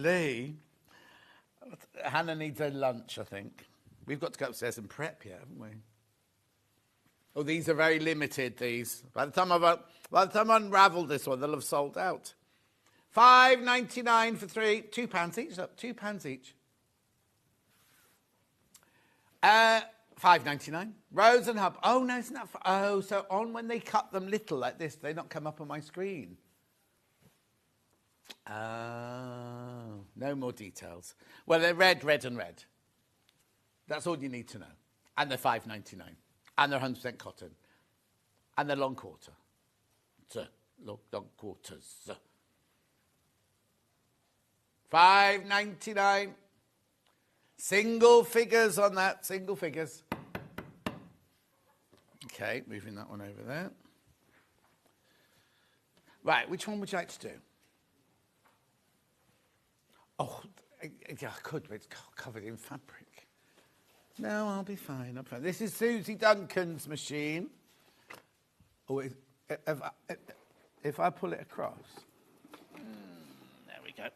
Lovely. Hannah needs her lunch, I think. We've got to go upstairs and prep yet, haven't we? Oh, these are very limited, these. By the time I unravel this one, they'll have sold out. $5.99 for 3. £2 each. Look, £2 each. $5.99. Rose and Hub. Oh, no, it's not. Oh, so on when they cut them little like this, they not come up on my screen. Oh, no more details. Well, they're red, and red. That's all you need to know. And they're $5.99. And they're 100% cotton. And they're long quarter. Long quarters. $5.99. Single figures on that. Single figures. Okay, moving that one over there. Right, which one would you like to do? Oh, yeah, I could, but it's covered in fabric. No, I'll be fine. I'm fine. This is Susie Duncan's machine. Oh, if I pull it across. There we go.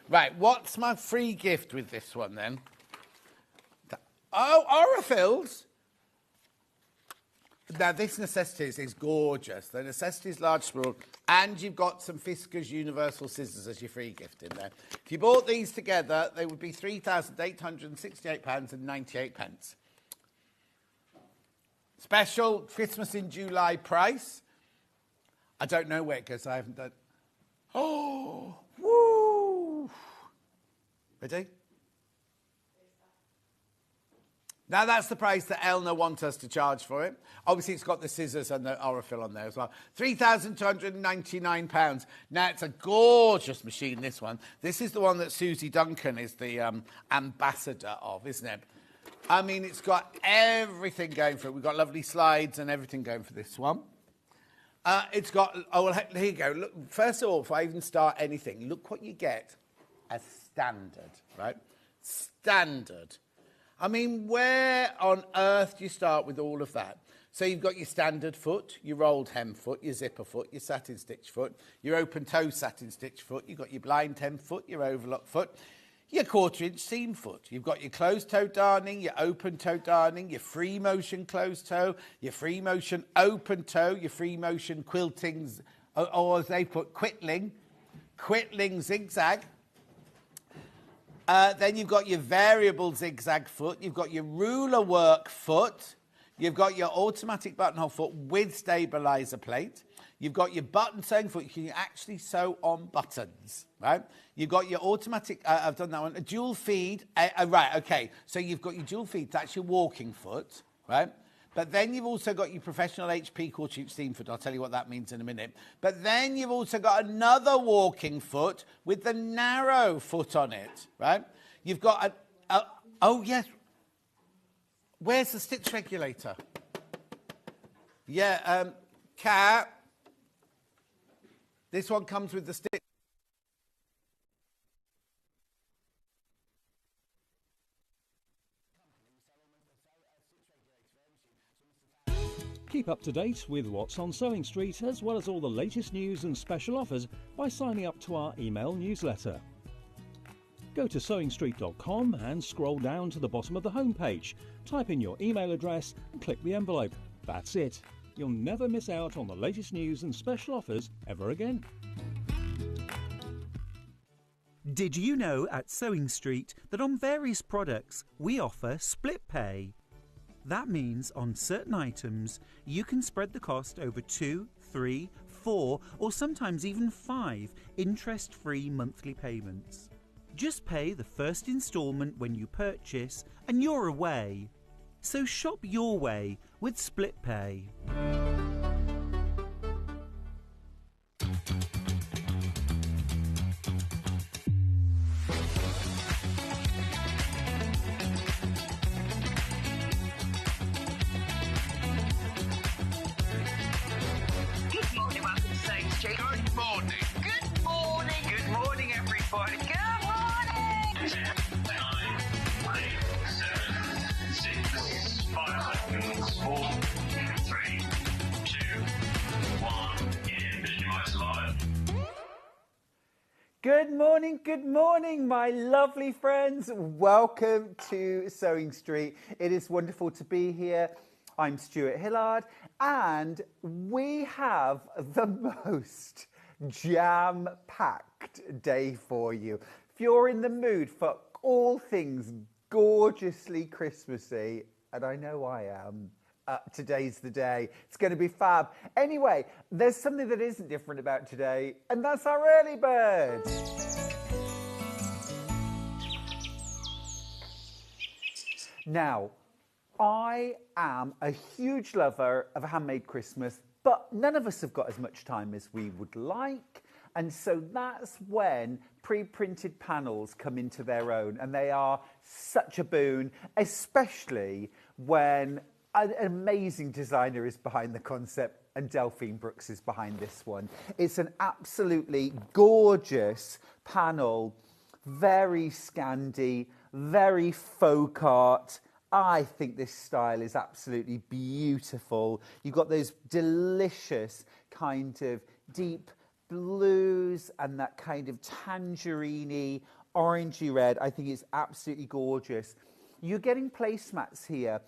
Right, what's my free gift with this one then? Oh, Aurifils. Now, this Necessities is gorgeous. The Necessities large spool, and you've got some Fiskars Universal Scissors as your free gift in there. If you bought these together, they would be £3,868.98. Special Christmas in July price. I don't know where it goes. I haven't done. Oh, woo! Ready? Now, that's the price that Elna wants us to charge for it. Obviously, it's got the scissors and the Aurifil on there as well. £3,299. Now, it's a gorgeous machine, this one. This is the one that Susie Duncan is the ambassador of, isn't it? I mean, it's got everything going for it. We've got lovely slides and everything going for this one. It's got, oh, well, here you go. Look, first of all, if I even start anything, look what you get as standard, right? Standard. I mean, where on earth do you start with all of that? So you've got your standard foot, your rolled hem foot, your zipper foot, your satin stitch foot, your open toe satin stitch foot, you've got your blind hem foot, your overlock foot, your 1/4 inch seam foot. You've got your closed toe darning, your open toe darning, your free motion closed toe, your free motion open toe, your free motion quilting, or as they put, quitling zigzag. Then you've got your variable zigzag foot. You've got your ruler work foot. You've got your automatic buttonhole foot with stabilizer plate. You've got your button sewing foot. You can actually sew on buttons, right? You've got your automatic, I've done that one, a dual feed. Right, okay. So you've got your dual feed. That's your walking foot, right? But then you've also got your professional HP 1/4 inch seam foot. I'll tell you what that means in a minute. But then you've also got another walking foot with the narrow foot on it, right? You've got oh, yes. Where's the stitch regulator? Yeah, Cat. This one comes with the stitch. Keep up to date with what's on Sewing Street, as well as all the latest news and special offers by signing up to our email newsletter. Go to sewingstreet.com and scroll down to the bottom of the homepage. Type in your email address and click the envelope. That's it. You'll never miss out on the latest news and special offers ever again. Did you know at Sewing Street that on various products we offer split pay? That means on certain items, you can spread the cost over 2, 3, 4, or sometimes even 5 interest-free monthly payments. Just pay the first instalment when you purchase and you're away. So shop your way with split pay. morning, my lovely friends. Welcome to Sewing Street. It is wonderful to be here. I'm Stuart Hillard, and we have the most jam-packed day for you. If you're in the mood for all things gorgeously Christmassy, and I know I am, today's the day. It's going to be fab. Anyway, there's something that isn't different about today, and that's our early bird. Now, I am a huge lover of a handmade Christmas, but none of us have got as much time as we would like. And so that's when pre-printed panels come into their own, and they are such a boon, especially when an amazing designer is behind the concept, and Delphine Brooks is behind this one. It's an absolutely gorgeous panel, very Scandi, very folk art. I think this style is absolutely beautiful. You've got those delicious kind of deep blues and that kind of tangerine-y, orangey red. I think it's absolutely gorgeous. You're getting placemats here.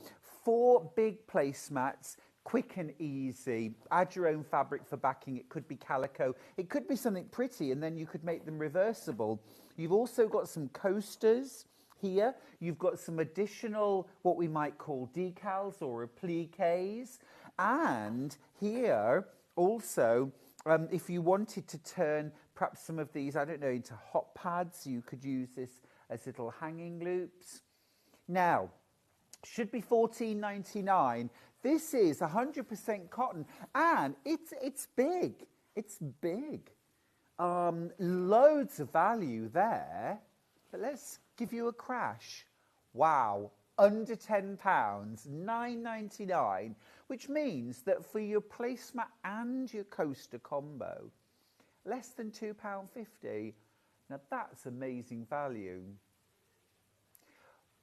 4 big placemats, quick and easy. Add your own fabric for backing. It could be calico. It could be something pretty, and then you could make them reversible. You've also got some coasters here. You've got some additional, what we might call decals or appliques. And here, also, if you wanted to turn perhaps some of these, I don't know, into hot pads, you could use this as little hanging loops. Now, should be $14.99. This is 100% cotton, and it's big. It's big. Loads of value there. But let's give you a crash. Wow, under £10, $9.99, which means that for your placemat and your coaster combo, less than £2.50. Now that's amazing value.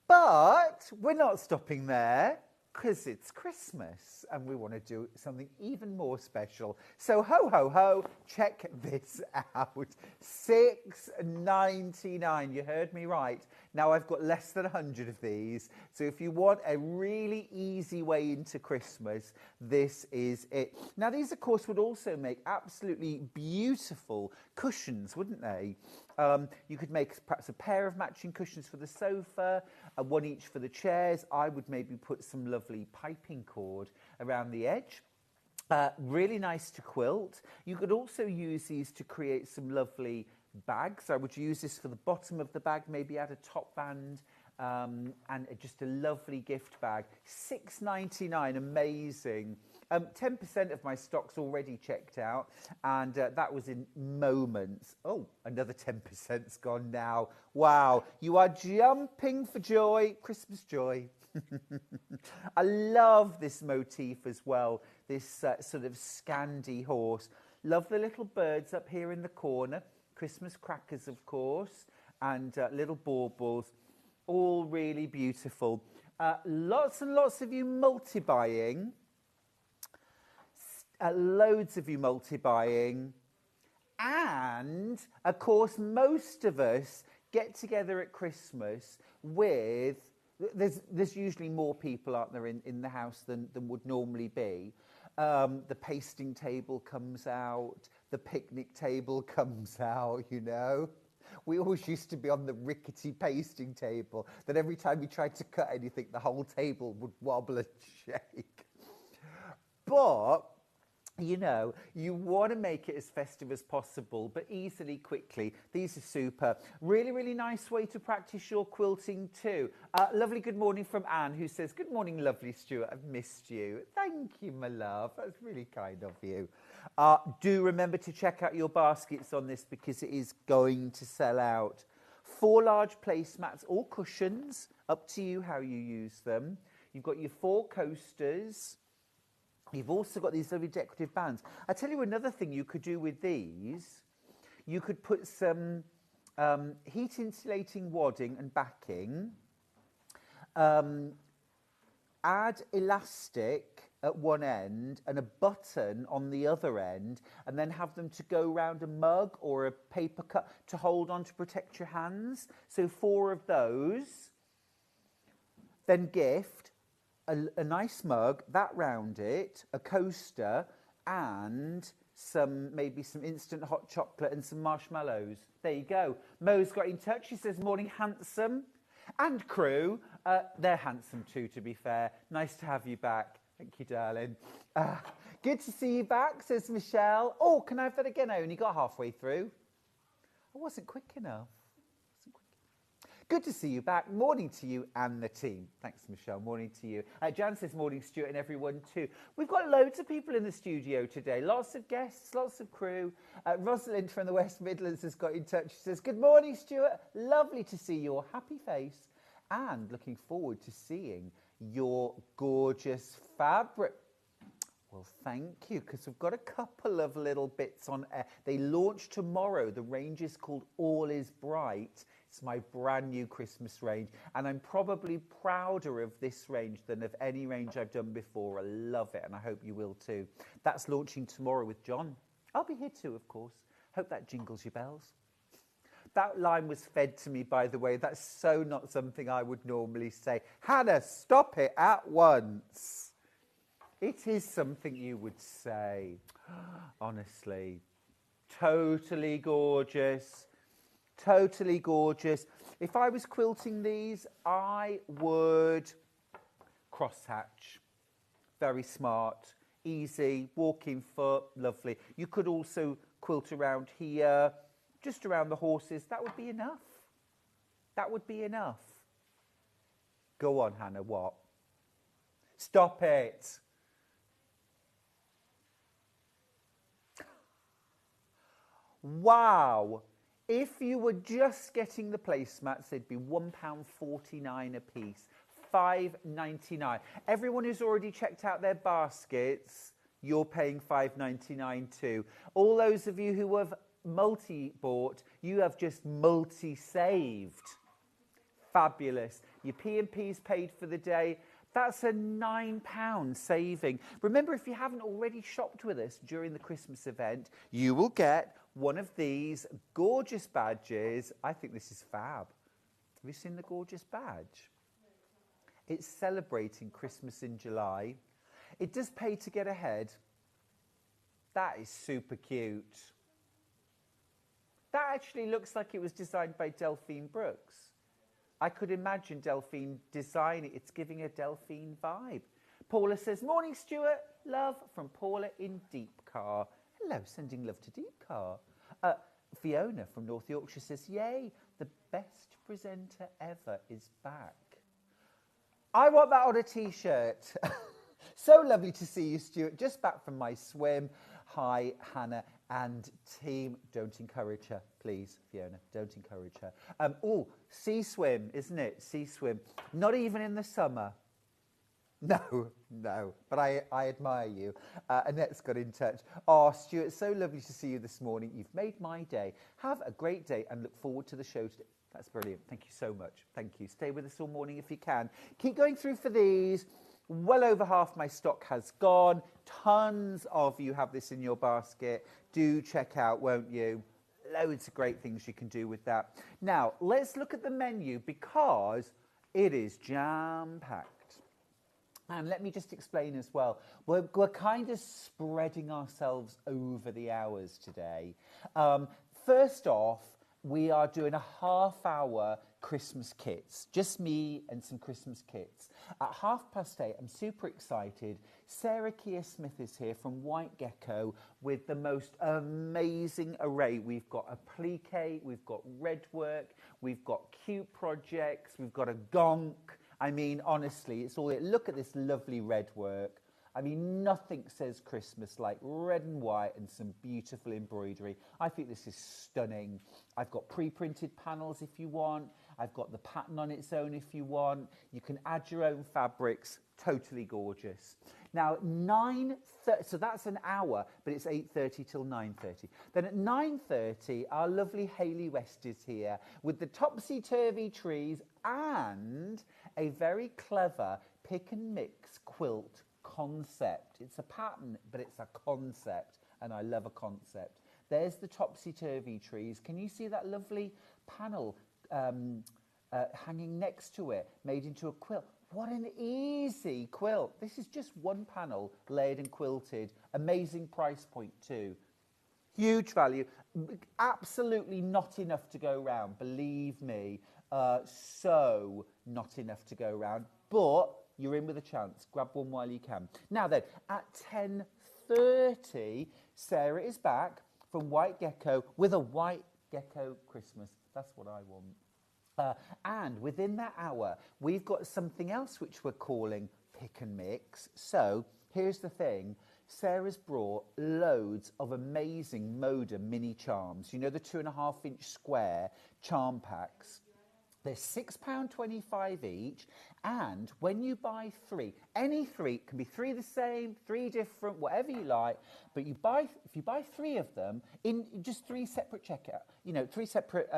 But we're not stopping there, because it's Christmas and we want to do something even more special. So ho, ho, ho, check this out. $6.99, you heard me right. Now I've got less than 100 of these. So if you want a really easy way into Christmas, this is it. Now these, of course, would also make absolutely beautiful cushions, wouldn't they? You could make perhaps a pair of matching cushions for the sofa, one each for the chairs. I would maybe put some lovely piping cord around the edge. Really nice to quilt. You could also use these to create some lovely bags. I would use this for the bottom of the bag, maybe add a top band, and just a lovely gift bag. $6.99, amazing. 10% of my stock's already checked out, and that was in moments. Oh, another 10%'s gone now. Wow, you are jumping for joy, Christmas joy. I love this motif as well, this sort of Scandi horse. Love the little birds up here in the corner, Christmas crackers, of course, and little baubles, all really beautiful. Lots and lots of you multi-buying. Loads of you multi-buying, and of course most of us get together at Christmas with, there's usually more people, aren't there, in the house than would normally be. The pasting table comes out, the picnic table comes out, you know. We always used to be on the rickety pasting table that every time you tried to cut anything, the whole table would wobble and shake. But you know, you want to make it as festive as possible, but easily, quickly. These are super. Really, really nice way to practice your quilting too. Lovely good morning from Anne, who says, good morning, lovely Stuart, I've missed you. Thank you, my love. That's really kind of you. Do remember to check out your baskets on this, because it is going to sell out. 4 large placemats or cushions, up to you how you use them. You've got your 4 coasters. You've also got these lovely decorative bands. I tell you another thing you could do with these. You could put some heat insulating wadding and backing. Add elastic at one end and a button on the other end, and then have them to go round a mug or a paper cup to hold on to protect your hands. So 4 of those. Then gift a nice mug, that round it, a coaster, and maybe some instant hot chocolate and some marshmallows. There you go. Mo's got in touch. She says, morning, handsome. And crew, they're handsome too, to be fair. Nice to have you back. Thank you, darling. Good to see you back, says Michelle. Oh, can I have that again? I only got halfway through. I wasn't quick enough. Good to see you back. Morning to you and the team. Thanks, Michelle. Morning to you. Jan says morning, Stuart, and everyone too. We've got loads of people in the studio today. Lots of guests, lots of crew. Rosalind from the West Midlands has got in touch. She says, good morning, Stuart. Lovely to see your happy face and looking forward to seeing your gorgeous fabric. Well, thank you, because we've got a couple of little bits on air. They launch tomorrow. The range is called All Is Bright. It's my brand new Christmas range, and I'm probably prouder of this range than of any range I've done before. I love it, and I hope you will too. That's launching tomorrow with John. I'll be here too, of course. Hope that jingles your bells. That line was fed to me, by the way. That's so not something I would normally say. Hannah, stop it at once. It is something you would say. Honestly. Totally gorgeous. Totally gorgeous. If I was quilting these, I would crosshatch. Very smart. Easy. Walking foot. Lovely. You could also quilt around here. Just around the horses, that would be enough. That would be enough. Go on, Hannah, what? Stop it. Wow. If you were just getting the placemats, they'd be £1.49 a piece. $5.99. Everyone who's already checked out their baskets, you're paying $5.99 too. All those of you who have multi-bought, you have just multi-saved. Fabulous. Your P&P's paid for the day. That's a £9 saving. Remember, if you haven't already shopped with us during the Christmas event, you will get one of these gorgeous badges. I think this is fab. Have you seen the gorgeous badge? It's celebrating Christmas in July. It does pay to get ahead. That is super cute. That actually looks like it was designed by Delphine Brooks. I could imagine Delphine designing it. It's giving a Delphine vibe. Paula says, morning, Stuart. Love from Paula in Deepcar. Hello, sending love to Deepcar. Fiona from North Yorkshire says, yay, the best presenter ever is back. I want that on a T-shirt. So lovely to see you, Stuart. Just back from my swim. Hi, Hannah and team. Don't encourage her, please, Fiona. Don't encourage her. Sea swim, isn't it? Sea swim. Not even in the summer. No. But I admire you. Annette's got in touch. Oh, Stuart, so lovely to see you this morning. You've made my day. Have a great day and look forward to the show today. That's brilliant. Thank you so much. Thank you. Stay with us all morning if you can. Keep going through for these. Well over half my stock has gone. Tons of you have this in your basket. Do check out, won't you? Loads of great things you can do with that. Now, let's look at the menu because it is jam-packed. And let me just explain as well. We're kind of spreading ourselves over the hours today. First off, we are doing a half-hour Christmas kits. Just me and some Christmas kits. At 8:30, I'm super excited. Sarah Keir Smith is here from White Gecko with the most amazing array. We've got Appliqu, we've got Redwork, we've got cute projects, we've got a Gonk. I mean, honestly, it's all it. Look at this lovely Redwork. I mean, nothing says Christmas like red and white and some beautiful embroidery. I think this is stunning. I've got pre-printed panels if you want. I've got the pattern on its own if you want. You can add your own fabrics. Totally gorgeous. Now, 9:30, so that's an hour, but it's 8:30 till 9:30. Then at 9:30, our lovely Hayley West is here with the Topsy Turvy trees and a very clever pick and mix quilt concept. It's a pattern, but it's a concept, and I love a concept. There's the topsy-turvy trees. Can you see that lovely panel hanging next to it, made into a quilt? What an easy quilt. This is just one panel laid and quilted. Amazing price point too. Huge value. Absolutely not enough to go round, believe me. So not enough to go round, but you're in with a chance. Grab one while you can. Now then, at 10:30, Sarah is back from White Gecko with a White Gecko Christmas. That's what I want. And within that hour, we've got something else which we're calling Pick and Mix. So here's the thing. Sarah's brought loads of amazing Modem mini charms. You know, the 2.5-inch square charm packs. They're £6.25 each, and when you buy three, any three, it can be three the same, three different, whatever you like, but if you buy three of them in just three separate checkout, you know, three separate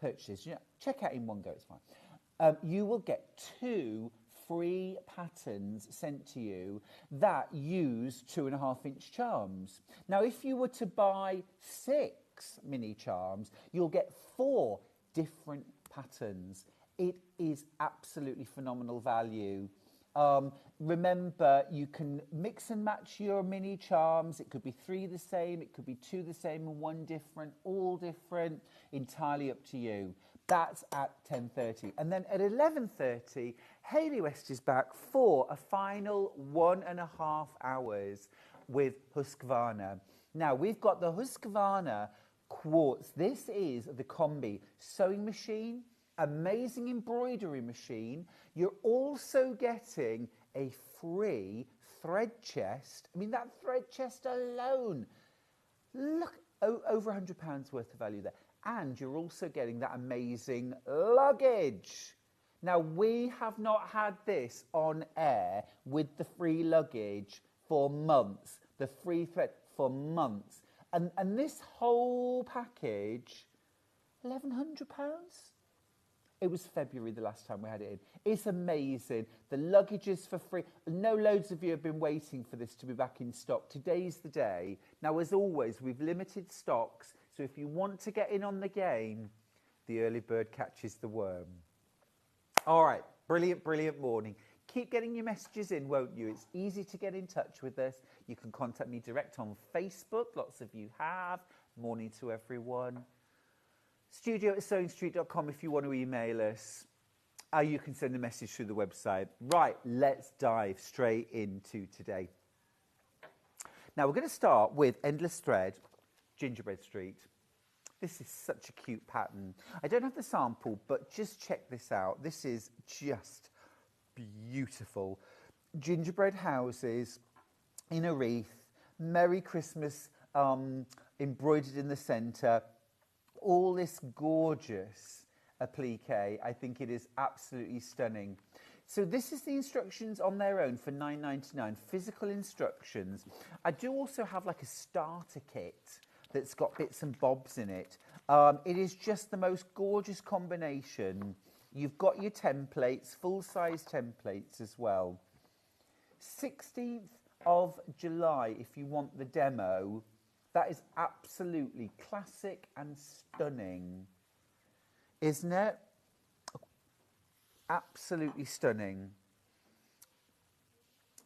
purchases, you know, checkout in one go, it's fine. You will get 2 free patterns sent to you that use 2.5-inch charms. Now, if you were to buy 6 mini charms, you'll get 4 different patterns. It is absolutely phenomenal value. Remember, you can mix and match your mini charms. It could be 3 the same, it could be 2 the same and 1 different, all different, entirely up to you. That's at 10:30. And then at 11:30, Hayley West is back for a final 1.5 hours with Husqvarna. Now, we've got the Husqvarna Quartz. This is the Combi sewing machine, amazing embroidery machine. You're also getting a free thread chest. I mean, that thread chest alone, look, over £100 worth of value there. And you're also getting that amazing luggage. Now, we have not had this on air with the free luggage for months, the free thread for months. And this whole package, £1,100? It was February the last time we had it in. It's amazing. The luggage is for free. I know loads of you have been waiting for this to be back in stock. Today's the day. Now, as always, we've limited stocks. So if you want to get in on the game, the early bird catches the worm. All right, brilliant, brilliant morning. Keep getting your messages in, won't you? It's easy to get in touch with us. You can contact me direct on Facebook. Lots of you have. Morning to everyone. studio@sewingstreet.com if you want to email us. You can send a message through the website. Right, let's dive straight into today. Now, we're going to start with Endless Thread, Gingerbread Street. This is such a cute pattern. I don't have the sample, but just check this out. This is just beautiful. Gingerbread houses in a wreath, Merry Christmas embroidered in the centre. All this gorgeous applique. I think it is absolutely stunning. So this is the instructions on their own for £9.99, physical instructions. I do also have like a starter kit that's got bits and bobs in it. It is just the most gorgeous combination. You've got your templates, full-size templates as well. 16th of July, if you want the demo. That is absolutely classic and stunning, isn't it? Absolutely stunning.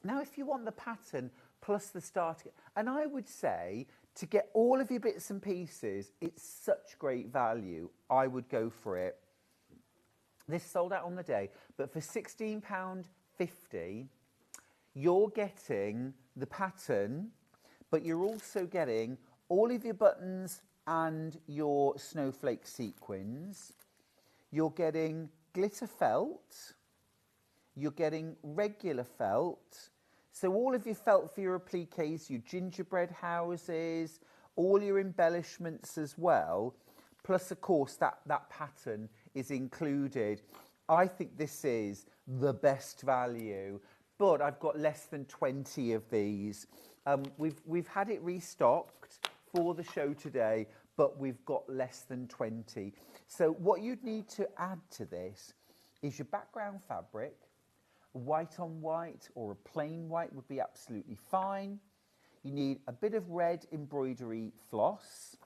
Now, if you want the pattern plus the starter kit, and I would say to get all of your bits and pieces, it's such great value. I would go for it. This sold out on the day, but for £16.50, you're getting the pattern, but you're also getting all of your buttons and your snowflake sequins. You're getting glitter felt. You're getting regular felt. So all of your felt for your appliques, your gingerbread houses, all your embellishments as well. Plus, of course, that pattern is included. I think this is the best value, but I've got less than 20 of these. We've had it restocked for the show today, but we've got less than 20. So what you'd need to add to this is your background fabric, White on white or a plain white would be absolutely fine. You need a bit of red embroidery floss.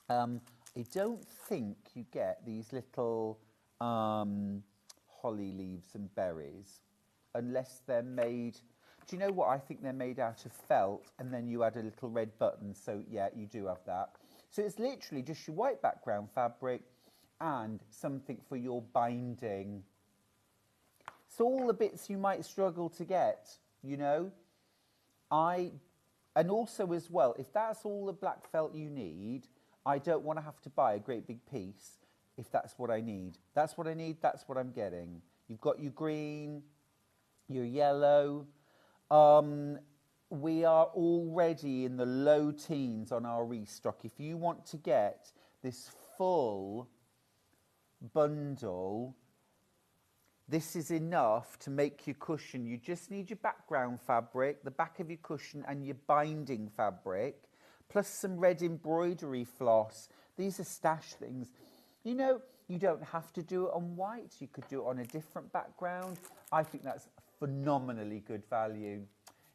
I don't think you get these little holly leaves and berries unless they're made. Do you know what? I think they're made out of felt and then you add a little red button. So yeah, you do have that. So it's literally just your white background fabric and something for your binding. So all the bits you might struggle to get, you know. And also as well, if that's all the black felt you need, I don't want to have to buy a great big piece if that's what I need. That's what I need, that's what I'm getting. You've got your green, your yellow. We are already in the low teens on our restock. If you want to get this full bundle, this is enough to make your cushion. You just need your background fabric, the back of your cushion and your binding fabric, plus some red embroidery floss. These are stash things. You know, you don't have to do it on white. You could do it on a different background. I think that's phenomenally good value.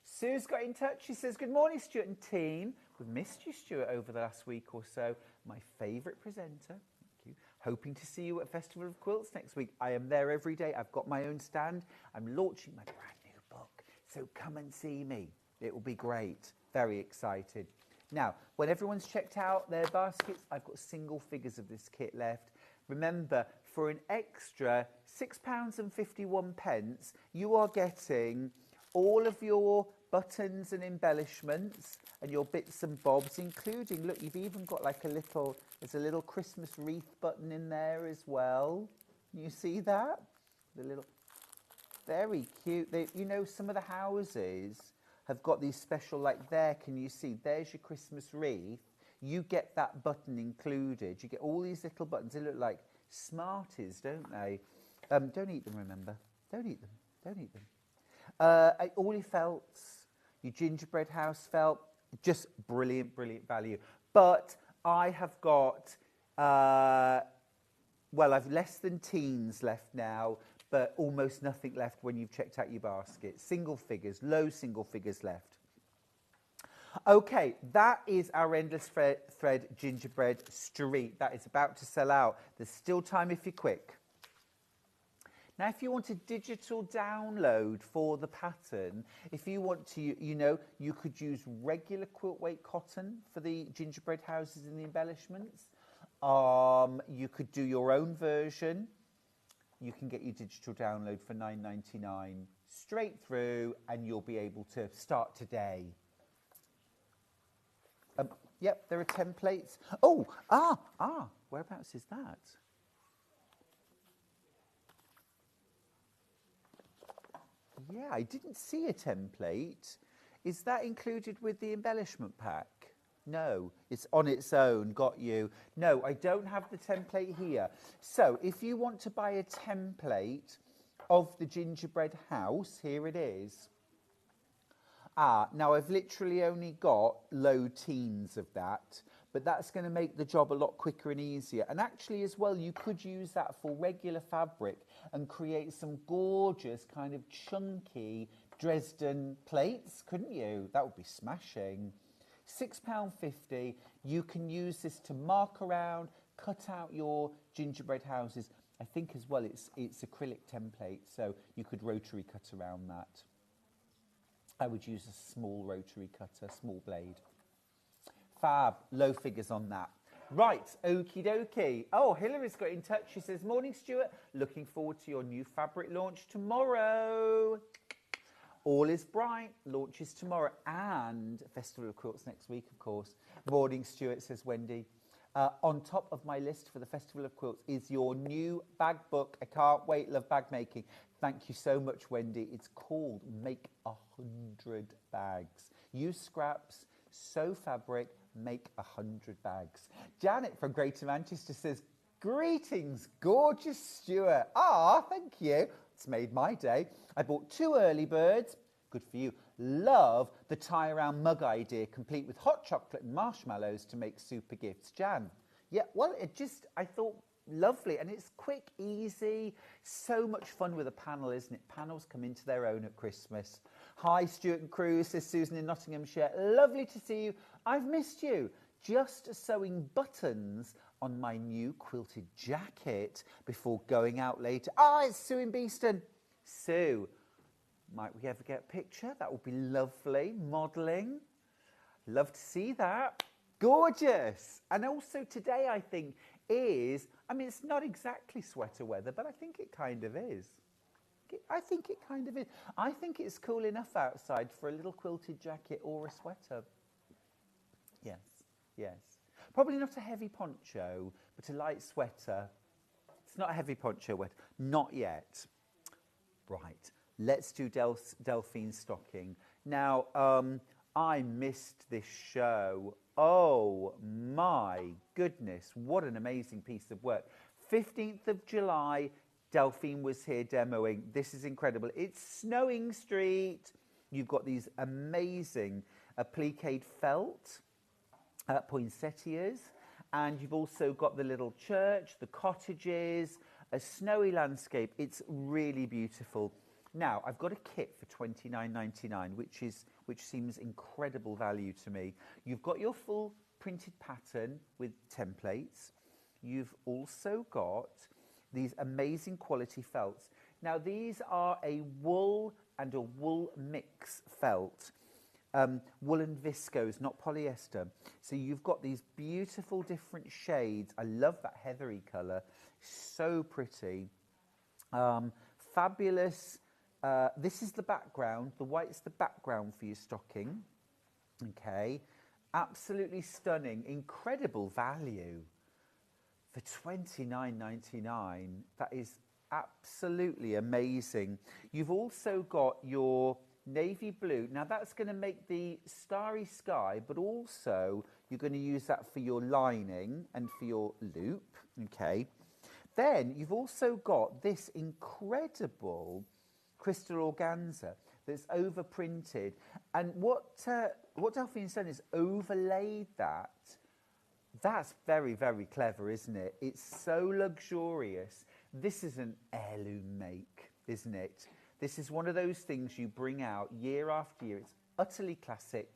Sue's got in touch. She says, good morning, Stuart and team. We've missed you, Stuart, over the last week or so. My favourite presenter. Thank you. Hoping to see you at Festival of Quilts next week. I am there every day. I've got my own stand. I'm launching my brand new book. So come and see me. It will be great. Very excited. Now, when everyone's checked out their baskets, I've got single figures of this kit left. Remember, for an extra £6.51, you are getting all of your buttons and embellishments and your bits and bobs, including, look, you've even got like there's a little Christmas wreath button in there as well. You see that? The little, very cute. You know, some of the houses have got these special, like there, can you see? There's your Christmas wreath. You get that button included. You get all these little buttons. They look like Smarties, don't they? Don't eat them, remember. Don't eat them. Don't eat them. All your felts, your gingerbread house felt, just brilliant, brilliant value. But I have got, well, I've less than teens left now, but almost nothing left when you've checked out your basket. Single figures, low single figures left. Okay, that is our Endless Thread Gingerbread Street. That is about to sell out. There's still time if you're quick. Now, if you want a digital download for the pattern, if you want to, you know, you could use regular quilt weight cotton for the gingerbread houses and the embellishments. You could do your own version. You can get your digital download for $9.99 straight through, and you'll be able to start today. Yep, there are templates. Oh, whereabouts is that? Yeah, I didn't see a template. Is that included with the embellishment pack? No, it's on its own, got you. No, I don't have the template here. So if you want to buy a template of the gingerbread house, here it is. Now I've literally only got low teens of that, but that's going to make the job a lot quicker and easier. And actually as well, you could use that for regular fabric and create some gorgeous kind of chunky Dresden plates, couldn't you? That would be smashing. £6.50. You can use this to mark around, cut out your gingerbread houses. I think as well it's acrylic template, so you could rotary cut around that. I would use a small rotary cutter, small blade. Fab, low figures on that. Right, okie dokie. Oh, Hillary's got in touch. She says, morning, Stuart. Looking forward to your new fabric launch tomorrow. All is bright, launches tomorrow, and Festival of Quilts next week, of course. Morning, Stuart, says Wendy. On top of my list for the Festival of Quilts is your new bag book. I can't wait, love bag making. Thank you so much, Wendy. It's called Make 100 Bags. Use scraps, sew fabric, make 100 bags. Janet from Greater Manchester says, greetings, gorgeous Stuart. Thank you. It's made my day. I bought 2 early birds. Good for you. Love the tie-around mug idea, complete with hot chocolate and marshmallows to make super gifts. Jan. Yeah, well, I thought lovely, and it's quick, easy, so much fun with a panel, isn't it? Panels come into their own at Christmas. Hi, Stuart and Cruz, says Susan in Nottinghamshire. Lovely to see you. I've missed you. Just sewing buttons on my new quilted jacket before going out later. Ah, it's Sue in Beeston. Sue, might we ever get a picture? That would be lovely. Modelling. Love to see that. Gorgeous. And also today, I think, is, I mean, it's not exactly sweater weather, but I think it kind of is. I think it kind of is. I think it's cool enough outside for a little quilted jacket or a sweater. Yes, yes. Probably not a heavy poncho, but a light sweater. It's not a heavy poncho, not yet. Right, let's do Delphine's stocking. Now, I missed this show. Oh my goodness, what an amazing piece of work. 15th of July, Delphine was here demoing. This is incredible. It's Snowing Street. You've got these amazing appliqued felt poinsettias, and you've also got the little church, the cottages, a snowy landscape. It's really beautiful. Now, I've got a kit for $29.99, which seems incredible value to me. You've got your full printed pattern with templates. You've also got these amazing quality felts. Now, these are a wool and a wool mix felt. Wool and viscose, not polyester. So you've got these beautiful different shades. I love that heathery colour. So pretty. Fabulous. This is the background. The white's the background for your stocking. Okay. Absolutely stunning. Incredible value. For $29.99, that is absolutely amazing. You've also got your navy blue. Now that's going to make the starry sky, but also you're going to use that for your lining and for your loop. Okay. Then you've also got this incredible crystal organza that's overprinted. And what Delphine's done is overlaid that. That's very, very clever, isn't it? It's so luxurious. This is an heirloom make, isn't it? This is one of those things you bring out year after year. It's utterly classic,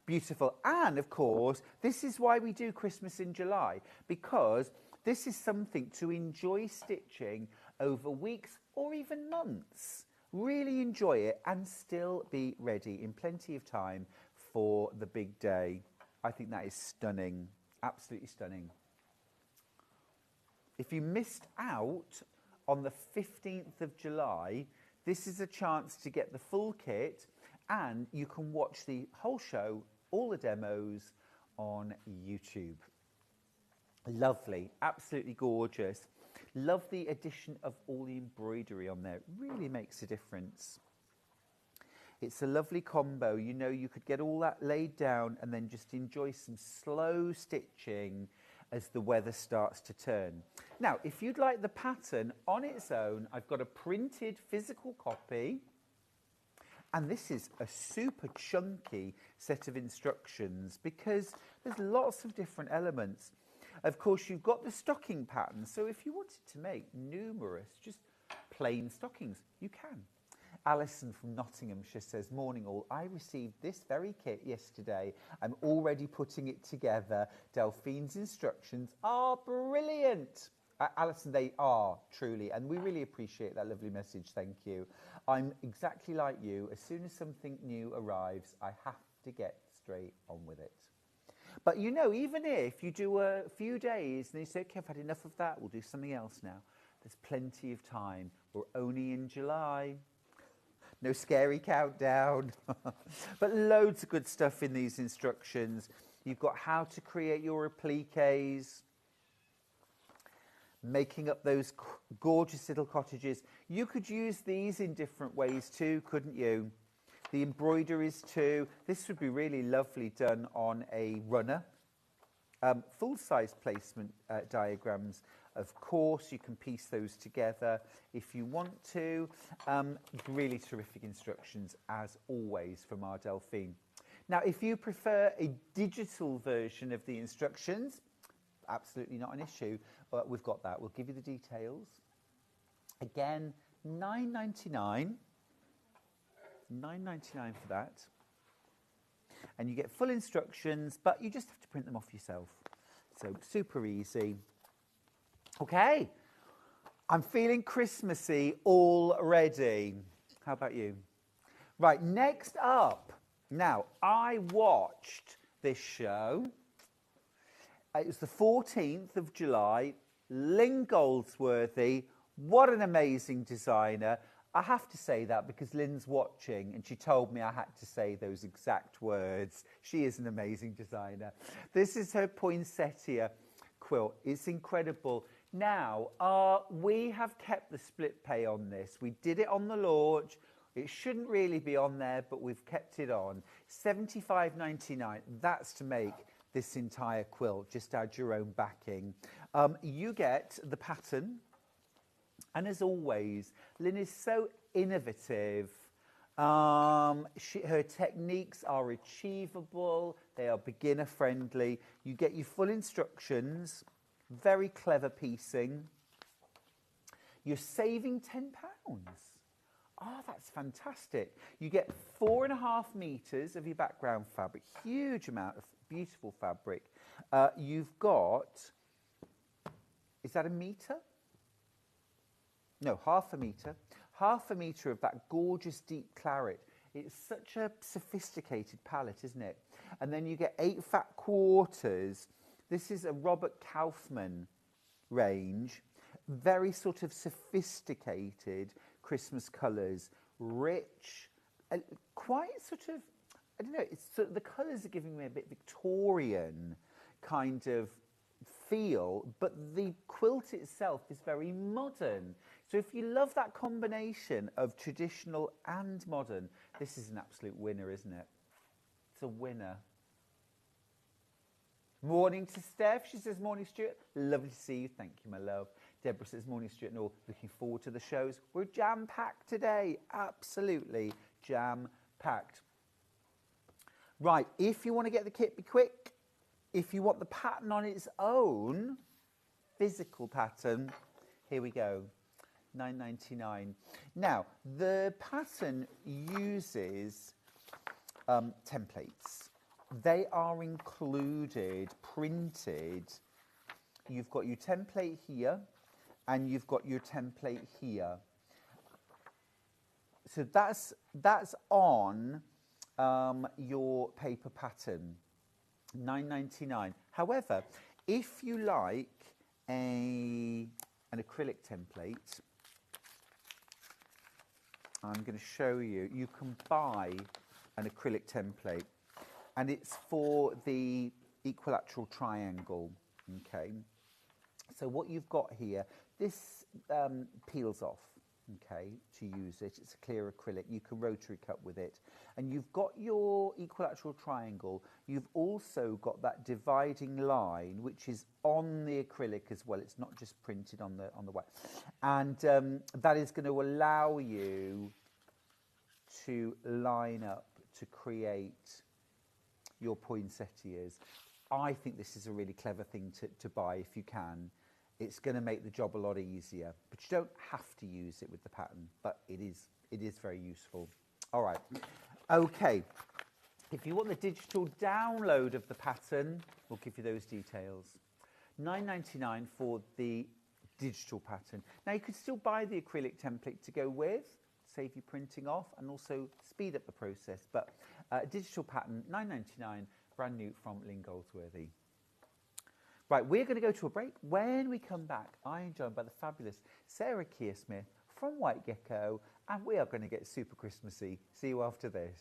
beautiful. And, of course, this is why we do Christmas in July, because this is something to enjoy stitching over weeks or even months. Really enjoy it and still be ready in plenty of time for the big day. I think that is stunning. Absolutely stunning. If you missed out on the 15th of July, this is a chance to get the full kit, and you can watch the whole show, all the demos, on YouTube. Lovely, absolutely gorgeous. Love the addition of all the embroidery on there. It really makes a difference. It's a lovely combo. You know, you could get all that laid down and then just enjoy some slow stitching as the weather starts to turn. Now, if you'd like the pattern on its own, I've got a printed physical copy. And this is a super chunky set of instructions because there's lots of different elements. Of course, you've got the stocking pattern. So if you wanted to make numerous, just plain stockings, you can. Alison from Nottinghamshire says, morning all, I received this very kit yesterday. I'm already putting it together. Delphine's instructions are brilliant. Alison, they are, truly, and we really appreciate that lovely message, thank you. I'm exactly like you. As soon as something new arrives, I have to get straight on with it. But you know, even if you do a few days and you say, okay, I've had enough of that, we'll do something else now. There's plenty of time. We're only in July. No scary countdown. But loads of good stuff in these instructions. You've got how to create your appliques, making up those gorgeous little cottages. You could use these in different ways too, couldn't you? The embroideries too. This would be really lovely done on a runner. Full-size placement diagrams. Of course, you can piece those together if you want to. Really terrific instructions, as always, from our Delphine. Now, if you prefer a digital version of the instructions, absolutely not an issue. We've got that. We'll give you the details. Again, $9.99. $9.99 for that. And you get full instructions, but you just have to print them off yourself. So super easy. Okay, I'm feeling Christmassy already. How about you? Right, next up. Now, I watched this show. It was the 14th of July. Lynn Goldsworthy, what an amazing designer. I have to say that because Lynn's watching and she told me I had to say those exact words. She is an amazing designer. This is her poinsettia quilt. It's incredible. Now, we have kept the split pay on this. We did it on the launch. It shouldn't really be on there, but we've kept it on. $75.99. That's to make this entire quilt. Just add your own backing. You get the pattern. And as always, Lynn is so innovative. Her techniques are achievable. They are beginner friendly. You get your full instructions. Very clever piecing. You're saving £10. Oh, that's fantastic. You get 4.5 meters of your background fabric. Huge amount of beautiful fabric. You've got, is that a meter? No, half a meter. Half a meter of that gorgeous deep claret. It's such a sophisticated palette, isn't it? And then you get 8 fat quarters. This is a Robert Kaufman range. Very sort of sophisticated Christmas colours. Rich, quite sort of, I don't know, it's sort of, the colours are giving me a bit Victorian kind of feel, but the quilt itself is very modern. So if you love that combination of traditional and modern, this is an absolute winner, isn't it? It's a winner. Morning to Steph. She says, morning, Stuart. Lovely to see you. Thank you, my love. Deborah says, morning, Stuart. And all looking forward to the shows. We're jam-packed today. Absolutely jam-packed. Right, if you want to get the kit, be quick. If you want the pattern on its own, physical pattern, here we go, $9.99. Now, the pattern uses templates. They are included, printed. You've got your template here, and you've got your template here. So that's on your paper pattern. $9.99. However, if you like an acrylic template, I'm going to show you. You can buy an acrylic template, and it's for the equilateral triangle. Okay. So what you've got here, this peels off. Okay, to use it. It's a clear acrylic. You can rotary cut with it. And you've got your equilateral triangle. You've also got that dividing line, which is on the acrylic as well. It's not just printed on the white. And that is going to allow you to line up to create your poinsettias. I think this is a really clever thing to buy if you can. It's going to make the job a lot easier, but you don't have to use it with the pattern, but it is very useful. All right. Okay. If you want the digital download of the pattern, we'll give you those details. $9.99 for the digital pattern. Now, you could still buy the acrylic template to go with, save you printing off, and also speed up the process. But digital pattern, $9.99, brand new from Lynn Goldsworthy. Right, we're going to go to a break. When we come back, I'm joined by the fabulous Sarah Keir-Smith from White Gecko, and we are going to get super Christmassy. See you after this.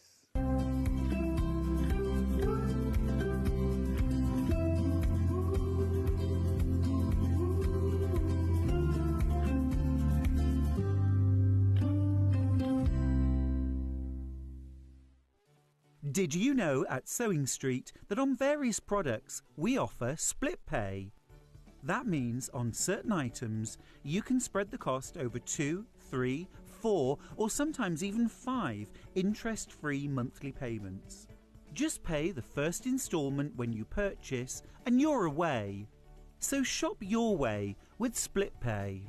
Did you know at Sewing Street that on various products we offer split pay? That means on certain items you can spread the cost over 2, 3, 4 or sometimes even 5 interest-free monthly payments. Just pay the first instalment when you purchase and you're away. So shop your way with Split Pay.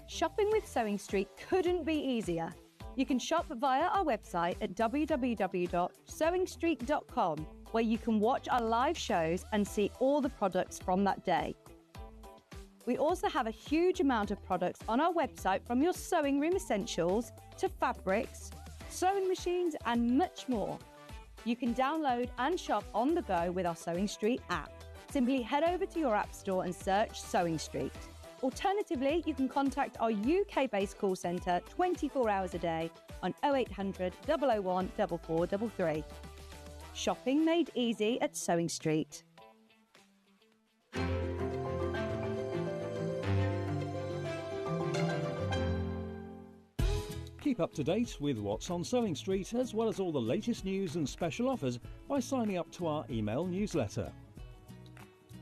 Shopping with Sewing Street couldn't be easier. You can shop via our website at www.sewingstreet.com, where you can watch our live shows and see all the products from that day. We also have a huge amount of products on our website, from your sewing room essentials to fabrics, sewing machines and much more. You can download and shop on the go with our Sewing Street app. Simply head over to your app store and search Sewing Street. Alternatively, you can contact our UK-based call centre 24 hours a day on 0800 001 4433. Shopping made easy at Sewing Street. Keep up to date with what's on Sewing Street, as well as all the latest news and special offers, by signing up to our email newsletter.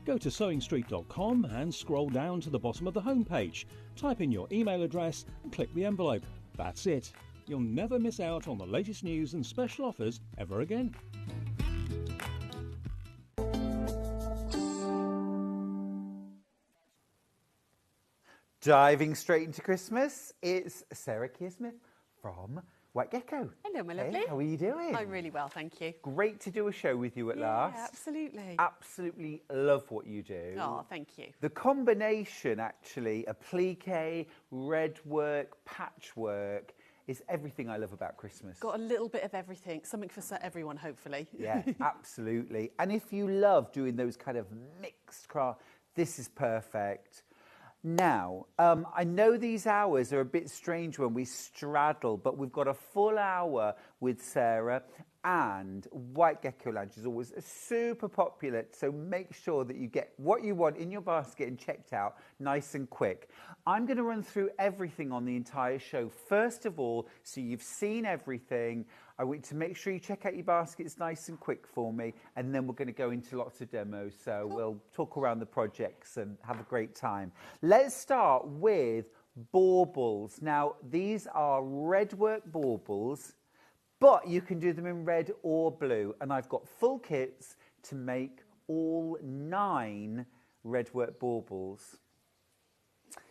Go to sewingstreet.com and scroll down to the bottom of the homepage. Type in your email address and click the envelope. That's it. You'll never miss out on the latest news and special offers ever again. Diving straight into Christmas, it's Sarah Keir-Smith from White Gecko. Hello, my lovely. Hey, how are you doing? I'm really well, thank you. Great to do a show with you at last. Absolutely. Absolutely love what you do. Oh, thank you. The combination, actually, Appliqu, Redwork, Patchwork, is everything I love about Christmas. Got a little bit of everything, something for everyone, hopefully. Yeah, absolutely. And if you love doing those kind of mixed craft, this is perfect. Now, I know these hours are a bit strange when we straddle, but we've got a full hour with Sarah, and White Gecko Lounge is always super popular, so make sure that you get what you want in your basket and checked out nice and quick. I'm going to run through everything on the entire show. First of all, so you've seen everything, I want you to make sure you check out your baskets nice and quick for me, and then we're going to go into lots of demos, so we'll talk around the projects and have a great time. Let's start with baubles. Now, these are Redwork baubles, but you can do them in red or blue, and I've got full kits to make all 9 Redwork baubles.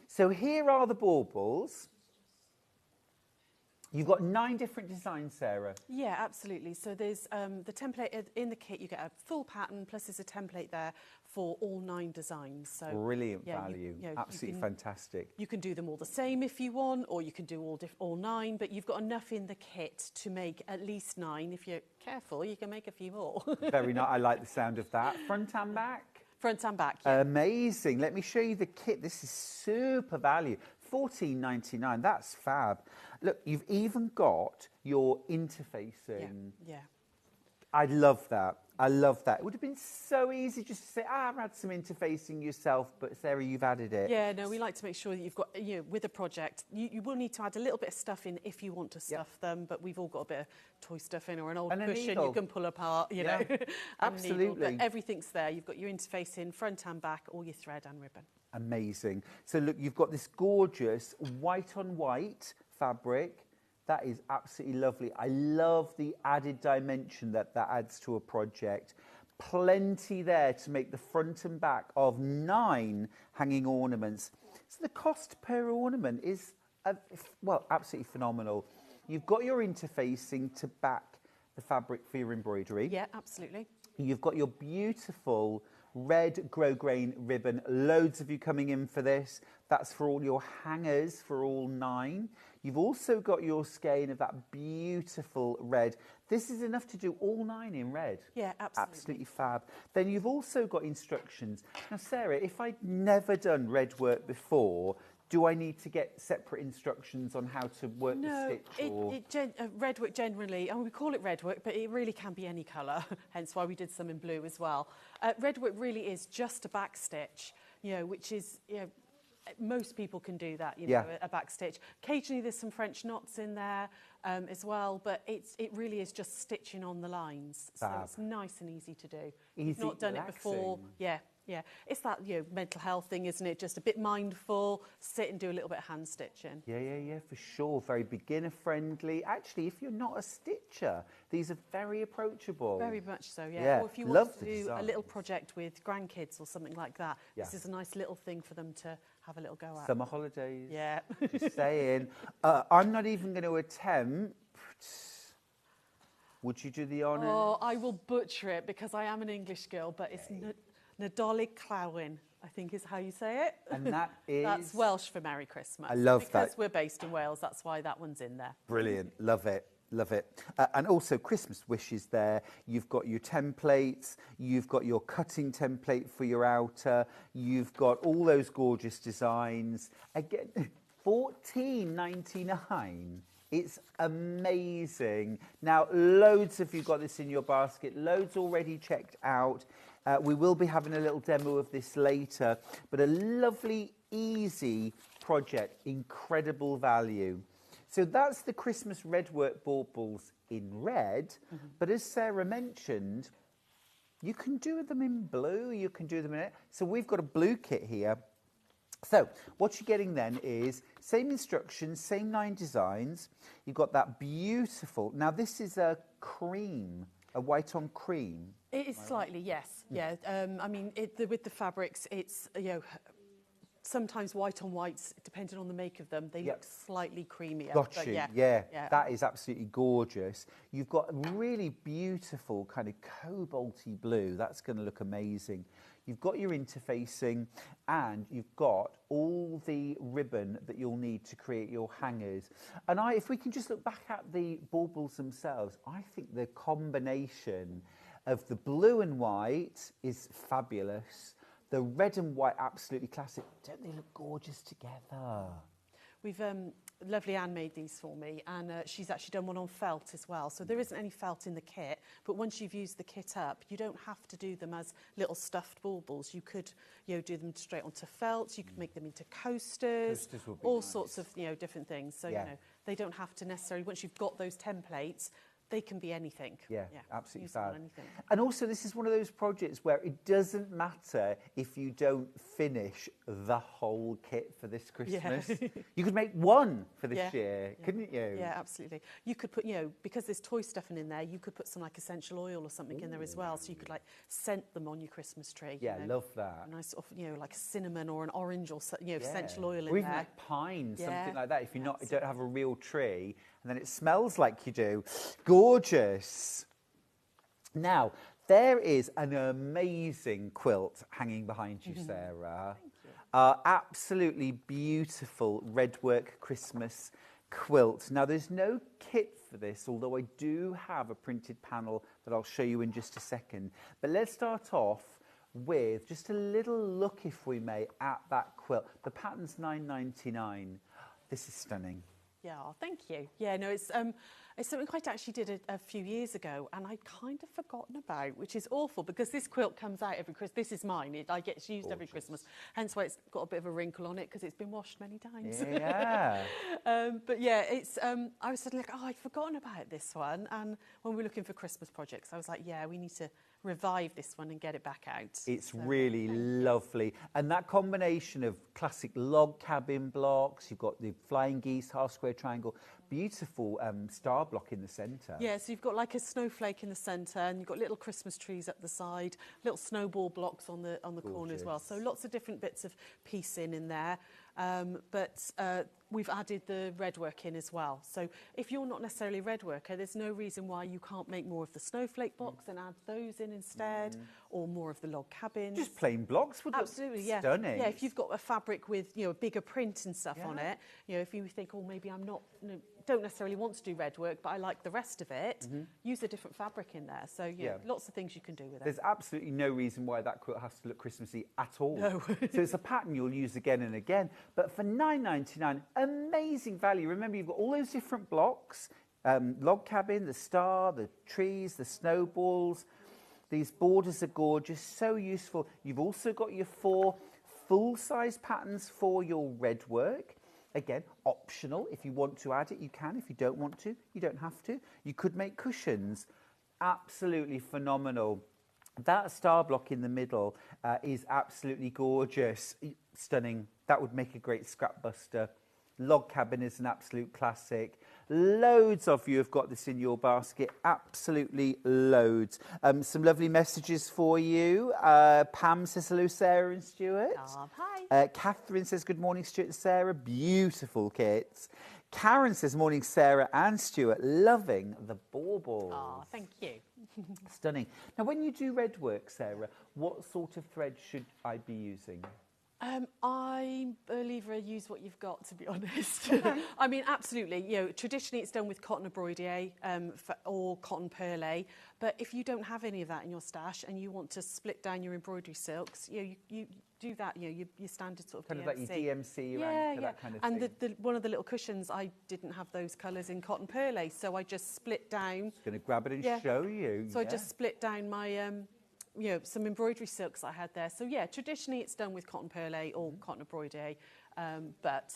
So here are the baubles. You've got 9 different designs, Sarah. Yeah, absolutely. So there's the template in the kit. You get a full pattern, plus there's a template there for all 9 designs. So brilliant yeah, value. Absolutely fantastic. You can do them all the same if you want, or you can do all 9, but you've got enough in the kit to make at least 9. If you're careful, you can make a few more. Very nice. I like the sound of that. Front and back? Front and back, yeah. Amazing. Let me show you the kit. This is super value. $14.99. That's fab. Look, you've even got your interfacing. Yeah. I love that. I love that. It would have been so easy just to say, add some interfacing yourself, but Sarah, you've added it. Yeah, no, we like to make sure that you've got, with a project, you will need to add a little bit of stuff in if you want to stuff them, but we've all got a bit of toy stuff in, or an old cushion you can pull apart, you know. Absolutely. But everything's there. You've got your interfacing front and back, all your thread and ribbon. Amazing. So look, you've got this gorgeous white on white fabric. That is absolutely lovely. I love the added dimension that adds to a project. Plenty there to make the front and back of 9 hanging ornaments. So the cost per ornament is, well, absolutely phenomenal. You've got your interfacing to back the fabric for your embroidery. Yeah, absolutely. You've got your beautiful red grosgrain ribbon. Loads of you coming in for this. That's for all your hangers for all 9. You've also got your skein of that beautiful red. This is enough to do all 9 in red. Yeah, absolutely. Absolutely fab. Then you've also got instructions. Now, Sarah, if I'd never done red work before, do I need to get separate instructions on how to work the stitch? No, redwork generally, we call it redwork, but it really can be any colour, hence why we did some in blue as well. Redwork really is just a back stitch, which is, most people can do that, a back stitch. Occasionally there's some French knots in there as well, but it really is just stitching on the lines. Fab. So it's nice and easy to do. Easy, If you've not done relaxing. it before, yeah, Yeah, it's that, you know, mental health thing, isn't it? Just a bit mindful, sit and do a little bit of hand stitching. Yeah, for sure. Very beginner friendly. Actually, if you're not a stitcher, these are very approachable. Very much so, yeah. Yeah, Or if you love want to the do a little designs. project with grandkids or something like that, Yeah. this is a nice little thing for them to have a little go at. Summer holidays. Yeah. Just saying. I'm not even going to attempt. Would you do the honours? Oh, I will butcher it because I am an English girl, but it's Nadolig Clywyn, I think is how you say it. And that is? That's Welsh for Merry Christmas. I love because that. we're based in Wales, that's why that one's in there. Brilliant. Love it. Love it. And also Christmas wishes there. You've got your templates. You've got your cutting template for your outer. You've got all those gorgeous designs. Again, $14.99. It's amazing. Now, loads of you got this in your basket. Loads already checked out. We will be having a little demo of this later. But a lovely, easy project. Incredible value. So that's the Christmas Redwork Baubles in red, but as Sarah mentioned, you can do them in blue, you can do them in it. So we've got a blue kit here. So what you're getting then is same instructions, same 9 designs. You've got that beautiful, now this is a cream, a white on cream. It is slightly, yes. Yeah. I mean, with the fabrics, it's, you know, sometimes white on whites, depending on the make of them, they look slightly creamier. Got but you, yeah. That is absolutely gorgeous. You've got a really beautiful kind of cobalty blue. That's going to look amazing. You've got your interfacing and you've got all the ribbon that you'll need to create your hangers. And if we can just look back at the baubles themselves, I think the combination of the blue and white is fabulous. The red and white, absolutely classic. Don't they look gorgeous together? We've, lovely Anne made these for me, and she's actually done one on felt as well. So there isn't any felt in the kit, but once you've used the kit up, you don't have to do them as little stuffed baubles. You could, you know, do them straight onto felt. You could make them into coasters, all sorts of, you know, different things. So, you know, they don't have to necessarily, once you've got those templates, they can be anything. Yeah, absolutely use them on fab. anything. And also, this is one of those projects where it doesn't matter if you don't finish the whole kit for this Christmas. You could make one for this year, couldn't you? Yeah, absolutely. You could put, you know, because there's toy stuffing in there, you could put some like essential oil or something in there as well, so you could like scent them on your Christmas tree. Yeah, you know, love that. a nice sort of, you know, like a cinnamon or an orange or, you know, essential oil in or even there. like pine, Yeah, something like that. If you're not, you don't have a real tree, and then it smells like you do. Gorgeous. Now, there is an amazing quilt hanging behind you, Sarah. Thank you. Absolutely beautiful Redwork Christmas quilt. Now, there's no kit for this, although I do have a printed panel that I'll show you in just a second. But let's start off with just a little look, if we may, at that quilt. The pattern's $9.99. This is stunning. Yeah, thank you. Yeah, no, it's something I actually did a few years ago, and I'd kind of forgotten about, which is awful because this quilt comes out every Christmas. This is mine. I get used every Christmas, hence why it's got a bit of a wrinkle on it because it's been washed many times. Yeah. But yeah, it's. I was suddenly like, oh, I'd forgotten about this one, and when we were looking for Christmas projects, I was like, yeah, we need to revive this one and get it back out. It's really lovely. And that combination of classic log cabin blocks, you've got the flying geese, half square triangle, beautiful star block in the centre. Yeah, so you've got like a snowflake in the centre, and you've got little Christmas trees up the side, little snowball blocks on the corner as well. So lots of different bits of piecing in there. But we've added the redwork in as well. So if you're not necessarily a redworker, there's no reason why you can't make more of the snowflake box and add those in instead, or more of the log cabins. Just plain blocks would Absolutely, look yeah. stunning. Yeah, if you've got a fabric with, you know, a bigger print and stuff on it, you know, if you think, oh, maybe I'm not, you know, don't necessarily want to do redwork, but I like the rest of it, use a different fabric in there. So, yeah, lots of things you can do with it. There's absolutely no reason why that quilt has to look Christmassy at all. No. So it's a pattern you'll use again and again. But for $9.99, amazing value. Remember, you've got all those different blocks, log cabin, the star, the trees, the snowballs. These borders are gorgeous, so useful. You've also got your 4 full-size patterns for your redwork. Again, optional. If you want to add it, you can. If you don't want to, you don't have to. You could make cushions. Absolutely phenomenal. That star block in the middle is absolutely gorgeous, stunning. That would make a great scrap buster. Log cabin is an absolute classic. Loads of you have got this in your basket, absolutely loads. Some lovely messages for you. Pam says hello, Sarah and Stuart. Hi. Catherine says good morning, Stuart and Sarah. Beautiful kits. Karen says morning, Sarah and Stuart. Loving the baubles. Oh, thank you. Stunning. Now, when you do red work, Sarah, what sort of thread should I be using? I believe I use what you've got, to be honest. Okay. I mean, absolutely. You know, traditionally it's done with cotton embroidery or cotton perlé. But if you don't have any of that in your stash and you want to split down your embroidery silks, you do that. You know, your standard sort of Kind DMC. of like your DMC around that kind of and thing. And one of the little cushions, I didn't have those colours in cotton perlé, so I just split down. Just going to grab it and show you. So I just split down my you know, some embroidery silks I had there. So yeah, traditionally it's done with cotton perlé or cotton embroidery, but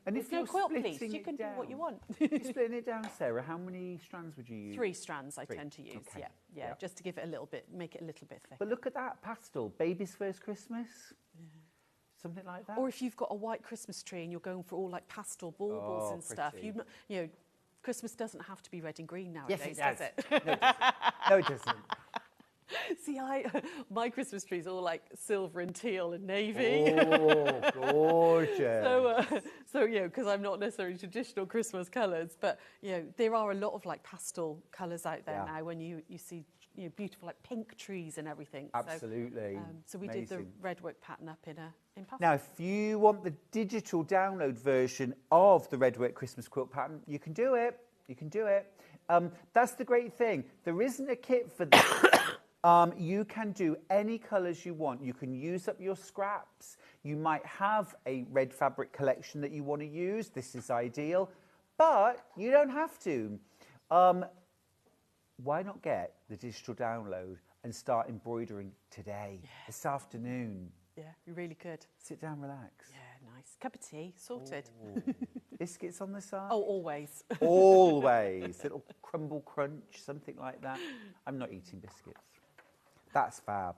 and if no quilt piece, you can do what you want. If you're splitting it down, Sarah, how many strands would you use? 3 strands I tend to use, Okay. yeah, just to give it a little bit, make it a little bit thicker. But look at that pastel, baby's first Christmas. Yeah. Something like that. Or if you've got a white Christmas tree and you're going for all like pastel baubles and stuff, you know, Christmas doesn't have to be red and green nowadays, does it? No, it doesn't. No, it doesn't. See, my Christmas tree's all like silver and teal and navy. Oh, gorgeous. So you know, because I'm not necessarily traditional Christmas colours, but you know, there are a lot of like pastel colours out there now. When you see beautiful like pink trees and everything. Absolutely. So we did the Redwork pattern up in pastel. Now, if you want the digital download version of the Redwork Christmas quilt pattern, you can do it. You can do it. That's the great thing. There isn't a kit for that. You can do any colours you want. You can use up your scraps. You might have a red fabric collection that you want to use. This is ideal, but you don't have to. Why not get the digital download and start embroidering today, this afternoon? Yeah, you really could. Sit down, relax. Yeah, nice. Cup of tea, sorted. Biscuits on the side? Oh, always. Always. Little crumble crunch, something like that. I'm not eating biscuits. That's fab.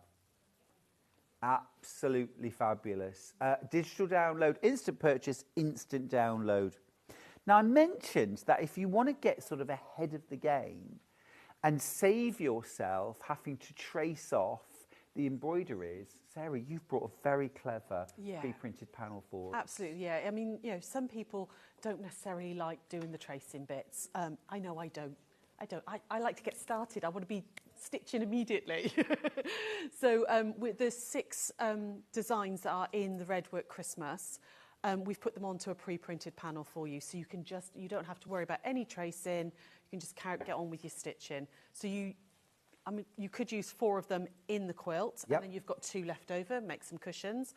Absolutely fabulous. Digital download, instant purchase, instant download. Now, I mentioned that if you want to get sort of ahead of the game and save yourself having to trace off the embroideries, Sarah, you've brought a very clever pre-printed panel for us. Absolutely, yeah. I mean, you know, some people don't necessarily like doing the tracing bits. I know I don't. I like to get started. I want to be stitching immediately. So with the 6 designs that are in the Redwork Christmas, we've put them onto a pre-printed panel for you, so you don't have to worry about any tracing. You can just get on with your stitching. So you could use 4 of them in the quilt, and then you've got 2 left over, make some cushions,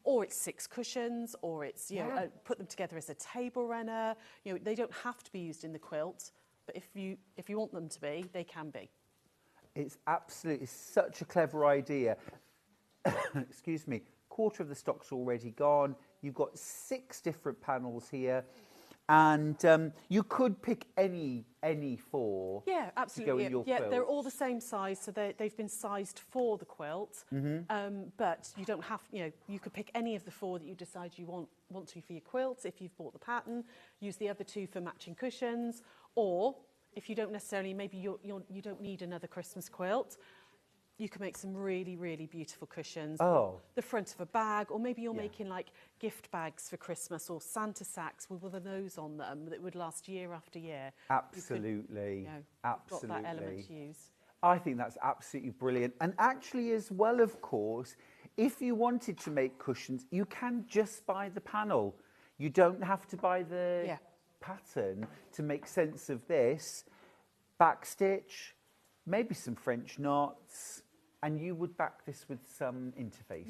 or it's 6 cushions, or it's put them together as a table runner. You know, they don't have to be used in the quilt, but if you want them to be, they can be. It's absolutely such a clever idea. Excuse me. Quarter of the stock's already gone. You've got 6 different panels here, and you could pick any 4. Yeah, absolutely. To go in your quilt. They're all the same size, so they've been sized for the quilt. But you don't have, you could pick any of the 4 that you decide you want to for your quilt. If you've bought the pattern, use the other 2 for matching cushions, or if you don't necessarily, maybe you don't need another Christmas quilt, you can make some really, really beautiful cushions. The front of a bag, or maybe you're making like gift bags for Christmas or Santa sacks with one of those on them that would last year after year. Absolutely. Absolutely. Got that element to use. I think that's absolutely brilliant. And actually as well, of course, if you wanted to make cushions, you can just buy the panel. You don't have to buy the pattern to make sense of this. Backstitch, maybe some French knots, and you would back this with some interface.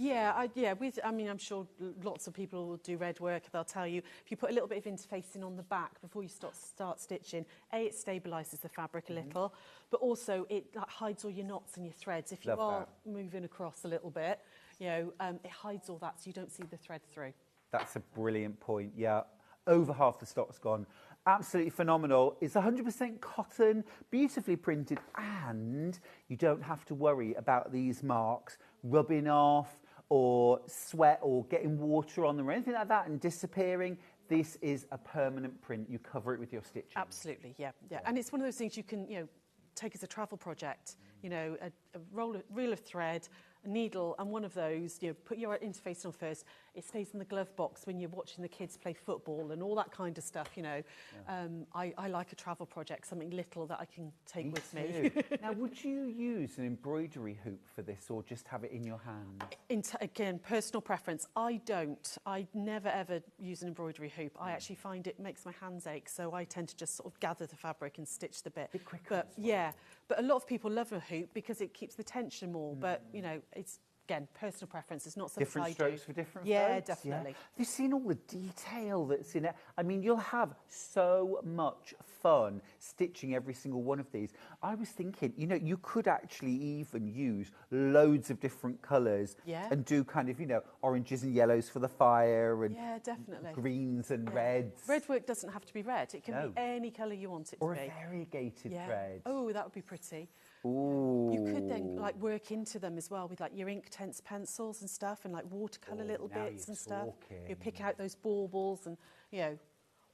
I'm sure lots of people will do Redwork. They'll tell you if you put a little bit of interfacing on the back before you start stitching, it stabilises the fabric a little, but also it hides all your knots and your threads. If you are moving across a little bit, it hides all that so you don't see the thread through. That's a brilliant point. Yeah, over half the stock's gone. Absolutely phenomenal. It's 100% cotton, beautifully printed, and you don't have to worry about these marks rubbing off or sweat or getting water on them or anything like that and disappearing. This is a permanent print. You cover it with your stitching. Absolutely, yeah. And it's one of those things you can, take as a travel project. A reel of thread, a needle, and one of those, put your interface on first. It stays in the glove box when you're watching the kids play football and all that kind of stuff, I like a travel project, something little that I can take with me. Now, would you use an embroidery hoop for this or just have it in your hand? Again, personal preference. I never ever use an embroidery hoop. I actually find it makes my hands ache, so I tend to just sort of gather the fabric and stitch the bit. A bit quicker But but a lot of people love a hoop because it keeps the tension more. But it's again personal preference. It's not something different I do. strokes for different Yeah, folks. definitely. Have you seen all the detail that's in it? I mean, you'll have so much fun stitching every single one of these. I was thinking, you could actually even use loads of different colours and do kind of, oranges and yellows for the fire and definitely. greens and reds. Redwork doesn't have to be red. It can be any colour you want it to or be. a variegated thread. Oh, that would be pretty. Ooh. You could then work into them as well with your Inktense pencils and stuff and watercolour little bits and stuff. You pick out those baubles and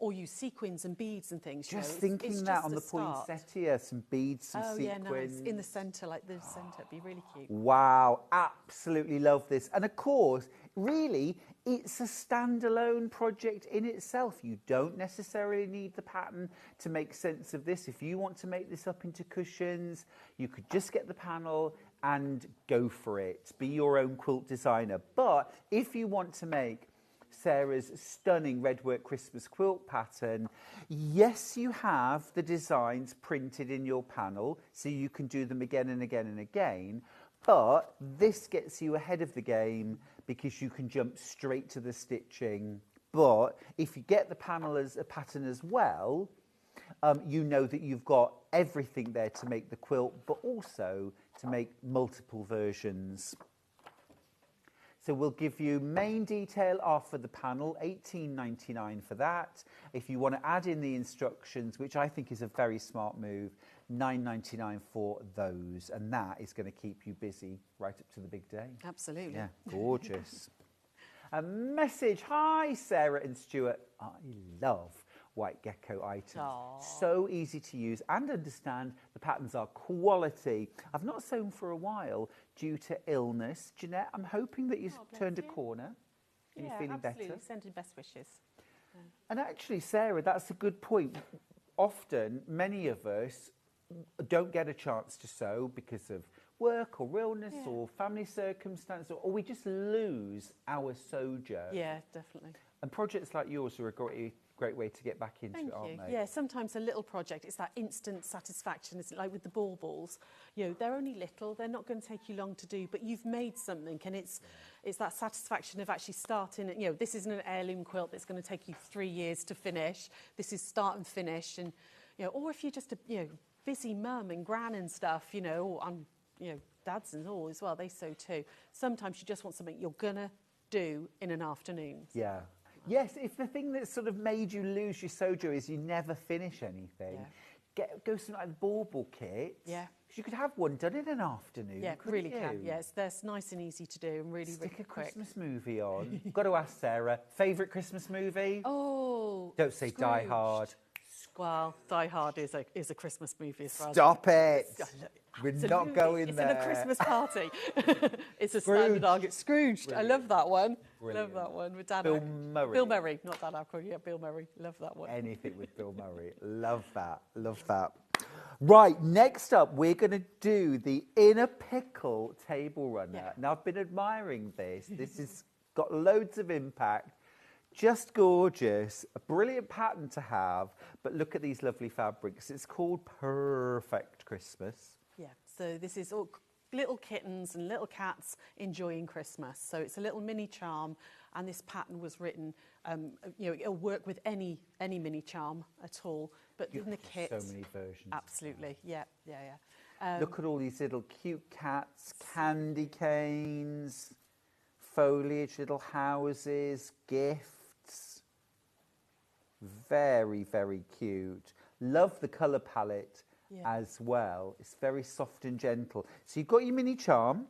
or use sequins and beads and things. Just thinking it's that just on the poinsettia, some beads, some sequins. Nice. In the centre, the centre, it'd be really cute. Wow, absolutely love this. And of course, really, it's a standalone project in itself. You don't necessarily need the pattern to make sense of this. If you want to make this up into cushions, you could just get the panel and go for it. Be your own quilt designer. But if you want to make Sarah's stunning Redwork Christmas quilt pattern, yes, you have the designs printed in your panel, so you can do them again and again and again, but this gets you ahead of the game because you can jump straight to the stitching. But if you get the panel as a pattern as well, you know that you've got everything there to make the quilt, but also to make multiple versions. So we'll give you main detail off for the panel, $18.99 for that. If you want to add in the instructions, which I think is a very smart move, $9.99 for those. And that is going to keep you busy right up to the big day. Absolutely. Yeah, gorgeous. A message. Hi, Sarah and Stuart. I love white gecko items. Aww. So easy to use and understand. The patterns are quality. I've not sewn for a while due to illness. Jeanette, I'm hoping that you've turned a corner and you're feeling absolutely. better. Sending best wishes. And actually, Sarah, that's a good point. Often, many of us don't get a chance to sew because of work or illness or family circumstance, or we just lose our sojo. Yeah, definitely. And projects like yours are a great way to get back into it, aren't they? Yeah, sometimes a little project, it's that instant satisfaction. It's like with the baubles, they're only little, they're not going to take you long to do, but you've made something, and it's that satisfaction of actually starting it. This isn't an heirloom quilt that's going to take you 3 years to finish. This is start and finish, and or if you're just a busy mum and gran and stuff, or I'm dads and all as well, they sew too. Sometimes you just want something you're gonna do in an afternoon. Yeah. Yes, if the thing that sort of made you lose your sojo is you never finish anything, go something like the Bauble Kit. Yeah. Because you could have one done in an afternoon. Yeah, really can. Yeah, it's nice and easy to do and really, Stick really a quick. Christmas movie on. Got to ask Sarah, favourite Christmas movie? Oh, Don't say Die Hard. Well, Die Hard is a Christmas movie as far as Stop it. We're It's a not movie. going it's there. It's in a Christmas party. It's a Scrooged. standard argument. Scrooged. Brilliant. I love that one. Brilliant. Love that one with Dan. Bill Murray. Bill Murray, not Dan Aykroyd. Yeah, Bill Murray. Love that one. Anything with Bill Murray. Love that. Love that. Right, next up, we're going to do the Inner Pickle Table Runner. Yeah. Now, I've been admiring this. This has got loads of impact. Just gorgeous. A brilliant pattern to have. But look at these lovely fabrics. It's called Perfect Christmas. Yeah, so this is all little kittens and little cats enjoying Christmas. So it's a little mini charm, and this pattern was written, it'll work with any mini charm at all. But in the kit, so many versions. absolutely, yeah. Look at all these little cute cats, candy canes, foliage, little houses, gifts. Very, very cute. Love the colour palette as well. It's very soft and gentle. So you've got your mini charm.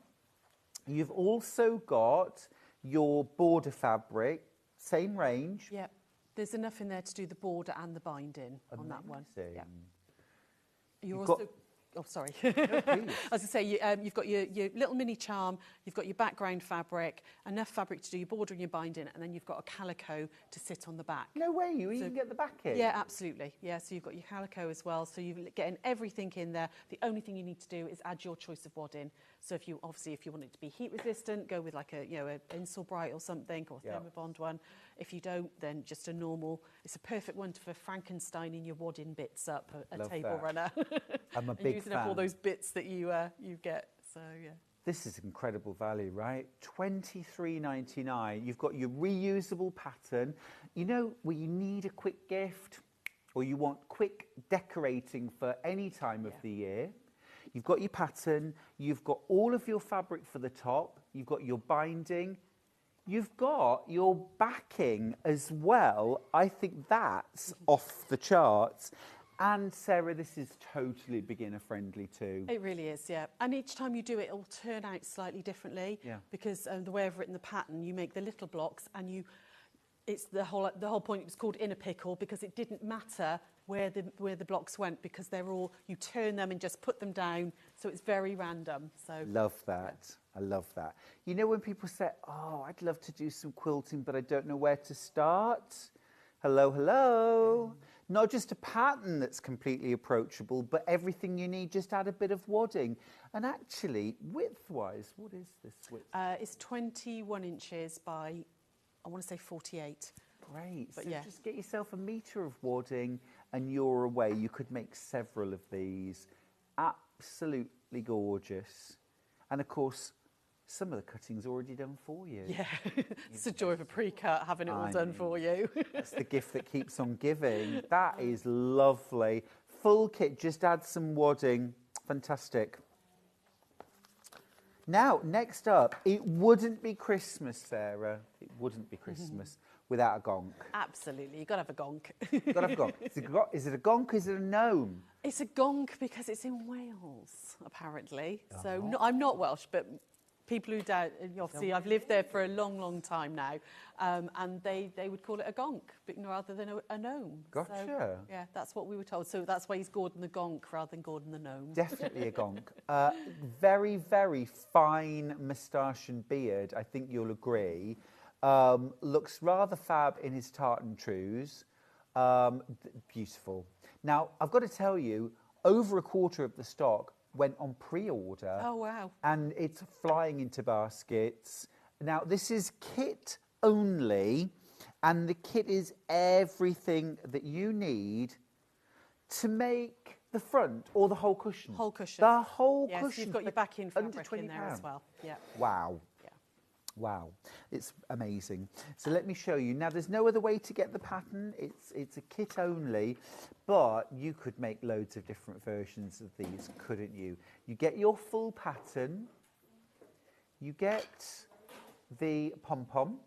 You've also got your border fabric, same range. Yep. There's enough in there to do the border and the binding on that one. Yeah. You're also... Oh, sorry. No, as I say, you've got your little mini charm, you've got your background fabric, enough fabric to do your border and your binding, and then you've got a calico to sit on the back. No way, you even get the backing? Yeah, absolutely. Yeah, so you've got your calico as well, so you're getting everything in there. The only thing you need to do is add your choice of wadding. So if you want it to be heat resistant, go with like a an Insel Bright or something, or Thermobond one. If you don't, then just a normal. It's a perfect one for Frankensteining your wadding bits up a table runner. I'm a and big using fan. up all those bits that you get. So yeah. This is incredible value, right? $23.99. You've got your reusable pattern. You know, where you need a quick gift or you want quick decorating for any time of the year. You've got your pattern. You've got all of your fabric for the top. You've got your binding. You've got your backing as well. I think that's off the charts. And Sarah, this is totally beginner friendly too. It really is, yeah. And each time you do it, it'll turn out slightly differently. Yeah. Because the way I've written the pattern, you make the little blocks, and it's the whole point. It was called in a pickle because it didn't matter where the blocks went, because they're all, you turn them and just put them down. So it's very random. So love that. Yeah. I love that. You know, when people say, "Oh, I'd love to do some quilting, but I don't know where to start." Hello, hello. Not just a pattern that's completely approachable, but everything you need, just add a bit of wadding. And actually, width-wise, what is this width? It's 21 inches by, I want to say 48. Great. But so yeah. Just get yourself a metre of wadding and you're away. You could make several of these. Absolutely gorgeous. And of course, some of the cutting's already done for you. Yeah, it's the joy of a pre-cut, having it all done for you. That's the gift that keeps on giving. That is lovely. Full kit, just add some wadding. Fantastic. Now, next up, it wouldn't be Christmas, Sarah. It wouldn't be Christmas without a gonk. Absolutely, you've got to have a gonk. You've got to have a gonk. Is it a gonk or is it a gnome? It's a gonk because it's in Wales, apparently. So no, I'm not Welsh, but people who doubt, obviously I've lived there for a long, long time now, and they would call it a gonk rather than a gnome. Gotcha. So, yeah, that's what we were told. So that's why he's Gordon the Gonk rather than Gordon the Gnome. Definitely a gonk. Very, very fine moustache and beard, I think you'll agree. Looks rather fab in his tartan trews. Beautiful. Now, I've got to tell you, over a quarter of the stock went on pre-order. Oh, wow. And it's flying into baskets. Now, this is kit only, and the kit is everything that you need to make the front or the whole cushion. Whole cushion. The whole yes, cushion. You've got your backing fabric under in there £20. as well. Yeah. Wow. Wow, it's amazing. So let me show you. Now, there's no other way to get the pattern. It's a kit only, but you could make loads of different versions of these, couldn't you? You get your full pattern. You get the pom-pom.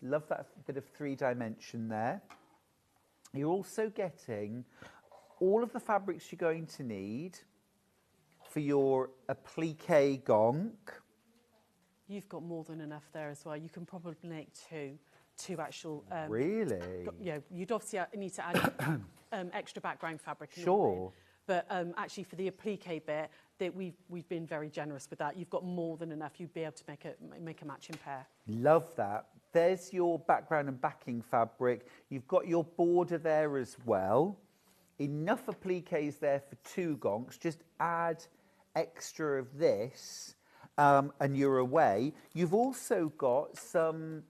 Love that bit of 3-dimension there. You're also getting all of the fabrics you're going to need for your applique gonk. You've got more than enough there as well. You can probably make two actual... really? Yeah, you'd obviously need to add extra background fabric. Sure. But actually for the applique bit, we've been very generous with that. You've got more than enough. You'd be able to make a matching pair. Love that. There's your background and backing fabric. You've got your border there as well. Enough appliques there for 2 gonks. Just add extra of this. And you're away. You've also got some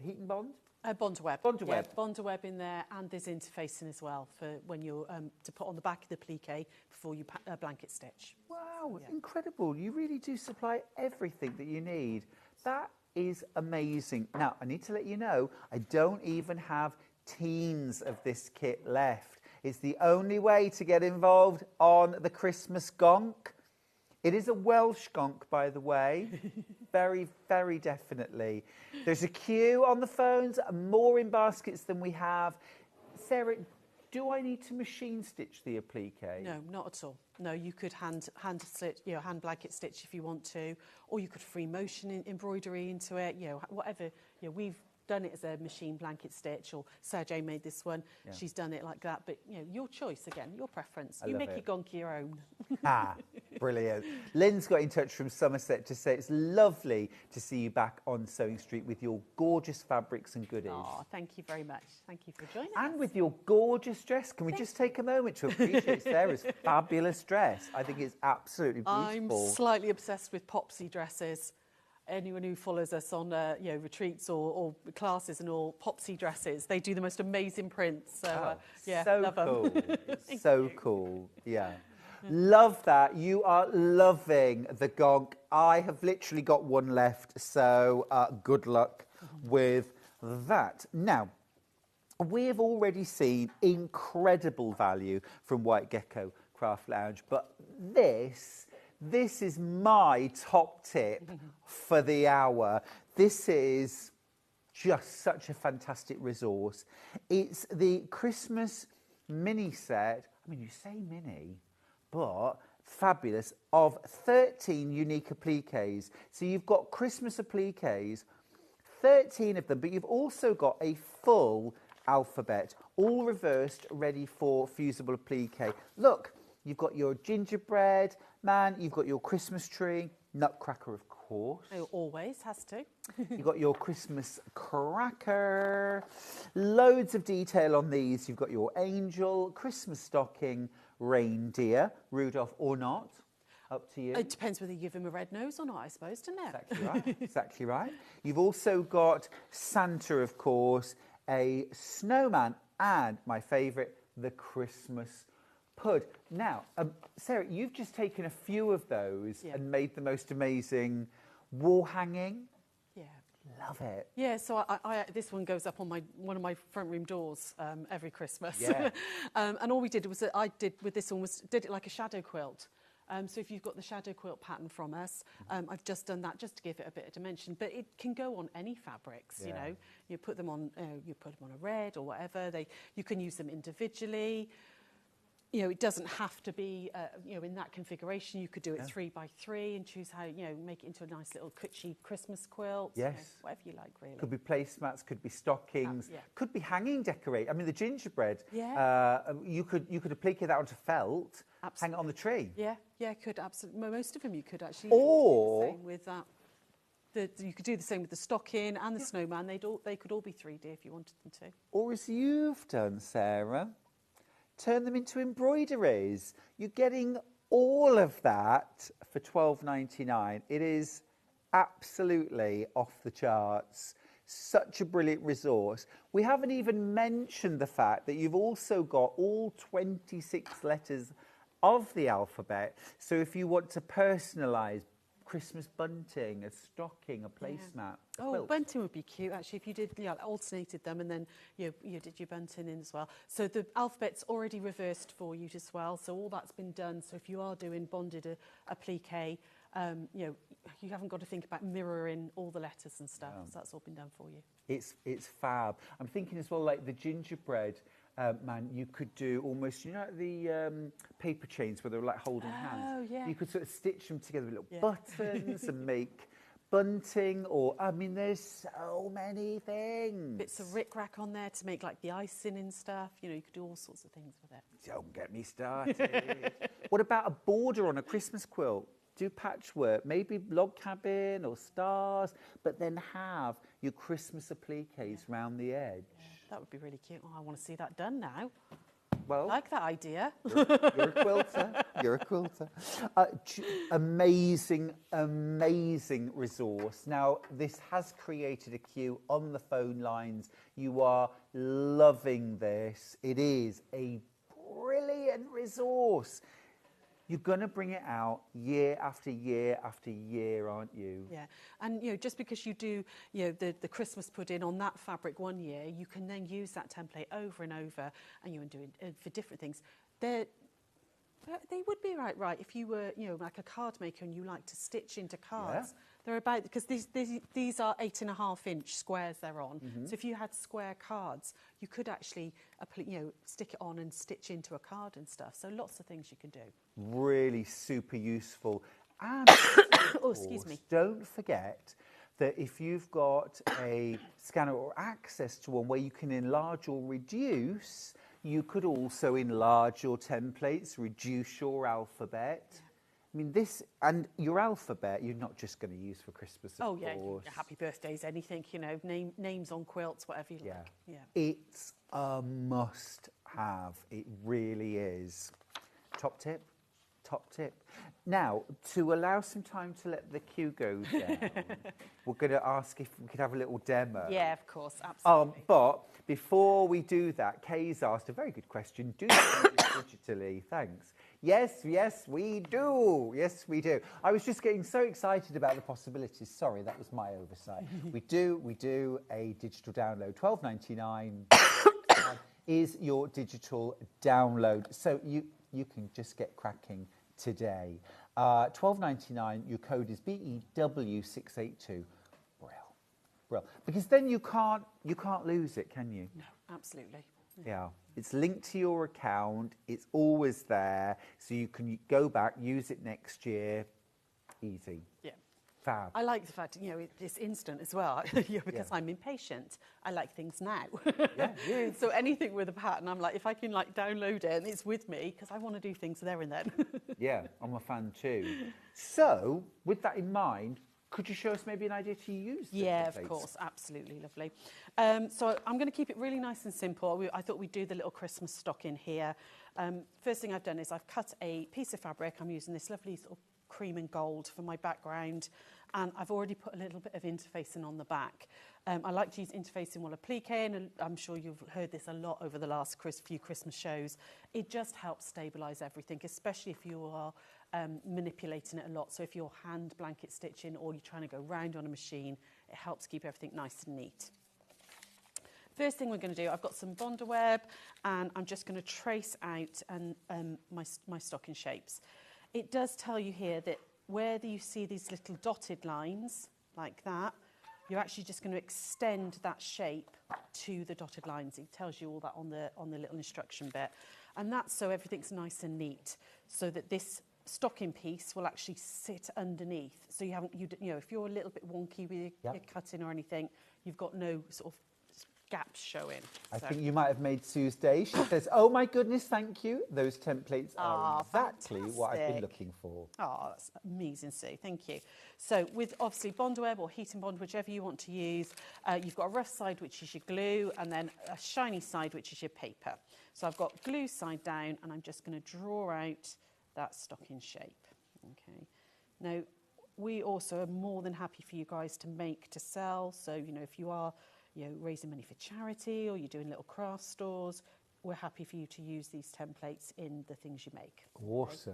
heat and bond? Bond-to-web. Bond-to-web. Yeah, bond-to-web in there, and there's interfacing as well for when you're to put on the back of the applique before you blanket stitch. Wow, incredible. You really do supply everything that you need. That is amazing. Now, I need to let you know, I don't even have teens of this kit left. It's the only way to get involved on the Christmas gonk. It is a Welsh gonk, by the way. Very, very definitely. There's a queue on the phones, more in baskets than we have. Sarah, do I need to machine stitch the applique? No, not at all. No, you could hand stitch, hand blanket stitch if you want to, or you could free motion embroidery into it. Whatever. We've done it as a machine blanket stitch, or Sergey made this one. Yeah. She's done it like that. But your choice again, your preference. You make your Gonk your own. Brilliant. Lynn's got in touch from Somerset to say it's lovely to see you back on Sewing Street with your gorgeous fabrics and goodies. Oh, thank you very much. Thank you for joining us. And with your gorgeous dress. Can we just take a moment to appreciate Sarah's fabulous dress? I think it's absolutely beautiful. I'm slightly obsessed with Topsy dresses. Anyone who follows us on retreats or classes and all, Topsy dresses, they do the most amazing prints. So so love cool. them. So cool. Yeah. Love that. You are loving the Gonk. I have literally got one left, so good luck with that. Now, we've already seen incredible value from White Gecko Craft Lounge, but this is my top tip for the hour. This is just such a fantastic resource. It's the Christmas mini set. I mean, you say mini, but fabulous, of 13 unique appliques. So you've got Christmas appliques, 13 of them, but you've also got a full alphabet, all reversed, ready for fusible applique. Look, you've got your gingerbread man, you've got your Christmas tree, nutcracker, of course. Oh, always has to. You've got your Christmas cracker. Loads of detail on these. You've got your angel, Christmas stocking, reindeer, Rudolph or not. Up to you. It depends whether you give him a red nose or not, I suppose, doesn't it? Exactly right. Exactly right. You've also got Santa, of course, a snowman, and my favourite, the Christmas pud. Now, Sarah, you've just taken a few of those and made the most amazing wall hanging. Yeah. Love it. Yeah, so I this one goes up on one of my front room doors every Christmas. Yeah. And all we did was, I did with this one was, did it like a shadow quilt. So if you've got the shadow quilt pattern from us, I've just done that just to give it a bit of dimension. But it can go on any fabrics, you know. You put them on, you put them on a red or whatever. You can use them individually. You know, it doesn't have to be, in that configuration. You could do it 3 by 3 and choose how, make it into a nice little cutchy Christmas quilt. Yes. Whatever you like, really. Could be placemats, could be stockings, could be hanging decorate. I mean, the gingerbread, you could applique that onto felt, hang it on the tree. Yeah, could absolutely. Most of them you could actually. Or do the same with that. You could do the same with the stocking and the snowman. They could all be 3D if you wanted them to. Or as you've done, Sarah, turn them into embroideries. You're getting all of that for $12.99. It is absolutely off the charts. Such a brilliant resource. We haven't even mentioned the fact that you've also got all 26 letters of the alphabet. So if you want to personalise Christmas bunting, a stocking, a placemat, a quilt. Bunting would be cute actually if you did alternated them and then you did your bunting in as well. So the alphabet's already reversed for you as well. So all that's been done. So if you are doing bonded applique, you haven't got to think about mirroring all the letters and stuff. So that's all been done for you. It's fab. I'm thinking as well, like the gingerbread. Man, you could do almost, like the paper chains where they're like holding hands. Oh, yeah. You could sort of stitch them together with little buttons and make bunting, or, I mean, there's so many things. Bits of rickrack on there to make like the icing and stuff. You could do all sorts of things with it. Don't get me started. What about a border on a Christmas quilt? Do patchwork, maybe log cabin or stars, but then have your Christmas appliques round the edge. Yeah. That would be really cute. Oh, I want to see that done now. Well, I like that idea. You're a quilter. You're a quilter. Amazing, amazing resource. Now, this has created a queue on the phone lines. You are loving this. It is a brilliant resource. You're going to bring it out year after year after year, aren't you? Yeah, and just because you do the Christmas pudding on that fabric one year, you can then use that template over and over, and you can do it for different things. They would be right if you were like a card maker and you like to stitch into cards. They're about, because these are 8.5-inch squares they're on. So if you had square cards, you could actually, stick it on and stitch into a card and stuff. So lots of things you can do. Really super useful. And Oh, excuse me. don't forget that if you've got a scanner or access to one where you can enlarge or reduce, you could also enlarge your templates, reduce your alphabet. Yeah. I mean, this, and your alphabet, you're not just going to use for Christmas, of course. Yeah, happy birthdays, anything, names on quilts, whatever you like. Yeah. It's a must-have. It really is. Top tip. Now, to allow some time to let the queue go down, we're going to ask if we could have a little demo. Yeah, of course, absolutely. But before we do that, Kay's asked a very good question. Do you do this digitally? Thanks. Yes, we do. Yes, we do. I was just getting so excited about the possibilities. Sorry, that was my oversight. We do a digital download. $12.99 is your digital download. So you can just get cracking today. $12.99, your code is BEW682. Brill. Because then you can't lose it, can you? No, absolutely. Yeah. It's linked to your account. It's always there. So you can go back, use it next year. Easy. Yeah. Fab. I like the fact, it's instant as well, because I'm impatient. I like things now. Yeah. So anything with a pattern, I'm like, if I can download it and it's with me, because I want to do things there and then. Yeah, I'm a fan too. So, with that in mind, could you show us maybe an idea to use the Yeah, templates? of course, absolutely lovely. So I'm going to keep it really nice and simple. I thought we'd do the little Christmas stock in here. First thing I've done is I've cut a piece of fabric. I'm using this lovely sort of cream and gold for my background, and I've already put a little bit of interfacing on the back. I like to use interfacing while Appliqu, and I'm sure you've heard this a lot over the last few Christmas shows. It just helps stabilise everything, especially if you are manipulating it a lot. So if you're hand blanket stitching or you're trying to go round on a machine, it helps keep everything nice and neat. First thing we're going to do, I've got some Bondaweb, and I'm just going to trace out my stocking shapes. It does tell you here that where you see these little dotted lines like that, you're actually just going to extend that shape to the dotted lines. It tells you all that on the little instruction bit, and that's so everything's nice and neat, so that this stocking piece will actually sit underneath. So you haven't, if you're a little bit wonky with your cutting or anything, you've got no sort of gaps showing. I think you might have made Sue's day. She says, oh my goodness, thank you. Those templates are exactly what I've been looking for. Oh, that's amazing, Sue. Thank you. So with obviously Bondaweb or heat and bond, whichever you want to use, you've got a rough side, which is your glue, and then a shiny side, which is your paper. So I've got glue side down, and I'm just going to draw out that stocking shape. Okay. Now, we also are more than happy for you guys to make to sell. So, if you are raising money for charity or you're doing little craft stores, we're happy for you to use these templates in the things you make. Awesome.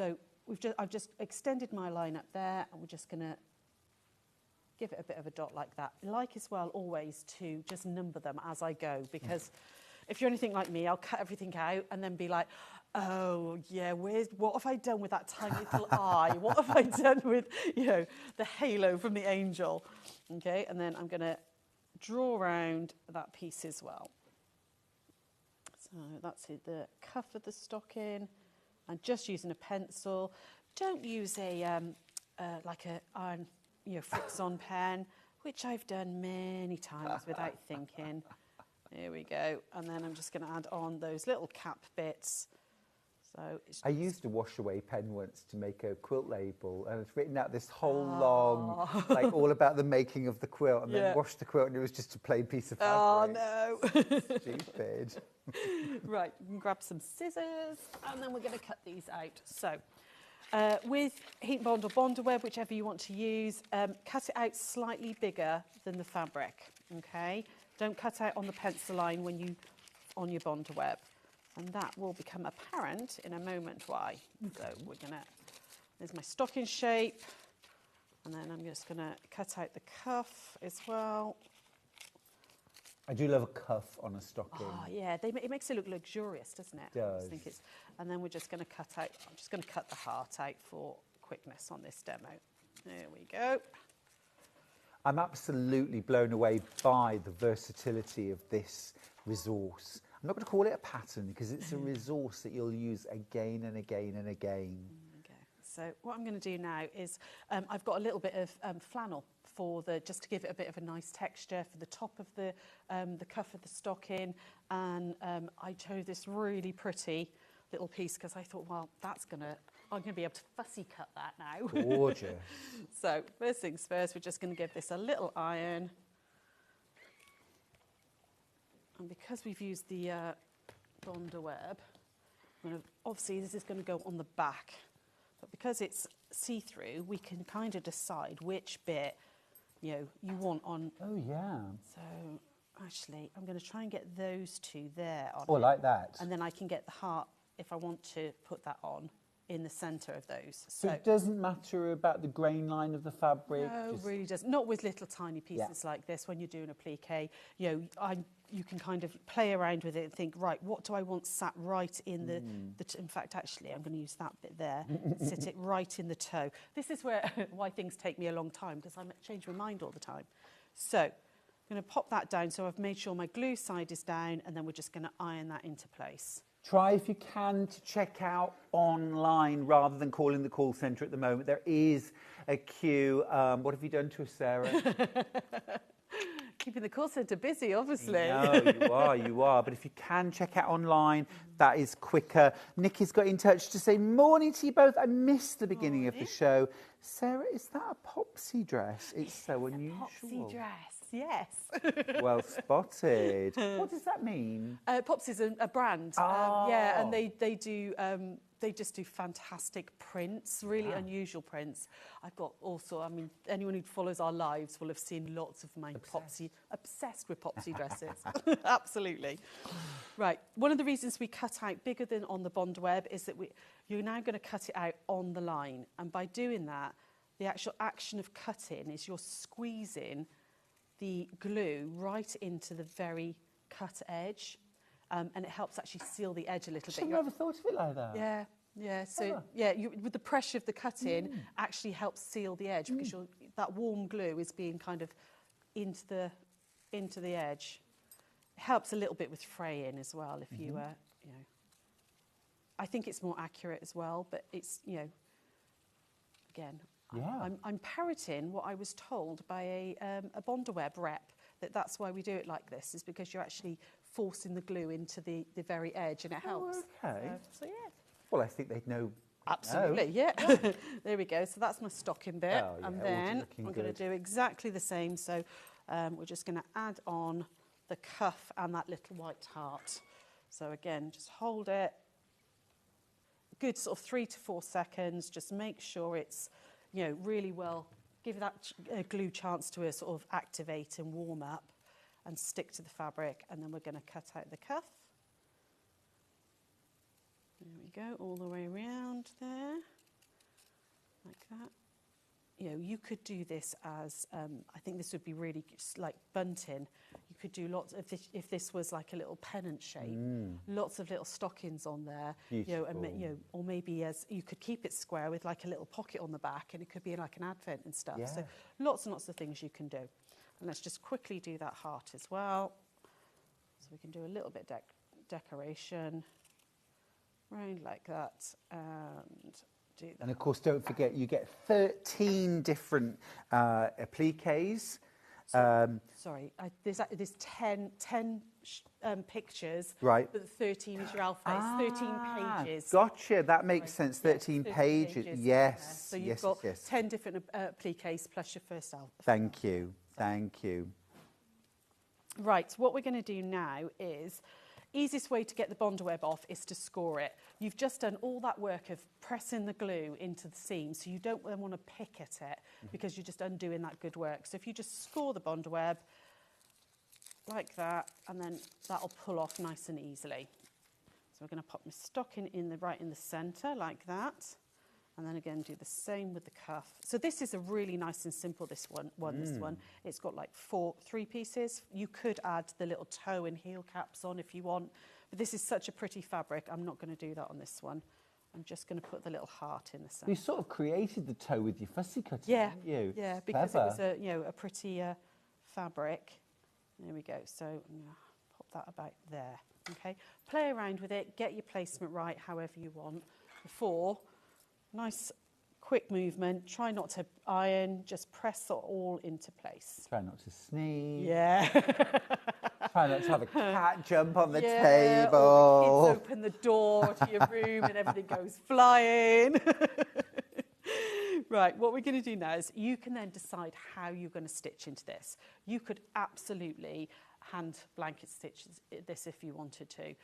Okay? So I've just extended my line up there, and we're just going to give it a bit of a dot like that. Like as well always to just number them as I go, because if you're anything like me, I'll cut everything out and then be like, oh yeah, what have I done with that tiny little eye? What have I done with, the halo from the angel? Okay, and then I'm going to draw around that piece as well. So that's it, the cuff of the stocking. I'm just using a pencil. Don't use a like a iron, Frixion pen, which I've done many times without thinking. Here we go. And then I'm just going to add on those little cap bits. So I used a wash away pen once to make a quilt label, and it's written out this whole long, all about the making of the quilt, and then washed the quilt, and it was just a plain piece of fabric. Oh no! Stupid. Right, you can grab some scissors, and then we're going to cut these out. So, with heat bond or Bondaweb, whichever you want to use, cut it out slightly bigger than the fabric. Okay, don't cut out on the pencil line on your Bondaweb. And that will become apparent in a moment why. So there's my stocking shape. And then I'm just going to cut out the cuff as well. I do love a cuff on a stocking. Oh, yeah, it makes it look luxurious, doesn't it? It does. I think and then we're just going to cut out, I'm just going to cut the heart out for quickness on this demo. There we go. I'm absolutely blown away by the versatility of this resource. I'm not going to call it a pattern because it's a resource that you'll use again and again and again. Okay. So what I'm going to do now is I've got a little bit of flannel for just to give it a bit of a nice texture for the top of the cuff of the stocking, and I chose this really pretty little piece because I thought, well, I'm going to be able to fussy cut that now. Gorgeous. So first things first, we're just going to give this a little iron. And because we've used the Bondweb, obviously this is going to go on the back. But because it's see-through, we can kind of decide which bit, you want on. Oh, yeah. So actually, I'm going to try and get those two there on. Oh, like that. And then I can get the heart, if I want to put that on, in the centre of those. So it doesn't matter about the grain line of the fabric? No, it really doesn't. Not with little tiny pieces like this. When you're doing applique, you can kind of play around with it and think, right, what do I want sat right in the in fact, actually, I'm going to use that bit there, sit it right in the toe. This is why things take me a long time, because I change my mind all the time. So I'm going to pop that down. So I've made sure my glue side is down, and then we're just going to iron that into place. Try, if you can, to check out online rather than calling the call centre at the moment. There is a queue. What have you done to us, Sarah? Keeping the call centre busy, obviously. No, you are. But if you can check out online, that is quicker. Nikki's got in touch to say, morning to you both. I missed the beginning of the show. Sarah, is that a Popsy dress? It's so unusual. Popsy dress, yes. Well spotted. What does that mean? Popsy's a brand. Oh. Yeah, and they do. They just do fantastic prints, really unusual prints. I've got also, I mean, anyone who follows our lives will have seen lots of my obsessed with Popsy dresses. Absolutely. Right, one of the reasons we cut out bigger than on the Bondweb is that you're now going to cut it out on the line. And by doing that, the actual action of cutting is you're squeezing the glue right into the very cut edge. And it helps actually seal the edge a little bit. I've never thought of it like that. Yeah. So with the pressure of the cutting, actually helps seal the edge because that warm glue is being kind of into the edge. It helps a little bit with fraying as well. If you I think it's more accurate as well. But it's again, I'm parroting what I was told by a Bondweb rep. That's why we do it like this, is because you're actually forcing the glue into the very edge, and it helps. Okay. So yeah. Well, I think they'd know. Absolutely, yeah. There we go. So that's my stocking bit. Oh, yeah, and then I'm going to good. do exactly the same. So we're just going to add on the cuff and that little white heart. So again, just hold it. Good sort of 3 to 4 seconds. Just make sure it's, really well. Give that glue chance to sort of activate and warm up and stick to the fabric. And then we're going to cut out the cuff. There we go, all the way around there, like that. You could do this as, I think this would be really like bunting. You could do lots of this, if this was like a little pennant shape, lots of little stockings on there. Or maybe as you could keep it square with like a little pocket on the back, and it could be like an advent and stuff. Yeah. So lots and lots of things you can do. And let's just quickly do that heart as well. So we can do a little bit decoration. Round like that, and do that. And of course, don't forget, you get 13 different appliques. Sorry, there's 10 pictures, right? But the 13 is your alphabet. It's 13 pages. Gotcha, that makes sense. 13 pages. Yes. So you've got 10 different appliques plus your first alphabet. Thank you. Thank you. Right, what we're going to do now is, easiest way to get the Bondweb off is to score it. You've just done all that work of pressing the glue into the seam, so you don't want to pick at it because you're just undoing that good work. So if you just score the Bondweb like that, and then that'll pull off nice and easily. So we're going to pop my stocking right in the centre like that. And then again, do the same with the cuff. So this is a really nice and simple, this one. It's got like 3 pieces. You could add the little toe and heel caps on if you want. But this is such a pretty fabric. I'm not going to do that on this one. I'm just going to put the little heart in the centre. You sort of created the toe with your fussy cutter, Yeah, didn't you? yeah, It's because clever. it was a, you know, a pretty fabric. There we go. So I'm going to pop that about there. Okay, play around with it, get your placement right however you want. Before, nice quick movement, try not to iron, just press it all into place. Try not to sneeze. Yeah. Try not to have a cat jump on the Yeah, table. or the kids open the door to your room and everything goes flying. Right, what we're going to do now is you can then decide how you're going to stitch into this. You could absolutely hand blanket stitch this if you wanted to.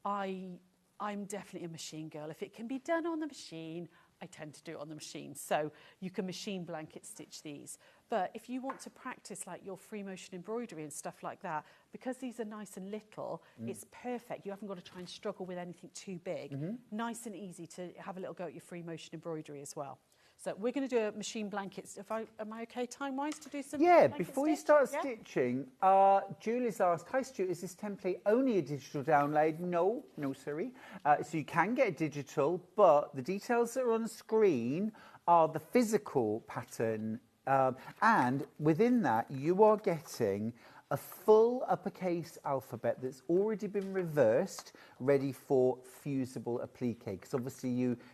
I'm definitely a machine girl. If it can be done on the machine, I tend to do it on the machine. So you can machine blanket stitch these. But if you want to practice like your free motion embroidery and stuff like that, because these are nice and little, it's perfect. You haven't got to try and struggle with anything too big. Nice and easy to have a little go at your free motion embroidery as well. So we're going to do a machine blankets. Am I okay time-wise to do some? Yeah, blanket before you stitch? start Yeah? stitching, Julie's asked, hi Stu, is this template only a digital download? No, sorry. So you can get digital, but the details that are on screen are the physical pattern. And within that, you are getting a full uppercase alphabet that's already been reversed, ready for fusible applique. Because obviously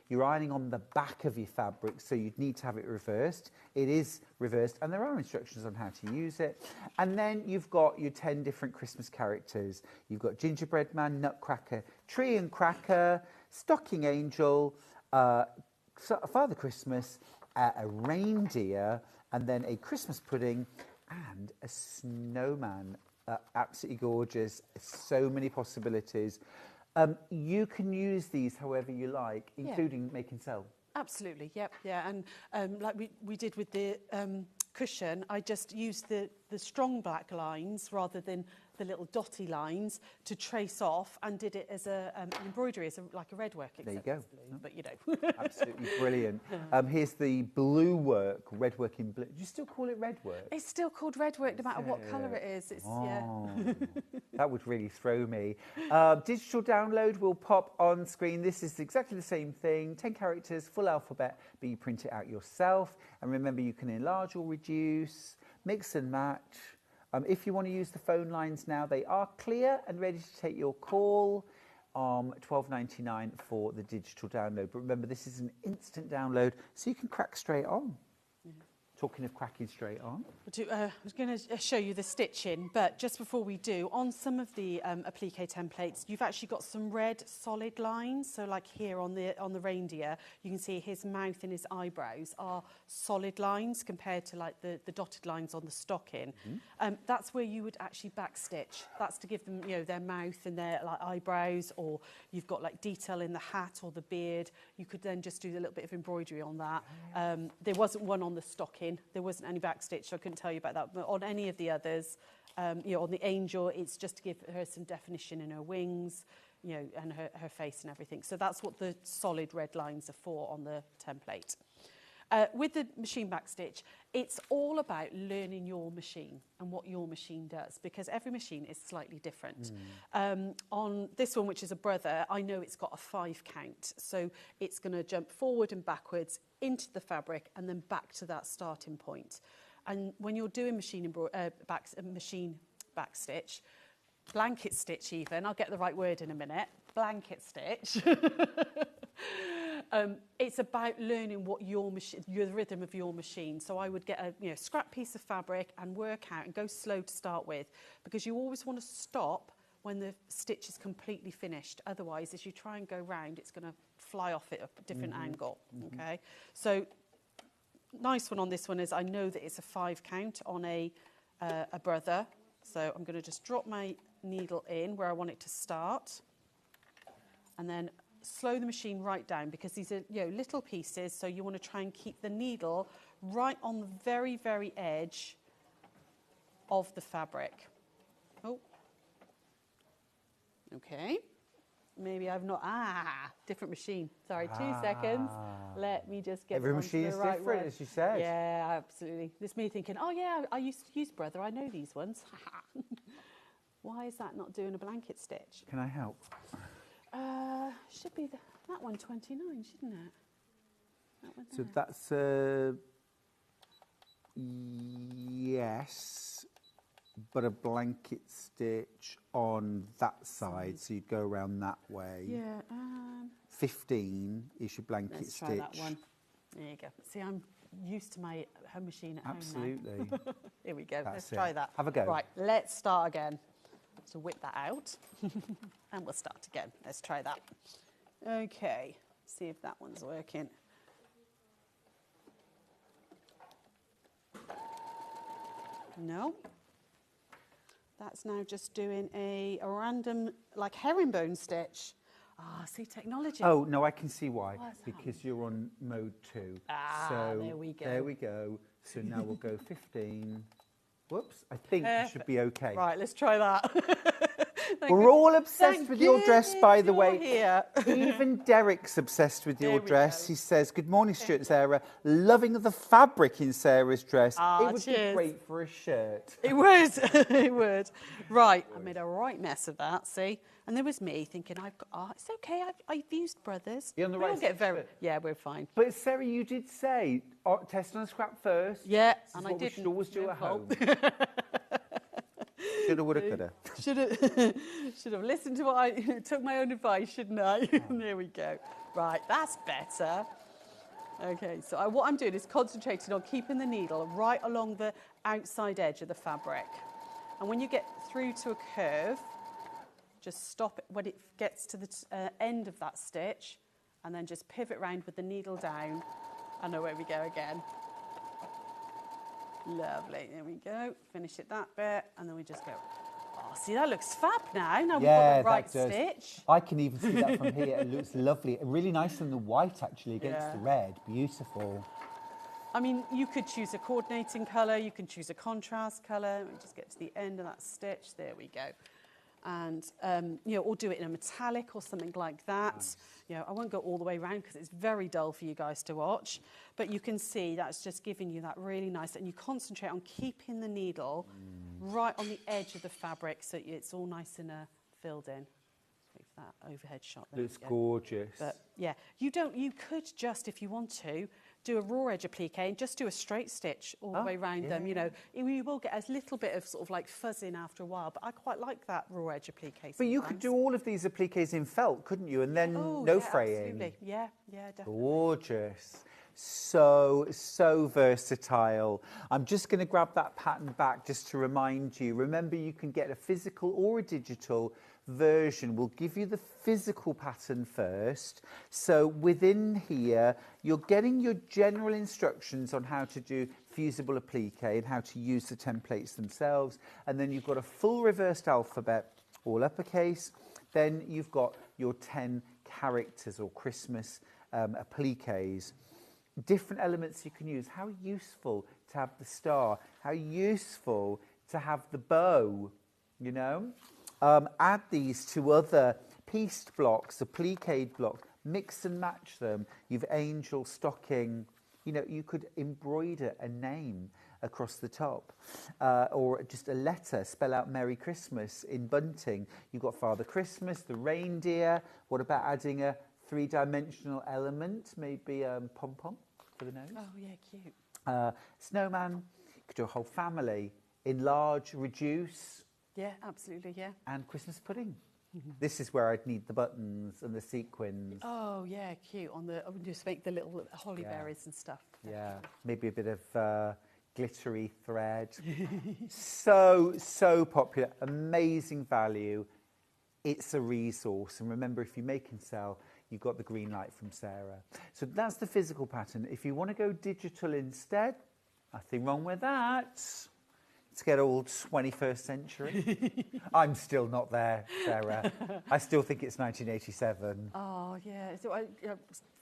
you're ironing on the back of your fabric, so you'd need to have it reversed. It is reversed, and there are instructions on how to use it. And then you've got your 10 different Christmas characters. You've got Gingerbread Man, Nutcracker, Tree and Cracker, Stocking Angel, Father Christmas, a reindeer, and then a Christmas pudding, and a snowman. Absolutely gorgeous. So many possibilities. You can use these however you like, including make and sell. Absolutely, yep, yeah. And like we did with the cushion, I just used the strong black lines rather than the little dotty lines to trace off, and did it as an embroidery, as like a red work. There you go. Blue, but you know. Absolutely brilliant. Here's the blue work, red work in blue. Do you still call it red work? It's still called red work no matter what colour it is. It's, That would really throw me. Digital download will pop on screen. This is exactly the same thing. 10 characters, full alphabet, but you print it out yourself. And remember, you can enlarge or reduce, mix and match. If you want to use the phone lines now, they are clear and ready to take your call. $12.99 for the digital download. But remember, this is an instant download, so you can crack straight on. Talking of cracking straight on. I was going to show you the stitching, but just before we do, on some of the applique templates, you've actually got some red solid lines. So like here on the reindeer, you can see his mouth and his eyebrows are solid lines compared to like the dotted lines on the stocking. That's where you would actually backstitch. That's to give them, you know, their mouth and their like eyebrows, or you've got like detail in the hat or the beard. You could then just do a little bit of embroidery on that. There wasn't one on the stocking. There wasn't any backstitch, so I couldn't tell you about that. But on any of the others, you know, on the angel, it's just to give her some definition in her wings, you know, and her face and everything. So that's what the solid red lines are for on the template. With the machine backstitch, it's all about learning your machine and what your machine does, because every machine is slightly different. On this one, which is a brother, I know it's got a 5 count. So it's going to jump forward and backwards into the fabric and then back to that starting point. And when you're doing machine backstitch, blanket stitch even, I'll get the right word in a minute, blanket stitch. It's about learning what your rhythm of your machine. So I would get a scrap piece of fabric and work out and go slow to start with, because you always want to stop when the stitch is completely finished. Otherwise, as you try and go round, it's going to fly off at a different angle. Okay, so nice one on this one is I know that it's a 5 count on a brother. So I'm going to just drop my needle in where I want it to start, and then slow the machine right down, because these are little pieces, so you want to try and keep the needle right on the very, very edge of the fabric. Oh, okay. Maybe I've not. Different machine. Sorry, 2 seconds. Let me just get every machine is right different, one. as you said. Yeah, absolutely. This me thinking, oh yeah, I used to use brother. I know these ones. Why is that not doing a blanket stitch? Can I help? Should be that one 29, shouldn't it? That one So there. that's yes, but a blanket stitch on that side, so you'd go around that way. Yeah. 15 is your blanket Let's stitch. try that one. There you go. See, I'm used to my home machine at home Absolutely. now. Here we go. That's Let's it. try that. Have a go. Right, let's start again. So whip that out and we'll start again. Let's try that. Okay, see if that one's working. No. That's now just doing a random, like herringbone stitch. Ah, see, technology. Oh, no, I can see why. Why's that? Because you're on mode 2. Ah, so there we go. There we go. So now we'll go 15. Whoops, I think it should be okay. Right, let's try that. We're all obsessed Thank with your dress, by the you're way. here. Even Derek's obsessed with your There we dress. go. He says, "Good morning, Stuart and Sarah. Loving the fabric in Sarah's dress. Ah, it would cheers. be great for a shirt." It would, it would. Right, I made a right mess of that, see? And there was me thinking, it's okay, I've used Brothers. You're on the We right all get side. yeah, we're fine. But Sarah, you did say test on a scrap first. Yeah, This is and what I we didn't. should always do No at fault. home. Shoulda, woulda, coulda. Should have listened to what I took my own advice, shouldn't I? There we go. Right, that's better. Okay, so what I'm doing is concentrating on keeping the needle right along the outside edge of the fabric. And when you get through to a curve, just stop it when it gets to the end of that stitch, and then just pivot round with the needle down. And away we go again. Lovely, there we go. Finish it that bit, and then we just go. Oh, see, that looks fab now. Now we've got the right that does. stitch. I can even see that from here. It looks lovely. Really nice in the white, actually, against Yeah. the red. Beautiful. I mean, you could choose a coordinating colour, you can choose a contrast colour. We just get to the end of that stitch. There we go. And, or do it in a metallic or something like that. Nice. I won't go all the way around because it's very dull for you guys to watch. But you can see that's just giving you that really nice, and you concentrate on keeping the needle right on the edge of the fabric so it's all nice and filled in. Wait for that overhead shot. There Looks gorgeous. But yeah, you could just, if you want to, do a raw edge applique and just do a straight stitch all the way around them. You will get a little bit of sort of like fuzzing after a while, but I quite like that raw edge applique. But you could do all of these appliques in felt, couldn't you? And then no fraying. Absolutely. Yeah, definitely. Gorgeous. So versatile. I'm just going to grab that pattern back just to remind you. Remember, you can get a physical or a digital version. We'll give you the physical pattern first. So within here, you're getting your general instructions on how to do fusible applique and how to use the templates themselves. And then you've got a full reversed alphabet, all uppercase. Then you've got your 10 characters or Christmas appliques. Different elements you can use. How useful to have the star. How useful to have the bow, Add these to other pieced blocks, appliqued blocks, mix and match them. You've angel stocking. You could embroider a name across the top or just a letter, spell out Merry Christmas in bunting. You've got Father Christmas, the reindeer. What about adding a three-dimensional element, maybe pom-pom for the nose? Oh, yeah, cute. Snowman. You could do a whole family. Enlarge, reduce. Yeah, absolutely, yeah. And Christmas pudding. This is where I'd need the buttons and the sequins. Oh, yeah, cute. Just make the little holly berries and stuff. Yeah, maybe a bit of glittery thread. So popular. Amazing value. It's a resource. And remember, if you make and sell, you've got the green light from Sarah. So that's the physical pattern. If you want to go digital instead, nothing wrong with that. Let's get all 21st century. I'm still not there, Sarah. I still think it's 1987. Oh, yeah. So it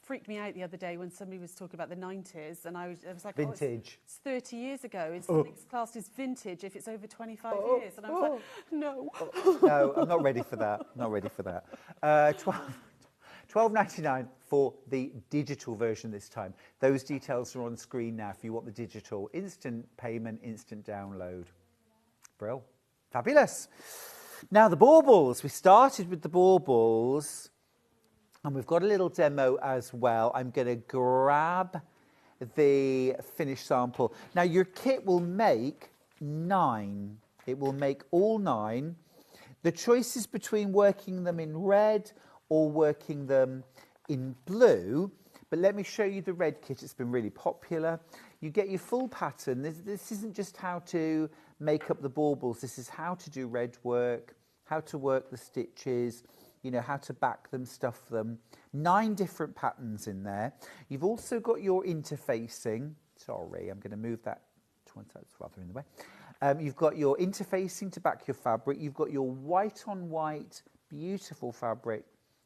freaked me out the other day when somebody was talking about the 90s, and I was like, Vintage. it's 30 years ago. It's something's classed as vintage if it's over 25 years. And I was like, no. No, I'm not ready for that. Not ready for that. $12.99 for the digital version this time. Those details are on screen now if you want the digital. Instant payment, instant download. Brill. Fabulous. Now the baubles. We started with the baubles. And we've got a little demo as well. I'm going to grab the finished sample. Now, your kit will make 9. It will make all 9. The choice is between working them in red or working them in blue. But let me show you the red kit. It's been really popular. You get your full pattern. This isn't just how to make up the baubles. This is how to do red work, how to work the stitches, you know, how to back them, stuff them. 9 different patterns in there. You've also got your interfacing. Sorry, I'm going to move that to one side. It's rather in the way. You've got your interfacing to back your fabric. You've got your white on white, beautiful fabric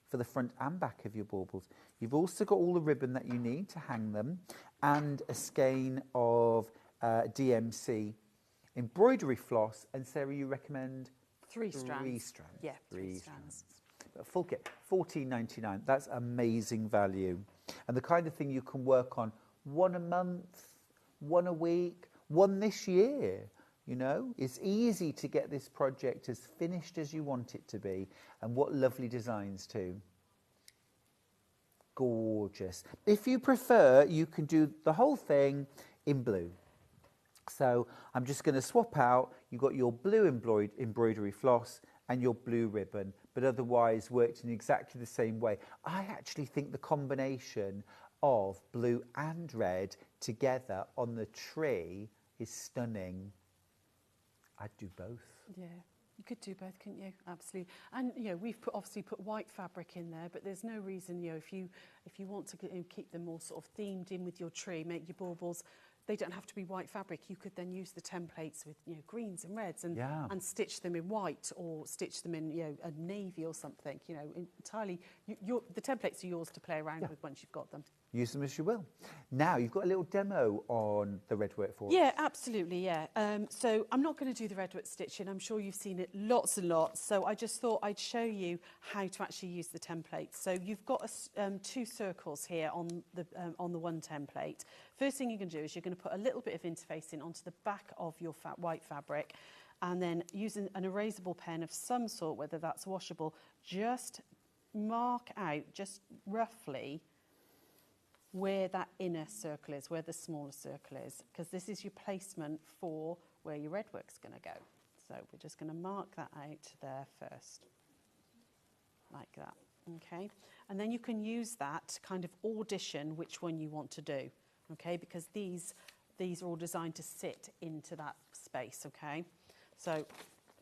for the front and back of your baubles. You've also got all the ribbon that you need to hang them and a skein of DMC embroidery floss. And Sarah, you recommend 3 strands. 3 strands. Yeah, 3 strands. A full kit, $14.99. That's amazing value. And the kind of thing you can work on 1 a month, 1 a week, 1 this year. You know, it's easy to get this project as finished as you want it to be. And what lovely designs too. Gorgeous. If you prefer, you can do the whole thing in blue. So I'm just going to swap out. You've got your blue embroidery floss and your blue ribbon, but otherwise worked in exactly the same way. I actually think the combination of blue and red together on the tree is stunning. I'd do both. Yeah, you could do both, couldn't you? Absolutely. And you know, we've obviously put white fabric in there, but there's no reason, you know, if you want to keep them all sort of themed in with your tree, make your baubles, they don't have to be white fabric. You could then use the templates with, you know, greens and reds and stitch them in white or stitch them in, you know, a navy or something. You know, entirely. The templates are yours to play around with once you've got them. Use them as you will. Now, you've got a little demo on the Redwork for us. Yeah, absolutely, yeah. So I'm not going to do the Redwork stitching. I'm sure you've seen it lots and lots. So I just thought I'd show you how to actually use the templates. So you've got 2 circles here on the one template. First thing you're going to do is you're going to put a little bit of interfacing onto the back of your white fabric, and then using an erasable pen of some sort, whether that's washable, just mark out just roughly where that inner circle is, where the smaller circle is, because this is your placement for where your red work's going to go. So we're just going to mark that out there first, like that, okay? And then you can use that to kind of audition which one you want to do, okay? Because these are all designed to sit into that space, okay? So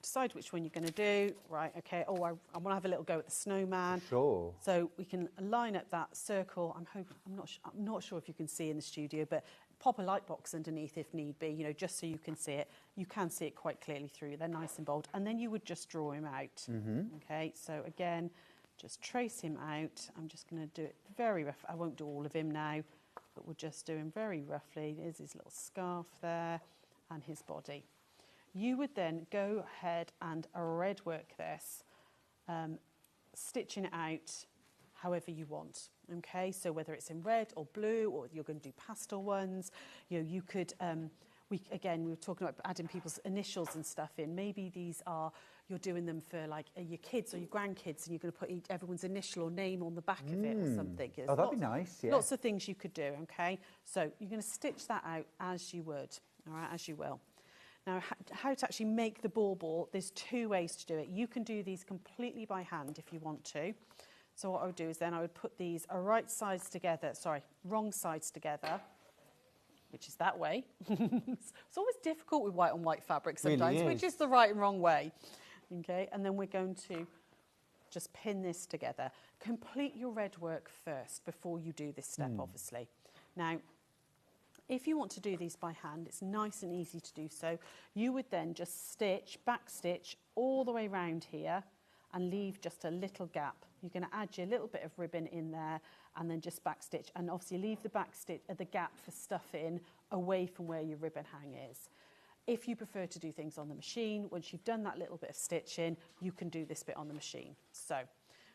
decide which one you're going to do, right? Okay. Oh, I want to have a little go at the snowman. Sure. So we can line up that circle. I'm not sure if you can see in the studio, but pop a light box underneath if need be. You know, just so you can see it. You can see it quite clearly through. They're nice and bold, and then you would just draw him out. Okay. So again, just trace him out. I'm just going to do it very rough. I won't do all of him now, but we'll just do him very roughly. There's his little scarf there, and his body. You would then go ahead and redwork this, stitching it out however you want. Okay, so whether it's in red or blue, or you're going to do pastel ones, you know, you could. We were talking about adding people's initials and stuff in. Maybe these are you're doing them for like your kids or your grandkids, and you're going to put everyone's initial or name on the back of it or something. Oh, that'd be nice. Yeah. Lots of things you could do. Okay, so you're going to stitch that out as you would. All right, as you will. Now, how to actually make the bauble, there's 2 ways to do it. You can do these completely by hand if you want to. So what I would do is then I would put these wrong sides together, which is that way. It's always difficult with white on white fabric sometimes, Really is. which is the right and wrong way. Okay, and then we're going to just pin this together. Complete your red work first before you do this step, obviously. Now, if you want to do these by hand, it's nice and easy to do so. You would then just back stitch all the way around here and leave just a little gap. You're going to add your little bit of ribbon in there and then just back stitch, and obviously leave the back stitch the gap for stuff in away from where your ribbon hang is. If you prefer to do things on the machine, once you've done that little bit of stitching, you can do this bit on the machine. So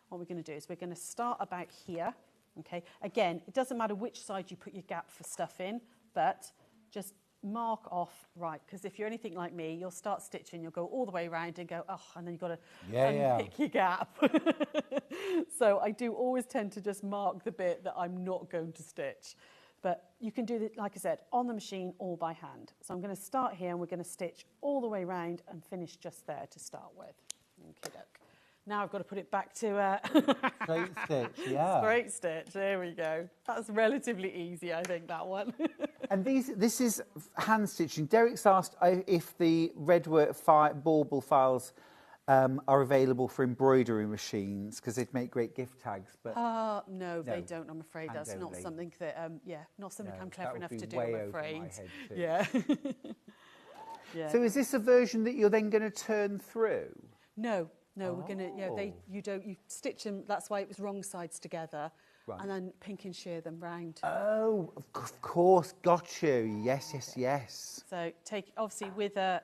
what we're going to do is we're going to start about here. Okay, again, it doesn't matter which side you put your gap for stuff in, but just mark off right, because if you're anything like me, you'll start stitching, you'll go all the way around and go, oh, and then you've got to pick your gap. So I do always tend to just mark the bit that I'm not going to stitch. But you can do it, like I said, on the machine or by hand. So I'm going to start here and we're going to stitch all the way around and finish just there to start with. Okay, look. Now I've got to put it back to straight stitch, yeah. Straight stitch, there we go. That's relatively easy, I think, that one. And this is hand stitching. Derek's asked if the Redwork Bauble files are available for embroidery machines, because they'd make great gift tags. But no, they don't, I'm afraid. That's not something that, not something I'm clever enough to do, I'm afraid. Yeah. Yeah. So is this a version that you're then going to turn through? No, we're going to, you stitch them, that's why it was wrong sides together, and then pink and shear them round. Oh, of course, got you. Yes. So take, obviously with a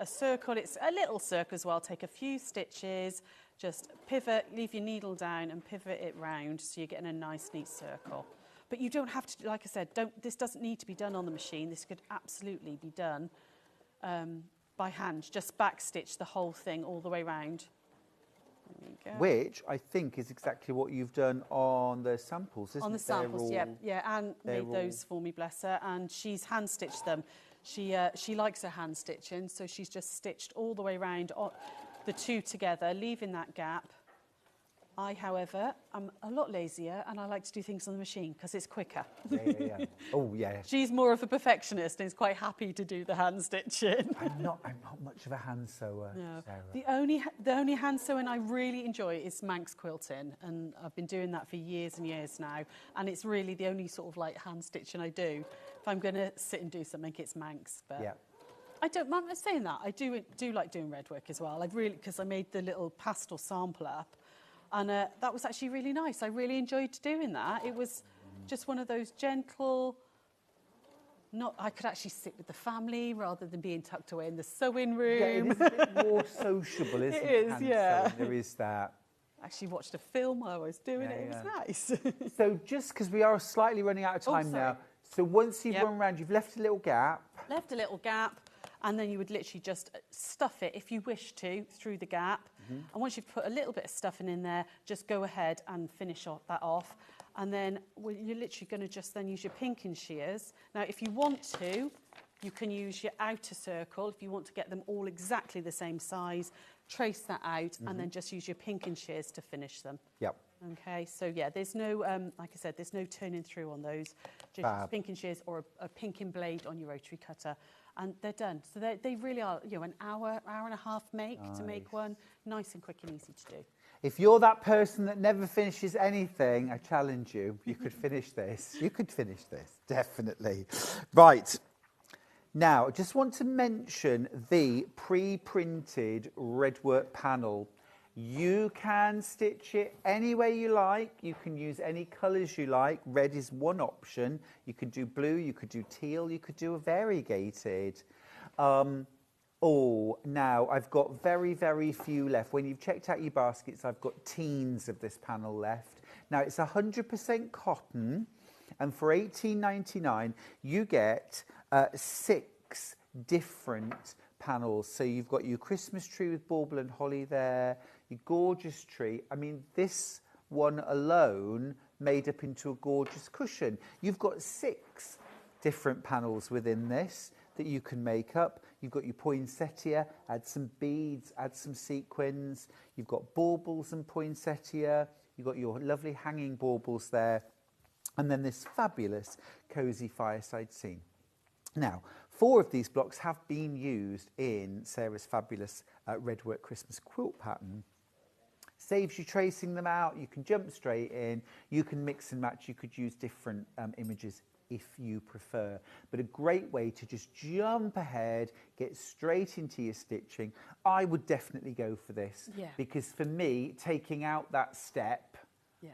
circle, it's a little circle as well, take a few stitches, just pivot, leave your needle down and pivot it round so you're getting a nice neat circle. But you don't have to, like I said, this doesn't need to be done on the machine. This could absolutely be done by hand. Just back stitch the whole thing all the way round. There we go. Which I think is exactly what you've done on the samples, isn't it? On the samples, yeah. Anne made those for me, bless her, and she's hand stitched them. She likes her hand stitching, so she's just stitched all the way around the two together, leaving that gap. I, however, am a lot lazier and I like to do things on the machine because it's quicker. Yeah. Oh, yeah. She's more of a perfectionist and is quite happy to do the hand stitching. I'm not much of a hand sewer, no. Sarah. The only hand sewing I really enjoy is Manx quilting, and I've been doing that for years and years now, and it's really the only sort of like hand stitching I do. If I'm going to sit and do something, it's Manx. But yeah. I'm saying that, I do like doing Redwork as well. Because I made the little pastel sample up. And that was actually really nice. I really enjoyed doing that. It was just one of those gentle, I could actually sit with the family rather than being tucked away in the sewing room. Yeah, it is a bit more sociable, isn't it? It is, yeah. Sewing, there is that. I actually watched a film while I was doing it. It was nice. So just because we are slightly running out of time now, so once you've run around, you've left a little gap. Left a little gap. And then you would literally just stuff it, if you wish to, through the gap. And once you've put a little bit of stuffing in there, just go ahead and finish that off. And then you're literally going to just then use your pinking shears. Now, if you want to, you can use your outer circle. If you want to get them all exactly the same size, trace that out and then just use your pinking shears to finish them. Yep. Okay, so yeah, there's no, like I said, there's no turning through on those. Just use pinking shears or a pinking blade on your rotary cutter. And they're done. So they really are, an hour and a half to make one. Nice and quick and easy to do. If you're that person that never finishes anything, I challenge you. You could finish this. You could finish this, definitely. Right. Now, I just want to mention the pre-printed Redwork panel. You can stitch it any way you like. You can use any colours you like. Red is one option. You could do blue, you could do teal, you could do a variegated. Now I've got very, very few left. When you've checked out your baskets, I've got teens of this panel left. Now it's 100% cotton, and for $18.99 you get 6 different panels. So you've got your Christmas tree with bauble and holly there, your gorgeous tree. I mean, this one alone made up into a gorgeous cushion. You've got 6 different panels within this that you can make up. You've got your poinsettia, add some beads, add some sequins. You've got baubles and poinsettia. You've got your lovely hanging baubles there. And then this fabulous cosy fireside scene. Now, 4 of these blocks have been used in Sarah's fabulous Redwork Christmas quilt pattern. Saves you tracing them out. You can jump straight in. You can mix and match. You could use different images if you prefer. But a great way to just jump ahead, get straight into your stitching. I would definitely go for this. Yeah. Because for me, taking out that step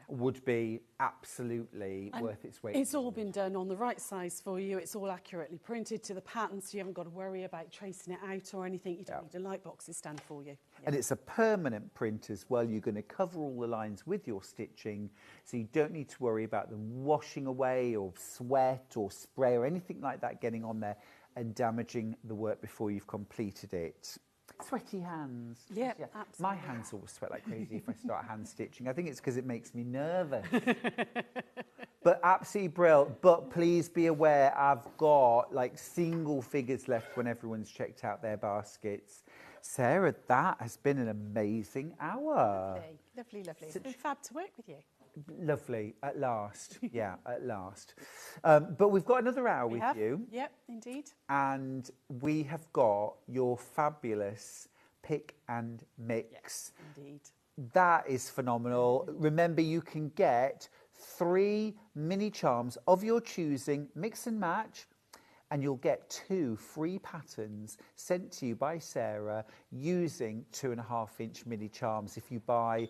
would be absolutely worth its weight. It's all been done on the right size for you. It's all accurately printed to the pattern, so you haven't got to worry about tracing it out or anything. You don't need a light box to stand for you. Yeah. And it's a permanent print as well. You're going to cover all the lines with your stitching, so you don't need to worry about them washing away or sweat or spray or anything like that getting on there. and damaging the work before you've completed it. Sweaty hands. Yeah, Yeah. absolutely. My hands always sweat like crazy if I start hand stitching. I think it's because it makes me nervous. But absolutely brilliant. But please be aware, I've got like single figures left when everyone's checked out their baskets. Sarah, that has been an amazing hour. Lovely, lovely. It's been fab to work with you. Lovely, at last. Yeah, at last. But we've got another hour with you. Yep, indeed. And we have got your fabulous pick and mix. Yes, indeed. That is phenomenal. Remember, you can get 3 mini charms of your choosing, mix and match, and you'll get 2 free patterns sent to you by Sarah using 2.5-inch mini charms. If you buy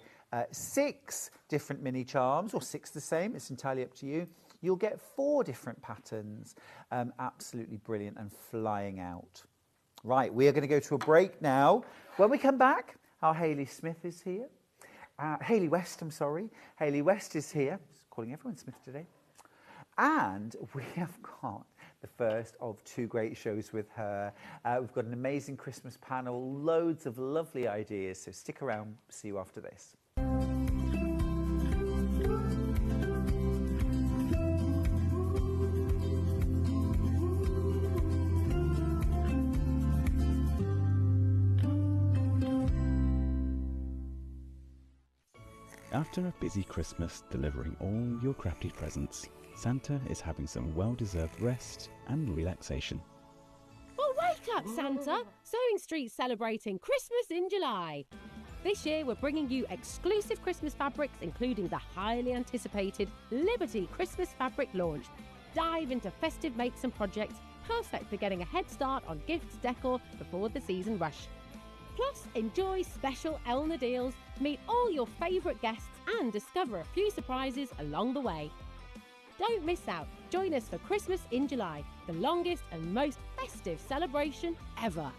6 different mini charms, or 6 the same, it's entirely up to you, you'll get 4 different patterns. Absolutely brilliant and flying out. Right, we are going to go to a break now. When we come back, our Hayley Smith is here. Hayley West, I'm sorry. Hayley West is here. Just calling everyone Smith today. And we have got the first of 2 great shows with her. We've got an amazing Christmas panel, loads of lovely ideas. So stick around, see you after this. After a busy Christmas delivering all your crafted presents, Santa is having some well-deserved rest and relaxation. Well, wake up, Santa! Sewing Street's celebrating Christmas in July. This year, we're bringing you exclusive Christmas fabrics, including the highly anticipated Liberty Christmas fabric launch. Dive into festive makes and projects, perfect for getting a head start on gifts decor before the season rush. Plus, enjoy special Elna deals, meet all your favourite guests and discover a few surprises along the way. Don't miss out. Join us for Christmas in July, the longest and most festive celebration ever.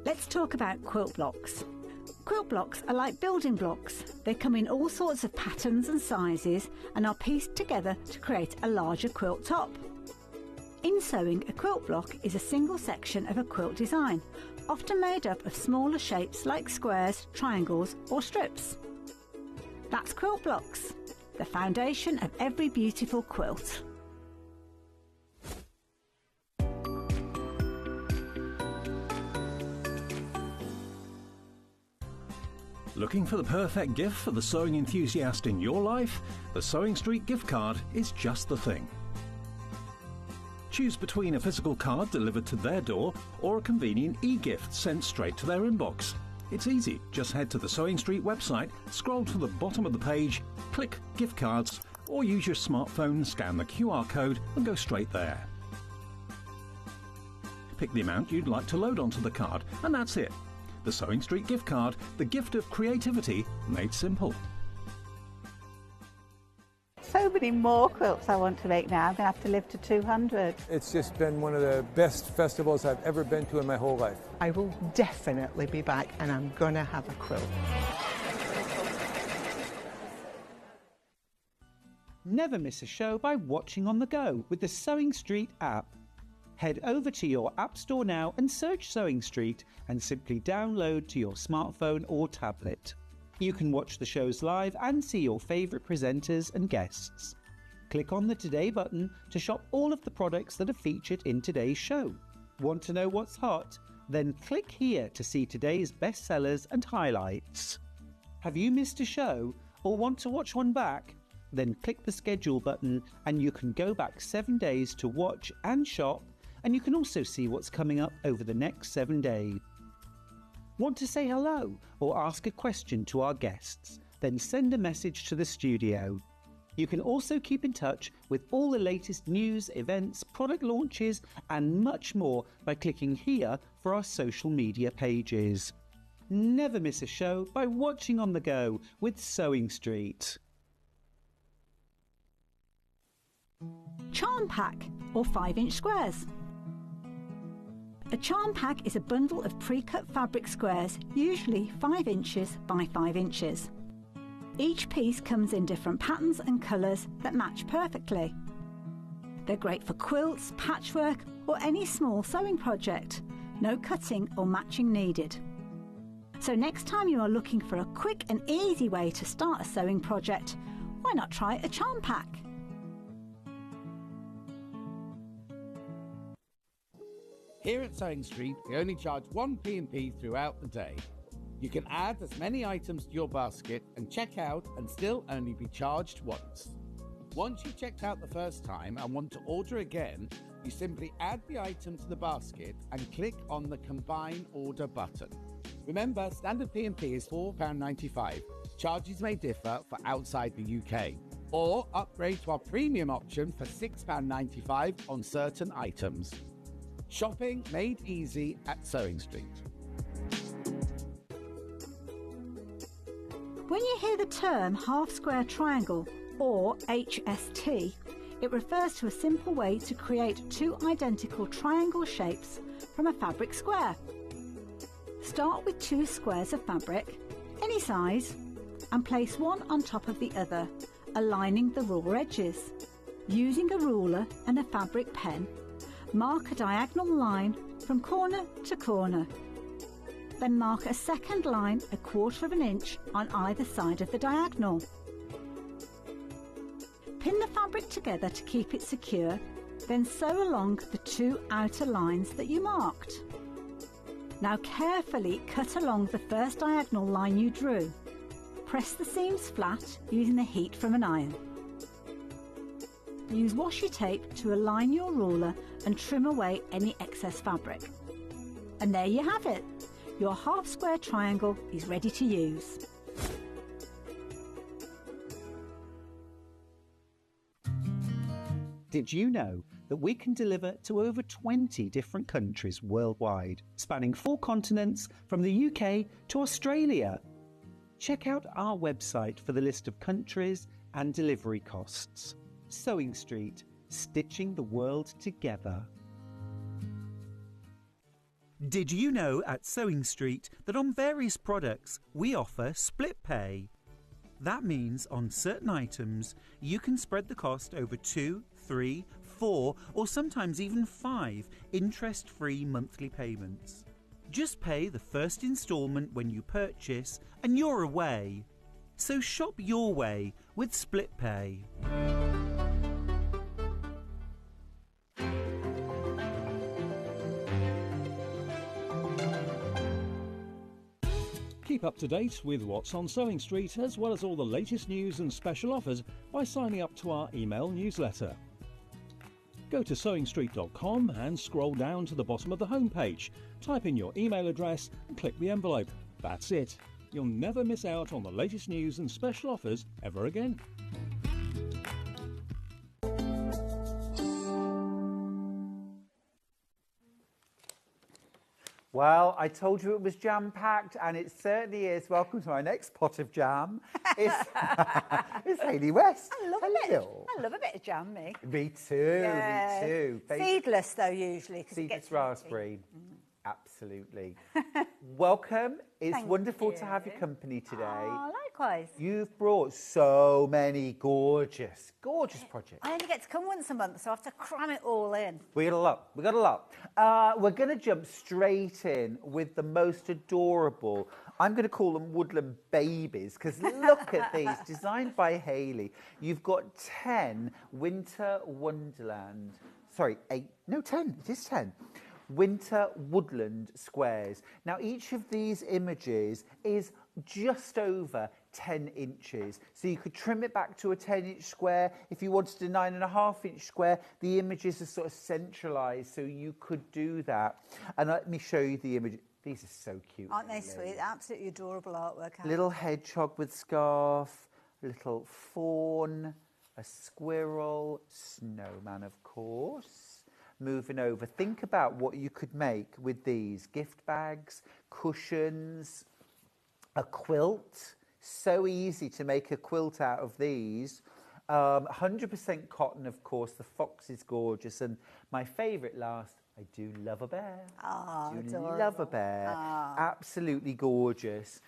Let's talk about quilt blocks. Quilt blocks are like building blocks. They come in all sorts of patterns and sizes and are pieced together to create a larger quilt top. In sewing, a quilt block is a single section of a quilt design, often made up of smaller shapes like squares, triangles or strips. That's quilt blocks, the foundation of every beautiful quilt. Looking for the perfect gift for the sewing enthusiast in your life? The Sewing Street gift card is just the thing. Choose between a physical card delivered to their door or a convenient e-gift sent straight to their inbox. It's easy. Just head to the Sewing Street website, scroll to the bottom of the page, click Gift Cards, or use your smartphone, scan the QR code and go straight there. Pick the amount you'd like to load onto the card, and that's it. The Sewing Street gift card, the gift of creativity made simple. So many more quilts I want to make now. I'm going to have to live to 200. It's just been one of the best festivals I've ever been to in my whole life. I will definitely be back and I'm going to have a quilt. Never miss a show by watching on the go with the Sewing Street app. Head over to your App Store now and search Sewing Street and simply download to your smartphone or tablet. You can watch the shows live and see your favourite presenters and guests. Click on the Today button to shop all of the products that are featured in today's show. Want to know what's hot? Then click here to see today's bestsellers and highlights. Have you missed a show or want to watch one back? Then click the schedule button and you can go back 7 days to watch and shop, and you can also see what's coming up over the next 7 days. Want to say hello or ask a question to our guests? Then send a message to the studio. You can also keep in touch with all the latest news, events, product launches and much more by clicking here for our social media pages. Never miss a show by watching on the go with Sewing Street. Charm pack or 5-inch squares. A charm pack is a bundle of pre-cut fabric squares, usually 5 inches by 5 inches. Each piece comes in different patterns and colours that match perfectly. They're great for quilts, patchwork or any small sewing project. No cutting or matching needed. So next time you are looking for a quick and easy way to start a sewing project, why not try a charm pack? Here at Sewing Street, we only charge 1 P&P throughout the day. You can add as many items to your basket and check out and still only be charged once. Once you've checked out the first time and want to order again, you simply add the item to the basket and click on the Combine Order button. Remember, standard P&P is £4.95. Charges may differ for outside the UK. Or upgrade to our premium option for £6.95 on certain items. Shopping made easy at Sewing Street. When you hear the term half square triangle or HST, it refers to a simple way to create 2 identical triangle shapes from a fabric square. Start with 2 squares of fabric, any size, and place one on top of the other, aligning the raw edges. Using a ruler and a fabric pen, mark a diagonal line from corner to corner. Then mark a second line 1/4 inch on either side of the diagonal. Pin the fabric together to keep it secure, then sew along the 2 outer lines that you marked. Now carefully cut along the first diagonal line you drew. Press the seams flat using the heat from an iron. Use washi tape to align your ruler and trim away any excess fabric. And there you have it. Your half square triangle is ready to use. Did you know that we can deliver to over 20 different countries worldwide, spanning 4 continents from the UK to Australia? Check out our website for the list of countries and delivery costs. Sewing Street, stitching the world together. Did you know at Sewing Street that on various products we offer split pay? That means on certain items you can spread the cost over 2, 3, 4 or sometimes even 5 interest-free monthly payments. Just pay the first instalment when you purchase and you're away. So shop your way with split pay. Keep up to date with what's on Sewing Street, as well as all the latest news and special offers by signing up to our email newsletter. Go to sewingstreet.com and scroll down to the bottom of the homepage. Type in your email address and click the envelope. That's it. You'll never miss out on the latest news and special offers ever again. Well, I told you it was jam-packed, and it certainly is. Welcome to our next pot of jam. It's Hayley West. I love a bit of jam, me. Me too, me too. Seedless, though, usually. Seedless raspberry. Absolutely. Welcome. It's wonderful to have your company today. Oh, likewise. You've brought so many gorgeous projects. I only get to come once a month, so I have to cram it all in. We got a lot. We're going to jump straight in with the most adorable. I'm going to call them woodland babies, because look at these, designed by Hayley. You've got 10 Winter Wonderland. Sorry, 8. No, 10. It is 10. Winter Woodland Squares. Now, each of these images is just over 10 inches. So you could trim it back to a 10-inch square. If you wanted a 9.5-inch square, the images are sort of centralised, so you could do that. And let me show you the image. These are so cute. Aren't they sweet? Absolutely adorable artwork. Little hedgehog with scarf, little fawn, a squirrel, snowman, of course. Moving over, think about what you could make with these. Gift bags, cushions, a quilt. So easy to make a quilt out of these. 100% cotton, of course. The fox is gorgeous. And my favourite last, I do love a bear. Love a bear. Absolutely gorgeous.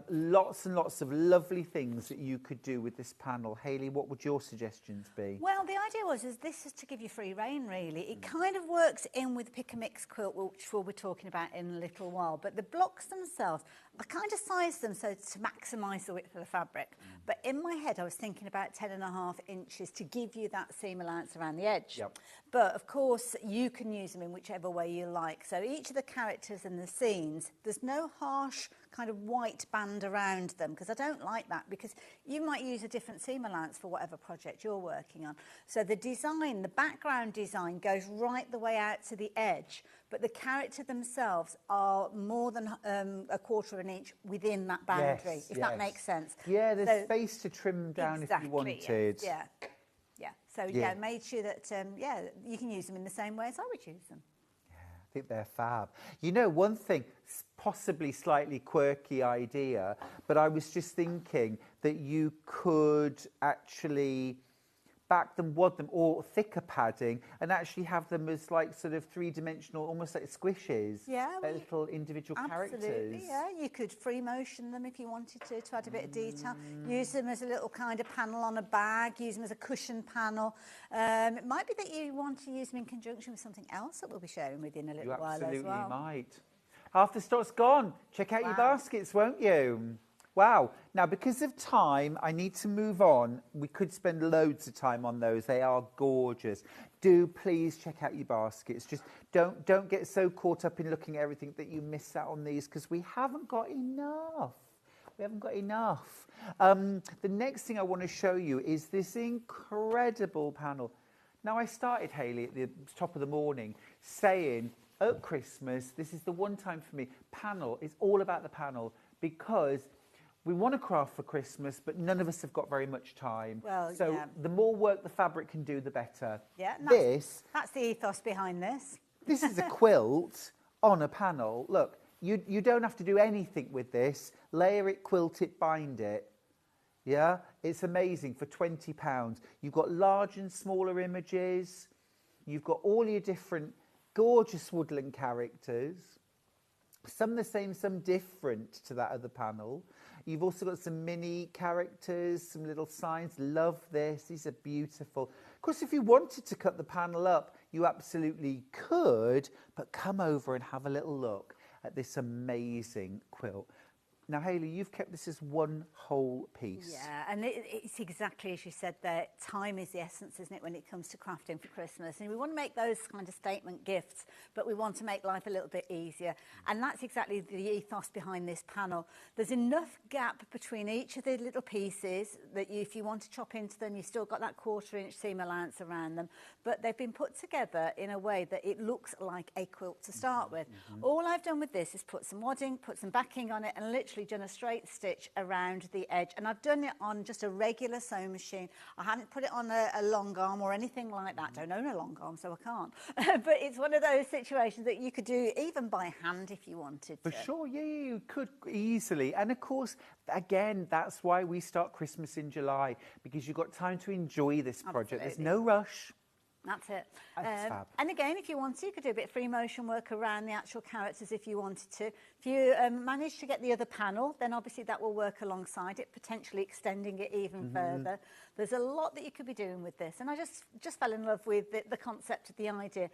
Lots and lots of lovely things that you could do with this panel. Hayley, what would your suggestions be? Well, the idea is this is to give you free rein, really. It kind of works in with Pick and Mix quilt, which we'll be talking about in a little while. But the blocks themselves, I kind of sized them so to maximise the width of the fabric. But in my head, I was thinking about 10.5 inches to give you that seam allowance around the edge. Yep. But, of course, you can use them in whichever way you like. So each of the characters and the scenes, there's no harsh kind of white band around them, because I don't like that, because you might use a different seam allowance for whatever project you're working on. So the design, the background design goes right the way out to the edge, but the character themselves are more than 1/4 of an inch within that boundary, if that makes sense. Yeah, there's space to trim down if you wanted. Yeah. So, made sure that, you can use them in the same way as I would use them. I think they're fab. You know, one thing, possibly slightly quirky idea, but I was just thinking that you could actually back them, wad them, or thicker padding, and actually have them as like sort of 3-dimensional, almost like squishes. Yeah. Like little individual characters. Absolutely, yeah. You could free motion them if you wanted to add a bit of detail. Use them as a little kind of panel on a bag, use them as a cushion panel. It might be that you want to use them in conjunction with something else that we'll be sharing with you in a little while as well. You absolutely might. Half the stock's gone. Check out your baskets, won't you? Wow. Now, because of time, I need to move on. We could spend loads of time on those. They are gorgeous. Do please check out your baskets. Just don't get so caught up in looking at everything that you miss out on these, because we haven't got enough. The next thing I want to show you is this incredible panel. Now, I started, Hayley, at the top of the morning saying, at Christmas, this is the one time for me. Panel is all about the panel, because we want to craft for Christmas, but none of us have got very much time. Well, so the more work the fabric can do, the better. Yeah, that's the ethos behind this. This is a quilt on a panel. Look, you don't have to do anything with this. Layer it, quilt it, bind it. Yeah, it's amazing for £20. You've got large and smaller images. You've got all your different gorgeous woodland characters. Some the same, some different to that other panel. You've also got some mini characters, some little signs. Love this. These are beautiful. Of course, if you wanted to cut the panel up, you absolutely could, but come over and have a little look at this amazing quilt. Now, Hayley, you've kept this as one whole piece. Yeah, and it's exactly as you said there. Time is the essence, isn't it, when it comes to crafting for Christmas? And we want to make those kind of statement gifts, but we want to make life a little bit easier. And that's exactly the ethos behind this panel. There's enough gap between each of the little pieces that if you want to chop into them, you've still got that 1/4 inch seam allowance around them. But they've been put together in a way that it looks like a quilt to start with. All I've done with this is put some wadding, put some backing on it, and literally done a straight stitch around the edge, and I've done it on just a regular sewing machine. I haven't put it on a long arm or anything like that. Don't own a long arm, so I can't. But it's one of those situations that you could do even by hand if you wanted to. For sure, yeah, you could easily. And of course, again, that's why we start Christmas in July, because you've got time to enjoy this project. Absolutely. There's no rush. That's it. That's fab. And again, if you want to, you could do a bit of free motion work around the actual characters if you wanted to. If you manage to get the other panel, then obviously that will work alongside it, potentially extending it even further. There's a lot that you could be doing with this. And I just fell in love with the concept of the idea.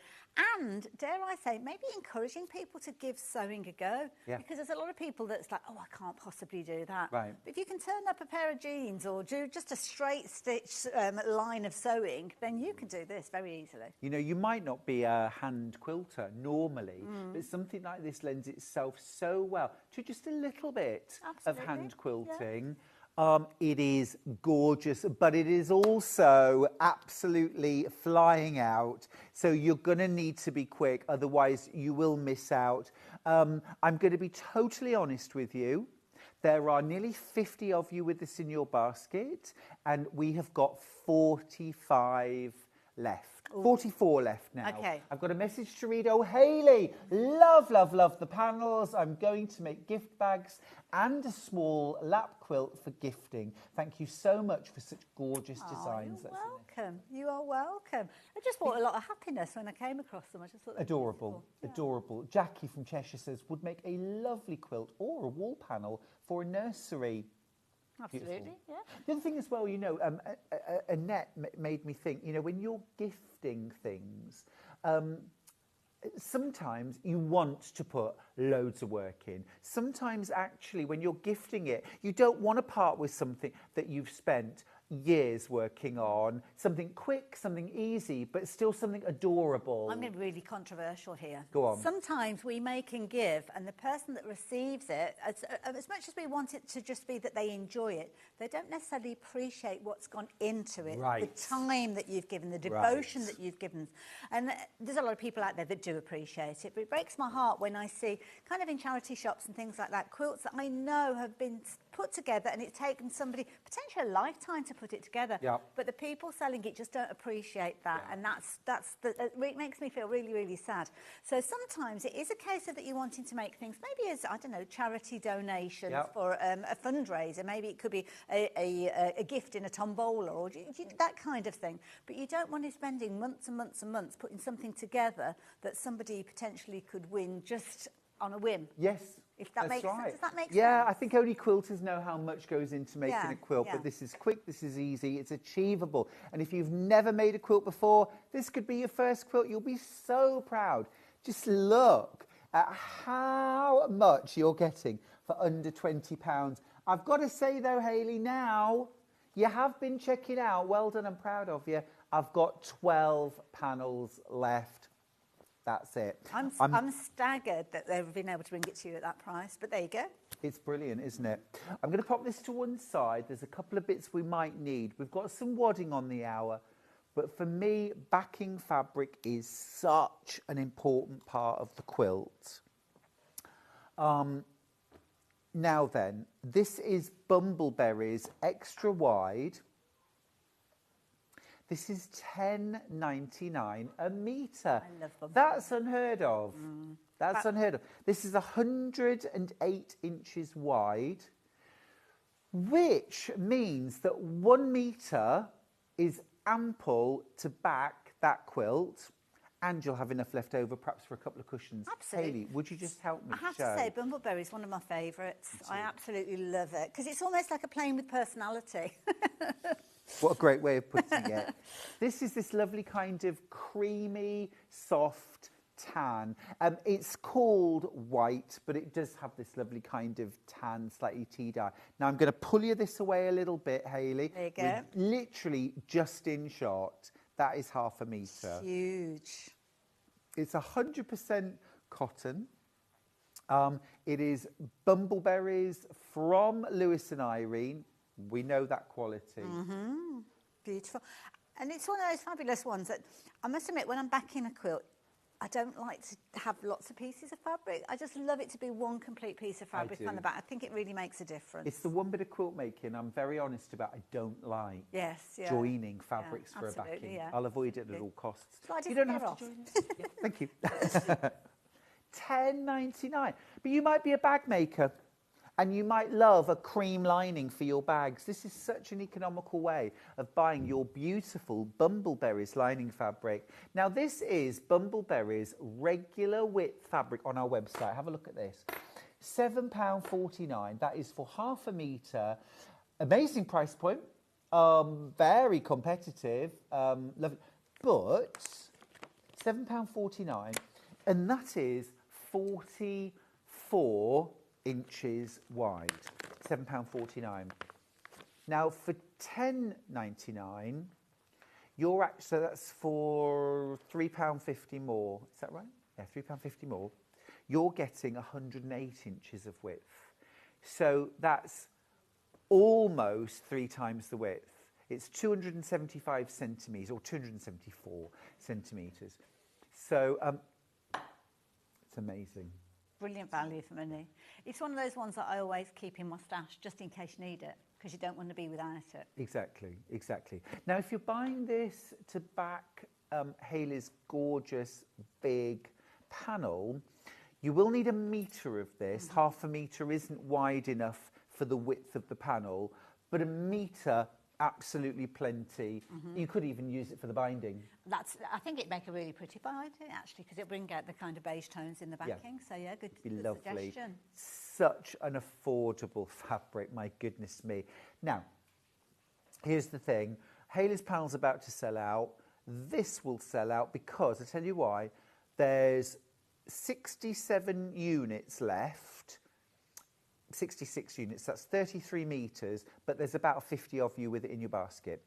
And, dare I say, maybe encouraging people to give sewing a go. Yeah. Because there's a lot of people that's like, oh, I can't possibly do that. Right. But if you can turn up a pair of jeans or do just a straight stitch line of sewing, then you can do this very easily. You know, you might not be a hand quilter normally, but something like this lends itself so well to just a little bit of hand quilting. It is gorgeous, but it is also absolutely flying out. So you're going to need to be quick, otherwise you will miss out. I'm going to be totally honest with you. There are nearly 50 of you with this in your basket, and we have got 45 left. 44 left now. Okay. I've got a message to read. Oh, Hayley, love, love, love the panels. I'm going to make gift bags and a small lap quilt for gifting. Thank you so much for such gorgeous designs. You're welcome. You are welcome. I just brought a lot of happiness when I came across them. I just thought Adorable, adorable. Jackie from Cheshire says, would make a lovely quilt or a wall panel for a nursery. Absolutely, Beautiful. yeah. The other thing as well, you know, Annette made me think, you know, when you're gifting things, sometimes you want to put loads of work in. Sometimes, actually, when you're gifting it, you don't want to part with something that you've spent years working on, something quick, something easy, but still something adorable. I'm going to be really controversial here. Go on. Sometimes we make and give, and the person that receives it, as much as we want it to just be that they enjoy it, they don't necessarily appreciate what's gone into it, Right. the time that you've given, the devotion that you've given. And there's a lot of people out there that do appreciate it, but it breaks my heart when I see, kind of in charity shops and things like that, quilts that I know have been put together and it's taken somebody potentially a lifetime to put it together. Yep. But the people selling it just don't appreciate that, and it makes me feel really, really sad. So sometimes it is a case of that you're wanting to make things maybe as, I don't know, charity donations for a fundraiser. Maybe it could be a gift in a tombola or that kind of thing. But you don't want to be spending months and months and months putting something together that somebody potentially could win just on a whim. Yes. If that makes right. sense. Does that make sense? Yeah, I think only quilters know how much goes into making Yeah, a quilt, yeah. but this is quick, this is easy, it's achievable. And if you've never made a quilt before, this could be your first quilt. You'll be so proud. Just look at how much you're getting for under £20. I've got to say though, Hayley, now you have been checking out. Well done, I'm proud of you. I've got 12 panels left. That's it. I'm staggered that they've been able to bring it to you at that price, but there you go. It's brilliant, isn't it? I'm going to pop this to one side. There's a couple of bits we might need. We've got some wadding on the hour, but for me, backing fabric is such an important part of the quilt. Now then, this is Bumbleberry's extra wide. This is $10.99 a metre. I love Bumbleberry. That's unheard of. That's unheard of. This is 108 inches wide, which means that 1 metre is ample to back that quilt, and you'll have enough left over perhaps for a couple of cushions. Absolutely. Hayley, would you just help me I have show? to say, Bumbleberry is one of my favourites. I absolutely love it because it's almost like a plane with personality. What a great way of putting it. This is this lovely kind of creamy, soft tan. It's called white, but it does have this lovely kind of tan, slightly tea-dye. Now, I'm going to pull you this away a little bit, Hayley. There you go. We're literally just in shot. That is ½ metre. Huge. It's 100% cotton. It is Bumbleberries from Lewis and Irene. We know that quality. Beautiful. And it's one of those fabulous ones that, I must admit, when I'm backing a quilt, I don't like to have lots of pieces of fabric. I just love it to be one complete piece of fabric on the back. I think it really makes a difference. It's the one bit of quilt making I'm very honest about. I don't like joining fabrics for a backing. Yeah. I'll avoid it at all costs. So I You don't have to join it. Yeah, thank you. $10.99. But you might be a bag maker And you might love a cream lining for your bags. This is such an economical way of buying your beautiful Bumbleberries lining fabric. Now, this is Bumbleberries regular width fabric on our website. Have a look at this. £7.49. That is for half a metre. Amazing price point. Very competitive. Lovely. But £7.49. And that is 44 inches wide. £7.49. Now for £10.99, so that's for £3.50 more. Is that right? Yeah, £3.50 more. You're getting 108 inches of width. So that's almost 3 times the width. It's 275 centimetres or 274 centimetres. So it's amazing. Brilliant value for money. It's one of those ones that I always keep in my stash just in case you need it, because you don't want to be without it. Exactly, exactly. Now, if you're buying this to back Hayley's gorgeous big panel, you will need a metre of this. Half a metre isn't wide enough for the width of the panel, but a metre, absolutely plenty. You could even use it for the binding. I think it'd make a really pretty binding, actually, because it'll bring out the kind of beige tones in the backing. So, yeah, good Lovely. suggestion. Such an affordable fabric, my goodness me. Now, here's the thing. Hayley's panel's about to sell out. This will sell out because, I'll tell you why, there's 67 units left. 66 units, that's 33 metres, but there's about 50 of you with it in your basket.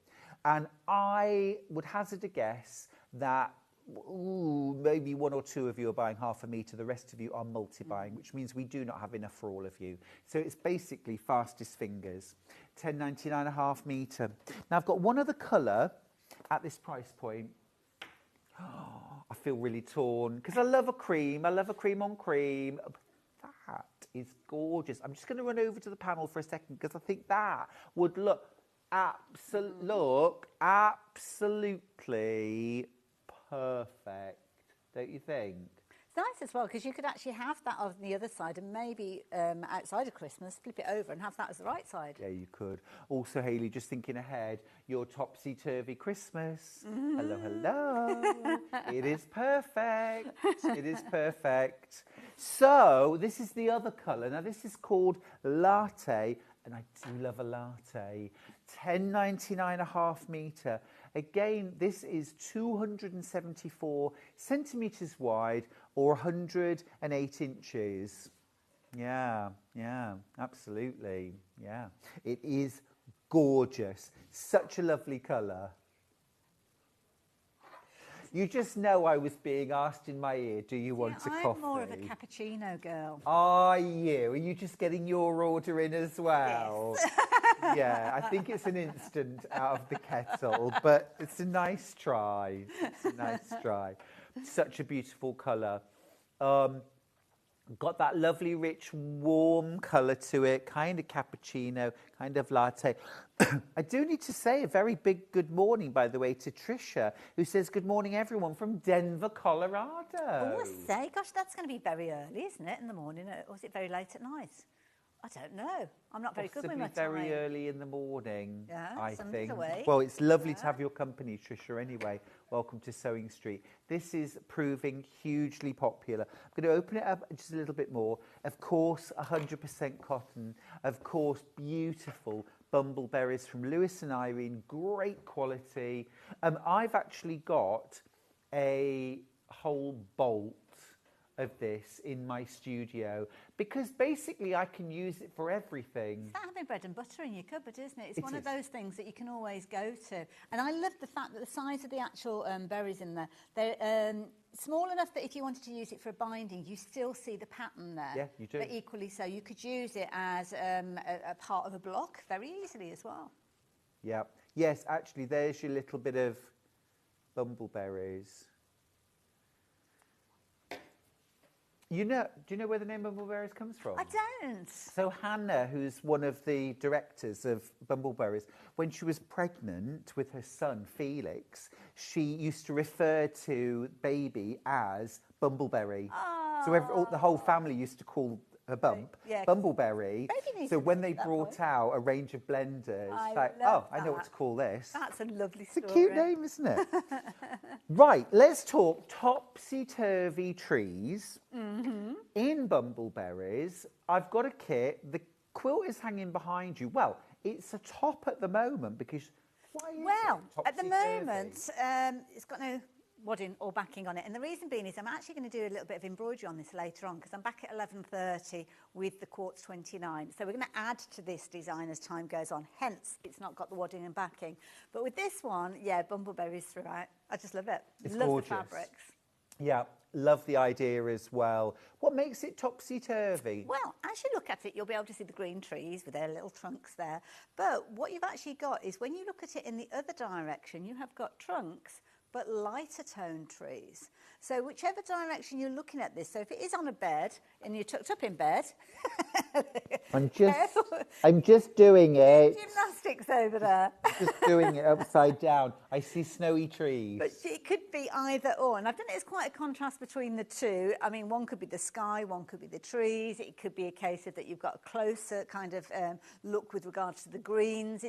And I would hazard a guess that maybe 1 or 2 of you are buying half a metre, the rest of you are multi-buying, which means we do not have enough for all of you. So it's basically fastest fingers. £10.99 a half metre. Now I've got one other colour at this price point. I feel really torn because I love a cream. I love a cream on cream. That is gorgeous. I'm just going to run over to the panel for a second because I think that would look absolutely perfect, don't you think? It's nice as well because you could actually have that on the other side and maybe outside of Christmas, flip it over and have that as the right side. Yeah, you could. Also, Hayley, just thinking ahead, your Topsy Turvy Christmas. Hello, hello. It is perfect. It is perfect. So, this is the other colour. Now, this is called Latte, and I do love a latte. £10.99 a half metre. Again, this is 274 centimetres wide or 108 inches. Yeah, absolutely. Yeah, it is gorgeous. Such a lovely colour. You just know I was being asked in my ear, do you want a coffee? I'm more of a cappuccino girl. Are you? Are you just getting your order in as well? Yes. Yeah, I think it's an instant out of the kettle, but it's a nice try. It's a nice try. Such a beautiful colour. Got that lovely, rich, warm colour to it, kind of cappuccino, kind of latte. I do need to say a very big good morning, by the way, to Tricia, who says, good morning, everyone, from Denver, Colorado. Oh, I say, gosh, that's going to be very early, isn't it, in the morning? Or is it very late at night? I don't know. I'm not very good with my time. Very early in the morning, yeah, I think. Away. Well, it's lovely to have your company, Tricia, anyway. Welcome to Sewing Street. This is proving hugely popular. I'm going to open it up just a little bit more. Of course, 100% cotton. Of course, beautiful bumbleberries from Lewis and Irene. Great quality. I've actually got a whole bolt of this in my studio because basically I can use it for everything. It's like having bread and butter in your cupboard, isn't it? It's one of those things that you can always go to. And I love the fact that the size of the actual berries in there, they're small enough that if you wanted to use it for a binding, you still see the pattern there. Yeah, you do. But equally so, you could use it as a part of a block very easily as well. Yeah. Yes, actually, there's your little bit of bumbleberries. Do you know where the name Bumbleberries comes from? I don't. So Hannah, who's one of the directors of Bumbleberries, when she was pregnant with her son, Felix, she used to refer to baby as Bumbleberry. Oh. So the whole family used to call Yeah. Bumbleberry. Maybe needs So to when be they that brought way. out a range of blenders, I like, love I know what that. to call this. That's a lovely It's story. a cute name, isn't it? Right, let's talk topsy-turvy trees in Bumbleberries. I've got a kit. The quilt is hanging behind you. Well, it's a top at the moment because why is it at the topsy-turvy? moment, it's got no wadding or backing on it. And the reason being is I'm actually going to do a little bit of embroidery on this later on because I'm back at 11:30 with the Quartz 29. So we're going to add to this design as time goes on. Hence, it's not got the wadding and backing. But with this one, yeah, bumbleberries throughout. I just love it. It's love gorgeous. the fabrics. Yeah, love the idea as well. What makes it topsy-turvy? Well, as you look at it, you'll be able to see the green trees with their little trunks there. But what you've actually got is when you look at it in the other direction, you have got trunks but lighter toned trees. So whichever direction you're looking at this, so if it is on a bed and you're tucked up in bed, I'm just doing it. Gymnastics over there. Just doing it upside down. I see snowy trees. But it could be either or, and I've done it as quite a contrast between the two. I mean, one could be the sky, one could be the trees. It could be a case of that you've got a closer kind of look with regards to the greens.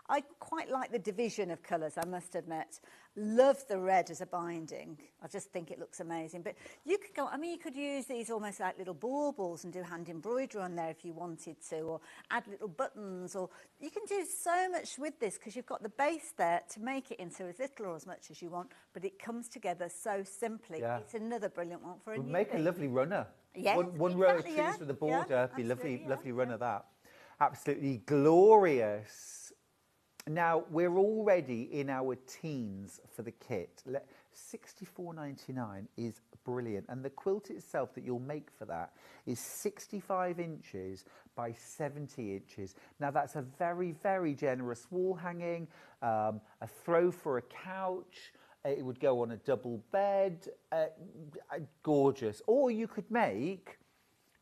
I quite like the division of colours, I must admit. Love the red as a binding. I just think it looks amazing. But you could go, I mean, you could use these almost like little baubles and do hand embroidery on there if you wanted to, or add little buttons, or you can do so much with this because you've got the base there to make it into as little or as much as you want, but it comes together so simply. Yeah. It's another brilliant one for a Would make a lovely runner. Yes, one row of trees with a border, be lovely runner that. Absolutely glorious. Now, we're already in our teens for the kit. $64.99 is brilliant. And the quilt itself that you'll make for that is 65 inches by 70 inches. Now, that's a very, very generous wall hanging, a throw for a couch. It would go on a double bed. Gorgeous. Or you could make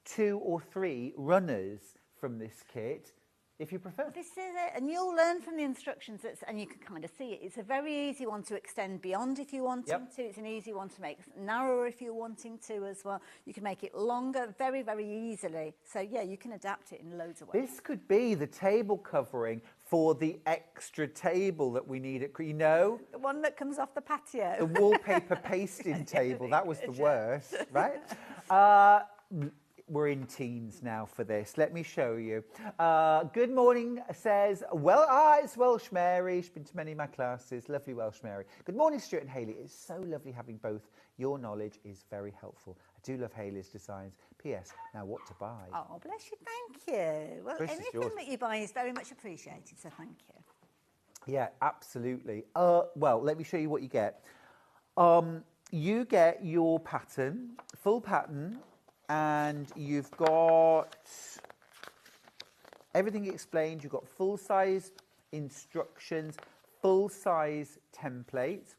2 or 3 runners from this kit, if you prefer. This is it, and you'll learn from the instructions, and you can kind of see it. It's a very easy one to extend beyond if you want to. It's an easy one to make narrower if you're wanting to as well. You can make it longer very, very easily. So, yeah, you can adapt it in loads of ways. This could be the table covering for the extra table that we need at, you know? The one that comes off the patio. The wallpaper pasting table, that was the worst, right? We're in teens now for this. Let me show you. Good morning says, it's Welsh Mary. She's been to many of my classes. Lovely Welsh Mary. Good morning, Stuart and Hayley. It's so lovely having both. Your knowledge is very helpful. I do love Hayley's designs. P.S. Now what to buy? Oh, bless you. Thank you. Well, anything that you buy is very much appreciated, so thank you. Yeah, absolutely. Well, let me show you what you get. You get your pattern, full pattern, and you've got everything explained. You've got full-size instructions, full-size template.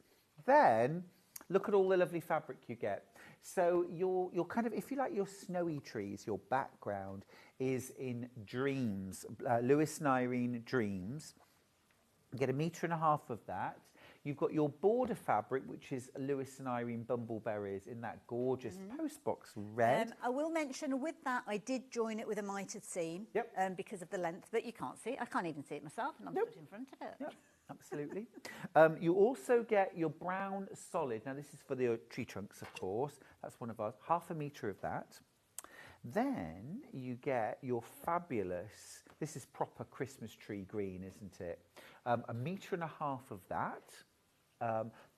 Then look at all the lovely fabric you get. So your kind of, if you like, your snowy trees, your background is in Dreams, Lewis and Irene Dreams. You get 1.5 meters of that. You've got your border fabric, which is Lewis and Irene Bumbleberries in that gorgeous postbox red. I will mention with that, I did join it with a mitered seam because of the length, but you can't see it. I can't even see it myself, and I'm stood in front of it. Yep, absolutely. You also get your brown solid. Now, this is for the tree trunks, of course. That's one of ours. 0.5 meter of that. Then you get your fabulous, this is proper Christmas tree green, isn't it? 1.5 meters of that.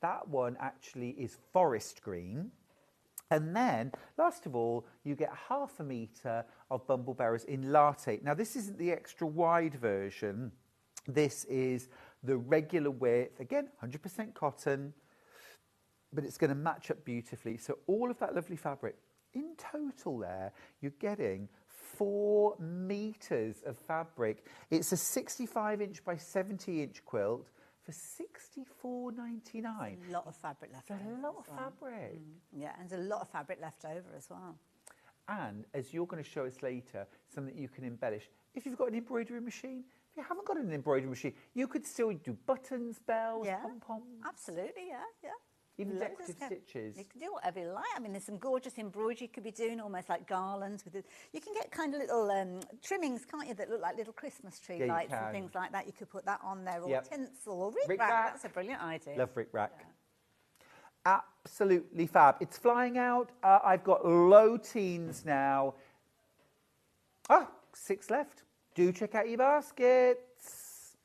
That one actually is forest green. And then, last of all, you get 0.5 meter of Bumbleberries in latte. Now, this isn't the extra wide version. This is the regular width. Again, 100% cotton, but it's going to match up beautifully. So all of that lovely fabric. In total there, you're getting 4 meters of fabric. It's a 65-inch by 70-inch quilt for $64.99. A lot of fabric left over. A lot of fabric. Yeah, and there's a lot of fabric left over as well. And as you're going to show us later, something that you can embellish. If you've got an embroidery machine, if you haven't got an embroidery machine, you could still do buttons, bells, pom-poms. Absolutely, yeah. Even Loads of decorative stuff. stitches. You can do whatever you like. I mean, there's some gorgeous embroidery you could be doing, almost like garlands. You can get kind of little trimmings, can't you, that look like little Christmas tree lights and things like that. You could put that on there, or tinsel, or rick-rack. That's a brilliant idea. Love rick-rack. Yeah. Absolutely fab. It's flying out. I've got low teens now. 6 left. Do check out your baskets.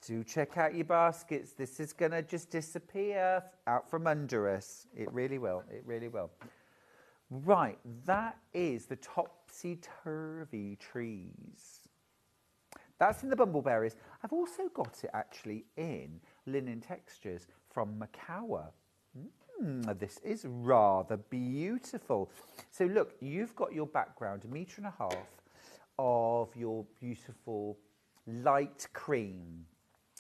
Do check out your baskets. This is going to just disappear out from under us. It really will. It really will. Right, that is the Topsy Turvy trees. That's in the Bumbleberries. I've also got it actually in linen textures from Macawa. This is rather beautiful. So look, you've got your background, 1.5 meters of your beautiful light cream.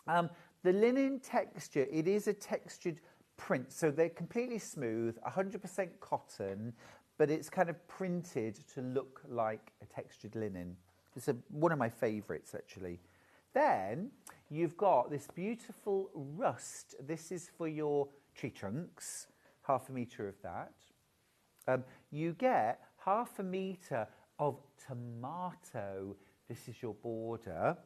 The linen texture, it is a textured print, so they're completely smooth, 100% cotton, but it's kind of printed to look like a textured linen. It's one of my favourites, actually. Then you've got this beautiful rust. This is for your tree trunks, 1/2 meter of that. You get 1/2 meter of tomato. This is your border.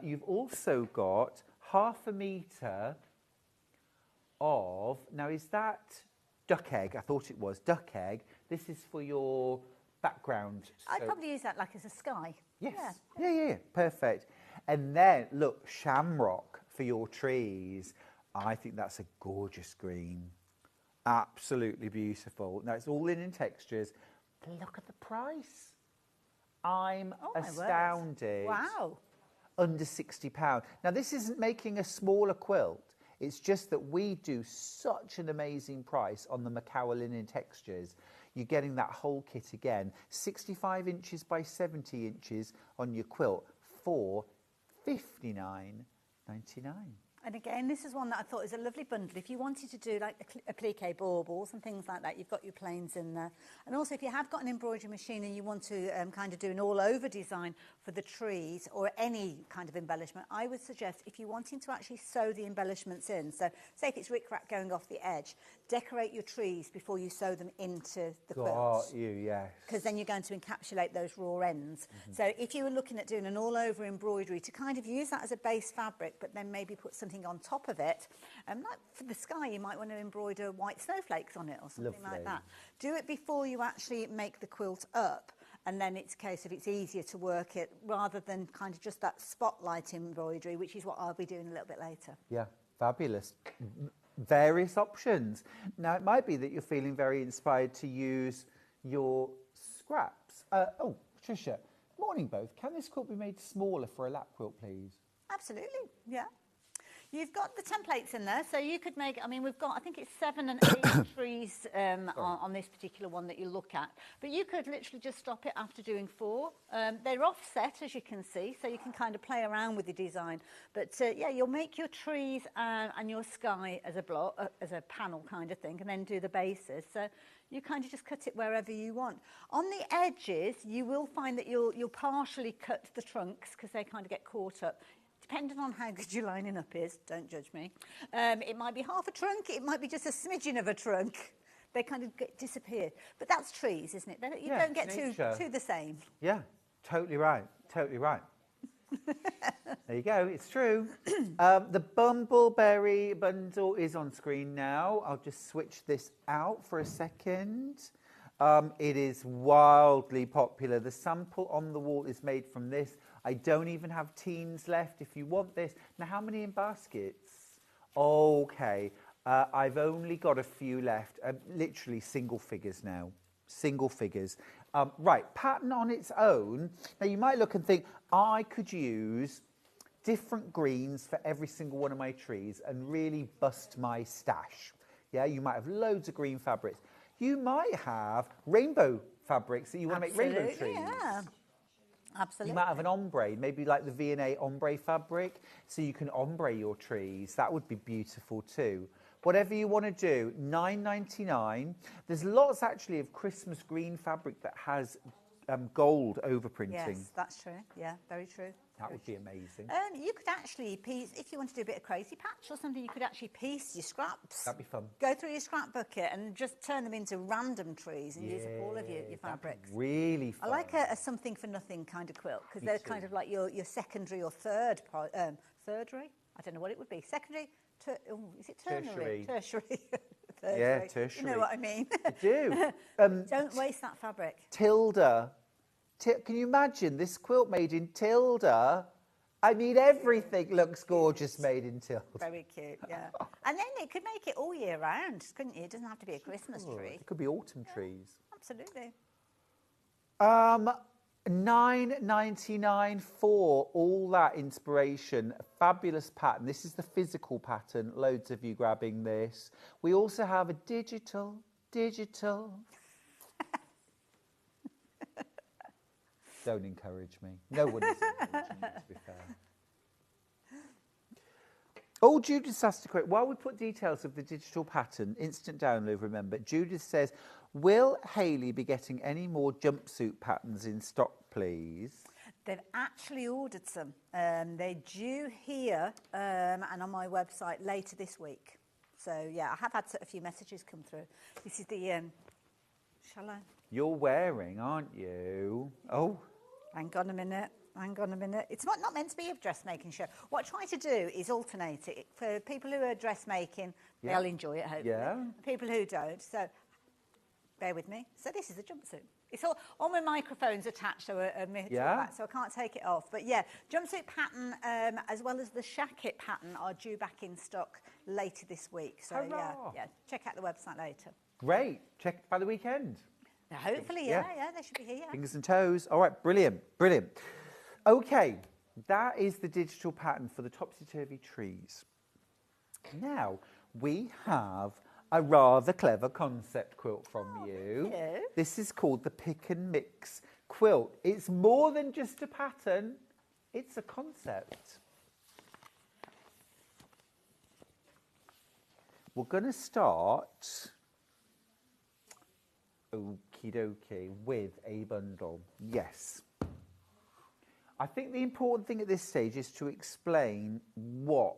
You've also got 1/2 meter of, now is that duck egg? I thought it was duck egg. This is for your background. I'd probably use that like as a sky. Yes. Yeah. Perfect. And then, look, shamrock for your trees. I think that's a gorgeous green. Absolutely beautiful. Now, it's all linen textures. Look at the price. I'm astounded. Wow. Under £60. Now, this isn't making a smaller quilt. It's just that we do such an amazing price on the Macawa linen textures. You're getting that whole kit again. 65 inches by 70 inches on your quilt for $59.99. And again, this is one that I thought was a lovely bundle. If you wanted to do like Appliqu Baubles and things like that, you've got your planes in there. And also, if you have got an embroidery machine and you want to kind of do an all-over design for the trees or any kind of embellishment, I would suggest if you're wanting to actually sew the embellishments in, so say if it's rick-rack going off the edge, decorate your trees before you sew them into the quilt. Got you, yes. Because then you're going to encapsulate those raw ends. So if you were looking at doing an all-over embroidery to kind of use that as a base fabric, but then maybe put something on top of it, like for the sky, you might want to embroider white snowflakes on it or something like that. Do it before you actually make the quilt up, and then it's a case of it's easier to work it rather than kind of just that spotlight embroidery, which is what I'll be doing a little bit later. Yeah, fabulous. Various options. Now, it might be that you're feeling very inspired to use your scraps. Oh, Tricia, morning both. Can this quilt be made smaller for a lap quilt, please? Absolutely, yeah. You've got the templates in there, so you could make, I mean, we've got, I think it's 7 and 8 trees on this particular one that you look at. But you could literally just stop it after doing 4. They're offset, as you can see, so you can kind of play around with the design. But yeah, you'll make your trees and your sky as a block, as a panel kind of thing, and then do the bases. So you kind of just cut it wherever you want. On the edges, you will find that you'll partially cut the trunks because they kind of get caught up. Depending on how good your lining up is, don't judge me. It might be half a trunk, it might be just a smidgen of a trunk. They kind of disappear. But that's trees, isn't it? You don't get too the same. Yeah, totally right, totally right. There you go, it's true. The Bumbleberry bundle is on screen now. I'll just switch this out for a second. It is wildly popular. The sample on the wall is made from this. I don't even have teens left if you want this. Now, how many in baskets? Okay, I've only got a few left. Literally single figures now. Single figures. Right, pattern on its own. Now, you might look and think, I could use different greens for every single one of my trees and really bust my stash. Yeah, you might have loads of green fabrics. You might have rainbow fabrics that you want to make rainbow trees. Yeah. Absolutely. You might have an ombre, maybe like the V&A ombre fabric, so you can ombre your trees. That would be beautiful too. Whatever you want to do, $9.99. There's lots actually of Christmas green fabric that has gold overprinting. Yes, that's true. Yeah, very true. That would be amazing. You could actually piece, if you want to do a bit of crazy patch or something, you could actually piece your scraps. That'd be fun. Go through your scrap bucket and just turn them into random trees and use up all of your fabrics. Really fun. I like a something for nothing kind of quilt because they're kind of like your secondary or thirdary. I don't know what it would be. Secondary. Is it ternary? Tertiary. Yeah, tertiary. You know what I mean? I do. Don't waste that fabric. Tilda. Can you imagine this quilt made in Tilda? I mean, everything looks gorgeous made in Tilda. Very cute, yeah. And then it could make it all year round, couldn't you? It doesn't have to be a Christmas tree. It could be autumn trees. Absolutely. $9.99 for all that inspiration. A fabulous pattern. This is the physical pattern. Loads of you grabbing this. We also have a digital. Don't encourage me. No one is encouraging me, to be fair. Oh, Judith asked a quick. While we put details of the digital pattern, instant download, remember, Judith says, will Hayley be getting any more jumpsuit patterns in stock, please? They've actually ordered some. They're due here and on my website later this week. So, yeah, I have had a few messages come through. This is the... shall I? You're wearing, aren't you? Oh. Hang on a minute. It's not meant to be a dressmaking show. What I try to do is alternate it. For people who are dressmaking, they'll enjoy it, hopefully. Yeah. People who don't, so bear with me. So this is a jumpsuit. It's all my microphones attached to a back, so I can't take it off. But yeah, jumpsuit pattern as well as the shacket pattern are due back in stock later this week. So yeah, check out the website later. Great. Check by the weekend. Now, hopefully, yeah, they should be here. Fingers and toes. All right, brilliant. Okay, that is the digital pattern for the topsy-turvy trees. Now, we have a rather clever concept quilt from you. Hello. This is called the Pick and Mix quilt. It's more than just a pattern, it's a concept. We're going to start, okie dokie, with a bundle. Yes. I think the important thing at this stage is to explain what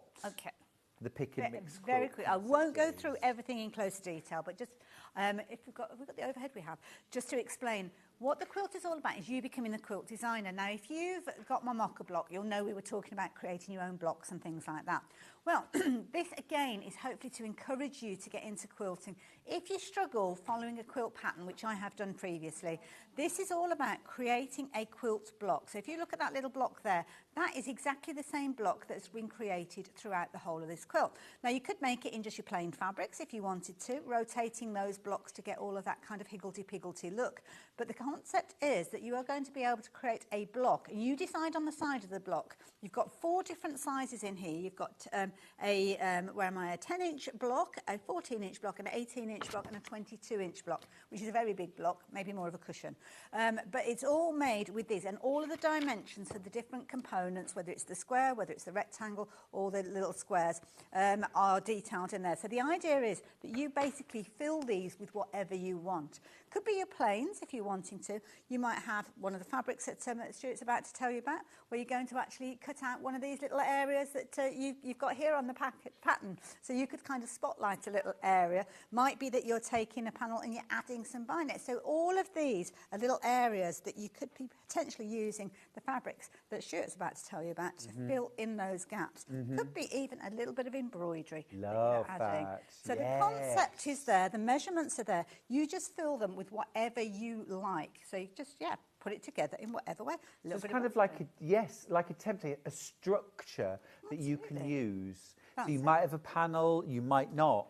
the pick and mix very quick. I won't go through everything in close detail, but just if we've got the overhead we have, just to explain what the quilt is all about is you becoming a quilt designer. Now, if you've got my mocker block, you'll know we were talking about creating your own blocks and things like that. Well, this again is hopefully to encourage you to get into quilting. If you struggle following a quilt pattern, which I have done previously, this is all about creating a quilt block. So if you look at that little block there, that is exactly the same block that's been created throughout the whole of this quilt. Now, you could make it in just your plain fabrics if you wanted to, rotating those blocks to get all of that kind of higgledy-piggledy look. But the concept is that you are going to be able to create a block, and you decide on the side of the block. You've got 4 different sizes in here. You've got a 10-inch block, a 14-inch block, an 18-inch block, and a 22-inch block, which is a very big block, maybe more of a cushion. But it's all made with these, and all of the dimensions for the different components, whether it's the square, whether it's the rectangle, or the little squares, are detailed in there. So the idea is that you basically fill these with whatever you want. Could be your plains if you're wanting to. You might have one of the fabrics that Stuart's about to tell you about, where you're going to actually cut out one of these little areas that you've got here on the pattern. So you could kind of spotlight a little area. Might be that you're taking a panel and you're adding some binding. So all of these are little areas that you could be potentially using the fabrics that Stuart's about to tell you about to fill in those gaps. Could be even a little bit of embroidery. Love that you're adding. that. So the concept is there, the measurements are there. You just fill them with whatever you like. So you just, put it together in whatever way. So it's kind of like a template, a structure that you can use. So you might have a panel, you might not.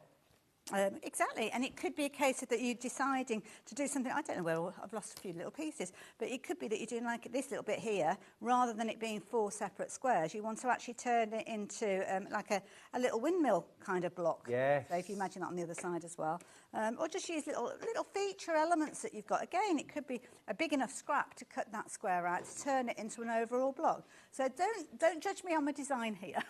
Exactly, and it could be a case of that you're deciding to do something, I don't know where, I've lost a few little pieces, but it could be that you're doing like this little bit here, rather than it being 4 separate squares, you want to actually turn it into like a little windmill kind of block. Yes. So if you imagine that on the other side as well. Or just use little feature elements that you've got. Again, it could be a big enough scrap to cut that square out, to turn it into an overall block. So don't judge me on my design here,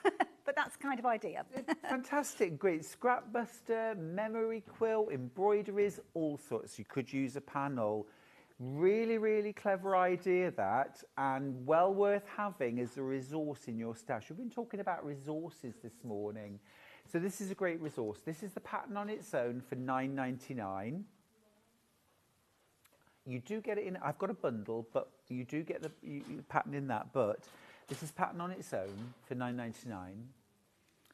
but that's the kind of idea. Fantastic, great. Scrap buster, memory quilt, embroideries, all sorts. You could use a panel. Really, really clever idea that, and well worth having as a resource in your stash. We've been talking about resources this morning. So this is a great resource. This is the pattern on its own for $9.99. You do get it in, I've got a bundle, but you do get the pattern in that, but this is pattern on its own for $9.99.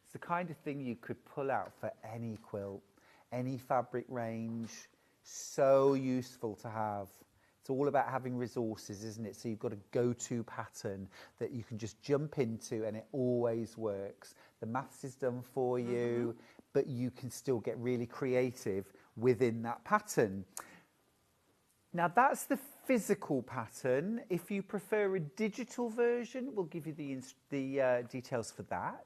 It's the kind of thing you could pull out for any quilt, any fabric range. So useful to have. It's all about having resources, isn't it? So you've got a go-to pattern that you can just jump into and it always works. The maths is done for you, but you can still get really creative within that pattern. Now that's the physical pattern. If you prefer a digital version, we'll give you the details for that.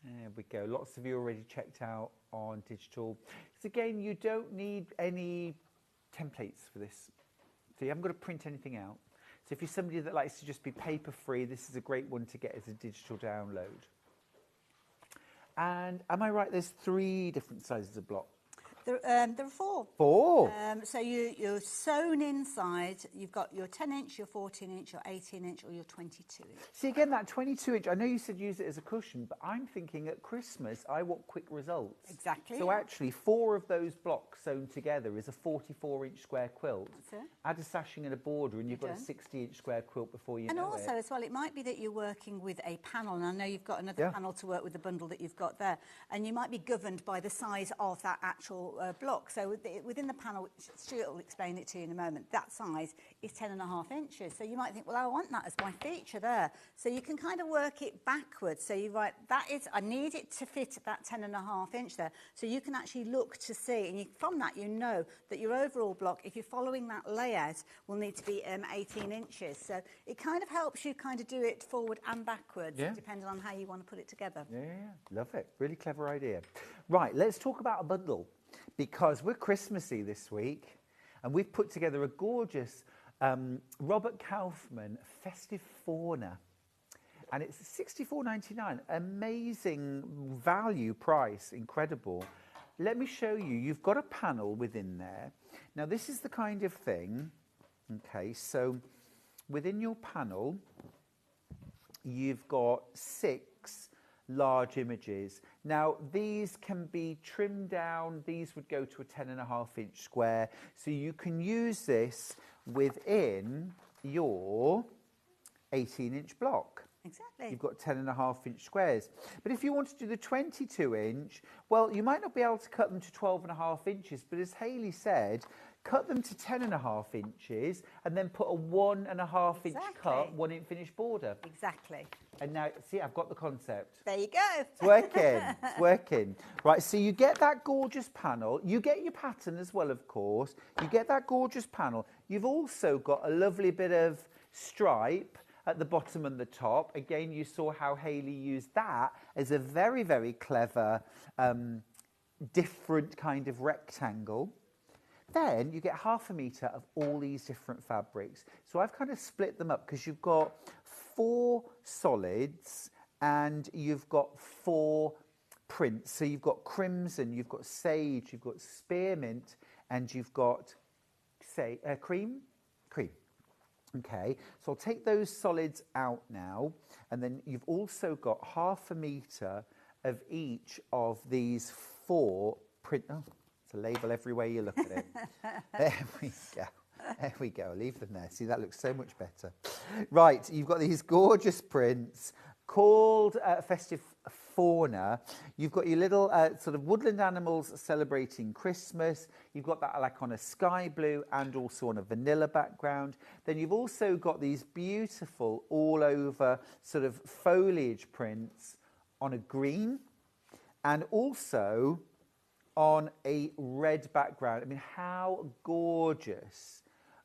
There we go. Lots of you already checked out on digital. Because again, you don't need any templates for this. So you haven't got to print anything out. So if you're somebody that likes to just be paper free, this is a great one to get as a digital download. And am I right? There's 3 different sizes of block. There are 4. 4? So you're sewn inside. You've got your 10-inch, your 14-inch, your 18-inch, or your 22-inch. See, again, that 22-inch, I know you said use it as a cushion, but I'm thinking at Christmas, I want quick results. Exactly. So actually, 4 of those blocks sewn together is a 44-inch square quilt. That's it. Add a sashing and a border, and you've got a 60-inch square quilt before you know it. And also, as well, it might be that you're working with a panel, and I know you've got another panel to work with the bundle that you've got there, and you might be governed by the size of that actual block. So within the panel, which Stuart will explain it to you in a moment, that size is 10.5 inches. So you might think, well, I want that as my feature there. So you can kind of work it backwards. So you write, I need it to fit that 10.5 inch there. So you can actually look to see, and from that you know that your overall block, if you're following that layout, will need to be 18 inches. So it kind of helps you kind of do it forward and backwards, depending on how you want to put it together. Yeah, love it. Really clever idea. Right, let's talk about a bundle. Because we're Christmassy this week, and we've put together a gorgeous Robert Kaufman Festive Fauna. And it's $64.99, amazing value price, incredible. Let me show you, you've got a panel within there. Now this is the kind of thing, okay, so within your panel, you've got 6 large images. Now these can be trimmed down. These would go to a 10.5 inch square. So you can use this within your 18-inch block. Exactly. You've got 10.5 inch squares. But if you want to do the 22 inch, well, you might not be able to cut them to 12.5 inches, but as Hayley said, cut them to 10.5 inches and then put a 1.5 inch cut, 1 inch finished border. Exactly. And now, see, I've got the concept. There you go. It's working. It's working. Right, so you get that gorgeous panel. You get your pattern as well, of course. You get that gorgeous panel. You've also got a lovely bit of stripe at the bottom and the top. Again, you saw how Hayley used that as a very, very clever, different kind of rectangle. Then you get 1/2 metre of all these different fabrics. So I've kind of split them up because you've got 4 solids and you've got 4 prints. So you've got crimson, you've got sage, you've got spearmint, and you've got cream. Okay, so I'll take those solids out now, and then you've also got 1/2 metre of each of these 4 print. Oh, it's a label every way you look at it. There we go. There we go. Leave them there. See, that looks so much better. Right, you've got these gorgeous prints called Festive Fauna. You've got your little sort of woodland animals celebrating Christmas. You've got that like on a sky blue and also on a vanilla background. Then you've also got these beautiful all over sort of foliage prints on a green and also on a red background. I mean, how gorgeous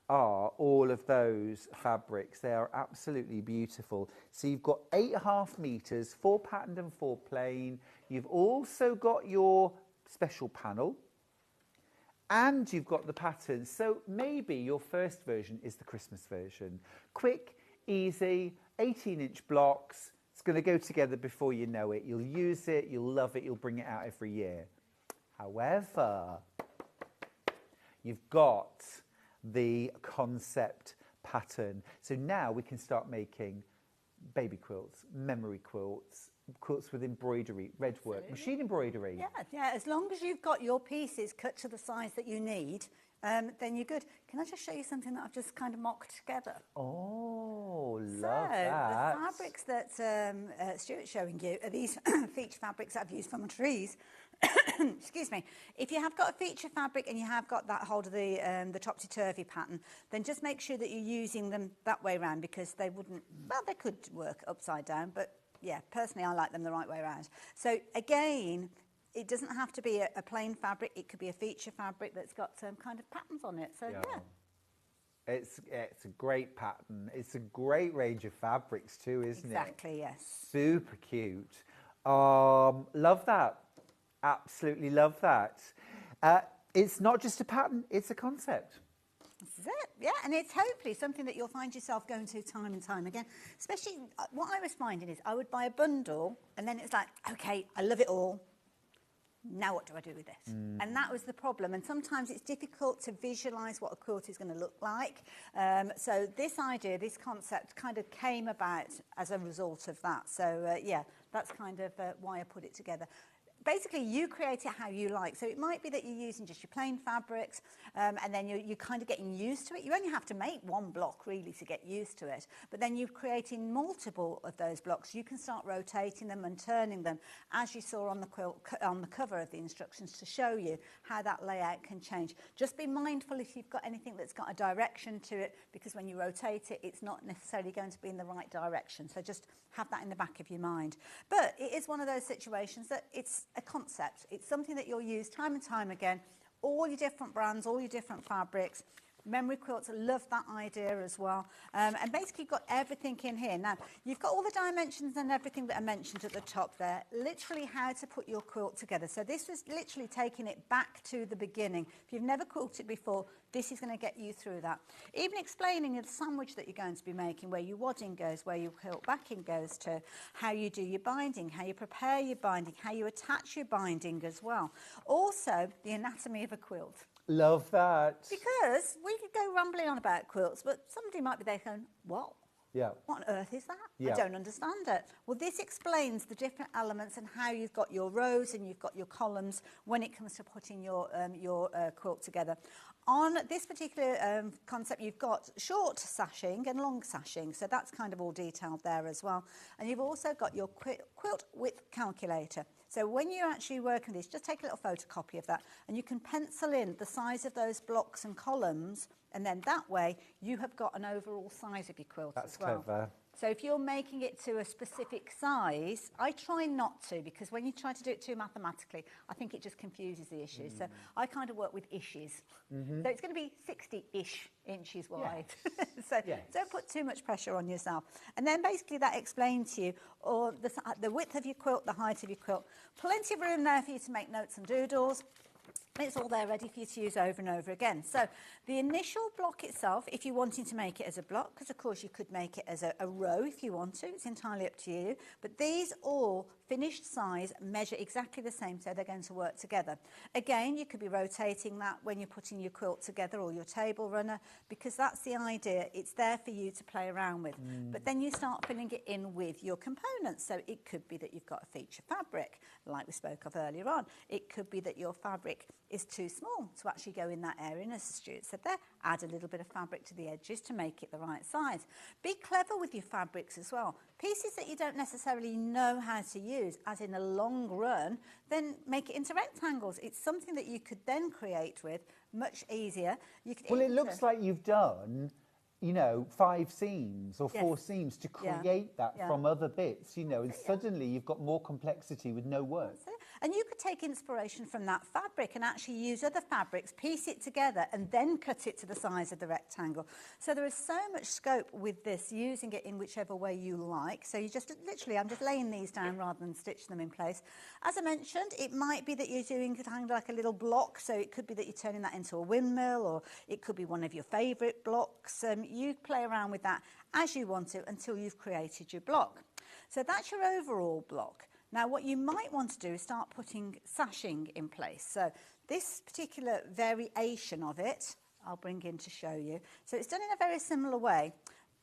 are all of those fabrics? They are absolutely beautiful. So you've got 8.5 metres, 4 patterned and 4 plain. You've also got your special panel and you've got the patterns. So maybe your first version is the Christmas version. Quick, easy, 18-inch blocks. It's going to go together before you know it. You'll use it, you'll love it, you'll bring it out every year. However, you've got the concept pattern. So now we can start making baby quilts, memory quilts, quilts with embroidery, redwork, machine embroidery. Yeah, as long as you've got your pieces cut to the size that you need, then you're good. Can I just show you something that I've just kind of mocked together? Oh, love that. The fabrics that Stuart's showing you are these feature fabrics that I've used from my trees. Excuse me. If you have got a feature fabric and you have got that hold of the Topsy Turvy pattern, then just make sure that you're using them that way around, because they wouldn't, well, they could work upside down, but yeah, personally I like them the right way around. So again, it doesn't have to be a plain fabric. It could be a feature fabric that's got some kind of patterns on it. So yeah. It's a great pattern. It's a great range of fabrics too, isn't it? Exactly, yes. Super cute. Love that. Absolutely love that. It's not just a pattern, it's a concept. This is it, yeah, and it's hopefully something that you'll find yourself going to time and time again. Especially, what I was finding is I would buy a bundle and then it's like, okay, I love it all. Now what do I do with this? And that was the problem. And sometimes it's difficult to visualise what a quilt is going to look like. So this idea, this concept kind of came about as a result of that. So yeah, that's kind of why I put it together. Basically, you create it how you like. So it might be that you're using just your plain fabrics, and then you're kind of getting used to it. You only have to make one block, really, to get used to it. But then you're creating multiple of those blocks. You can start rotating them and turning them, as you saw on the quilt, on the cover of the instructions, to show you how that layout can change. Just be mindful if you've got anything that's got a direction to it, because when you rotate it, it's not necessarily going to be in the right direction. So just have that in the back of your mind. But it is one of those situations that it's a concept. It's something that you'll use time and time again. All your different brands, all your different fabrics. Memory quilts, I love that idea as well. And basically you've got everything in here. Now, you've got all the dimensions and everything that I mentioned at the top there, literally how to put your quilt together. So this was literally taking it back to the beginning. If you've never quilted before, this is going to get you through that. Even explaining the sandwich that you're going to be making, where your wadding goes, where your quilt backing goes to, how you do your binding, how you prepare your binding, how you attach your binding as well. Also, the anatomy of a quilt. Love that. Because we could go rambling on about quilts, but somebody might be there going, what? Yeah. What on earth is that? Yeah. I don't understand it. Well, this explains the different elements and how you've got your rows and you've got your columns when it comes to putting your quilt together. On this particular concept, you've got short sashing and long sashing, so that's kind of all detailed there as well. And you've also got your quilt width calculator. So when you're actually working this, just take a little photocopy of that, and you can pencil in the size of those blocks and columns, and then that way you have got an overall size of your quilt as well. That's clever. So if you're making it to a specific size, I try not to, because when you try to do it too mathematically, I think it just confuses the issue. So I kind of work with ishes. So it's going to be 60-ish inches wide. So don't put too much pressure on yourself. And then basically that explains to you or the width of your quilt, the height of your quilt. Plenty of room there for you to make notes and doodles. It's all there ready for you to use over and over again. So the initial block itself, if you're wanting to make it as a block, because of course you could make it as a row if you want to, it's entirely up to you. But these all finished size measure exactly the same, so they're going to work together. Again, you could be rotating that when you're putting your quilt together or your table runner, because that's the idea. It's there for you to play around with. But then you start filling it in with your components. So it could be that you've got a feature fabric, like we spoke of earlier on. It could be that your fabric is too small to actually go in that area, and as Stuart said there, add a little bit of fabric to the edges to make it the right size. Be clever with your fabrics as well. Pieces that you don't necessarily know how to use, as in a long run, then make it into rectangles. It's something that you could then create with much easier. You could it looks like you've done, you know, 5 seams or 4 seams to create that from other bits, you know, and suddenly you've got more complexity with no work. And you could take inspiration from that fabric and actually use other fabrics, piece it together and then cut it to the size of the rectangle. So there is so much scope with this, using it in whichever way you like. So you just literally, I'm just laying these down rather than stitch them in place. As I mentioned, it might be that you're doing kind of like a little block. So it could be that you're turning that into a windmill, or it could be one of your favourite blocks. You play around with that as you want to until you've created your block. So that's your overall block. Now, what you might want to do is start putting sashing in place. So This particular variation of it, I'll bring in to show you. So it's done in a very similar way,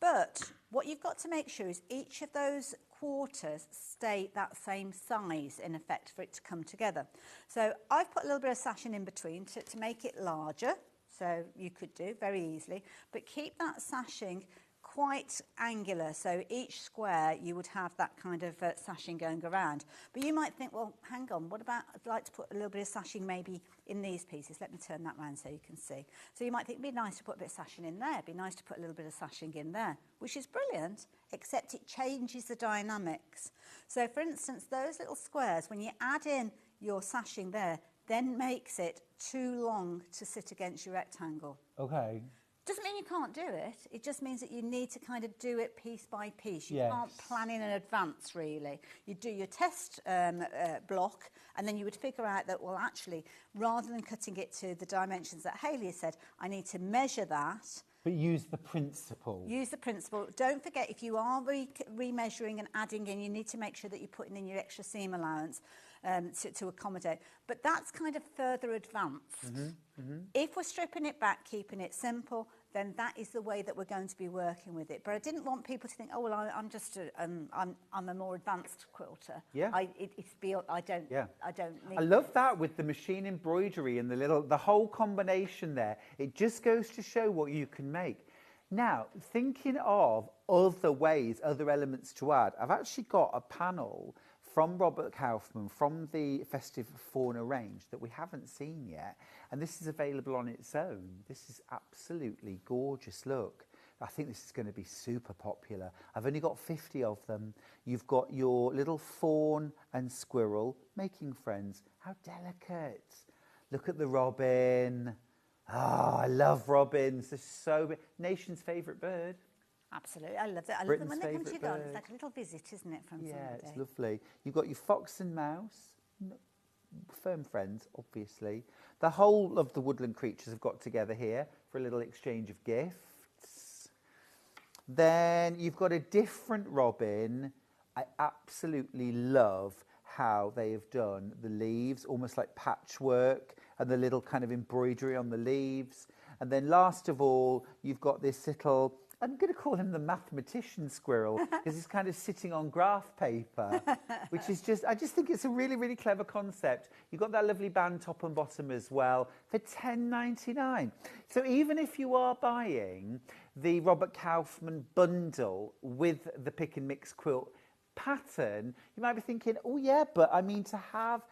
but what you've got to make sure is each of those quarters stay that same size in effect for it to come together. So I've put a little bit of sashing in between to make it larger, so you could do very easily, but keep that sashing quite angular, so each square you would have that kind of sashing going around. But you might think, well, hang on, what about, I'd like to put a little bit of sashing maybe in these pieces. Let me turn that round so you can see. So you might think it'd be nice to put a bit of sashing in there, it'd be nice to put a little bit of sashing in there, which is brilliant, except it changes the dynamics. So for instance, those little squares, when you add in your sashing there, then makes it too long to sit against your rectangle. Okay. Doesn't mean you can't do it. It just means that you need to kind of do it piece by piece. You Yes. can't plan in advance, really. You do your test block, and then you would figure out that, well, actually, rather than cutting it to the dimensions that Hayley has said, I need to measure that. But use the principle. Use the principle. Don't forget, if you are remeasuring and adding in, you need to make sure that you're putting in your extra seam allowance to accommodate. But that's kind of further advanced. If we're stripping it back, keeping it simple, then that is the way that we're going to be working with it. But I didn't want people to think, oh, well, I'm just I'm a more advanced quilter. Yeah. It's beyond, I don't need I love that with the machine embroidery and the whole combination there. It just goes to show what you can make. Now, thinking of other ways, other elements to add, I've actually got a panel from Robert Kaufman, from the Festive Fauna range that we haven't seen yet. And this is available on its own. This is absolutely gorgeous. Look, I think this is going to be super popular. I've only got 50 of them. You've got your little fawn and squirrel making friends. How delicate. Look at the robin. Oh, I love robins. They're so big. Nation's favourite bird. Absolutely, I love it. I love Britain's them when they come to your favourite garden. It's bird. like a little visit, isn't it, from Yeah, somebody? it's lovely. You've got your fox and mouse, firm friends, obviously. The whole of the woodland creatures have got together here for a little exchange of gifts. Then you've got a different robin. I absolutely love how they have done the leaves, almost like patchwork, and the little kind of embroidery on the leaves. And then last of all, you've got this little, I'm going to call him the mathematician squirrel, because he's kind of sitting on graph paper, which is just, I just think it's a really, really clever concept. You've got that lovely band top and bottom as well for $10.99. So even if you are buying the Robert Kaufman bundle with the pick and mix quilt pattern, you might be thinking, oh yeah, but I mean, to have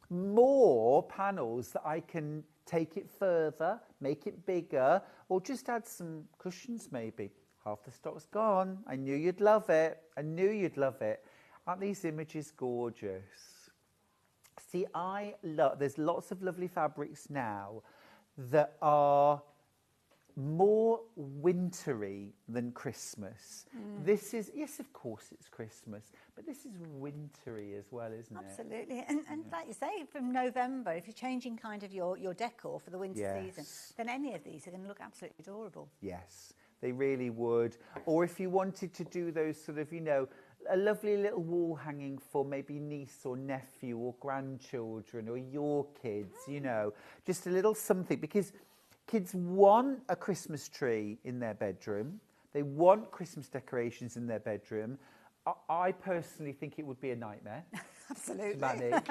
more panels that I can take it further, make it bigger, or just add some cushions maybe. Half the stock's gone. I knew you'd love it. I knew you'd love it. Aren't these images gorgeous? See, there's lots of lovely fabrics now that are more wintry than Christmas. This is, yes, of course it's Christmas, but this is wintry as well, isn't it? Absolutely. And like you say, from November, if you're changing kind of your decor for the winter season, then any of these are going to look absolutely adorable. Yes, they really would. Or if you wanted to do those sort of, you know, a lovely little wall hanging for maybe niece or nephew or grandchildren or your kids, you know, just a little something, because kids want a Christmas tree in their bedroom. They want Christmas decorations in their bedroom. I personally think it would be a nightmare. Absolutely. To manage.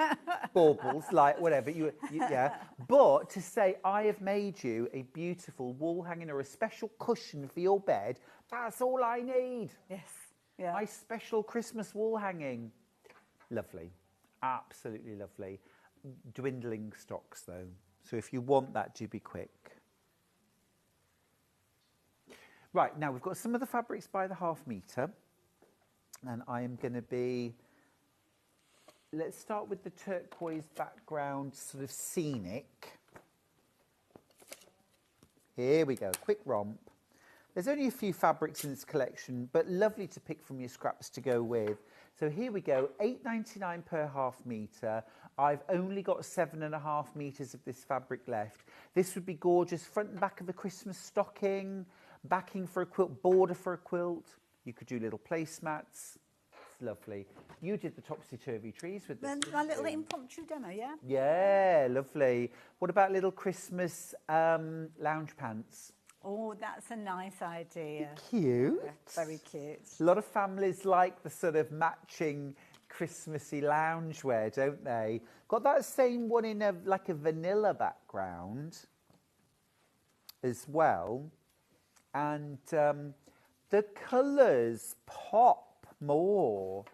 Baubles, like whatever. Yeah. But to say, I have made you a beautiful wall hanging or a special cushion for your bed, that's all I need. Yes. Yeah. My special Christmas wall hanging. Lovely. Absolutely lovely. Dwindling stocks, though. So if you want that, do be quick. Right, now we've got some of the fabrics by the half metre, and I am going to be, let's start with the turquoise background, sort of scenic. Here we go, quick romp. There's only a few fabrics in this collection, but lovely to pick from your scraps to go with. So here we go, $8.99 per half metre. I've only got 7.5 metres of this fabric left. This would be gorgeous, front and back of a Christmas stocking, backing for a quilt, border for a quilt. You could do little placemats. lovely. You did the topsy-turvy trees with this. My little impromptu demo, yeah? Yeah, lovely. What about little Christmas lounge pants? Oh, that's a nice idea. Cute. Yeah, very cute. A lot of families like the sort of matching Christmassy loungewear, don't they? Got that same one in like a vanilla background as well. And the colours pop more.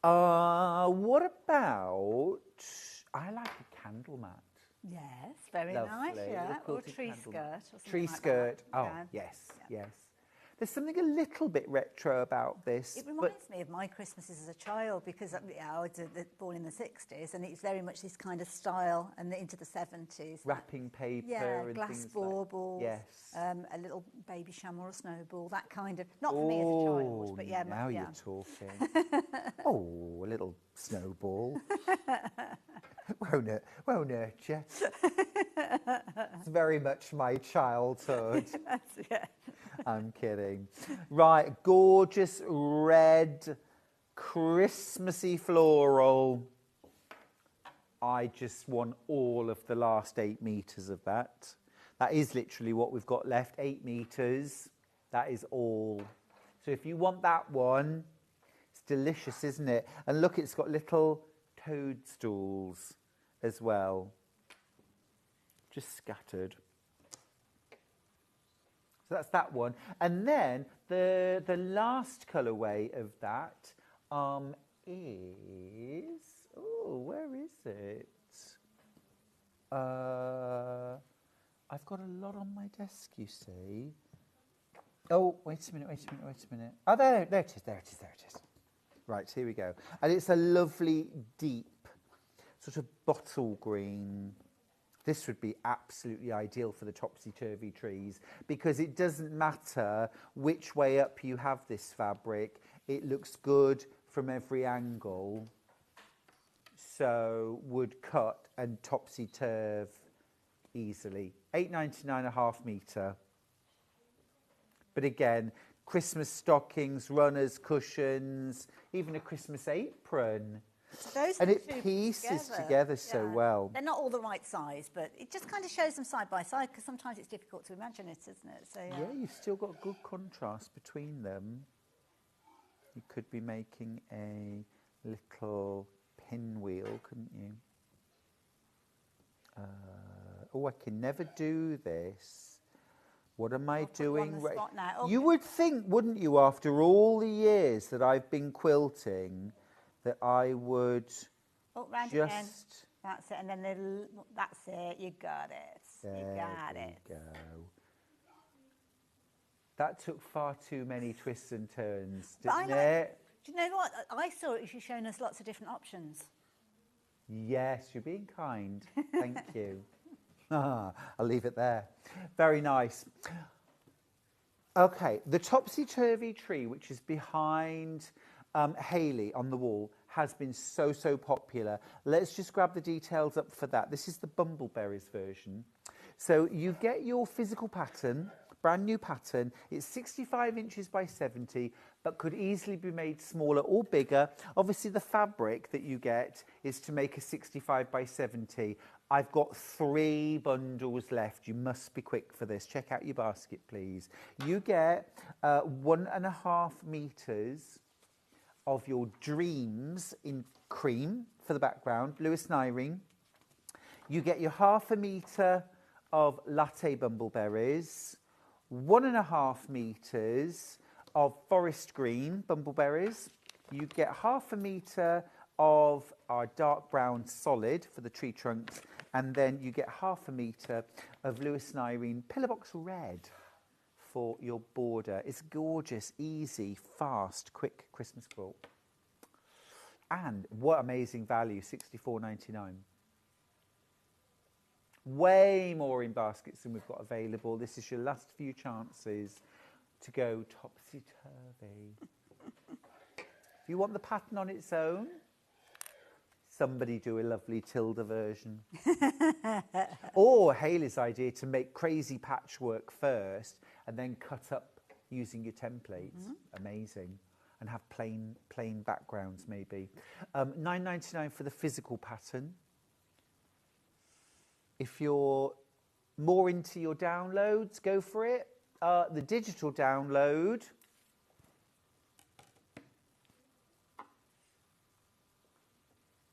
What about, I like a candle mat. Yes, very nice, yeah. Or tree skirt. Or tree like skirt. That. Oh, Yeah. yes. There's something a little bit retro about this. It reminds me of my Christmases as a child because I was born in the 60s and it's very much this kind of style and into the 70s. Wrapping paper and glass things baubles. Yes. A little baby chamois or snowball, that kind of, not for me as a child, but yeah. Now you're talking. Oh, a little snowball. Won't hurt you. It's very much my childhood. Yeah. I'm kidding. Right, gorgeous red, Christmassy floral. I just want all of the last 8 meters of that. That is literally what we've got left, 8 meters. That is all. So if you want that one, it's delicious, isn't it? And look, it's got little toadstools as well, just scattered. So that's that one. And then the last colourway of that is... Oh, where is it? I've got a lot on my desk, you see. Oh, wait a minute. Oh, there it is. Right, here we go. And it's a lovely, deep, sort of bottle green. This would be absolutely ideal for the topsy-turvy trees because it doesn't matter which way up you have this fabric. It looks good from every angle. So would cut and topsy-turv easily. £8.99 a half metre. But again, Christmas stockings, runners, cushions, even a Christmas apron. And it pieces together so well. They're not all the right size, but it just kind of shows them side by side because sometimes it's difficult to imagine it, isn't it? So yeah, you've still got good contrast between them. You could be making a little pinwheel, couldn't you? Oh, I can never do this. What am I doing? You would think, wouldn't you, after all the years that I've been quilting, that I would round just... Again. That's it, and then that's it, you got it. There you got it. Go. That took far too many twists and turns, didn't it? Do you know what? I saw it, she's shown us lots of different options. Yes, you're being kind. Thank you. I'll leave it there. Very nice. Okay, the topsy-turvy tree, which is behind Hayley on the wall, has been so popular. Let's just grab the details up for that. This is the Bumbleberries version. So you get your physical pattern, brand new pattern. It's 65 inches by 70, but could easily be made smaller or bigger. Obviously, the fabric that you get is to make a 65 by 70. I've got 3 bundles left. You must be quick for this. Check out your basket, please. You get 1.5 meters of your dreams in cream for the background, Lewis and Irene. You get your 0.5 meter of latte bumbleberries, 1.5 meters of forest green bumbleberries. You get 0.5 meter of our dark brown solid for the tree trunks, and then you get 0.5 meter of Lewis and Irene Pillowbox Red for your border. It's gorgeous, easy, fast, quick Christmas quilt. And what amazing value, $64.99. Way more in baskets than we've got available. This is your last few chances to go topsy-turvy. If you want the pattern on its own, somebody do a lovely Tilda version. Or Hayley's idea to make crazy patchwork first and then cut up using your templates. Amazing. And have plain backgrounds maybe. $9.99 for the physical pattern. If you're more into your downloads, go for it. The digital download,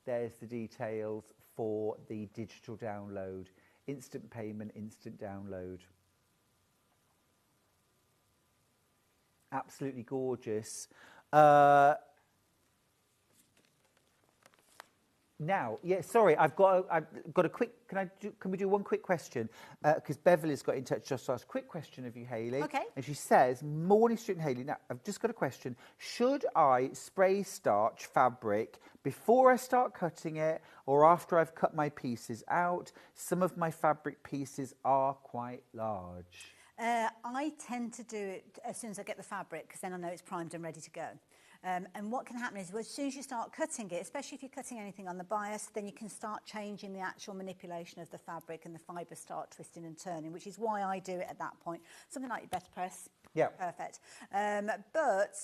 there's the details for the digital download. Instant payment, instant download. Absolutely gorgeous. Now, yeah, sorry, I've got a quick. Can we do one quick question? Because Beverly's got in touch just to ask. Quick question of you, Hayley. Okay. And she says, "Morning, Stuart and Hayley. Now, I've just got a question. Should I spray starch fabric before I start cutting it, or after I've cut my pieces out? Some of my fabric pieces are quite large." I tend to do it as soon as I get the fabric, because then I know it's primed and ready to go. And what can happen is, well, as soon as you start cutting it, especially if you're cutting anything on the bias, then you can start changing the actual manipulation of the fabric and the fibres start twisting and turning, which is why I do it at that point. Something like your better press. Yeah. Perfect. But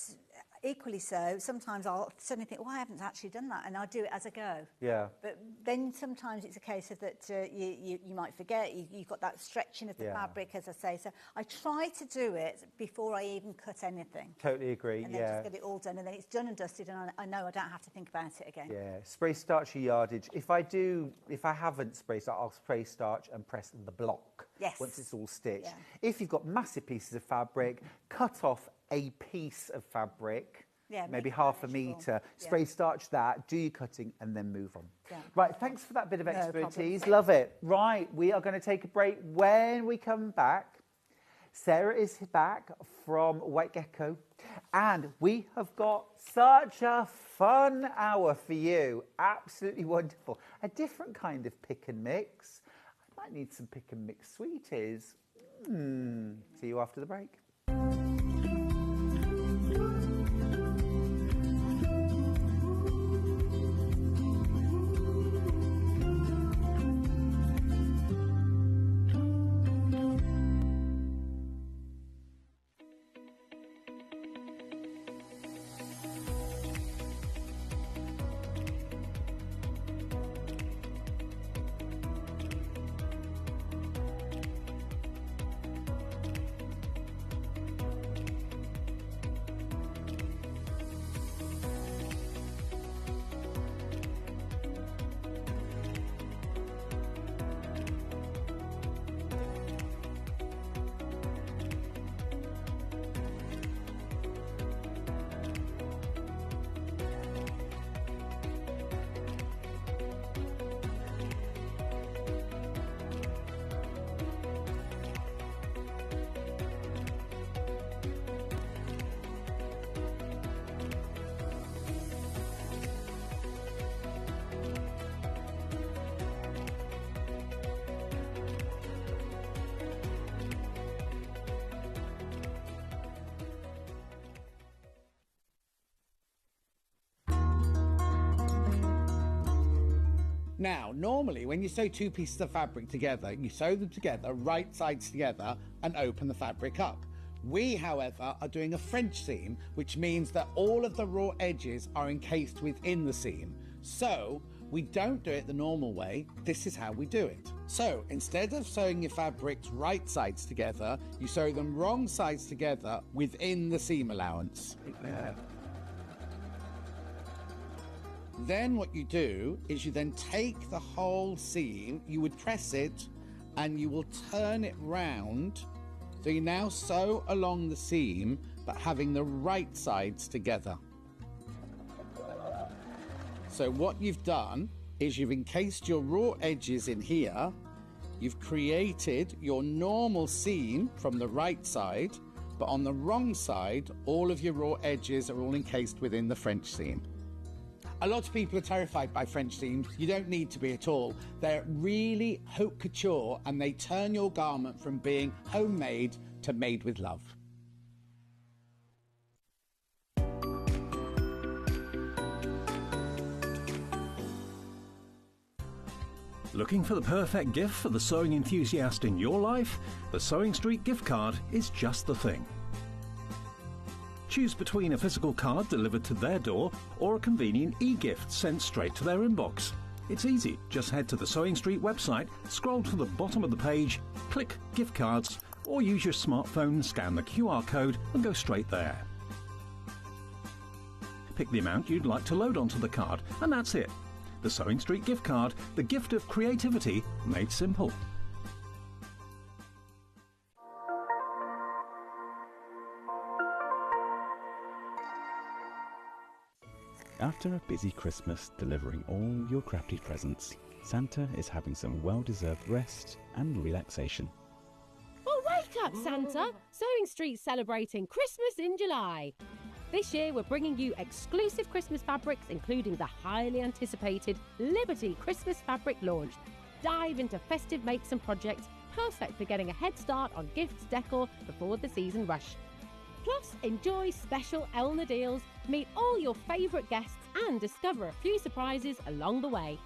equally so, sometimes I'll suddenly think, well, I haven't actually done that, and I'll do it as I go. Yeah. But then sometimes it's a case of that you might forget, you've got that stretching of the fabric, as I say. So I try to do it before I even cut anything. Totally agree, and then just get it all done, and then it's done and dusted, and I know I don't have to think about it again. Yeah, spray starch your yardage. If I haven't spray starch, I'll spray starch and press the block. Yes. Once it's all stitched. Yeah. If you've got massive pieces of fabric, cut off a piece of fabric, maybe half a metre, spray starch that, do your cutting, and then move on. Yeah. Right, thanks for that bit of expertise. problem. Love it. Right, we are going to take a break. When we come back, Sarah is back from White Gecko, and we have got such a fun hour for you. Absolutely wonderful. A different kind of pick and mix. I might need some pick and mix sweeties. See you after the break. Now, normally when you sew two pieces of fabric together, you sew them together, right sides together, and open the fabric up. We, however, are doing a French seam, which means that all of the raw edges are encased within the seam. So, we don't do it the normal way. This is how we do it. So, instead of sewing your fabrics right sides together, you sew them wrong sides together within the seam allowance. Then what you do is you then take the whole seam, you would press it, and you will turn it round. So you now sew along the seam, but having the right sides together. So what you've done is you've encased your raw edges in here, you've created your normal seam from the right side, but on the wrong side, all of your raw edges are all encased within the French seam. A lot of people are terrified by French seams. You don't need to be at all. They're really haute couture, and they turn your garment from being homemade to made with love. Looking for the perfect gift for the sewing enthusiast in your life? The Sewing Street gift card is just the thing. Choose between a physical card delivered to their door or a convenient e-gift sent straight to their inbox. It's easy. Just head to the Sewing Street website, scroll to the bottom of the page, click Gift Cards, or use your smartphone, scan the QR code and go straight there. Pick the amount you'd like to load onto the card, and that's it. The Sewing Street gift card, the gift of creativity made simple. After a busy Christmas delivering all your crafty presents, Santa is having some well-deserved rest and relaxation. Well, wake up, Santa! Sewing Street's celebrating Christmas in July. This year, we're bringing you exclusive Christmas fabrics, including the highly anticipated Liberty Christmas fabric launch. Dive into festive makes and projects, perfect for getting a head start on gifts decor before the season rush. Plus, enjoy special Elna deals, meet all your favourite guests and discover a few surprises along the way.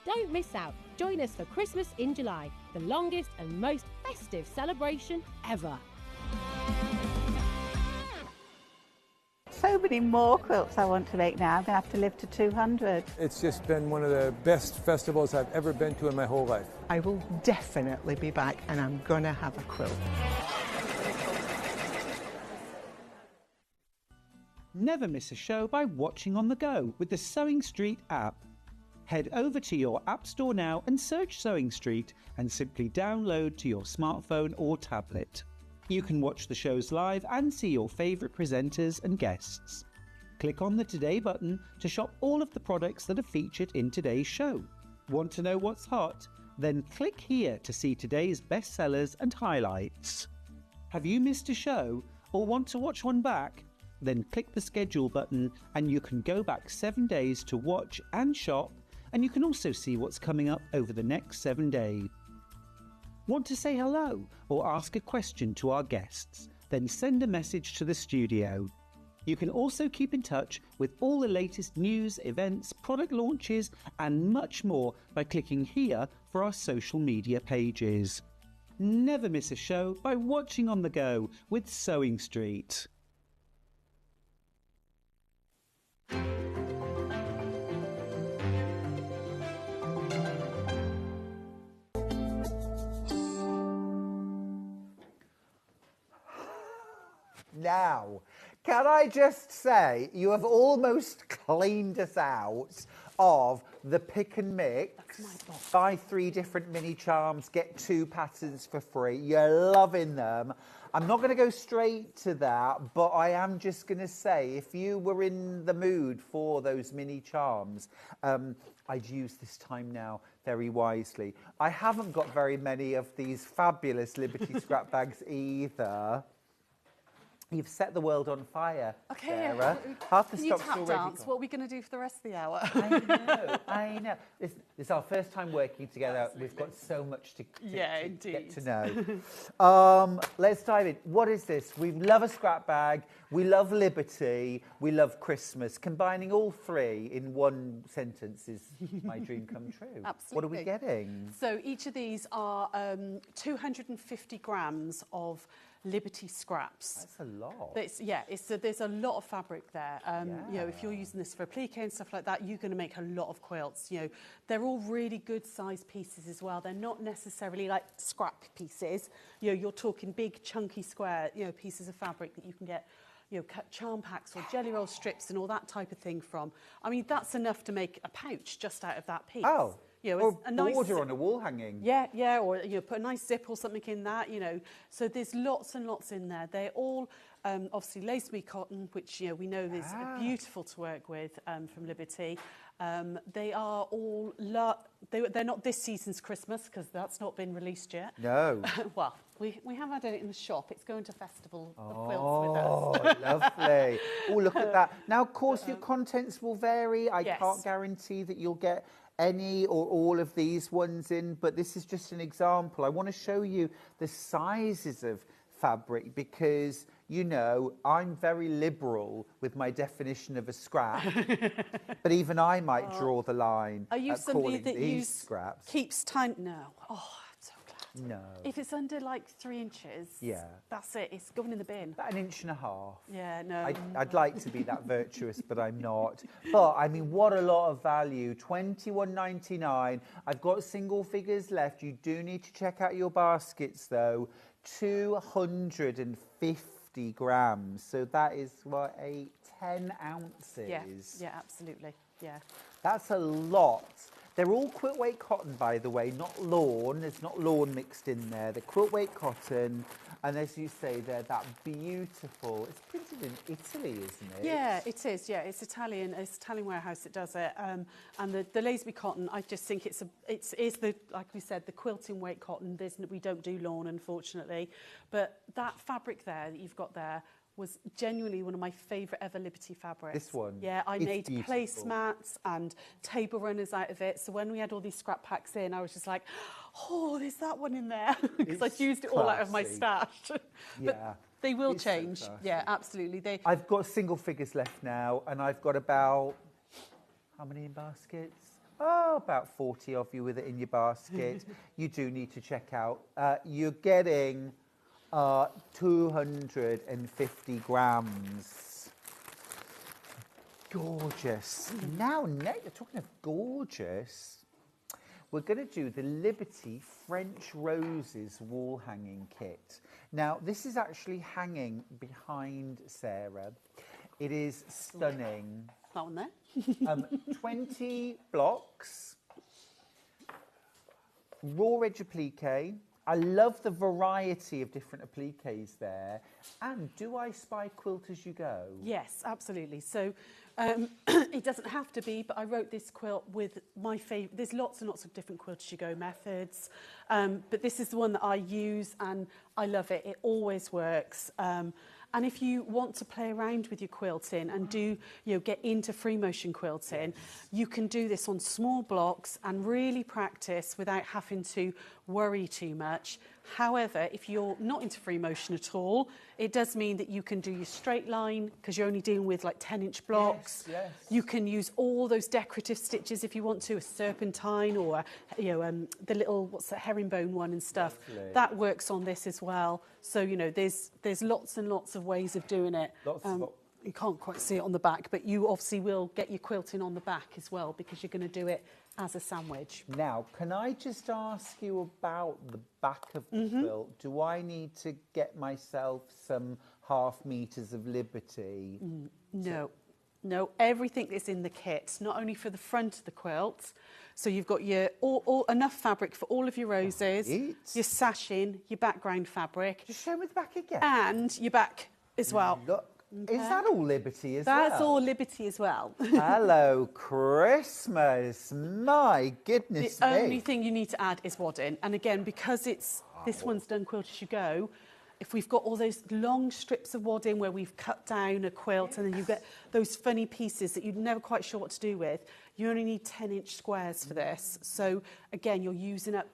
Don't miss out. Join us for Christmas in July, the longest and most festive celebration ever. So many more quilts I want to make now. I'm going to have to live to 200. It's just been one of the best festivals I've ever been to in my whole life. I will definitely be back and I'm going to have a quilt. Never miss a show by watching on the go with the Sewing Street app. Head over to your App Store now and search Sewing Street and simply download to your smartphone or tablet. You can watch the shows live and see your favourite presenters and guests. Click on the Today button to shop all of the products that are featured in today's show. Want to know what's hot? Then click here to see today's bestsellers and highlights. Have you missed a show or want to watch one back? Then click the schedule button and you can go back 7 days to watch and shop, and you can also see what's coming up over the next 7 days. Want to say hello or ask a question to our guests? Then send a message to the studio. You can also keep in touch with all the latest news, events, product launches and much more by clicking here for our social media pages. Never miss a show by watching on the go with Sewing Street. Now, can I just say, you have almost cleaned us out of the pick and mix. Buy 3 different mini charms, get 2 patterns for free. You're loving them. I'm not going to go straight to that, but I am just going to say, if you were in the mood for those mini charms, I'd use this time now very wisely. I haven't got very many of these fabulous Liberty scrap bags either. You've set the world on fire, Okay, Sarah. Half the can you stock's tap already dance? gone. What are we going to do for the rest of the hour? I know. This is our first time working together. Absolutely. We've got so much to get to know. Let's dive in. What is this? We love a scrap bag. We love liberty. We love Christmas. Combining all 3 in one sentence is my dream come true. Absolutely. What are we getting? So each of these are 250 grams of Liberty scraps. That's a lot. There's a lot of fabric there. You know, if you're using this for applique and stuff like that, you're going to make a lot of quilts. You know, they're all really good sized pieces as well. They're not necessarily like scrap pieces. You know, you're talking big, chunky, square, you know, pieces of fabric that you can get, you know, cut charm packs or jelly roll strips and all that type of thing from. I mean, that's enough to make a pouch just out of that piece. Oh. You know, or a nice border on a wall hanging. Yeah, or you know, put a nice zip or something in that, you know. So there's lots and lots in there. They're all obviously lace me cotton, which, you know, we know is beautiful to work with from Liberty. They are all, they're not this season's Christmas because that's not been released yet. No. Well, we have had it in the shop. It's going to Festival of Quilts with us. Oh, lovely. Oh, look at that. Now, of course, your contents will vary. I can't guarantee that you'll get any or all of these ones in, but this is just an example. I want to show you the sizes of fabric because, you know, I'm very liberal with my definition of a scrap, but even I might draw the line Are you at somebody calling that these scraps. keeps time? No. Oh, I'm so glad. No. If it's under like 3 inches, Yeah. that's it. It's going in the bin. About 1.5 inches. Yeah, no. I'd like to be that virtuous, but I'm not. But I mean, what a lot of value. $21.99. I've got single figures left. You do need to check out your baskets though. 250 grams. So that is what, 10 ounces. Yeah, absolutely. Yeah. That's a lot. They're all quilt weight cotton, by the way, not lawn. There's not lawn mixed in there. They're quilt weight cotton. And as you say, they're that beautiful. It's printed in Italy, isn't it? Yeah, it is. Yeah, it's Italian. It's Italian warehouse that does it. And the Lazenby cotton, I just think it's the, like we said, the quilting weight cotton. We don't do lawn, unfortunately. But that fabric there that you've got there was genuinely one of my favourite ever Liberty fabrics. This one? Yeah, I It's made beautiful. placemats and table runners out of it. So when we had all these scrap packs in, I was just like, oh, there's that one in there. Because I'd used it all out of my classy. stash. Yeah. But they will It's so change. classy. Yeah, absolutely. I've got single figures left now, and I've got about, how many in baskets? Oh, about 40 of you with it in your basket. You do need to check out. You're getting 250 grams. Gorgeous. Now, you're talking of gorgeous. We're going to do the Liberty French Roses wall hanging kit. Now, this is actually hanging behind Sarah. It is stunning. That one there. 20 blocks, raw edge applique. I love the variety of different appliques there. And do I spy quilt as you go? Yes, absolutely. So it doesn't have to be, but I wrote this quilt with my favourite. There's lots and lots of different quilt as you go methods. But this is the one that I use and I love it. It always works. And if you want to play around with your quilting and get into free motion quilting, you can do this on small blocks and really practice without having to worry too much. However, if you're not into free motion at all, it does mean that you can do your straight line because you're only dealing with like 10-inch blocks. Yes. You can use all those decorative stitches if you want to, a serpentine or the little herringbone one and stuff. Lovely. That works on this as well. So there's lots and lots of ways of doing it. You can't quite see it on the back, but you obviously will get your quilting on the back as well because you're going to do it as a sandwich. Now, can I just ask you about the back of the quilt? Do I need to get myself some half meters of Liberty? No, everything is in the kit, not only for the front of the quilt. So you've got your enough fabric for all of your roses, your sashing, your background fabric. Just show me the back again. And your back as well. Look. Okay. Is that all Liberty as well? That's all Liberty as well. Hello, Christmas. My goodness The me. only thing you need to add is wadding. And again, because this one's done quilt as you go, if we've got all those long strips of wadding where we've cut down a quilt and then you get those funny pieces that you're never quite sure what to do with, you only need 10-inch squares for this. So again, you're using up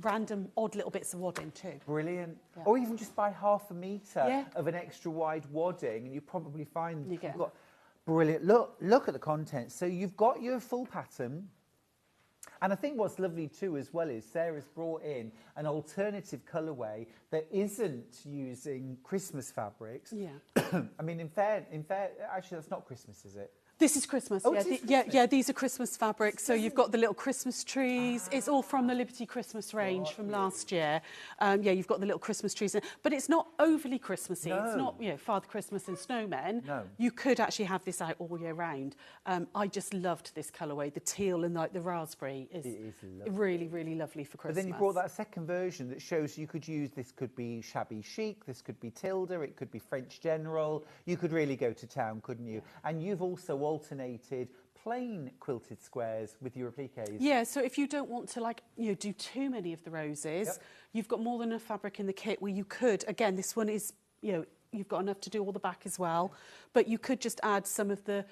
random odd little bits of wadding too. Brilliant. Yeah. Or even just buy half a metre Yeah. of an extra wide wadding and you probably find You you've get got brilliant. Look at the content. So you've got your full pattern. And I think what's lovely too as well is Sarah's brought in an alternative colourway that isn't using Christmas fabrics. Yeah. I mean, in fair, actually that's not Christmas, is it? This is Christmas. Oh, Yeah, it is yeah, Christmas. yeah. These are Christmas fabrics. So you've got the little Christmas trees. It's all from the Liberty Christmas range from last year. You've got the little Christmas trees, but it's not overly Christmassy. It's not Father Christmas and snowmen. No. You could actually have this out all year round. I just loved this colourway. The teal and like the raspberry is really, really lovely for Christmas. But then you brought that second version that shows you could use, this could be shabby chic, this could be Tilda, it could be French General. You could really go to town, couldn't you? And you've also alternated plain quilted squares with your appliques. Yeah, so if you don't want to do too many of the roses, you've got more than enough fabric in the kit where you could, again, this one is, you've got enough to do all the back as well, but you could just add some of the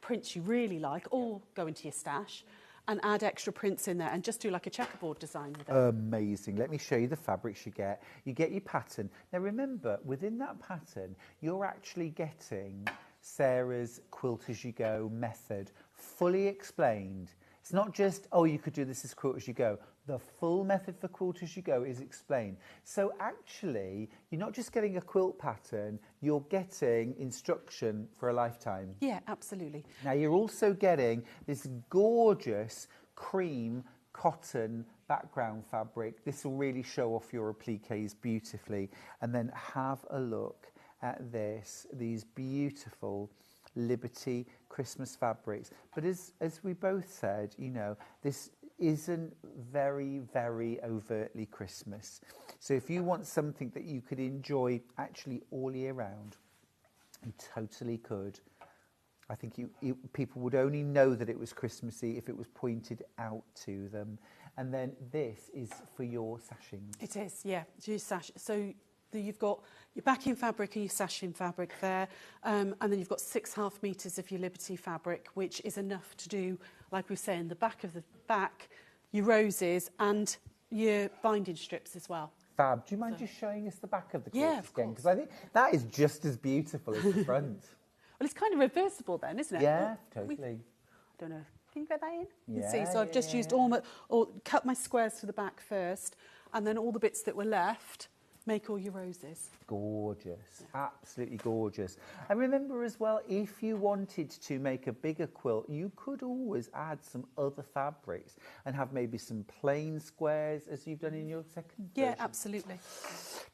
prints you really like or go into your stash. and add extra prints in there and just do like a checkerboard design with it. Amazing. Let me show you the fabrics you get. You get your pattern. Now remember, within that pattern, you're actually getting Sarah's Quilt As You Go method fully explained. It's not just, oh, you could do this as Quilt As You Go. The full method for Quilt As You Go is explained. So actually, you're not just getting a quilt pattern, you're getting instruction for a lifetime. Yeah, absolutely. Now you're also getting this gorgeous cream cotton background fabric. This will really show off your appliques beautifully. And then have a look at this, these beautiful Liberty Christmas fabrics. But as we both said, you know, this isn't very, very overtly Christmas. So if you want something that you could enjoy actually all year round, you totally could. I think people would only know that it was Christmassy if it was pointed out to them. And then this is for your sashings. It is, yeah, your sash. So you've got your backing fabric and your sashing fabric there, and then you've got 6.5 meters of your Liberty fabric, which is enough to do, like we were saying, the back of the back, your roses, and your binding strips as well. Fab. Do you mind just showing us the back of the quilt yeah, again? Because I think that is just as beautiful as the front. Well, it's kind of reversible then, isn't it? Yeah, totally. I don't know. Can you get that in? You Yeah, can see. So I've just used cut my squares to the back first, and then all the bits that were left, make all your roses. Gorgeous, absolutely gorgeous. And remember as well, if you wanted to make a bigger quilt, you could always add some other fabrics and have maybe some plain squares as you've done in your second Yeah, version. absolutely.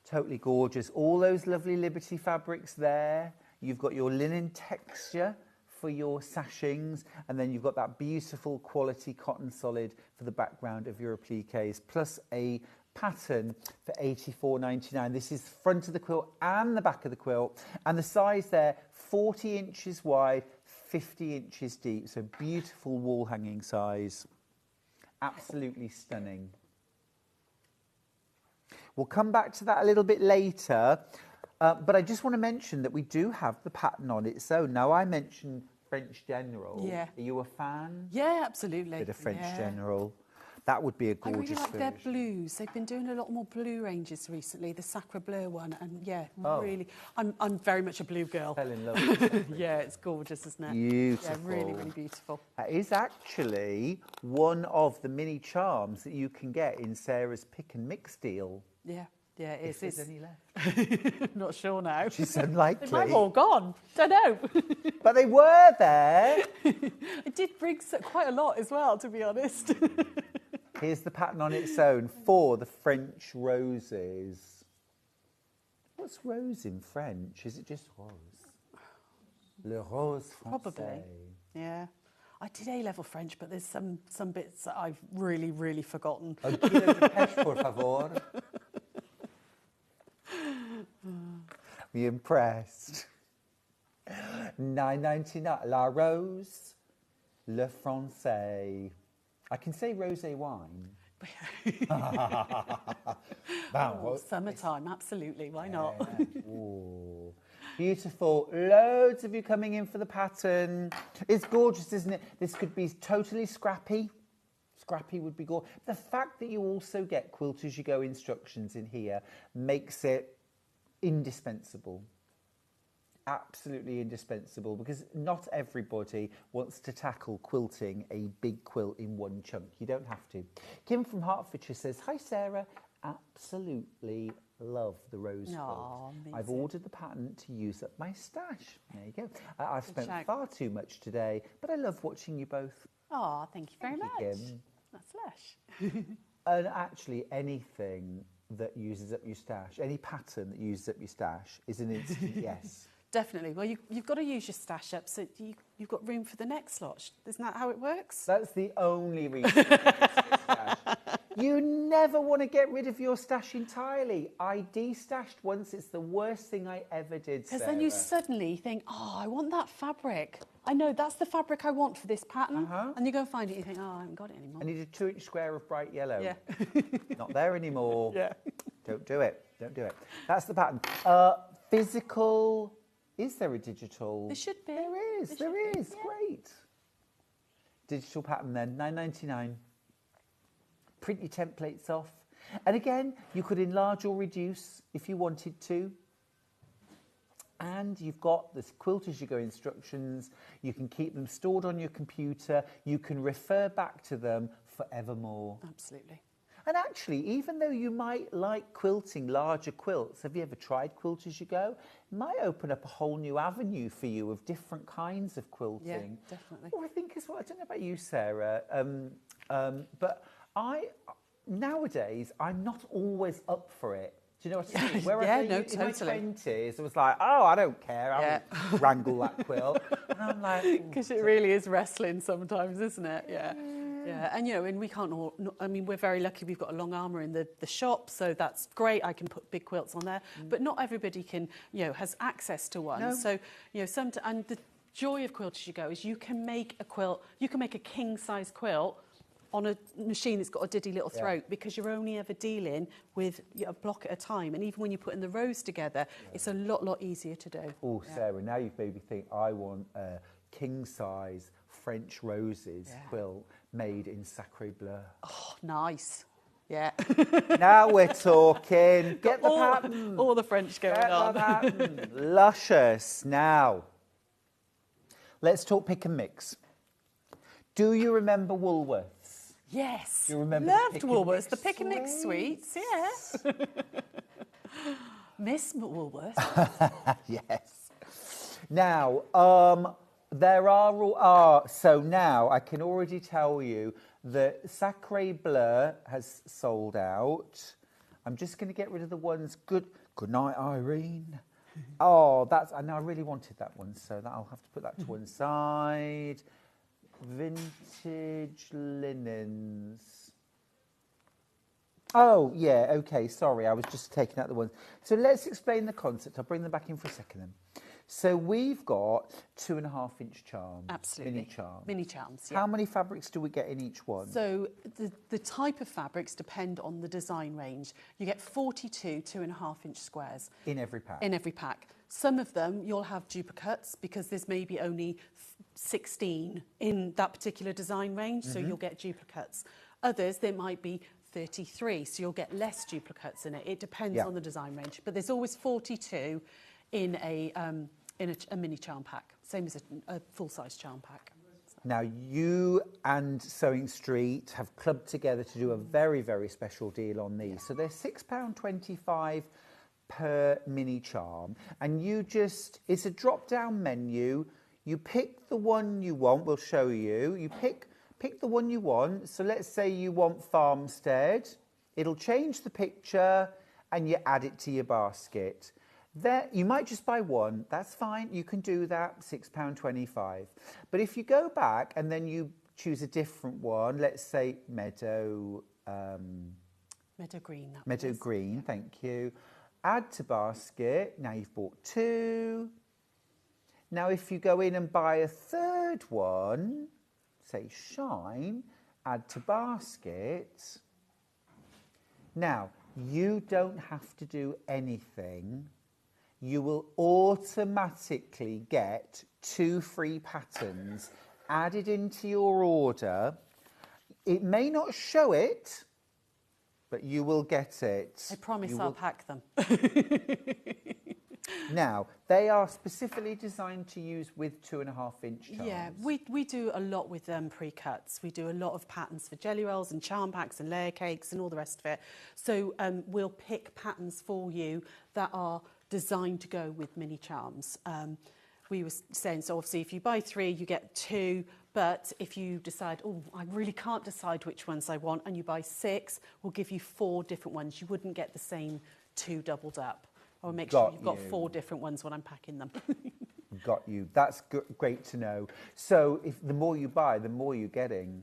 Totally gorgeous. All those lovely Liberty fabrics there. You've got your linen texture for your sashings, and then you've got that beautiful quality cotton solid for the background of your appliques, plus a pattern for $84.99. This is front of the quilt and the back of the quilt, and the size there 40 inches wide, 50 inches deep, so beautiful wall hanging size. Absolutely stunning. We'll come back to that a little bit later, but I just want to mention that we do have the pattern on its own. Now I mentioned French General. Yeah. Are you a fan? Yeah, absolutely. Bit of French General. That would be a gorgeous I really like version. their blues. They've been doing a lot more blue ranges recently, the Sacre Bleu one, and yeah, really, I'm very much a blue girl. Fell in love with it. Yeah, it's gorgeous, isn't it? Beautiful. Yeah, really, really beautiful. That is actually one of the mini charms that you can get in Sarah's Pick and Mix deal. Yeah, yeah, it if is. there's any left. Not sure now. She's unlikely. They might have all gone. Don't know. But they were there. It did bring quite a lot as well, to be honest. Here's the pattern on its own for the French roses. What's rose in French? Is it just rose? Le rose français. Probably. Yeah. I did A-level French, but there's some bits that I've really, really forgotten. Un kilo de pêche, por favor. Were you impressed? $9.99. La rose, le français. I can say rosé wine. Summertime, absolutely. Why not? Ooh. Beautiful. Loads of you coming in for the pattern. It's gorgeous, isn't it? This could be totally scrappy. Scrappy would be gorgeous. The fact that you also get Quilt As You Go instructions in here makes it indispensable. Absolutely indispensable, because not everybody wants to tackle quilting a big quilt in one chunk. You don't have to. Kim from Hertfordshire says, hi Sarah, absolutely love the rose quilt. I've ordered the pattern to use up my stash. There you go. I've spent far too much today, but I love watching you both. Oh, thank you very much. Kim. That's lush. And actually anything that uses up your stash, any pattern that uses up your stash is an instant yes. Definitely. Well, you've got to use your stash up so you've got room for the next lot. Isn't that how it works? That's the only reason you use your stash. You never want to get rid of your stash entirely. I de-stashed once. It's the worst thing I ever did, Because then you suddenly think, oh, I want that fabric. I know, that's the fabric I want for this pattern. And you go and find it, you think, oh, I haven't got it anymore. I need a 2-inch square of bright yellow. Yeah. Not there anymore. Yeah. Don't do it. Don't do it. That's the pattern. Physical... Is there a digital? There should be. There is. There is. Yeah. Great. Digital pattern then, £9.99. Print your templates off. And again, you could enlarge or reduce if you wanted to. And you've got the quilt as you go instructions. You can keep them stored on your computer. You can refer back to them forevermore. Absolutely. And actually, even though you might like quilting larger quilts, have you ever tried Quilt As You Go? It might open up a whole new avenue for you of different kinds of quilting. Yeah, definitely. Well, I think as well, I don't know about you, Sarah, but nowadays, I'm not always up for it. Do you know what I mean? Whereas in my 20s, I was like, oh, I don't care. I won't wrangle that quilt. And I'm like... Because it really is wrestling sometimes, isn't it? Yeah. Yeah, and and we can't all, I mean, we're very lucky we've got a long armour in the shop, so that's great. I can put big quilts on there, but not everybody can, has access to one. No. So, and the joy of Quilt As You Go is you can make a quilt, you can make a king-size quilt on a machine that's got a diddy little throat because you're only ever dealing with a block at a time. And even when you put in the rows together, it's a lot easier to do. Oh, Sarah, now you've made me think I want a king-size French roses quilt made in Sacré Bleu. Oh, nice. Yeah. Now we're talking. Get the pattern. All the French going on. The pattern. Luscious. Now, let's talk pick and mix. Do you remember Woolworths? Yes. Do you remember Loved Woolworths, the pick and mix sweets. Yeah. Miss Woolworths. Yes. Now, there are, so now I can already tell you that Sacré Bleu has sold out. I'm just going to get rid of the ones, good night, Irene. Oh, I know I really wanted that one, so I'll have to put that to one side. Vintage linens. Oh, yeah, okay, sorry, I was just taking out the ones. So let's explain the concept. I'll bring them back in for a second then. So we've got 2.5-inch charms. Absolutely. Mini charms. Mini charms, yeah. How many fabrics do we get in each one? So the type of fabrics depend on the design range. You get 42 2.5-inch squares. In every pack? In every pack. Some of them you'll have duplicates because there's maybe only 16 in that particular design range, so you'll get duplicates. Others, there might be 33, so you'll get less duplicates in it. It depends on the design range. But there's always 42 in a mini charm pack, same as a full-size charm pack. Now, you and Sewing Street have clubbed together to do a very, very special deal on these. So they're £6.25 per mini charm. And it's a drop-down menu. You pick the one you want, we'll show you. You pick the one you want. So let's say you want Farmstead. It'll change the picture and you add it to your basket. There, you might just buy one, that's fine, you can do that, £6.25. But if you go back and then you choose a different one, let's say Meadow Green. Meadow Green, thank you. Add to basket, now you've bought 2. Now if you go in and buy a third one, say Shine, add to basket. Now, you don't have to do anything. You will automatically get 2 free patterns added into your order. It may not show it, but you will get it. I promise I'll pack them. Now, they are specifically designed to use with 2.5-inch charms. Yeah, we do a lot with pre-cuts. We do a lot of patterns for jelly rolls and charm packs and layer cakes and all the rest of it. So we'll pick patterns for you that are designed to go with mini charms. We were saying, so obviously if you buy 3, you get 2, but if you decide, oh, I really can't decide which ones I want, and you buy 6, we'll give you 4 different ones. You wouldn't get the same 2 doubled up. I'll make sure you've got 4 different ones when I'm packing them. Got you. That's great to know. So if the more you buy, the more you're getting.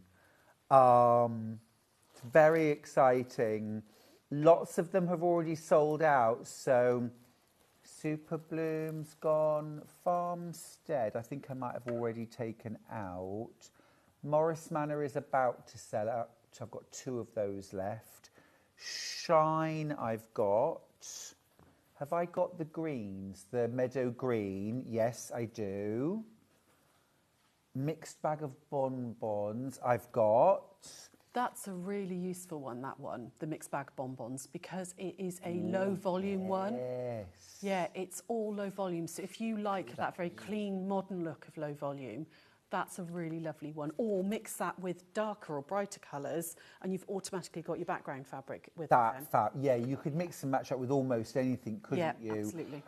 It's very exciting. Lots of them have already sold out. So Super Bloom's gone. Farmstead, I think I might have already taken out. Morris Manor is about to sell out. So I've got 2 of those left. Shine I've got. Have I got the greens, the meadow green? Yes, I do. mixed bag of bonbons. I've got... That's a really useful one, that one, the mixed bag bonbons, because it is a low volume one. Yes. Yeah, it's all low volume. So if you like that very clean, modern look of low volume, that's a really lovely one. Or mix that with darker or brighter colours, and you've automatically got your background fabric with that. Yeah, you could mix and match up with almost anything, couldn't you? Yeah, absolutely.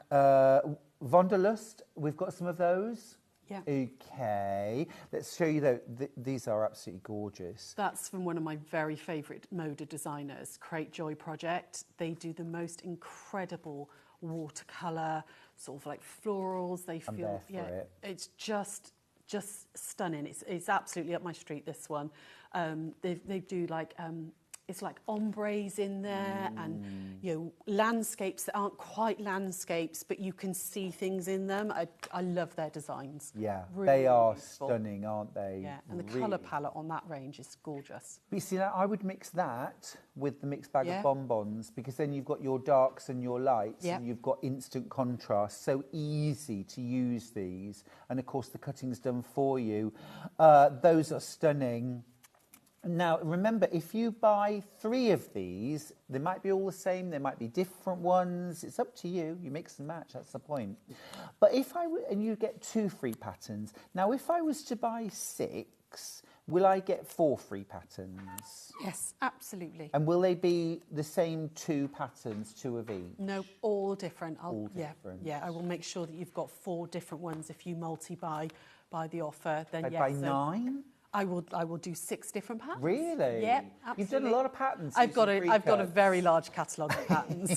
Wanderlust, we've got some of those. Yeah. Okay, let's show you though. These are absolutely gorgeous. That's from one of my very favourite Moda designers, Create Joy Project. They do the most incredible watercolour, sort of like florals. They feel, it's just stunning. It's absolutely up my street, this one. They do like it's like ombres in there, and you know, landscapes that aren't quite landscapes, but you can see things in them. I love their designs. Yeah, really they are beautiful. Stunning, aren't they? Yeah, and the really. colour palette on that range is gorgeous. But you see, I would mix that with the mixed bag of bonbons, because then you've got your darks and your lights, and you've got instant contrast. So easy to use these, and of course the cutting's done for you. Those are stunning. Now, remember, if you buy 3 of these, they might be all the same, they might be different ones. It's up to you. You mix and match, that's the point. But if and you get 2 free patterns. Now, if I was to buy 6, will I get 4 free patterns? Yes, absolutely. And will they be the same 2 patterns, 2 of each? No, all different. All different. Yeah, I will make sure that you've got 4 different ones. If you multi-buy the offer, then yes. By 9? I will do 6 different patterns. Really? Yeah, absolutely. You've done a lot of patterns. I've got a very large catalogue of patterns.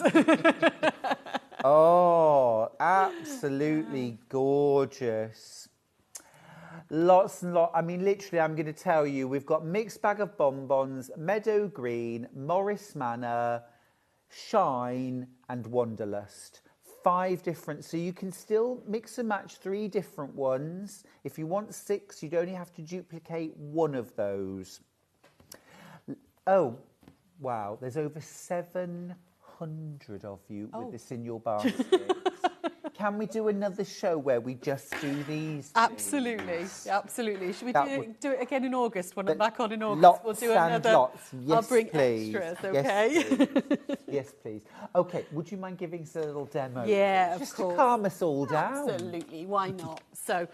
Oh, absolutely gorgeous. Lots and lots. I mean, literally, I'm going to tell you, we've got mixed bag of bonbons, meadow green, Morris Manor, shine, and wanderlust. 5 different, so you can still mix and match 3 different ones. If you want 6, you'd only have to duplicate 1 of those. Oh, wow, there's over 700 of you with this in your basket. Can we do another show where we just do these? Absolutely, absolutely. Should we do it again in August? When I'm back on in August, lots we'll do and another. Lots. Yes, I'll bring please. extras, okay? Yes, please. Yes, please. Okay, would you mind giving us a little demo? Yeah, of just course. to calm us all down. Absolutely, why not? So,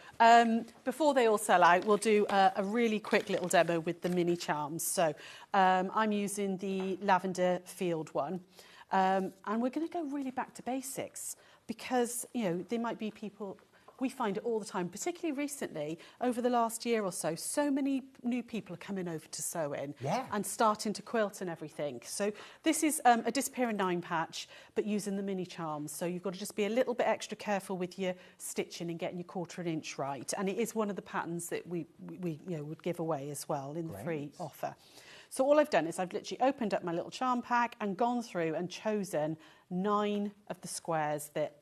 before they all sell out, we'll do a really quick little demo with the mini charms. So, I'm using the lavender field one, and we're going to go really back to basics. Because, you know, there might be people, we find it all the time, particularly recently, over the last year or so, so many new people are coming over to sewing and starting to quilt and everything. So this is a disappearing 9 patch, but using the mini charms. So you've got to just be a little bit extra careful with your stitching and getting your 1/4 inch right. And it is one of the patterns that we would give away as well in the free offer. So all I've done is I've literally opened up my little charm pack and gone through and chosen 9 of the squares that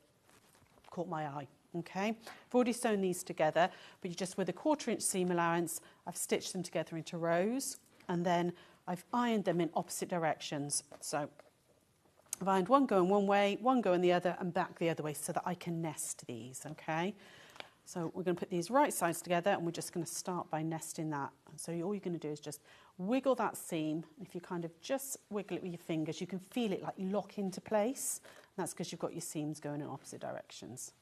caught my eye, okay? I've already sewn these together, but you just with a 1/4 inch seam allowance, I've stitched them together into rows, and then I've ironed them in opposite directions. So I've ironed one going one way, one going the other, and back the other way so that I can nest these, okay? So we're going to put these right sides together, and we're just going to start by nesting that. So all you're going to do is just wiggle that seam. If you kind of just wiggle it with your fingers, you can feel it like lock into place. And that's because you've got your seams going in opposite directions.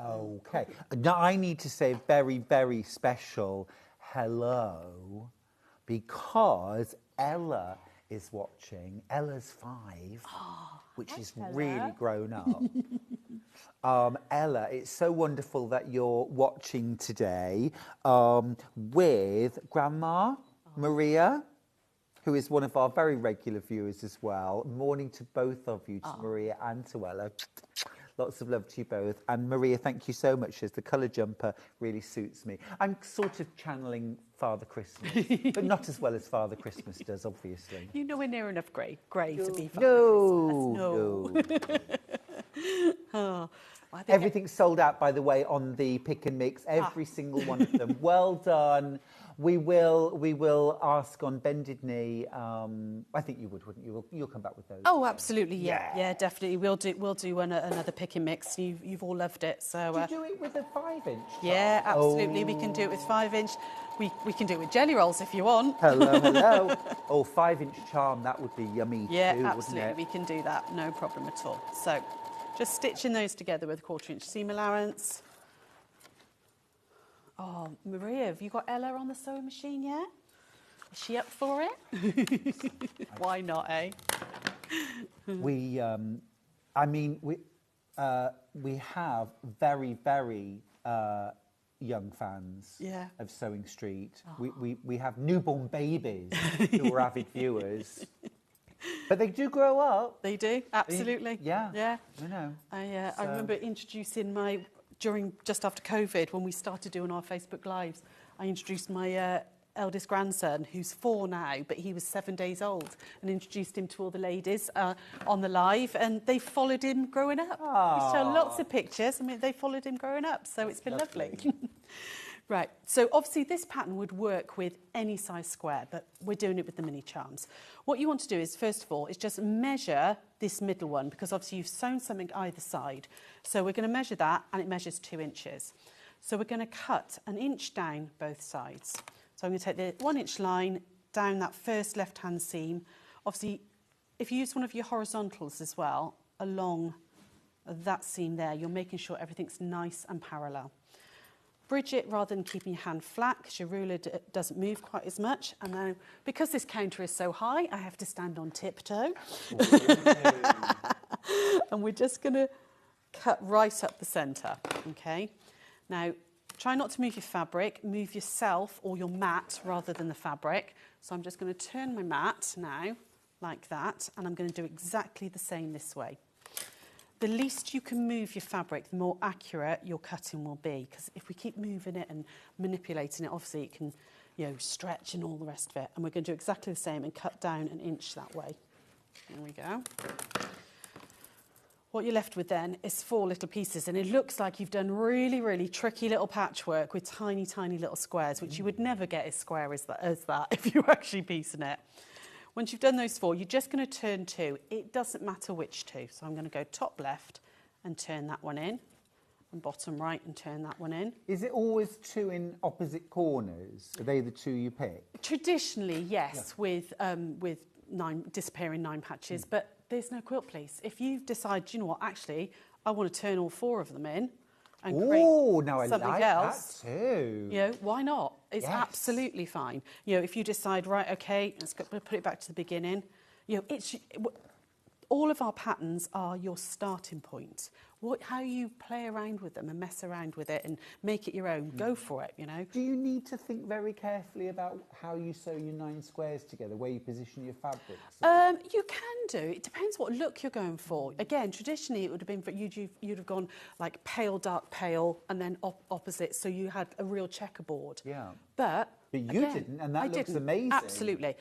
Okay. Now I need to say very, very special hello, because Ella is watching. Ella's 5, which is really grown up. Ella, it's so wonderful that you're watching today with Grandma Maria, who is one of our very regular viewers as well. Morning to both of you, to Maria and to Ella. Lots of love to you both. And Maria, thank you so much, as the colour jumper really suits me. I'm sort of channeling Father Christmas, but not as well as Father Christmas does, obviously. You're nowhere near enough grey to be Father Christmas. No. Oh, Everything's sold out, by the way, on the pick and mix. Every single one of them. Well done. We will ask on bended knee. I think you would, wouldn't you? You'll come back with those. Oh, absolutely, yeah, definitely. We'll do another pick and mix. You've all loved it, so. Do you do it with a 5-inch? Yeah, absolutely. We can do it with 5-inch. We can do it with jelly rolls if you want. Hello, hello. Oh, 5-inch charm, that would be yummy too, absolutely. wouldn't it? We can do that, no problem at all. So, just stitching those together with a 1/4-inch seam allowance. Oh, Maria, have you got Ella on the sewing machine yet? Is she up for it? Why not, eh? We have very, very young fans of Sewing Street. We have newborn babies who are avid viewers. But they do grow up. They do, absolutely. Yeah. I know. I remember introducing just after COVID, when we started doing our Facebook Lives, I introduced my eldest grandson, who's 4 now, but he was 7 days old, and introduced him to all the ladies on the live, and they followed him growing up. We showed lots of pictures. I mean, they followed him growing up, so it's been lovely. Right, so obviously this pattern would work with any size square, but we're doing it with the mini charms. What you want to do is, first of all, is just measure this middle one, because obviously you've sewn something either side. So we're going to measure that, and it measures 2 inches. So we're going to cut 1 inch down both sides. So I'm going to take the 1-inch line down that first left-hand seam. Obviously, if you use one of your horizontals as well, along that seam there, you're making sure everything's nice and parallel. Bridge it rather than keeping your hand flat, because your ruler doesn't move quite as much. And now, because this counter is so high, I have to stand on tiptoe. And we're just going to cut right up the centre, okay? Now, try not to move your fabric, move yourself or your mat rather than the fabric. So I'm just going to turn my mat now, like that, and I'm going to do exactly the same this way. The least you can move your fabric, the more accurate your cutting will be, because if we keep moving it and manipulating it, obviously it can, stretch and all the rest of it. And we're going to do exactly the same and cut down 1 inch that way. There we go. What you're left with then is 4 little pieces, and it looks like you've done really, really tricky little patchwork with tiny, tiny little squares, which you would never get as square as that if you were actually piecing it. Once you've done those 4, you're just going to turn 2. It doesn't matter which 2. So I'm going to go top left and turn that one in, and bottom right and turn that one in. Is it always 2 in opposite corners? Are they the 2 you pick? Traditionally, yes, with disappearing 9 patches, but there's no quilt police. If you decide, you know what, actually, I want to turn all 4 of them in and create something else, that too. Why not? It's absolutely fine. If you decide, right, okay, let's put it back to the beginning. All of our patterns are your starting point. How you play around with them and mess around with it and make it your own, go for it, Do you need to think very carefully about how you sew your 9 squares together, where you position your fabrics? You can do. It depends what look you're going for. Again, traditionally it would have been, you'd have gone like pale, dark, pale, and then opposite, so you had a real checkerboard. Yeah. But you again, didn't, and that I looks didn't. amazing. Absolutely.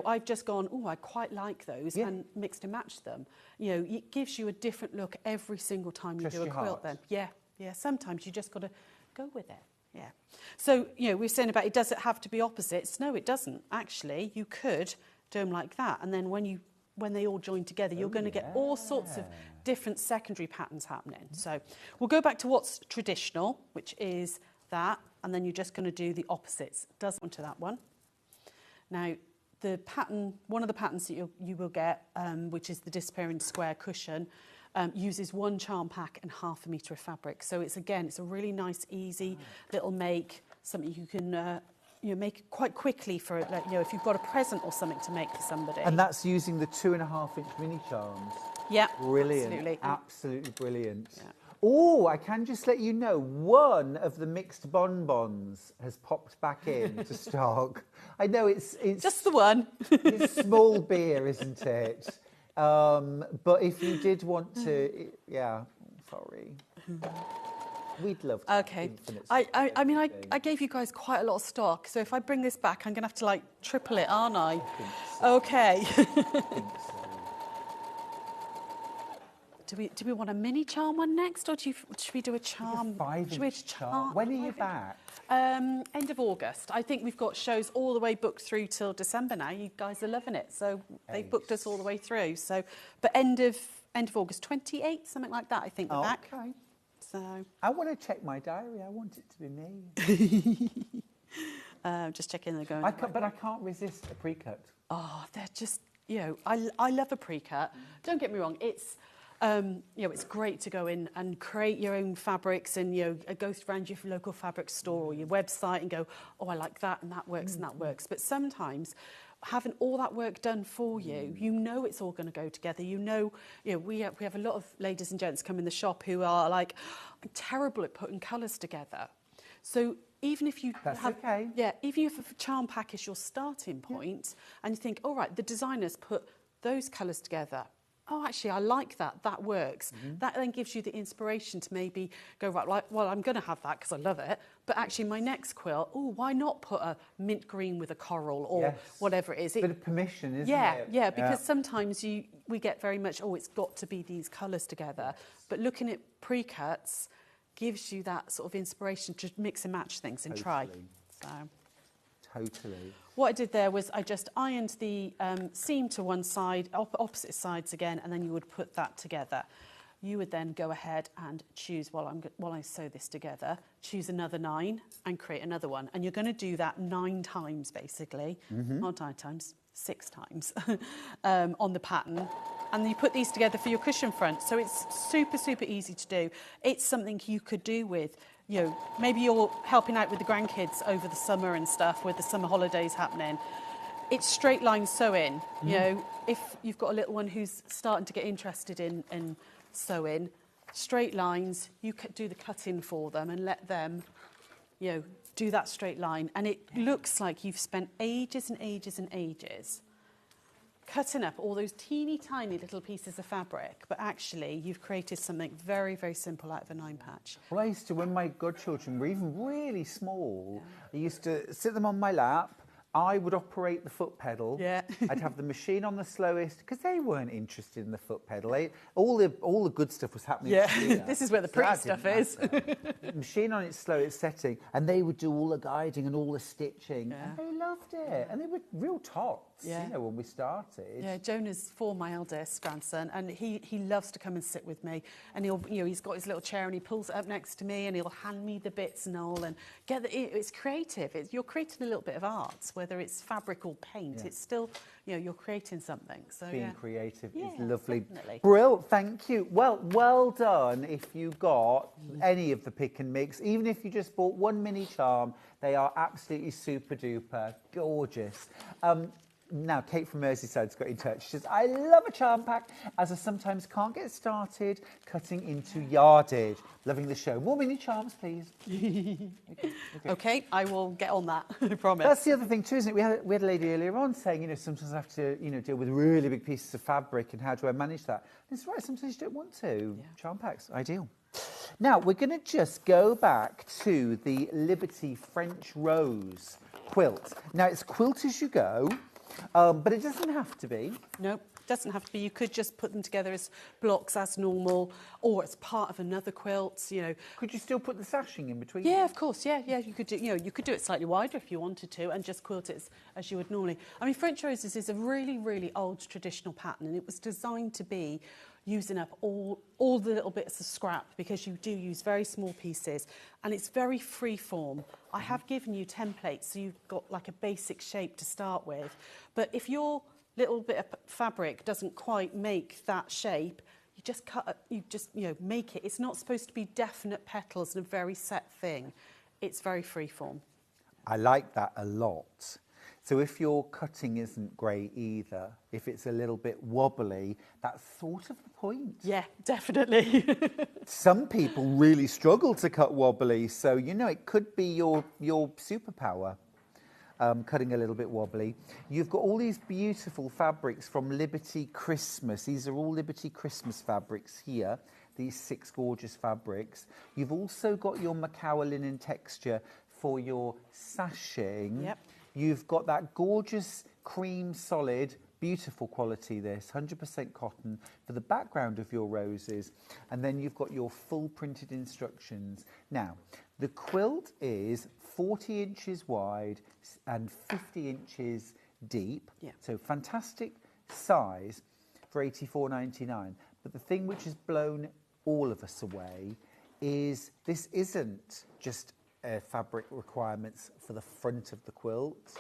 I've just gone, I quite like those, and mixed and matched them. It gives you a different look every single time you do a quilt then. Yeah. Sometimes you just got to go with it. Yeah. So, we're saying about does it have to be opposites? No, it doesn't. Actually, you could do them like that. And then when they all join together, you're going to get all sorts of different secondary patterns happening. So we'll go back to what's traditional, which is that, and then you're just going to do the opposites. Does onto that one. Now, the pattern, one of the patterns that you will get, which is the disappearing square cushion, uses 1 charm pack and 1/2 metre of fabric. So it's a really nice, easy little make, something you can make quite quickly for, if you've got a present or something to make for somebody. And that's using the 2.5-inch mini charms. Yeah, brilliant, absolutely brilliant. Yeah. Oh, I can just let you know, one of the mixed bonbons has popped back in to stock. I know it's just the one. It's small beer, isn't it? But if you did want to, sorry. We'd love to. Okay. I gave you guys quite a lot of stock, so if I bring this back, I'm going to have to triple it, aren't I? I think so. Okay. I think so. Do we want a mini charm one next, or should we do a charm? Should we do a charm? When are you back? End of August. I think we've got shows all the way booked through till December now. You guys are loving it, so they've booked us all the way through. So, but end of August, 28th, something like that. I think we're back. Okay. So I want to check my diary. I want it to be me. just checking they're going. But I can't resist a pre-cut. Oh, they're just, I love a pre-cut. Don't get me wrong, it's, it's great to go in and create your own fabrics and, go around your local fabric store or your website and go, oh, I like that and that works and that works. But sometimes having all that work done for you, it's all going to go together. We have a lot of ladies and gents come in the shop who are like, I'm terrible at putting colours together. So even if you even if a charm pack is your starting point, and you think, all right, the designers put those colours together. Oh, actually, I like that. That works. That then gives you the inspiration to maybe go, right, well, I'm going to have that because I love it. But actually, my next quilt, why not put a mint green with a coral or whatever it is? Bit of permission, isn't it? Yeah, because sometimes we get very much, it's got to be these colours together. But looking at pre-cuts gives you that sort of inspiration to mix and match things and try. So. Totally. What I did there was I just ironed the seam to one side, opposite sides again, and then you would put that together. You would then go ahead and choose, while I sew this together, choose another 9 and create another one. And you're going to do that 9 times, basically. Not 9 times, 6 times on the pattern. And you put these together for your cushion front. So it's super, super easy to do. It's something you could do with, maybe you're helping out with the grandkids over the summer and stuff, with the summer holidays happening. It's straight line sewing. If you've got a little one who's starting to get interested in sewing, straight lines, you could do the cutting for them and let them, do that straight line. And it looks like you've spent ages and ages and ages cutting up all those teeny tiny little pieces of fabric, but actually you've created something very, very simple out of a 9 patch. Well, I used to, when my godchildren were even really small, I used to sit them on my lap. I would operate the foot pedal. Yeah. I'd have the machine on the slowest because they weren't interested in the foot pedal. All the good stuff was happening. Yeah, this is where the pretty stuff is. Machine on its slowest setting, and they would do all the guiding and all the stitching, and they loved it. And they were real tots, when we started. Yeah, Jonah's 4, my eldest grandson, and he loves to come and sit with me. And he's got his little chair and he pulls it up next to me and he'll hand me the bits and all. And it's creative. You're creating a little bit of art. Whether it's fabric or paint, it's still, you're creating something. So being creative is lovely. Definitely. Brill, thank you. Well done if you got any of the pick and mix. Even if you just bought one mini charm, they are absolutely super duper gorgeous. Now, Kate from Merseyside's got in touch. She says, I love a charm pack as I sometimes can't get started cutting into yardage. Loving the show. More mini charms, please. Okay, I will get on that, I promise. That's the other thing too, isn't it? We had a lady earlier on saying, sometimes I have to, deal with really big pieces of fabric and how do I manage that? And it's right, sometimes you don't want to. Yeah. Charm packs, ideal. Now, we're going to just go back to the Liberty French Rose quilt. Now, it's quilt as you go. But it doesn't have to be. No, it doesn't have to be. You could just put them together as blocks as normal, or as part of another quilt. Could you still put the sashing in between? Yeah, of course. Yeah. You could do. You could do it slightly wider if you wanted to, and just quilt it as you would normally. I mean, French Roses is a really, really old traditional pattern, and it was designed to be using up all the little bits of scrap, because you do use very small pieces, and it's very free form. I have given you templates, so you've got like a basic shape to start with. But if your little bit of fabric doesn't quite make that shape, you just make it. It's not supposed to be definite petals and a very set thing. It's very free form. I like that a lot. So if your cutting isn't great either, if it's a little bit wobbly, that's sort of the point. Yeah, definitely. Some people really struggle to cut wobbly, so it could be your superpower, cutting a little bit wobbly. You've got all these beautiful fabrics from Liberty Christmas. These are all Liberty Christmas fabrics here, these 6 gorgeous fabrics. You've also got your Macawa linen texture for your sashing. Yep. You've got that gorgeous cream solid Beautiful quality this, 100% cotton for the background of your roses. And then you've got your full printed instructions. Now, the quilt is 40 inches wide and 50 inches deep. Yeah. So fantastic size for $84.99. But the thing which has blown all of us away is this isn't just fabric requirements for the front of the quilt.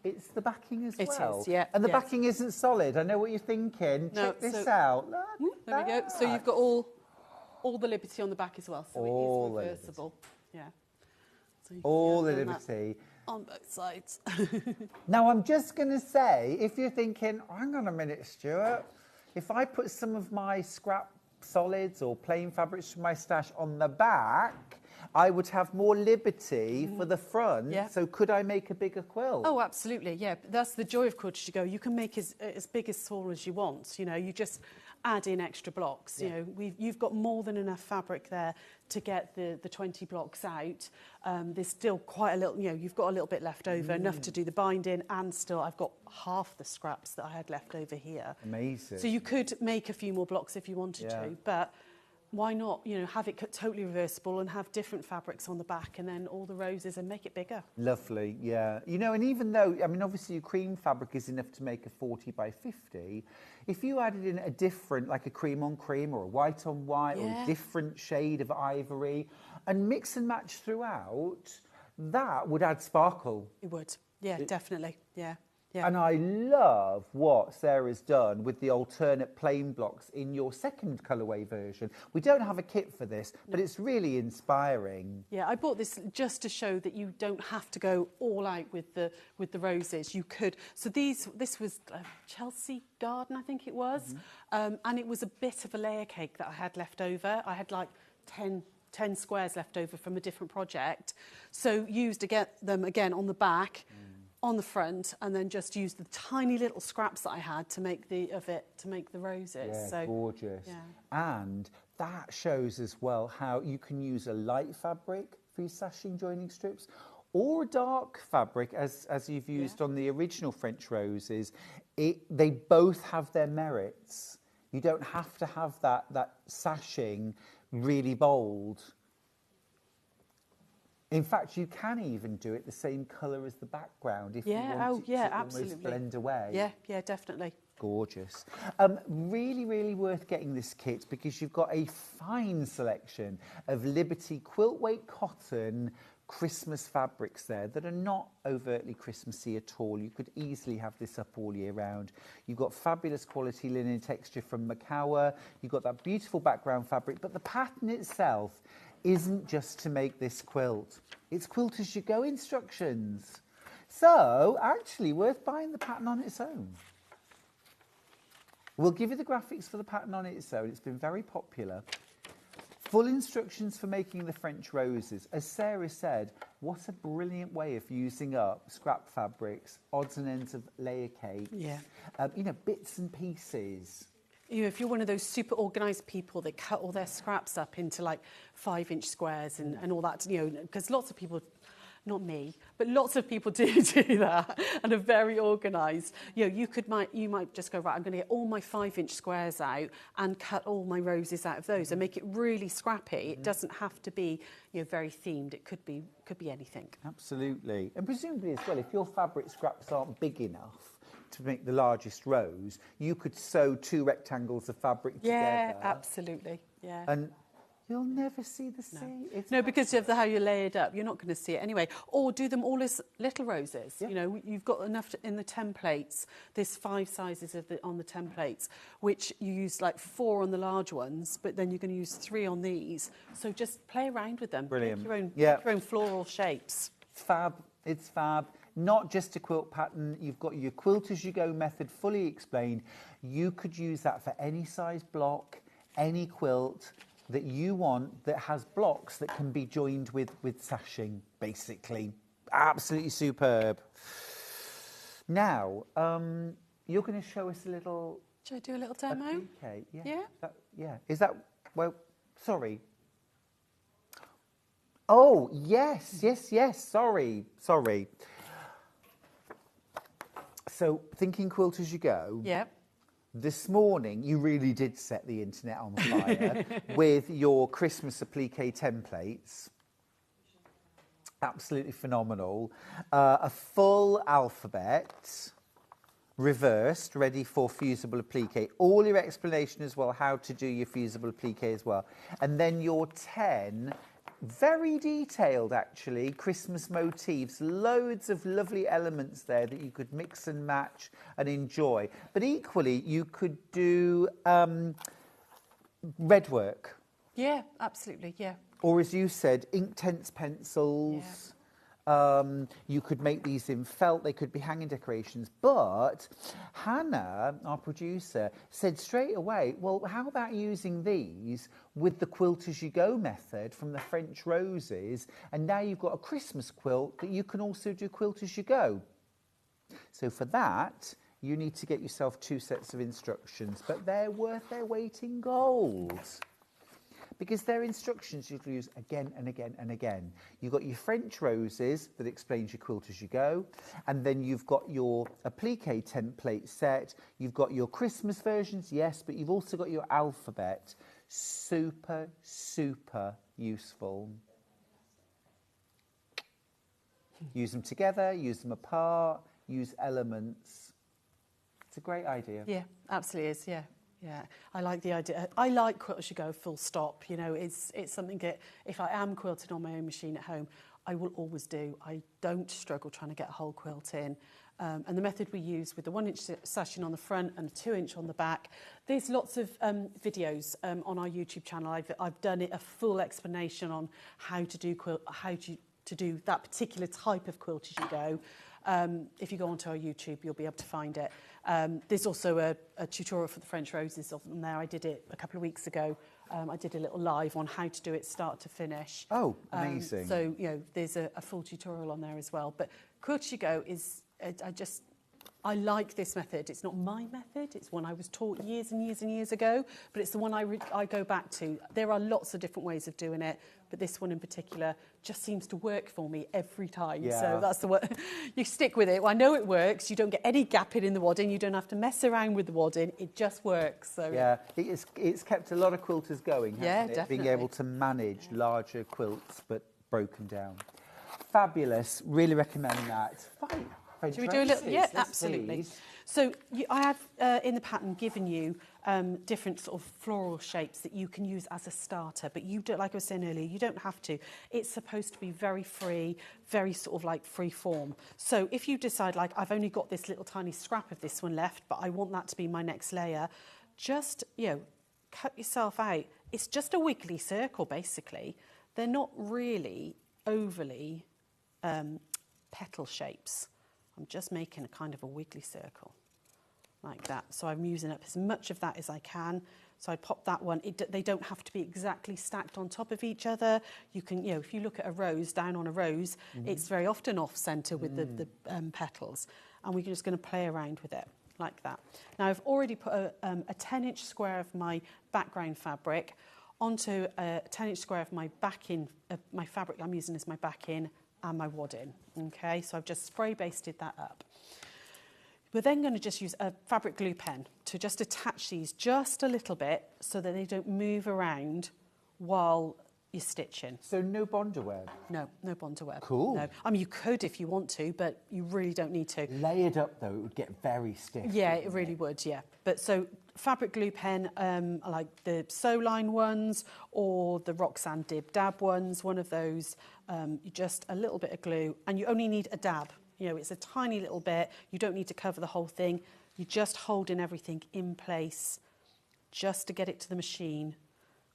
It's the backing as well. It is, yeah. And the backing isn't solid. I know what you're thinking. No, Check this so- out. Look There we go. So you've got all the liberty on the back as well. So All the it is reversible. Yeah. So you can all the see I've done that liberty. on both sides. Now, I'm just going to say, if you're thinking, hang on a minute, Stuart, if I put some of my scrap solids or plain fabrics from my stash on the back, I would have more liberty for the front. Yeah. So could I make a bigger quilt? Oh, absolutely, yeah. But that's the joy of Quilt as you go. You can make as big as small as you want. You know, you just add in extra blocks. You know, you've got more than enough fabric there to get the 20 blocks out. There's still quite a little, you know, you've got a little bit left over, enough to do the binding, and still I've got half the scraps that I had left over here. Amazing. So you could make a few more blocks if you wanted to, but why not, you know, have it totally reversible and have different fabrics on the back and then all the roses and make it bigger. Lovely, yeah. You know, and even though, I mean, obviously your cream fabric is enough to make a 40 by 50, if you added in a different, like a cream on cream or a white on white or a different shade of ivory and mix and match throughout, that would add sparkle. It would, yeah, definitely, yeah. Yeah. And I love what Sarah's done with the alternate plain blocks in your second colourway version. We don't have a kit for this, but it's really inspiring. Yeah, I bought this just to show that you don't have to go all out with the roses. You could. So this was Chelsea Garden, I think it was, and it was a bit of a layer cake that I had left over. I had like 10 squares left over from a different project, so used them again on the back. On the front, and then just use the tiny little scraps that I had to make the roses. Yeah, so gorgeous. Yeah. And that shows as well how you can use a light fabric for your sashing joining strips, or a dark fabric as you've used on the original French roses. They both have their merits. You don't have to have that sashing really bold. In fact, you can even do it the same colour as the background if you want it to absolutely. almost blend away. Yeah, definitely. Gorgeous. Really, really worth getting this kit because you've got a fine selection of Liberty quilt weight cotton Christmas fabrics there that are not overtly Christmassy at all. You could easily have this up all year round. You've got fabulous quality linen texture from Macawa. You've got that beautiful background fabric, but the pattern itself isn't just to make this quilt. It's quilt as you go instructions. So, actually worth buying the pattern on its own. We'll give you the graphics for the pattern on its own. It's been very popular. Full instructions for making the French roses. As Sarah said, what a brilliant way of using up scrap fabrics, odds and ends of layer cake. Yeah. You know, bits and pieces. You know, if you're one of those super organised people that cut all their scraps up into like 5-inch squares and all that, you know, because lots of people, not me, but lots of people do that and are very organised. You know, you might just go, right, I'm going to get all my 5-inch squares out and cut all my roses out of those and make it really scrappy. It doesn't have to be, you know, very themed. It could be anything. Absolutely. And presumably as well, if your fabric scraps aren't big enough to make the largest rows, you could sew 2 rectangles of fabric together. Yeah, absolutely. Yeah. And you'll never see the sea. No, because of how you lay it up, you're not going to see it anyway. Or do them all as little roses. Yeah. You know, you've got enough in the templates. There's 5 sizes on the templates, which you use like 4 on the large ones, but then you're going to use 3 on these. So just play around with them. Brilliant. Make your own floral shapes. Fab. It's fab. Not just a quilt pattern. You've got your quilt as you go method fully explained. You could use that for any size block, any quilt that you want that has blocks that can be joined with sashing, basically. Absolutely superb. Now, you're going to show us a little... Should I do a little demo? Okay, yeah. Yeah? Yeah. Is that... Well, sorry. Oh, yes. Sorry. So, thinking quilt as you go. Yeah. This morning, you really did set the internet on fire with your Christmas applique templates. Absolutely phenomenal. A full alphabet, reversed, ready for fusible applique. All your explanation as well, how to do your fusible applique as well. And then your 10, very detailed actually, Christmas motifs. Loads of lovely elements there that you could mix and match and enjoy. But equally, you could do redwork. Yeah, absolutely, yeah. Or as you said, Inktense pencils. Yeah. You could make these in felt. They could be hanging decorations. But Hannah, our producer, said straight away, well, how about using these with the quilt as you go method from the French roses? And now you've got a Christmas quilt that you can also do quilt as you go. So for that, you need to get yourself 2 sets of instructions. But they're worth their weight in gold, because they're instructions you'll use again and again and again. You've got your French roses that explains your quilt as you go, and then you've got your applique template set, you've got your Christmas versions, yes, but you've also got your alphabet. Super, super useful. Use them together, use them apart, use elements. It's a great idea. Yeah, absolutely is, yeah. Yeah, I like the idea. I like quilt as you go, full stop. You know, it's something that if I am quilting on my own machine at home, I will always do. I don't struggle trying to get a whole quilt in. And the method we use with the 1-inch sashing on the front and a 2-inch on the back, there's lots of videos on our YouTube channel. I've done it, a full explanation on how to do to do that particular type of quilt as you go. If you go onto our YouTube, you'll be able to find it. There's also a tutorial for the French roses on there. I did it a couple of weeks ago. I did a little live on how to do it start to finish. Oh, amazing. So, you know, there's a full tutorial on there as well. But quilt as you go is, I like this method. It's not my method. It's one I was taught years and years and years ago, but it's the one I go back to. There are lots of different ways of doing it, but this one in particular just seems to work for me every time. Yeah. So that's the one. You stick with it. Well, I know it works. You don't get any gapping in the wadding. You don't have to mess around with the wadding. It just works. So yeah, it's kept a lot of quilters going, hasn't it? Definitely. Being able to manage larger quilts, but broken down. Fabulous. Really recommend that. Fine. Should we do a little? Yeah, Yes, absolutely. please. So I have in the pattern given you different sort of floral shapes that you can use as a starter, but you don't, like I was saying earlier, you don't have to. It's supposed to be very free, very sort of like free form. So if you decide like I've only got this little tiny scrap of this one left, but I want that to be my next layer, just, you know, cut yourself out. It's just a wiggly circle basically. They're not really overly petal shapes. I'm just making a kind of a wiggly circle like that. So I'm using up as much of that as I can. So I pop that one. They don't have to be exactly stacked on top of each other. You can, you know, if you look at a rose, down on a rose, it's very often off centre with the petals. And we're just going to play around with it like that. Now I've already put a 10-inch square of my background fabric onto a 10-inch square of my backing, my fabric I'm using as my backing and my wadding. Okay, so I've just spray basted that up. We're then going to just use a fabric glue pen to just attach these just a little bit so that they don't move around while you're stitching. So no Bondaweb? No, no Bondaweb. Cool. No. I mean, you could if you want to, but you really don't need to. Layered up though, it would get very stiff. Yeah, it really would, yeah. But so fabric glue pen, like the Soline ones or the Roxanne Dib Dab ones, one of those, you just a little bit of glue and you only need a dab. You know, it's a tiny little bit. You don't need to cover the whole thing. You're just holding everything in place just to get it to the machine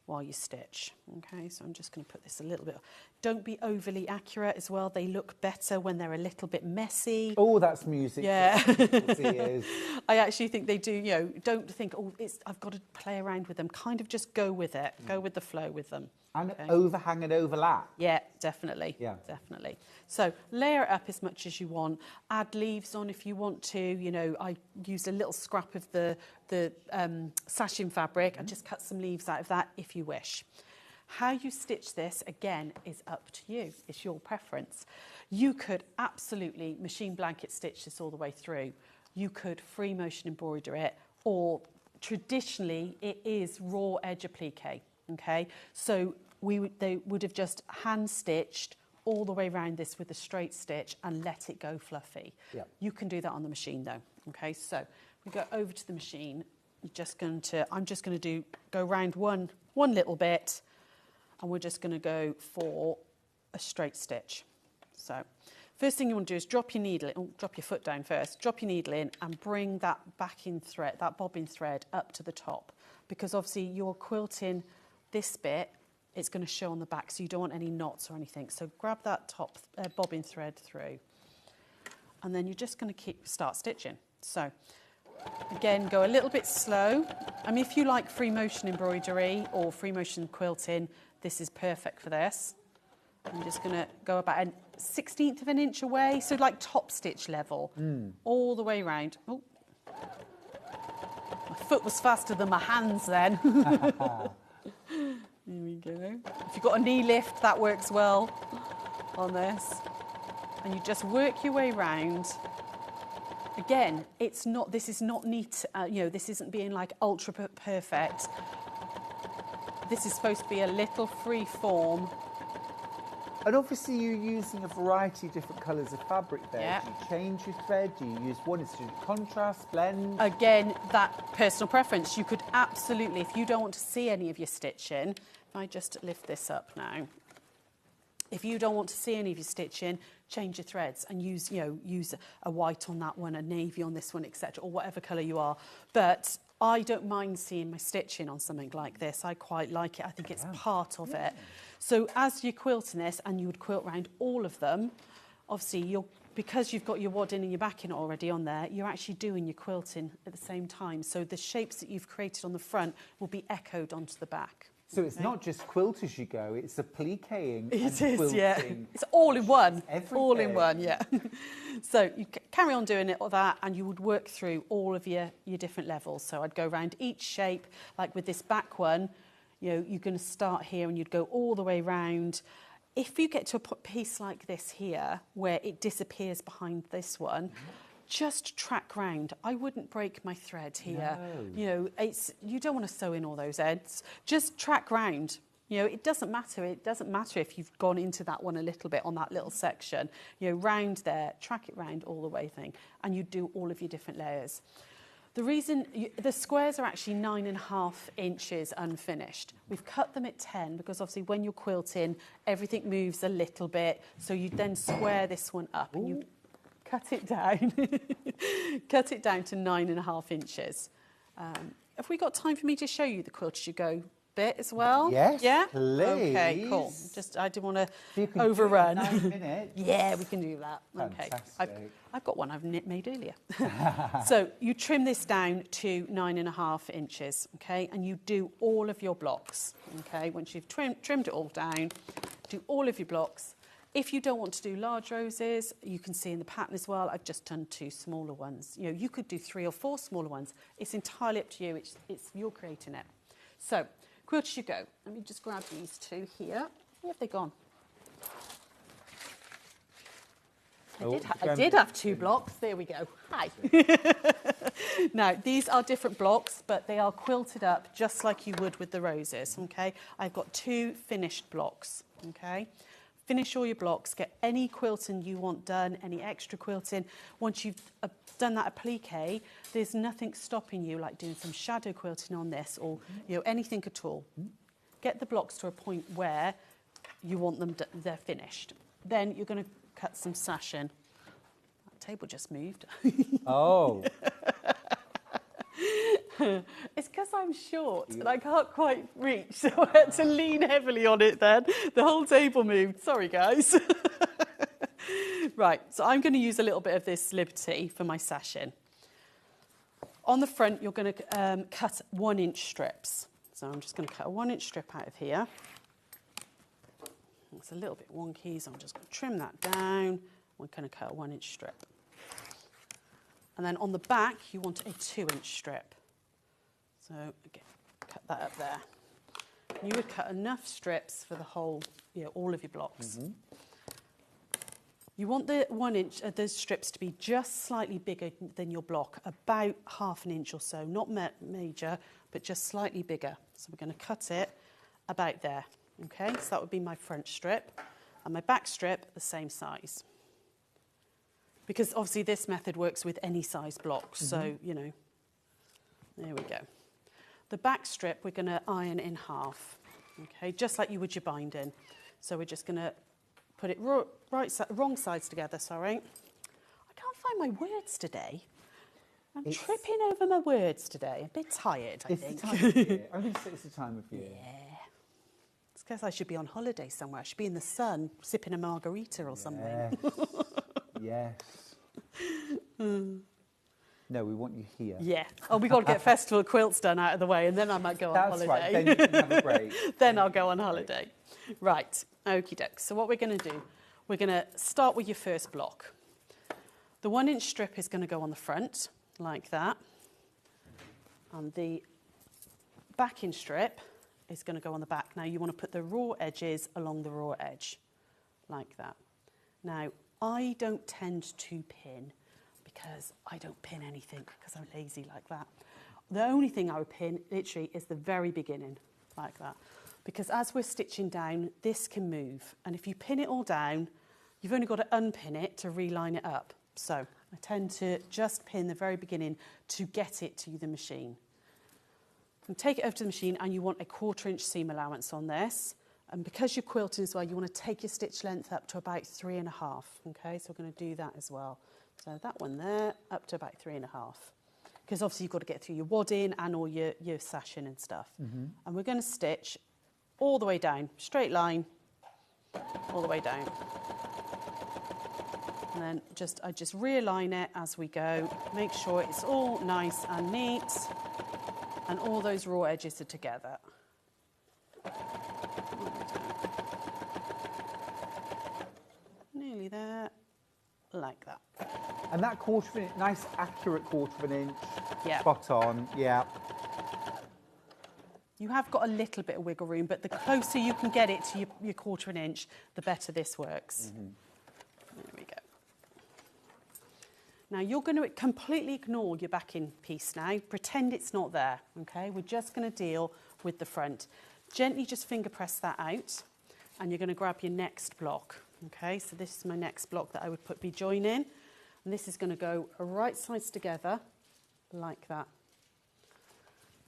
while you stitch. Okay, so I'm just going to put this a little bit. Don't be overly accurate as well. They look better when they're a little bit messy. Oh, that's music. Yeah. Ears. I actually think they do, you know, don't think, oh, I've got to play around with them. Kind of just go with it. Go with the flow with them. And overhang and overlap. Yeah, definitely. Yeah. Definitely. So layer it up as much as you want. Add leaves on if you want to. You know, I used a little scrap of the sashing fabric. I just cut some leaves out of that if you wish. How you stitch this, again, is up to you. It's your preference. You could absolutely machine blanket stitch this all the way through. you could free motion embroider it, or traditionally it is raw edge applique, okay? So they would have just hand stitched all the way around this with a straight stitch and let it go fluffy. Yep. You can do that on the machine though, okay? So we go over to the machine. I'm just going to go round one little bit, and we're just going to go for a straight stitch. So first thing you want to do is drop your needle, drop your foot down first, drop your needle in and bring that backing thread, that bobbin thread up to the top, because obviously you're quilting this bit, it's going to show on the back, so you don't want any knots or anything. So grab that top bobbin thread through, and then you're just going to start stitching. So again, go a little bit slow. I mean, if you like free motion embroidery or free motion quilting, this is perfect for this. I'm just going to go about a 1/16 of an inch away, so like top stitch level, all the way around. Oh, my foot was faster than my hands then. There we go. If you've got a knee lift, that works well on this. And you just work your way round. Again, this is not neat, this isn't being like ultra perfect. This is supposed to be a little free form. And obviously you're using a variety of different colours of fabric there. Yeah. Do you change your thread? Do you use one? Is it contrast, blend? Again, that personal preference. You could absolutely, if you don't want to see any of your stitching, if I just lift this up now. If you don't want to see any of your stitching, change your threads and use a white on that one, a navy on this one, etc., or whatever colour you are. But I don't mind seeing my stitching on something like this. I quite like it. I think it's part of it. So as you're quilting this, and you would quilt round all of them, obviously because you've got your wadding and your backing already on there, you're actually doing your quilting at the same time. So the shapes that you've created on the front will be echoed onto the back. So it's not just quilt as you go, it's appliquing and It is, quilting. yeah. It's all in one. Everything. All in one, yeah. So you carry on doing it all that, and you would work through all of your different levels. So I'd go around each shape, like with this back one, you're going to start here and you'd go all the way round. If you get to a piece like this here, where it disappears behind this one, just track round. I wouldn't break my thread here. No. You don't want to sew in all those ends. Just track round. It doesn't matter. It doesn't matter if you've gone into that one a little bit on that little section. Round there, track it round all the way thing, and you do all of your different layers. The reason the squares are actually 9.5 inches unfinished. We've cut them at 10 because obviously when you're quilting, everything moves a little bit. So you then square this one up and you cut it down. Cut it down to 9.5 inches. Have we got time for me to show you the quilt as you go bit as well? Yes, yeah? please. Okay, cool. I didn't want You to can overrun. do it in 9 minutes. Yeah, we can do that. Fantastic. Okay. I've got one I've made earlier. So you trim this down to 9.5 inches, okay? And you do all of your blocks, okay? Once you've trimmed it all down, do all of your blocks. If you don't want to do large roses, you can see in the pattern as well, I've just done 2 smaller ones. You could do 3 or 4 smaller ones. It's entirely up to you. It's you're creating it. So, quilt as you go. Let me just grab these 2 here. Where have they gone? I did have 2 blocks. There we go. Hi. Now, these are different blocks, but they are quilted up just like you would with the roses, okay? I've got 2 finished blocks, okay? Finish all your blocks, get any quilting you want done, any extra quilting. Once you've done that applique, there's nothing stopping you, like doing some shadow quilting on this or anything at all. Get the blocks to a point where you want them, they're finished. Then you're going to cut some sash in. That table just moved. Oh. It's because I'm short and I can't quite reach, so I had to lean heavily on it then. The whole table moved. Sorry, guys. Right, so I'm going to use a little bit of this Liberty for my sash in. On the front, you're going to cut 1-inch strips. So I'm just going to cut a 1-inch strip out of here. It's a little bit wonky, so I'm just going to trim that down. We're going to cut a 1-inch strip. And then on the back, you want a 2-inch strip. So again, cut that up there. And you would cut enough strips for the whole, all of your blocks. You want the 1 inch of those strips to be just slightly bigger than your block, about ½ inch or so, not major, but just slightly bigger. So we're going to cut it about there, okay? So that would be my front strip, and my back strip the same size. Because obviously this method works with any size blocks, so, you know, there we go. The back strip we're going to iron in half, okay, just like you would your binding. So we're just going to put it wrong sides together, sorry. I can't find my words today. I'm tripping over my words today. A bit tired, I think. It's the time of year. I think it's the time of year. Yeah. It's because I should be on holiday somewhere. I should be in the sun, sipping a margarita or something. Yes. No, we want you here. Yeah. Oh, we've got to get festival quilts done out of the way, and then I might go on holiday. That's right. Then you can have a break. Then I'll go on holiday. Right. Okie doke. So what we're going to do, we're going to start with your first block. The 1 inch strip is going to go on the front, like that. And the backing strip is going to go on the back. Now you want to put the raw edges along the raw edge, like that. Now, I don't tend to pin, because I don't pin anything, because I'm lazy like that. The only thing I would pin, literally, is the very beginning, like that. Because as we're stitching down, this can move. And if you pin it all down, you've only got to unpin it to reline it up. So I tend to just pin the very beginning to get it to the machine. And take it over to the machine, and you want a 1/4 inch seam allowance on this. And because you're quilting as well, you want to take your stitch length up to about 3.5. Okay, so we're going to do that as well. So that one there, up to about 3.5. Because obviously you've got to get through your wadding and all your sashing and stuff. And we're going to stitch all the way down, straight line, all the way down. And then I just realign it as we go. Make sure it's all nice and neat, and all those raw edges are together. Nearly there, like that. And that 1/4 inch, nice accurate 1/4 inch, Yeah. spot on, yeah. You have got a little bit of wiggle room, but the closer you can get it to your 1/4 inch, the better this works. There we go. Now you're going to completely ignore your backing piece now. Pretend it's not there, okay? We're just going to deal with the front. Gently just finger press that out, and you're going to grab your next block, okay? So this is my next block that I would be joining, and this is going to go right sides together, like that.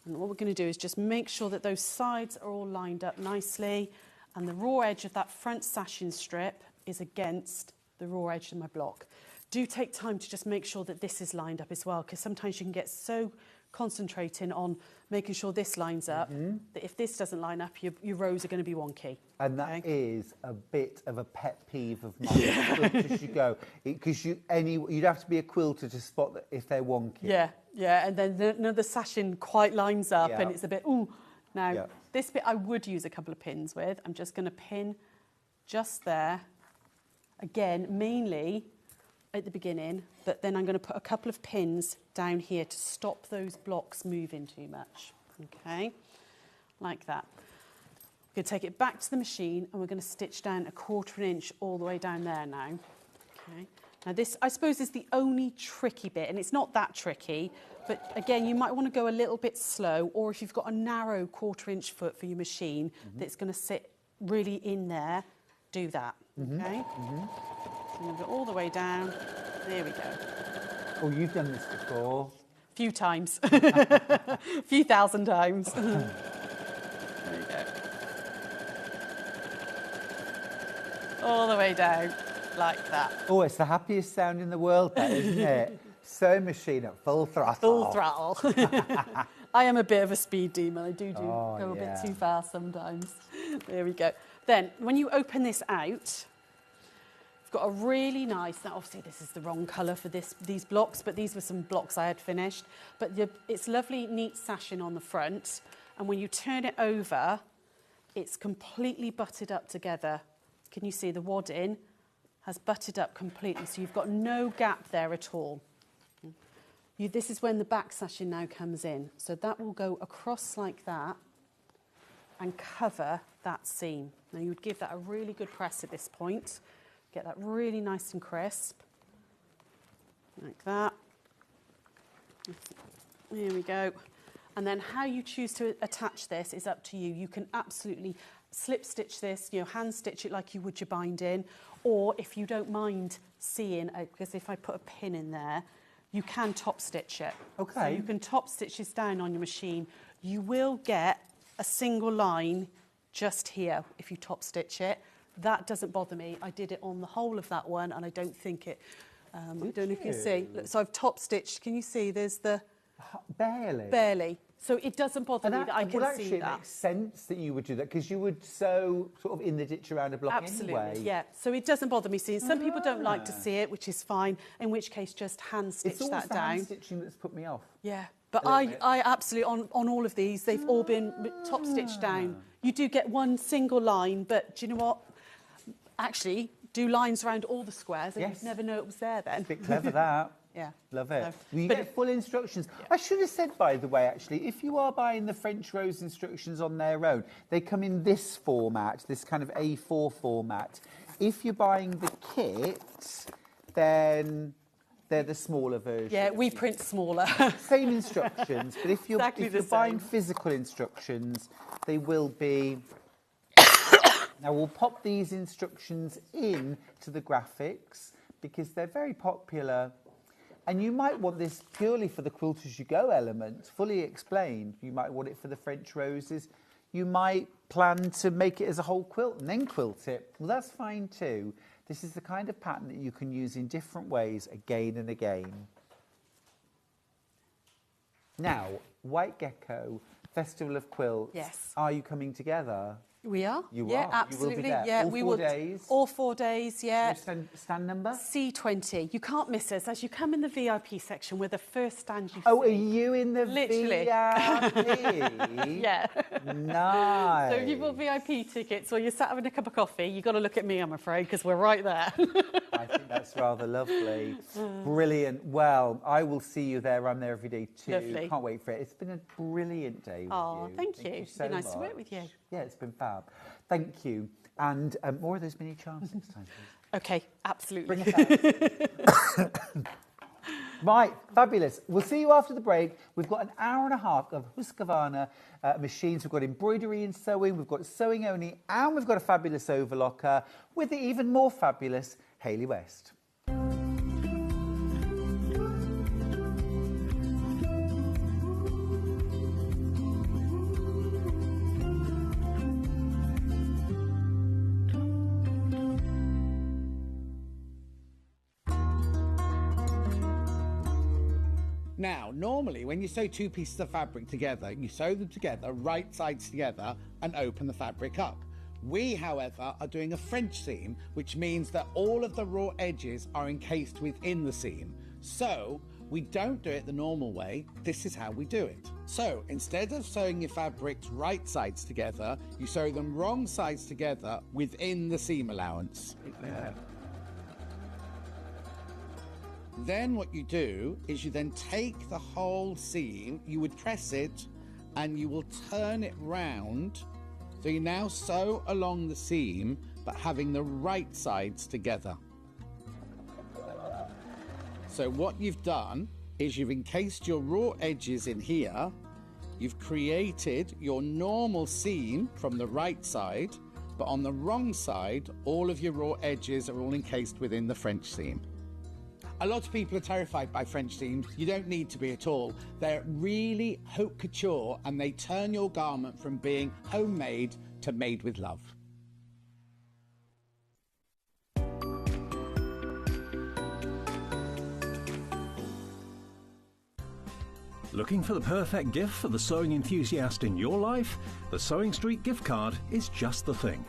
And what we're going to do is just make sure that those sides are all lined up nicely, and the raw edge of that front sashing strip is against the raw edge of my block. Do take time to just make sure that this is lined up as well, because sometimes you can get so concentrating on making sure this lines up that if this doesn't line up, your rows are going to be wonky. And that is a bit of a pet peeve of mine. As you go, because you'd have to be a quilter to spot that if they're wonky. Yeah, yeah, and then the sashing quite lines up, and it's a bit ooh. Now this bit I would use a couple of pins with. I'm just going to pin just there. Again, mainly at the beginning, but then I'm going to put a couple of pins down here to stop those blocks moving too much. Okay, like that. We're going to take it back to the machine, and we're going to stitch down a 1/4 inch all the way down there now. Okay. Now this, I suppose, is the only tricky bit, and it's not that tricky, but again, you might want to go a little bit slow, or if you've got a narrow 1/4 inch foot for your machine that's going to sit really in there, do that. Okay. So we'll go all the way down. There we go. Oh, you've done this before. A few times. A few thousand times. There you go. All the way down, like that. Oh, it's the happiest sound in the world, that, isn't it? Sewing machine at full throttle. Full throttle. I am a bit of a speed demon. I do go a bit too fast sometimes. There we go. Then, when you open this out, got a really nice, now obviously this is the wrong colour for these blocks, but these were some blocks I had finished. But it's lovely, neat sashing on the front. And when you turn it over, it's completely butted up together. Can you see the wadding has butted up completely, so you've got no gap there at all. This is when the back sashing now comes in. So that will go across like that and cover that seam. Now you would give that a really good press at this point. get that really nice and crisp, like that. There we go. And then how you choose to attach this is up to you. You can absolutely slip stitch this, you know, hand stitch it like you would your binding, or if you don't mind seeing, because if I put a pin in there, you can top stitch it. Okay. So you can top stitch this down on your machine. You will get a single line just here if you top stitch it. That doesn't bother me. I did it on the whole of that one, and I don't think it, I don't know if you can see. So I've top stitched, can you see there's the... Barely. Barely. So it doesn't bother me that I can see that. Well, actually, it makes sense that you would do that, because you would sew sort of in the ditch around a block Absolutely, anyway. yeah. So it doesn't bother me seeing. Some people don't like to see it, which is fine, in which case just hand stitch it's that down. Hand stitching that's put me off. Yeah, but I absolutely, on all of these, they've all been top stitched down. You do get one single line, but do you know what? Actually, do lines around all the squares, and Yes. you'd never know it was there then. It's a bit clever, that. Yeah. Love it. So, Well, you but get full instructions. Yeah. I should have said, by the way, actually, if you are buying the French rose instructions on their own, they come in this format, this kind of A4 format. If you're buying the kit, then they're the smaller version. Yeah, we print smaller. Same instructions, but if you're, Exactly if you're the buying same. physical instructions, they will be... Now, we'll pop these instructions in to the graphics because they're very popular. And you might want this purely for the quilt as you go element, fully explained. You might want it for the French roses. You might plan to make it as a whole quilt and then quilt it. Well, that's fine too. This is the kind of pattern that you can use in different ways again and again. Now, White Gecko, Festival of Quilts. Yes. Are you coming together? We are. You yeah, are. absolutely. You will be there. Yeah, all we 4 will. days. All 4 days. Yeah. Stand number? C20. You can't miss us. As you come in the VIP section, we're the first stand you see. Oh, are you in the Literally. VIP? Yeah. Nice. So if you bought VIP tickets or you're sat having a cup of coffee, you've got to look at me, I'm afraid, because we're right there. I think that's rather lovely. Brilliant. Well, I will see you there. I'm there every day too. Lovely. Can't wait for it. It's been a brilliant day with Oh, you. thank you. You It's so been nice to much. work with you. Yeah, it's been fab. Thank you. And more of those mini charms next time, please. Okay, absolutely. Bring us out. Right, fabulous. We'll see you after the break. We've got an hour and a half of Husqvarna machines. We've got embroidery and sewing. We've got sewing only. And we've got a fabulous overlocker with the even more fabulous Hayley West. Now, normally when you sew 2 pieces of fabric together, you sew them together, right sides together, and open the fabric up. We, however, are doing a French seam, which means that all of the raw edges are encased within the seam. So, we don't do it the normal way. This is how we do it. So, instead of sewing your fabrics right sides together, you sew them wrong sides together within the seam allowance. Then what you do is you then take the whole seam, you would press it, and you will turn it round. So you now sew along the seam, but having the right sides together. So what you've done is you've encased your raw edges in here, you've created your normal seam from the right side, but on the wrong side, all of your raw edges are all encased within the French seam. A lot of people are terrified by French seams. You don't need to be at all. They're really haute couture, and they turn your garment from being homemade to made with love. Looking for the perfect gift for the sewing enthusiast in your life? The Sewing Street gift card is just the thing.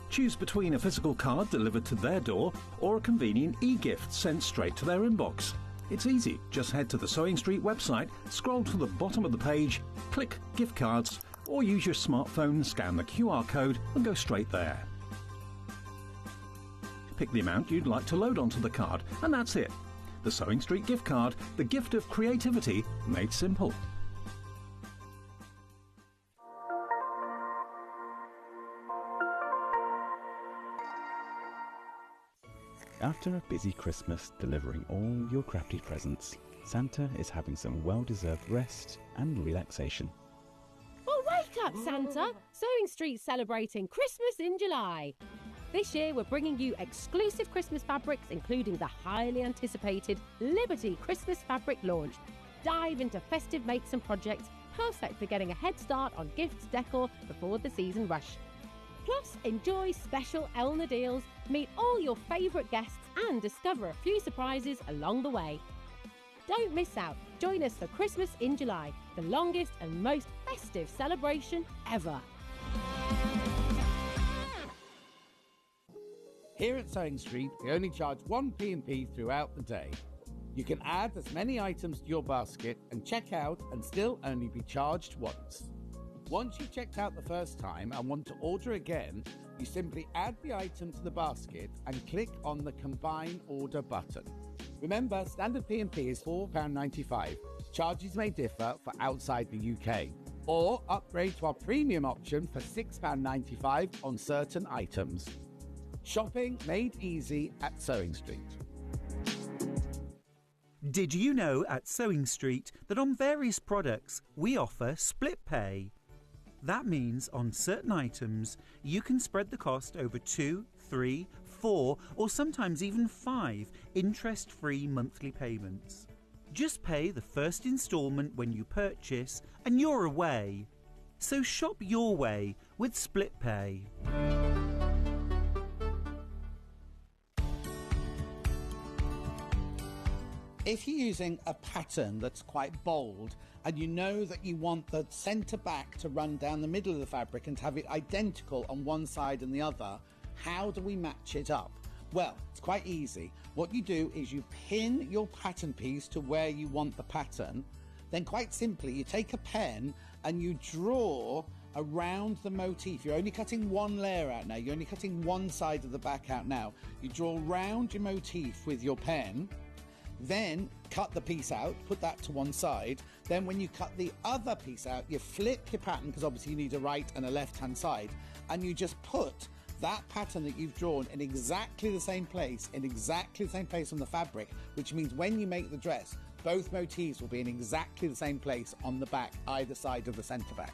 Choose between a physical card delivered to their door or a convenient e-gift sent straight to their inbox. It's easy. Just head to the Sewing Street website, scroll to the bottom of the page, click Gift Cards, or use your smartphone, scan the QR code and go straight there. Pick the amount you'd like to load onto the card, and that's it. The Sewing Street gift card, the gift of creativity made simple. After a busy Christmas delivering all your crafty presents, Santa is having some well-deserved rest and relaxation. Well, wake up, Santa! Sewing Street's celebrating Christmas in July. This year, we're bringing you exclusive Christmas fabrics, including the highly anticipated Liberty Christmas fabric launch. Dive into festive makes and projects, perfect for getting a head start on gifts decor before the season rush. Plus, enjoy special Elna deals, meet all your favourite guests and discover a few surprises along the way. Don't miss out. Join us for Christmas in July, the longest and most festive celebration ever. Here at Sewing Street, we only charge one P&P throughout the day. You can add as many items to your basket and check out and still only be charged once. Once you've checked out the first time and want to order again, you simply add the item to the basket and click on the Combine Order button. Remember, standard P&P is £4.95. Charges may differ for outside the UK. Or upgrade to our premium option for £6.95 on certain items. Shopping made easy at Sewing Street. Did you know at Sewing Street that on various products we offer split pay? That means on certain items you can spread the cost over 2, 3, 4 or sometimes even 5 interest-free monthly payments. Just pay the first instalment when you purchase and you're away. So shop your way with split pay. If you're using a pattern that's quite bold and you know that you want the centre back to run down the middle of the fabric and to have it identical on one side and the other, how do we match it up? Well, it's quite easy. What you do is you pin your pattern piece to where you want the pattern. Then quite simply, you take a pen and you draw around the motif. You're only cutting one layer out now. You're only cutting one side of the back out now. You draw around your motif with your pen. Then cut the piece out, put that to one side. Then when you cut the other piece out, you flip your pattern, because obviously you need a right and a left-hand side, and you just put that pattern that you've drawn in exactly the same place, on the fabric, which means when you make the dress, both motifs will be in exactly the same place on the back, either side of the centre back.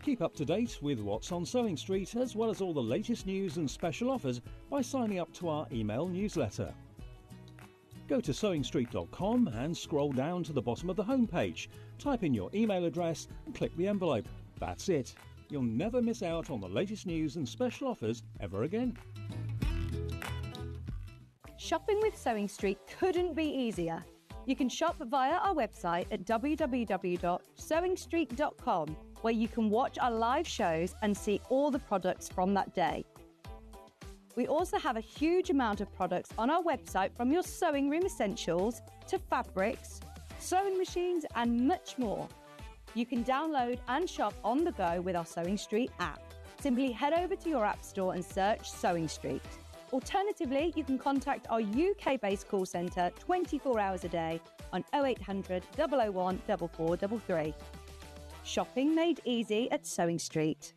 Keep up to date with what's on Sewing Street, as well as all the latest news and special offers by signing up to our email newsletter. Go to sewingstreet.com and scroll down to the bottom of the homepage. Type in your email address and click the envelope. That's it. You'll never miss out on the latest news and special offers ever again. Shopping with Sewing Street couldn't be easier. You can shop via our website at www.sewingstreet.com, where you can watch our live shows and see all the products from that day. We also have a huge amount of products on our website, from your sewing room essentials to fabrics, sewing machines and much more. You can download and shop on the go with our Sewing Street app. Simply head over to your app store and search Sewing Street. Alternatively, you can contact our UK-based call centre 24 hours a day on 0800 001 4433. Shopping made easy at Sewing Street.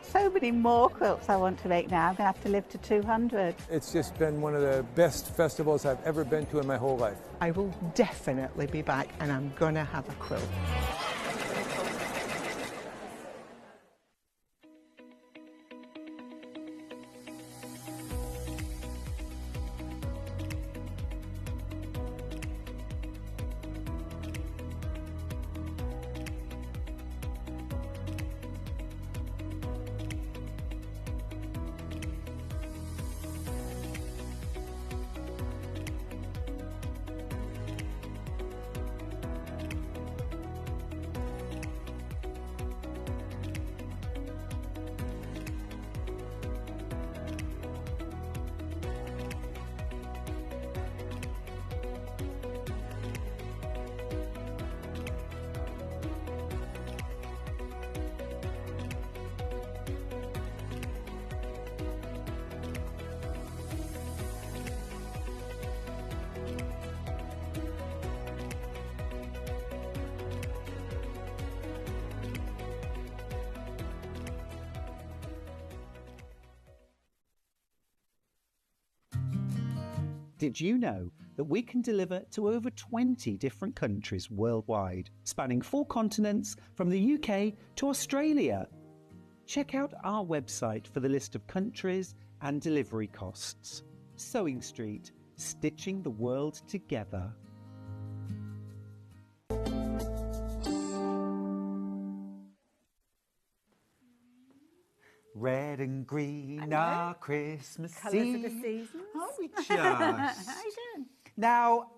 So many more quilts I want to make now. I'm going to have to live to 200. It's just been one of the best festivals I've ever been to in my whole life. I will definitely be back and I'm going to have a quilt. Did you know that we can deliver to over 20 different countries worldwide, spanning 4 continents from the UK to Australia? Check out our website for the list of countries and delivery costs. Sewing Street, stitching the world together. Red and green are Christmas Colours of the seasons. Aren't we just? How you doing? Now,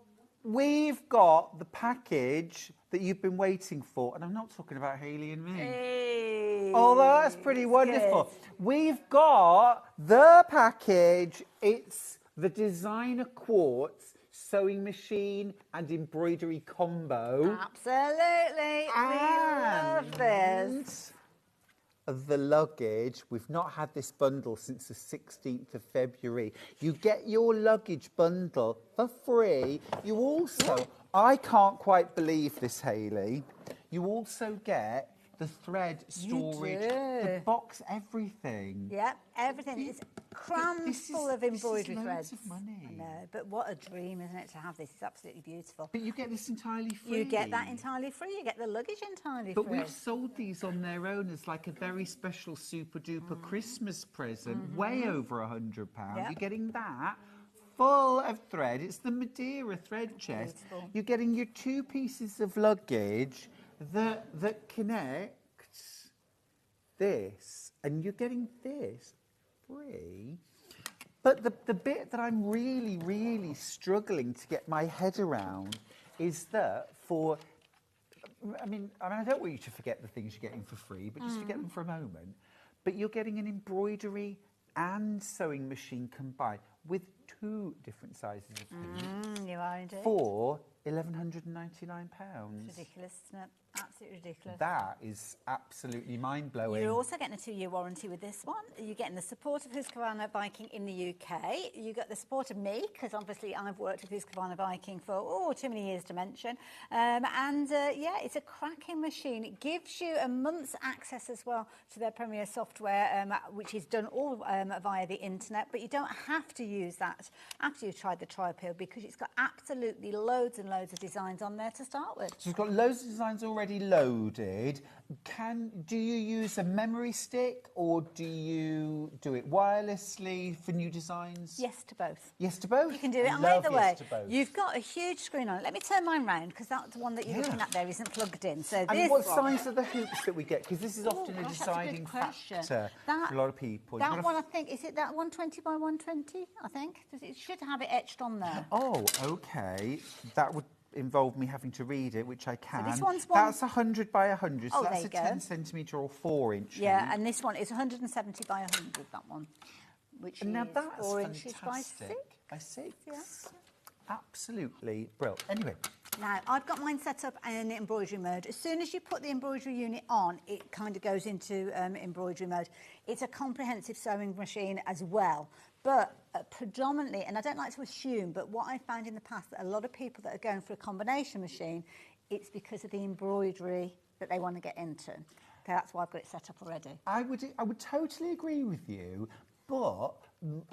we've got the package that you've been waiting for, and I'm not talking about Hayley and me. Hey, Although that's pretty wonderful. We've got the package. It's the designer Quartz sewing machine and embroidery combo. Absolutely. We love this. The luggage. We've not had this bundle since the 16th of February. You get your luggage bundle for free. You also, I can't quite believe this, Hayley, you also get the thread storage, the box, everything. Yep, everything. It's crammed full of embroidery threads. Of money. I know, but what a dream, isn't it, to have this? It's absolutely beautiful. But you get this entirely free. You get that entirely free. You get the luggage entirely But free. we've sold these on their own as like a very special super duper Christmas present, way over £100. Yep. You're getting that full of thread. It's the Madeira thread chest. Beautiful. You're getting your 2 pieces of luggage that connect this, and you're getting this free. But the bit that I'm really, really struggling to get my head around is that I mean, I don't want you to forget the things you're getting for free, but just forget them for a moment. But you're getting an embroidery and sewing machine combined with 2 different sizes of hoop You are indeed. for £1,199. It's ridiculous, isn't it? Absolutely ridiculous. That is absolutely mind-blowing. You're also getting a 2-year warranty with this one. You're getting the support of Husqvarna Viking in the UK. You got the support of me, because obviously I've worked with Husqvarna Viking for, too many years to mention. Yeah, it's a cracking machine. It gives you a month's access as well to their Premier software, which is done all via the internet, but you don't have to use that after you've tried the tri-appeal, because it's got absolutely loads and loads of designs on there to start with. So it's got loads of designs already loaded. Do you use a memory stick, or do you do it wirelessly for new designs? Yes to both. Yes to both? You can do it either way. You've got a huge screen on it. Let me turn mine round, because that's the one that you're looking at there isn't plugged in. So and what size are the hoops that we get? Because this is often a deciding factor for a lot of people. That one, I think, is it that 120 by 120? I think it should have it etched on there. Oh, okay. That would involve me having to read it, which I can. So this one's that's 100 by 100, so Oh, that's there a you go. 10 centimetre or 4 inch. Yeah, and this one is 170 by 100, that one, which now is that's 4 inches by fantastic. 6. By 6. Yeah. Absolutely brilliant. Anyway. Now, I've got mine set up in embroidery mode. As soon as you put the embroidery unit on, it kind of goes into embroidery mode. It's a comprehensive sewing machine as well, but predominantly, and I don't like to assume, but what I've found in the past, that a lot of people that are going for a combination machine, it's because of the embroidery that they want to get into. That's why I've got it set up already. I would totally agree with you, but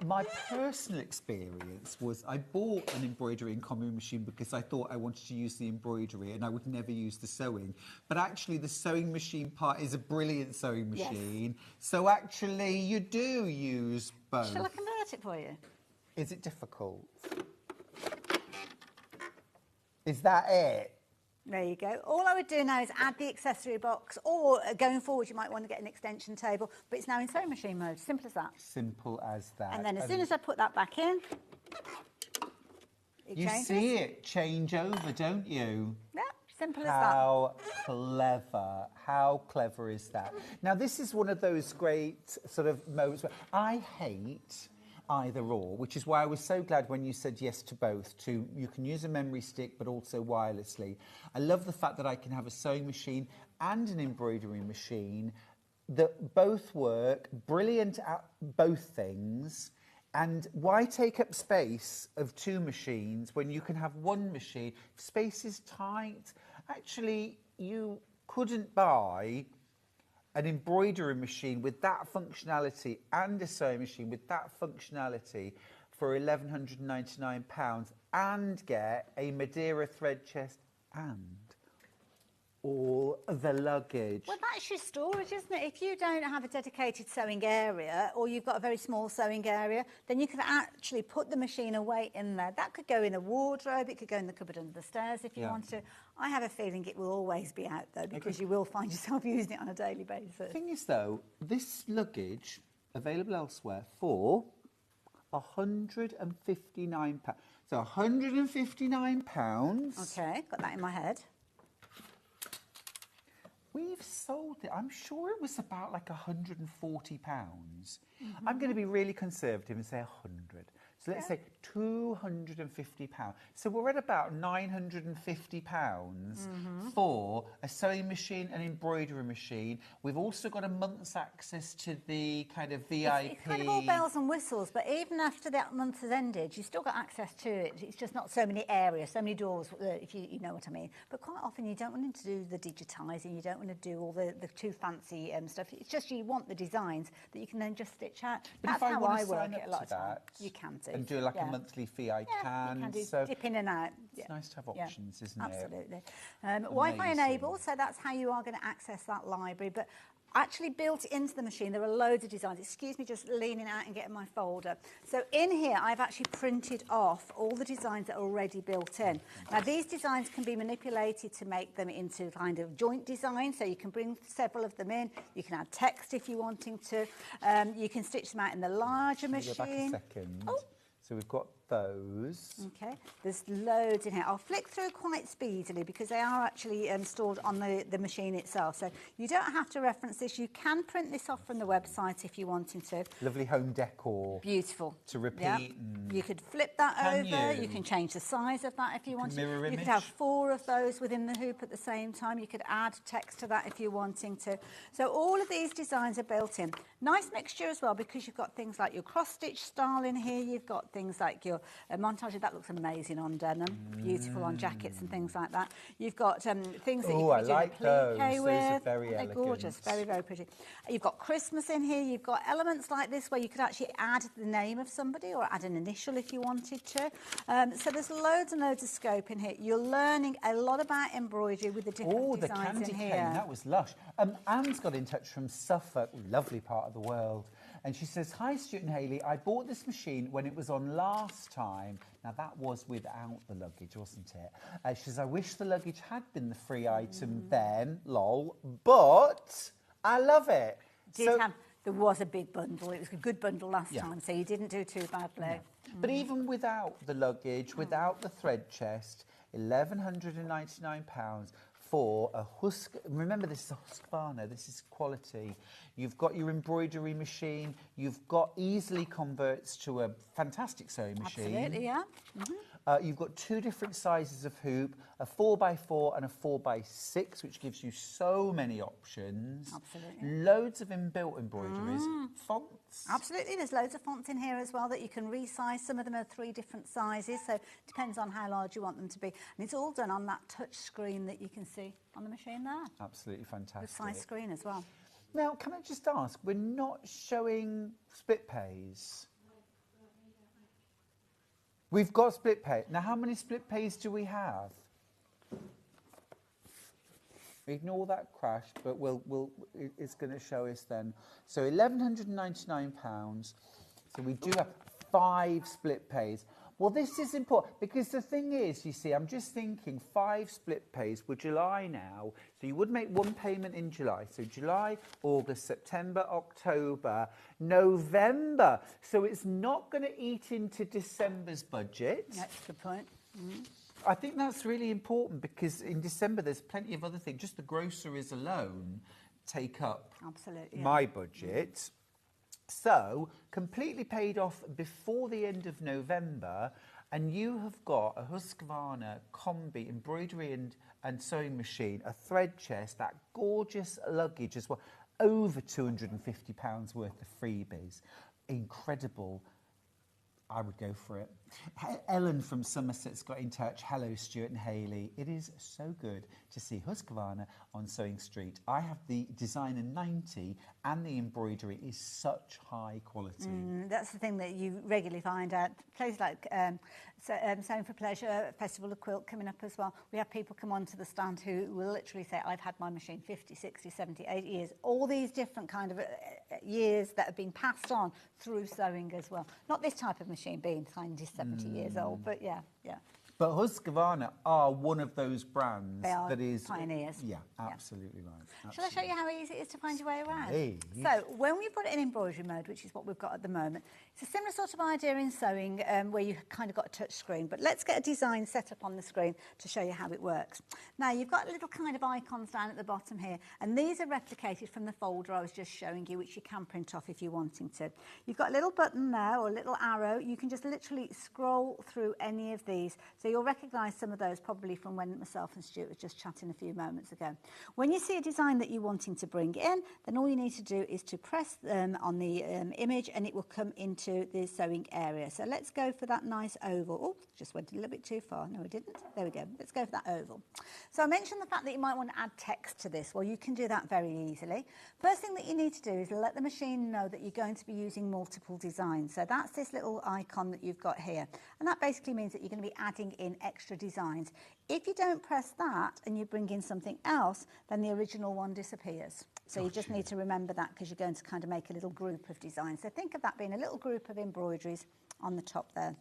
my personal experience was I bought an embroidery and combi machine because I thought I wanted to use the embroidery and I would never use the sewing. But actually the sewing machine part is a brilliant sewing machine. Yes. So actually you do use both. Shall I convert it for you? Is it difficult? Is that it? There you go. All I would do now is add the accessory box, or going forward you might want to get an extension table, but it's now in sewing machine mode. Simple as that. Simple as that. And then as soon as I put that back in, it you changes. see it change over, don't you? Yeah, simple as that. How clever. How clever is that? Now, this is one of those great sort of moments where I hate either or, which is why I was so glad when you said yes to both. You can use a memory stick, but also wirelessly. I love the fact that I can have a sewing machine and an embroidery machine that both work, brilliant at both things. And why take up space of 2 machines when you can have 1 machine? If space is tight, actually, you couldn't buy an embroidery machine with that functionality and a sewing machine with that functionality for £1,199 and get a Madeira thread chest and all the luggage. Well, that's your storage, isn't it? If you don't have a dedicated sewing area or you've got a very small sewing area, then you can actually put the machine away in there. That could go in a wardrobe, it could go in the cupboard under the stairs if you want to. I have a feeling it will always be out though, because you will find yourself using it on a daily basis. The thing is though, this luggage available elsewhere for £159. So £159. Okay, got that in my head. We've sold it. I'm sure it was about like £140. I'm going to be really conservative and say 100. So let's say £250. So we're at about £950 for a sewing machine, an embroidery machine. We've also got a month's access to the kind of VIP. It's kind of all bells and whistles, but even after that month has ended, you've still got access to it. It's just not so many areas, so many doors, if you know what I mean. But quite often you don't want to do the digitising, you don't want to do all the too fancy stuff. It's just you want the designs that you can then just stitch out. But that's if I how want I to work sign it up a lot to of time. that You can do. and do like a monthly fee, I can. You can do So dip in and out. it's nice to have options, isn't it? Absolutely. Wi-Fi enabled, so that's how you are going to access that library. But actually built into the machine, there are loads of designs. Excuse me, just leaning out and getting my folder. So in here, I've actually printed off all the designs that are already built in. Now, these designs can be manipulated to make them into kind of joint designs. So you can bring several of them in. You can add text if you're wanting to. You can stitch them out in the larger machine. Go back a second. Oh. So we've got those. Okay, there's loads in here. I'll flick through quite speedily because they are actually stored on the machine itself. So you don't have to reference this. You can print this off from the website if you're wanting to. Lovely home decor. Beautiful. To repeat. Yep. You could flip that over. You? You can change the size of that if you wanted. Mirror You image. could have 4 of those within the hoop at the same time. You could add text to that if you're wanting to. So all of these designs are built in. Nice mixture as well because you've got things like your cross-stitch style in here. You've got things like your montage. That looks amazing on denim. Beautiful on jackets and things like that. You've got things that you can do like those. applique with. Those are very They're elegant. gorgeous. Very, very pretty. You've got Christmas in here. You've got elements like this where you could actually add the name of somebody or add an initial if you wanted to. So there's loads and loads of scope in here. You're learning a lot about embroidery with the different the designs candy in cane. here. That was lush. Anne's got in touch from Suffolk, lovely part of the world. And she says, hi, Stuart and Hayley. I bought this machine when it was on last time. Now, that was without the luggage, wasn't it? She says, I wish the luggage had been the free item then, lol. But I love it. There was a big bundle. It was a good bundle last time, so you didn't do too badly. No. But even without the luggage, without the thread chest, £1,199 for a remember, this is a Husqvarna, this is quality. You've got your embroidery machine, you've got easily converts to a fantastic sewing machine. Absolutely, yeah. You've got 2 different sizes of hoop, a 4x4 and a 4x6, which gives you so many options. Absolutely. Loads of inbuilt embroideries, fonts. Absolutely, there's loads of fonts in here as well that you can resize. Some of them are 3 different sizes, so it depends on how large you want them to be. And it's all done on that touch screen that you can see on the machine there. Absolutely fantastic. The size screen as well. Now, can I just ask, we're not showing split pays. We've got split pay. Now, how many split pays do we have? Ignore that crash, but it's going to show us then. So £1,199. So we do have 5 split pays. Well, this is important because the thing is, you see, I'm just thinking 5 split pays. We're July now, so you would make 1 payment in July. So July, August, September, October, November. So it's not going to eat into December's budget. That's a good point. I think that's really important because in December there's plenty of other things. Just the groceries alone take up my budget. So, completely paid off before the end of November, and you have got a Husqvarna Combi embroidery and sewing machine, a thread chest, that gorgeous luggage as well, over £250 worth of freebies. Incredible. I would go for it. Ellen from Somerset's got in touch. Hello, Stuart and Hayley. It is so good to see Husqvarna on Sewing Street. I have the Designer 90 and the embroidery is such high quality. That's the thing that you regularly find at places like Sewing for Pleasure, Festival of Quilt coming up as well. We have people come onto the stand who will literally say, I've had my machine 50, 60, 70, 80 years. All these different kind of years that have been passed on through sewing as well. Not this type of machine being 90, 70 years old, but yeah. But Husqvarna are one of those brands They are that is pioneers. Yeah, absolutely right. Shall I show you how easy it is to find your way around? Please. So when we put it in embroidery mode, which is what we've got at the moment, it's a similar sort of idea in sewing where you've kind of got a touch screen. But let's get a design set up on the screen to show you how it works. Now you've got little kind of icons down at the bottom here, and these are replicated from the folder I was just showing you, which you can print off if you're wanting to. You've got a little button there or a little arrow. You can just literally scroll through any of these. So you'll recognise some of those probably from when myself and Stuart were just chatting a few moments ago. When you see a design that you're wanting to bring in, then all you need to do is to press on the image and it will come into the sewing area. So let's go for that nice oval. Oh, just went a little bit too far. No, I didn't. There we go. Let's go for that oval. So I mentioned the fact that you might want to add text to this. Well, you can do that very easily. First thing that you need to do is let the machine know that you're going to be using multiple designs. So that's this little icon that you've got here. And that basically means that you're going to be adding in extra designs. If you don't press that and you bring in something else, then the original one disappears. So you just need to remember that because you're going to kind of make a little group of designs. So think of that being a little group of embroideries on the top there.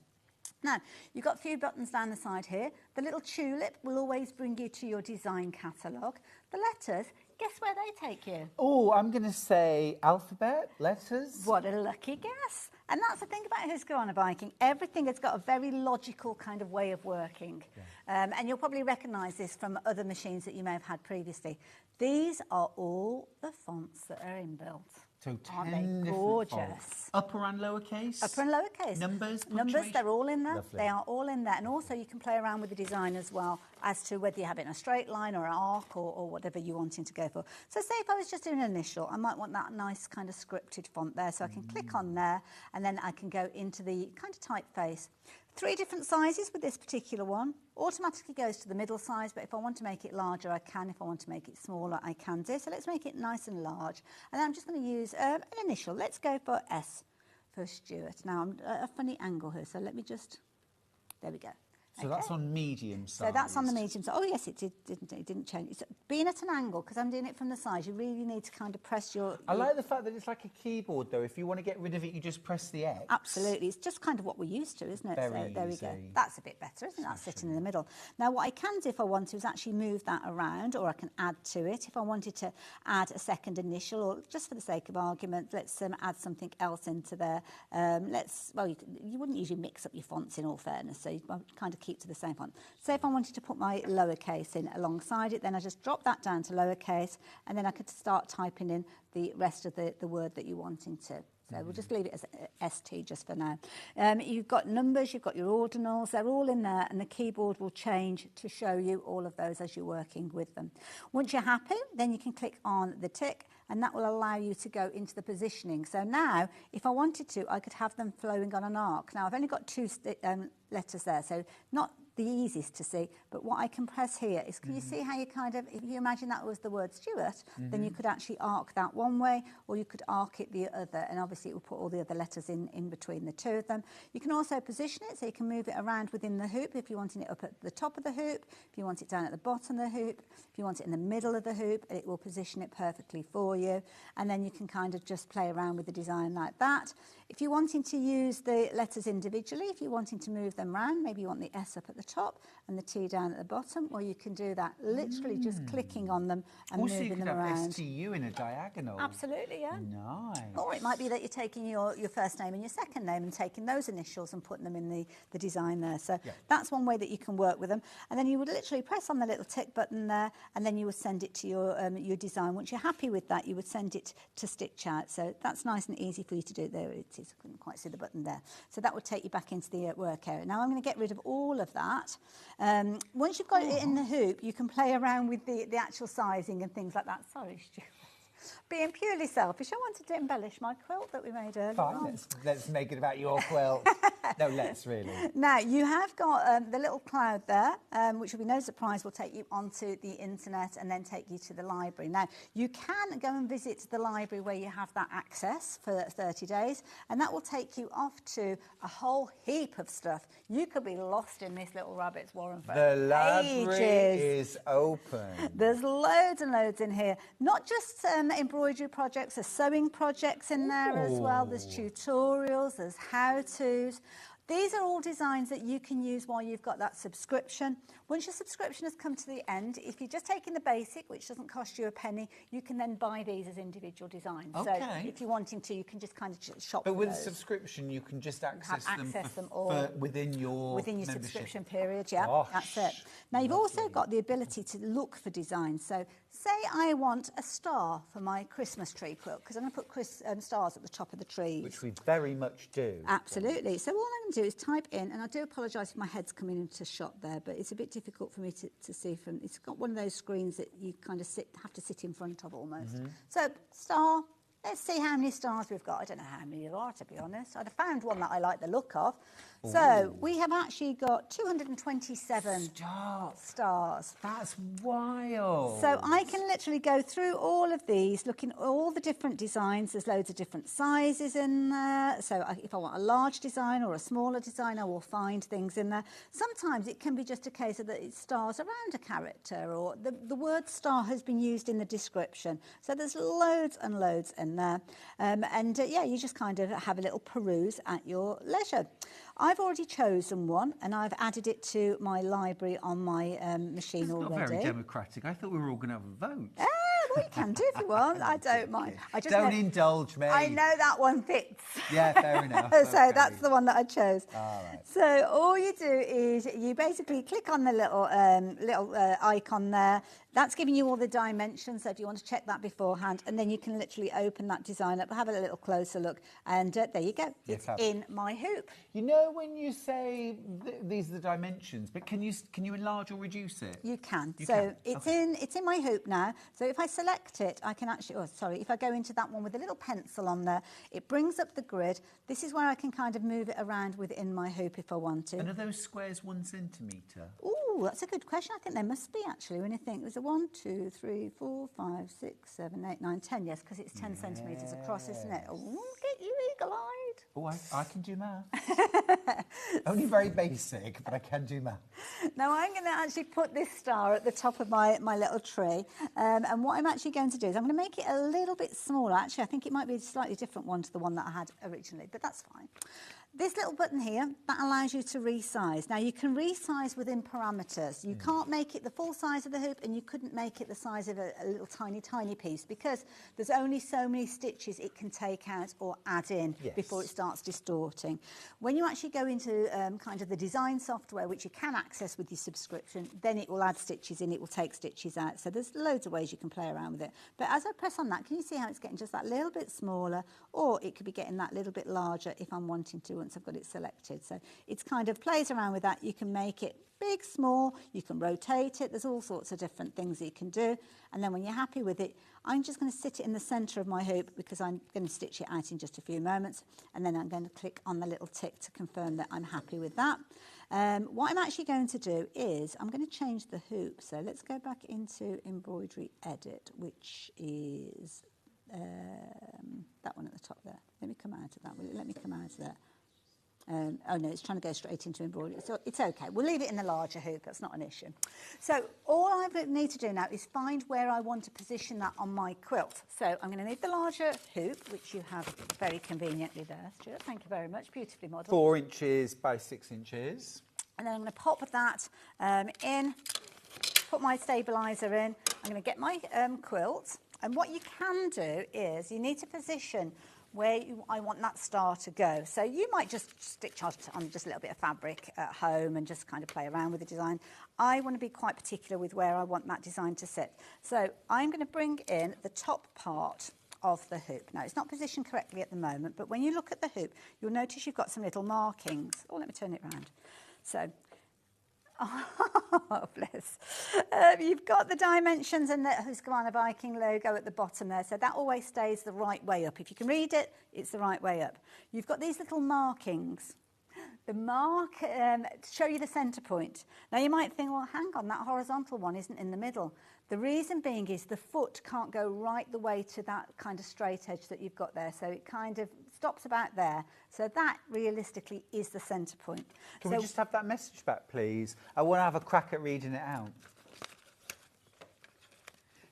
Now, you've got a few buttons down the side here. The little tulip will always bring you to your design catalogue. The letters, guess where they take you? Oh, I'm going to say alphabet, letters. What a lucky guess. And that's the thing about Husqvarna biking. Everything has got a very logical kind of way of working. Yeah. And you'll probably recognise this from other machines that you may have had previously. These are all the fonts that are inbuilt. So 10 they gorgeous? Upper and lowercase? Upper and lowercase. Numbers, they're all in there. Lovely. They are all in there. And also you can play around with the design as well as to whether you have it in a straight line or an arc or whatever you're wanting to go for. So say if I was just doing an initial, I might want that nice kind of scripted font there. So I can click on there and then I can go into the kind of typeface. 3 different sizes with this particular one. Automatically goes to the middle size, but if I want to make it larger, I can. If I want to make it smaller, I can do. So let's make it nice and large. And I'm just going to use an initial. Let's go for S for Stuart. Now, I'm at a funny angle here, so let me just... There we go. So that's on medium size. So that's on the medium size. Oh, yes, it didn't change. It's being at an angle, because I'm doing it from the side, you really need to kind of press your... I like the fact that it's like a keyboard, though. If you want to get rid of it, you just press the X. Absolutely. It's just kind of what we're used to, isn't it? Very so there easy. We go. That's a bit better, isn't it? That's sitting in the middle. Now, what I can do if I want to is actually move that around, or I can add to it. If I wanted to add a second initial, or just for the sake of argument, let's add something else into there. Well, you wouldn't usually mix up your fonts in all fairness, so you kind of keep to the same font. So if I wanted to put my lowercase in alongside it, then I just drop that down to lowercase, and then I could start typing in the rest of the word that you're wanting to. So we'll just leave it as ST just for now. You've got numbers, you've got your ordinals, they're all in there, and the keyboard will change to show you all of those as you're working with them. Once you're happy, then you can click on the tick, and that will allow you to go into the positioning. So now, if I wanted to, I could have them flowing on an arc. Now, I've only got 2 letters there, so not the easiest to see, but what I can press here is, can you see how you kind of, if you imagine that was the word Stuart, then you could actually arc that one way, or you could arc it the other, and obviously it will put all the other letters in between the 2 of them. You can also position it, so you can move it around within the hoop if you're wanting it up at the top of the hoop, if you want it down at the bottom of the hoop, if you want it in the middle of the hoop, it will position it perfectly for you, and then you can kind of just play around with the design like that. If you're wanting to use the letters individually, if you're wanting to move them around, maybe you want the S up at the top and the T down at the bottom, well, you can do that literally just clicking on them and also moving them around. Also, you could have STU in a diagonal. Absolutely, yeah. Nice. Or it might be that you're taking your first name and your second name and taking those initials and putting them in the design there. So that's one way that you can work with them. And then you would literally press on the little tick button there, and then you would send it to your design. Once you're happy with that, you would send it to Stitch Out. So that's nice and easy for you to do. There it is. I couldn't quite see the button there. So that would take you back into the work area. Now I'm going to get rid of all of that. Once you've got it in the hoop, you can play around with the actual sizing and things like that. Sorry, Stuart. Being purely selfish, I wanted to embellish my quilt that we made earlier. Fine, let's make it about your quilt. No, let's really. Now, you have got the little cloud there, which will be no surprise, will take you onto the internet and then take you to the library. Now, you can go and visit the library where you have that access for 30 days, and that will take you off to a whole heap of stuff. You could be lost in this little rabbit's warren for The library ages. is open. There's loads and loads in here. Not just embroidery projects, there's sewing projects in there as well. There's tutorials, there's how-tos. These are all designs that you can use while you've got that subscription. Once your subscription has come to the end, if you're just taking the basic, which doesn't cost you a penny, you can then buy these as individual designs. Okay. So if you're wanting to, you can just kind of shop But for with those. a subscription, you can just access them all within your membership. subscription period. Yeah, Gosh, that's it. Now you've also got the ability to look for designs. So say I want a star for my Christmas tree quilt, because I'm going to put stars at the top of the trees. Which we very much do. Absolutely. So all I'm going to do is type in, and I do apologise if my head's coming into shot there, but it's a bit difficult for me to see from. It's got one of those screens that you kind of have to sit in front of almost. So star. Let's see how many stars we've got. I don't know how many there are, to be honest. I'd have found one that I like the look of. Ooh. So we have actually got 227 stars. That's wild. So I can literally go through all of these, looking at all the different designs. There's loads of different sizes in there. So if I want a large design or a smaller design, I will find things in there. Sometimes it can be just a case of that it stars around a character, or the word star has been used in the description. So there's loads and loads in there. Yeah, you just kind of have a little peruse at your leisure. I've already chosen one, and I've added it to my library on my machine already. Not very democratic. I thought we were all going to have a vote. Well, you can do if you want. I don't mind. I just don't indulge me. I know that one fits. Yeah, fair enough. So okay. That's the one that I chose. All right. So all you do is you basically click on the little icon there. That's giving you all the dimensions, so if you want to check that beforehand, and then you can literally open that design up, have a little closer look, and there you go. It's in my hoop. You know when you say these are the dimensions, but can you enlarge or reduce it? You can. It's okay. in my hoop now. So if I select it, I can actually, if I go into that one with a little pencil on there, it brings up the grid. This is where I can kind of move it around within my hoop if I want to. And are those squares 1 centimetre? Oh, that's a good question. I think they must be, actually, when you think there's a 1, 2, 3, 4, 5, 6, 7, 8, 9, 10. Yes, because it's 10 centimetres across, isn't it? Oh, get you eagle-eyed. Oh, I can do math. Only very basic, but I can do math. Now, I'm going to actually put this star at the top of my little tree. And what I'm actually going to do is I'm going to make it a little bit smaller. Actually, I think it might be a slightly different one to the one that I had originally, but that's fine. This little button here, that allows you to resize. Now, you can resize within parameters. You can't make it the full size of the hoop, and you couldn't make it the size of a little tiny, tiny piece, because there's only so many stitches it can take out or add in before it starts distorting. When you actually go into kind of the design software, which you can access with your subscription, then it will add stitches in, it will take stitches out. So there's loads of ways you can play around with it. But as I press on that, can you see how it's getting just that little bit smaller, or it could be getting that little bit larger if I'm wanting to once I've got it selected. So it's kind of plays around with that. You can make it big, small, you can rotate it. There's all sorts of different things that you can do. And then when you're happy with it, I'm just going to sit it in the centre of my hoop, because I'm going to stitch it out in just a few moments. And then I'm going to click on the little tick to confirm that I'm happy with that. What I'm actually going to do is I'm going to change the hoop. So let's go back into Embroidery Edit, which is that one at the top there. Let me come out of that. Will it let me come out of that? Oh no, it's trying to go straight into embroidery. So it's okay. We'll leave it in the larger hoop. That's not an issue. So all I need to do now is find where I want to position that on my quilt. So I'm going to need the larger hoop, which you have very conveniently there, Stuart. Thank you very much. Beautifully modelled. 4 inches by 6 inches. And then I'm going to pop that in, put my stabiliser in. I'm going to get my quilt. And what you can do is you need to position where I want that star to go. So you might just stitch on just a little bit of fabric at home and just kind of play around with the design. I want to be quite particular with where I want that design to sit. So I'm going to bring in the top part of the hoop. Now, it's not positioned correctly at the moment, but when you look at the hoop, you'll notice you've got some little markings. Oh, let me turn it around. So, Oh, bless. You've got the dimensions and the Husqvarna Viking logo at the bottom there, so that always stays the right way up. If you can read it, it's the right way up. You've got these little markings. The mark to show you the centre point. Now you might think, well, hang on, that horizontal one isn't in the middle. The reason being is the foot can't go right the way to that kind of straight edge that you've got there, so it kind of stops about there. So that realistically is the centre point. Can we just have that message back, please? I want to have a crack at reading it out.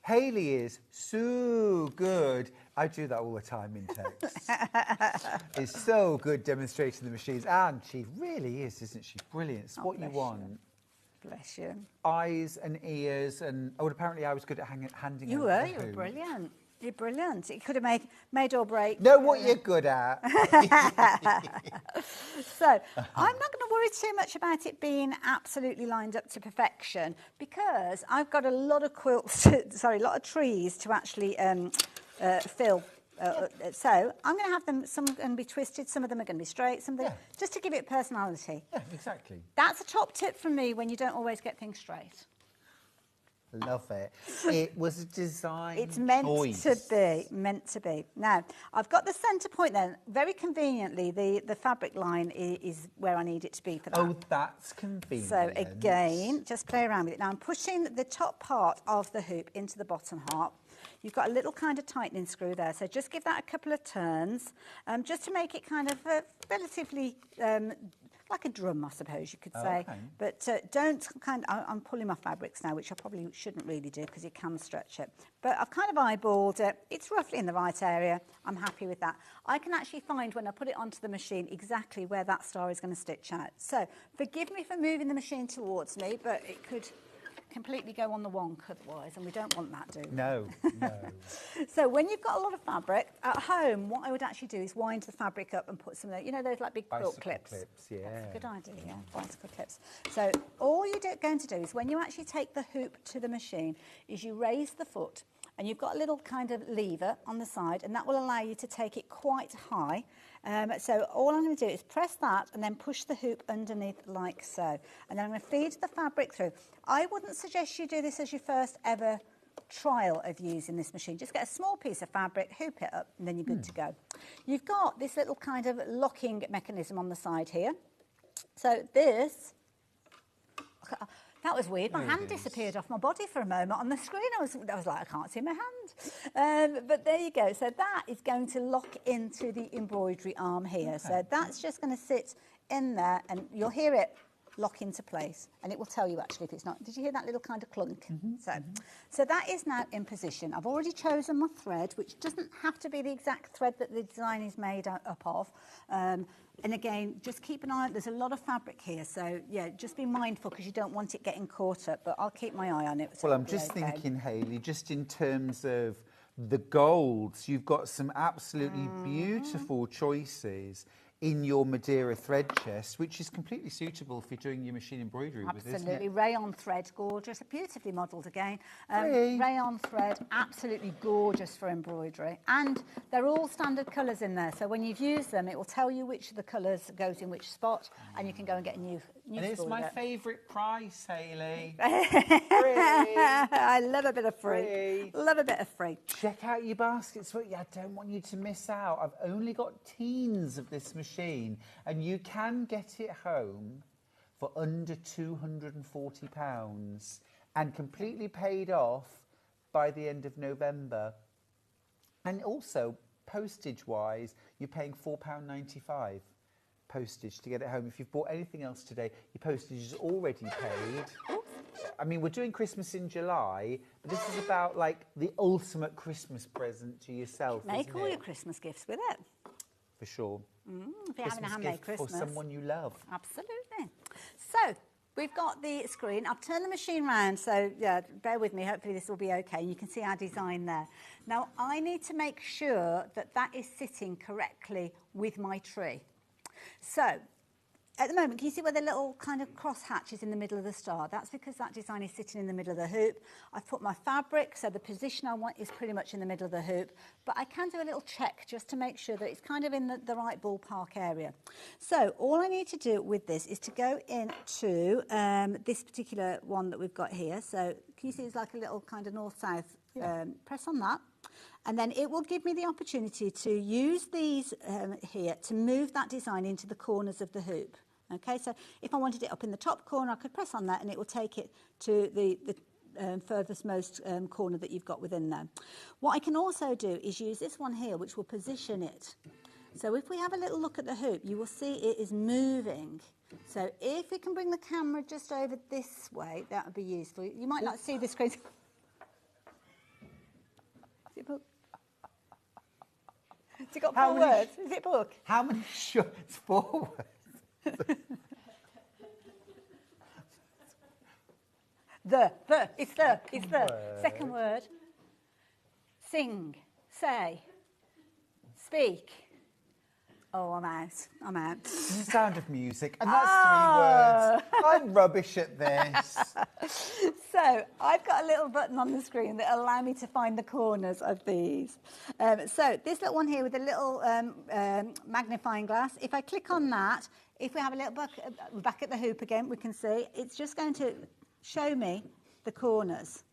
Hayley is so good. I do that all the time in text. It's so good demonstrating the machines. And she really is, isn't she? Brilliant. It's what you want. Bless you. Eyes and ears and... Oh, apparently I was good at handing You over were. You were brilliant. You're brilliant. It could have made or break. Know what you're good at. So I'm not going to worry too much about it being absolutely lined up to perfection because I've got a lot of quilts, sorry, a lot of trees to actually fill. So I'm going to have them, some are going to be twisted, some of them are going to be straight, some of them, just to give it personality. Yeah, exactly. That's a top tip from me when you don't always get things straight. Love it. It was a design It's meant choice. to be, meant to be. Now, I've got the centre point then. Very conveniently, the fabric line is where I need it to be for that. Oh, that's convenient. So again, just play around with it. Now I'm pushing the top part of the hoop into the bottom part. You've got a little kind of tightening screw there, so just give that a couple of turns, just to make it kind of relatively like a drum, I suppose you could say. Okay. But don't I'm pulling my fabrics now, which I probably shouldn't really do because you can stretch it. But I've kind of eyeballed it. It's roughly in the right area. I'm happy with that. I can actually find when I put it onto the machine exactly where that star is going to stitch out. So forgive me for moving the machine towards me, but it could completely go on the wonk otherwise, and we don't want that, do we? No, no. So when you've got a lot of fabric at home, what I would actually do is wind the fabric up and put some of those, you know, those like big quilt clips. Yeah. That's a good idea, yeah, bicycle clips. So all you're going to do is when you actually take the hoop to the machine is you raise the foot and you've got a little kind of lever on the side and that will allow you to take it quite high. So all I'm going to do is press that and then push the hoop underneath like so. And then I'm going to feed the fabric through. I wouldn't suggest you do this as your first ever trial of using this machine. Just get a small piece of fabric, hoop it up, and then you're good to go. You've got this little kind of locking mechanism on the side here. So this... That was weird. My hand disappeared off my body for a moment on the screen. I was like, I can't see my hand. But there you go. So that is going to lock into the embroidery arm here. Okay. So that's just going to sit in there and you'll hear it lock into place. And it will tell you actually if it's not. Did you hear that little kind of clunk? So that is now in position. I've already chosen my thread, which doesn't have to be the exact thread that the design is made up of. And again, just keep an eye on, there's a lot of fabric here, so yeah, just be mindful because you don't want it getting caught up, but I'll keep my eye on it. Well, I'm just thinking, Hayley, just in terms of the golds, you've got some absolutely beautiful choices in your Madeira thread chest, which is completely suitable if you're doing your machine embroidery with, isn't it? Absolutely, rayon thread, gorgeous, beautifully modelled again. Rayon thread, absolutely gorgeous for embroidery. And they're all standard colours in there, so when you've used them, it will tell you which of the colours goes in which spot, and you can go and get a new and it's my favourite price, Hayley. I love a bit of free. Love a bit of free. Check out your baskets. I don't want you to miss out. I've only got teens of this machine, and you can get it home for under £240 and completely paid off by the end of November. And also, postage-wise, you're paying £4.95. Postage to get it home. If you've bought anything else today, your postage is already paid. I mean, we're doing Christmas in July, but this is about like the ultimate Christmas present to yourself. Make all your Christmas gifts with it. For sure. If you're having a handmade Christmas. For someone you love. Absolutely. So, we've got the screen. I've turned the machine round, so yeah, bear with me. Hopefully this will be okay. You can see our design there. Now, I need to make sure that that is sitting correctly with my tree. So, at the moment, can you see where the little kind of cross hatch is in the middle of the star? That's because that design is sitting in the middle of the hoop. I've put my fabric, so the position I want is pretty much in the middle of the hoop, but I can do a little check just to make sure that it's kind of in the right ballpark area. So all I need to do with this is to go into this particular one that we've got here. So can you see it's like a little kind of north-south? Press on that. And then it will give me the opportunity to use these here to move that design into the corners of the hoop. Okay, so if I wanted it up in the top corner, I could press on that and it will take it to the furthest most corner that you've got within there. What I can also do is use this one here, which will position it. So if we have a little look at the hoop, you will see it is moving. So if we can bring the camera just over this way, that would be useful. You might not see the screen. Is it book? Has it got 4 words? Is it book? How many shorts? 4 words. It's the second word. Sing, say, speak. Oh, I'm out. It's the sound of music, and that's 3 words. I'm rubbish at this. So I've got a little button on the screen that allow me to find the corners of these. So this little one here with a little magnifying glass, if I click on that, if we have a little back at the hoop again, we can see it's just going to show me the corners.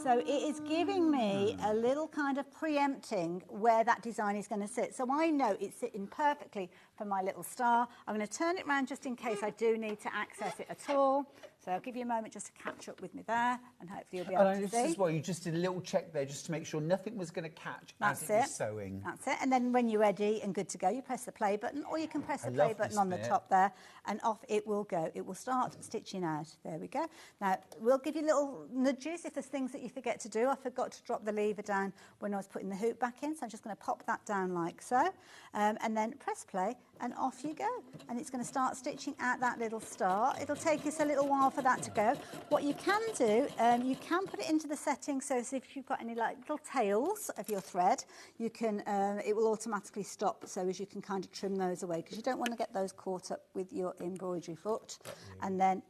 So it is giving me a little kind of preempting where that design is going to sit. So I know it's sitting perfectly for my little star. I'm going to turn it around just in case I do need to access it at all. So I'll give you a moment just to catch up with me there, and hopefully you'll be able to see. This is why you just did a little check there just to make sure nothing was going to catch as it was sewing. That's it. And then when you're ready and good to go, you press the play button, or you can press the play button on the top there, and off it will go. It will start stitching out. There we go. Now, we'll give you little nudges if there's things that you forget to do. I forgot to drop the lever down when I was putting the hoop back in, so I'm just going to pop that down like so, and then press play, and off you go. And it's going to start stitching out that little star. It'll take us a little while for that to go. What you can do, you can put it into the settings, so if you've got any like little tails of your thread, you can, it will automatically stop, so as you can kind of trim those away, because you don't want to get those caught up with your embroidery foot. And then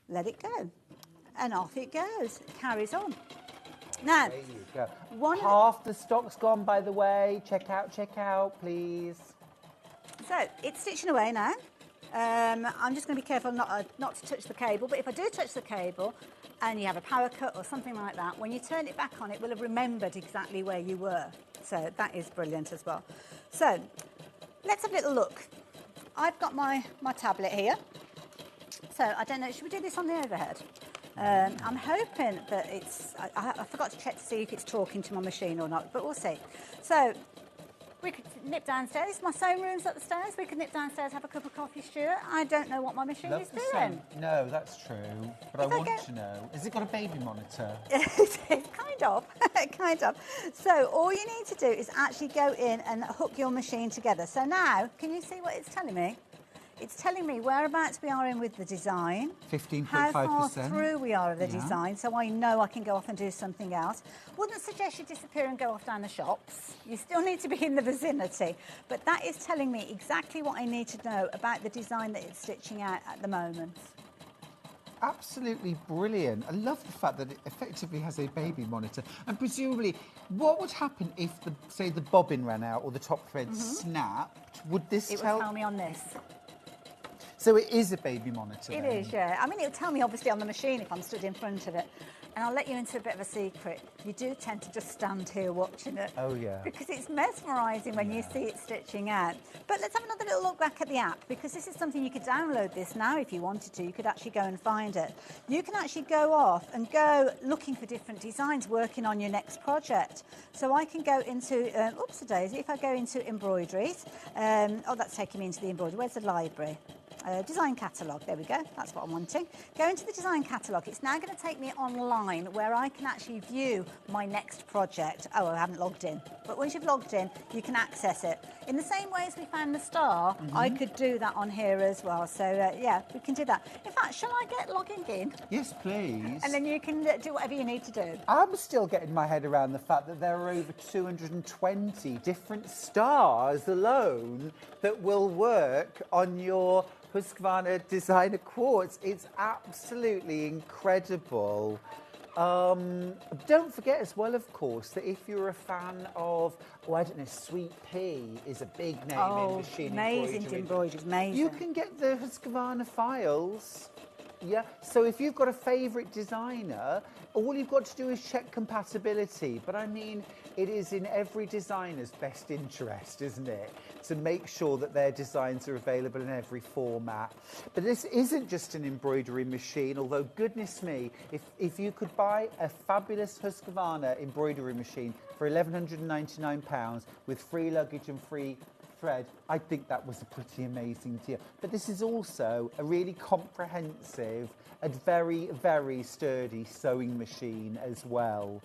let it go. And off it goes. It carries on. Now, there you go. Half the stock's gone, by the way. Check out, please. So it's stitching away now. I'm just going to be careful not to touch the cable, but if I do touch the cable and you have a power cut or something like that, when you turn it back on, it will have remembered exactly where you were. So that is brilliant as well. So let's have a little look. I've got my tablet here. So I don't know, should we do this on the overhead? I'm hoping that it's, I forgot to check to see if it's talking to my machine or not, but we'll see. So we could nip downstairs. My sewing room's up the stairs. We could nip downstairs, have a cup of coffee, Stuart. I don't know what my machine is doing. No, that's true. But I want to know. Has it got a baby monitor? Kind of. Kind of. So all you need to do is actually go in and hook your machine together. So now, can you see what it's telling me? It's telling me whereabouts we are in with the design, 15.5%. how far through we are of the design, so I know I can go off and do something else. Wouldn't suggest you disappear and go off down the shops. You still need to be in the vicinity. But that is telling me exactly what I need to know about the design that it's stitching out at the moment. Absolutely brilliant. I love the fact that it effectively has a baby monitor. And presumably, what would happen if, say, the bobbin ran out or the top thread snapped? Would this It would tell me on this. So it is a baby monitor. It is, yeah. I mean, it'll tell me obviously on the machine if I'm stood in front of it. And I'll let you into a bit of a secret. You do tend to just stand here watching it. Oh, yeah. Because it's mesmerising when you see it stitching out. But let's have another little look back at the app, because this is something you could download this now if you wanted to. You could actually go and find it. You can actually go off and go looking for different designs, working on your next project. So I can go into, oops-a-daisy, if I go into embroideries, oh, that's taking me into the embroidery. Where's the library? Design catalogue, there we go, that's what I'm wanting. Go into the design catalogue. It's now going to take me online where I can actually view my next project. Oh, I haven't logged in. But once you've logged in, you can access it. In the same way as we found the star, I could do that on here as well. So, yeah, we can do that. In fact, shall I get logging in? Yes, please. And then you can do whatever you need to do. I'm still getting my head around the fact that there are over 220 different stars alone that will work on your Husqvarna designer quartz. It's absolutely incredible. Don't forget as well, of course, that if you're a fan of, I don't know, Sweet Pea is a big name in machine amazing embroidery, amazing. You can get the Husqvarna files. Yeah, so if you've got a favourite designer, all you've got to do is check compatibility. But I mean, it is in every designer's best interest, isn't it, to make sure that their designs are available in every format. But this isn't just an embroidery machine, although goodness me, if you could buy a fabulous Husqvarna embroidery machine for £1,199 with free luggage and free thread, I think that was a pretty amazing deal. But this is also a really comprehensive and very, very sturdy sewing machine as well.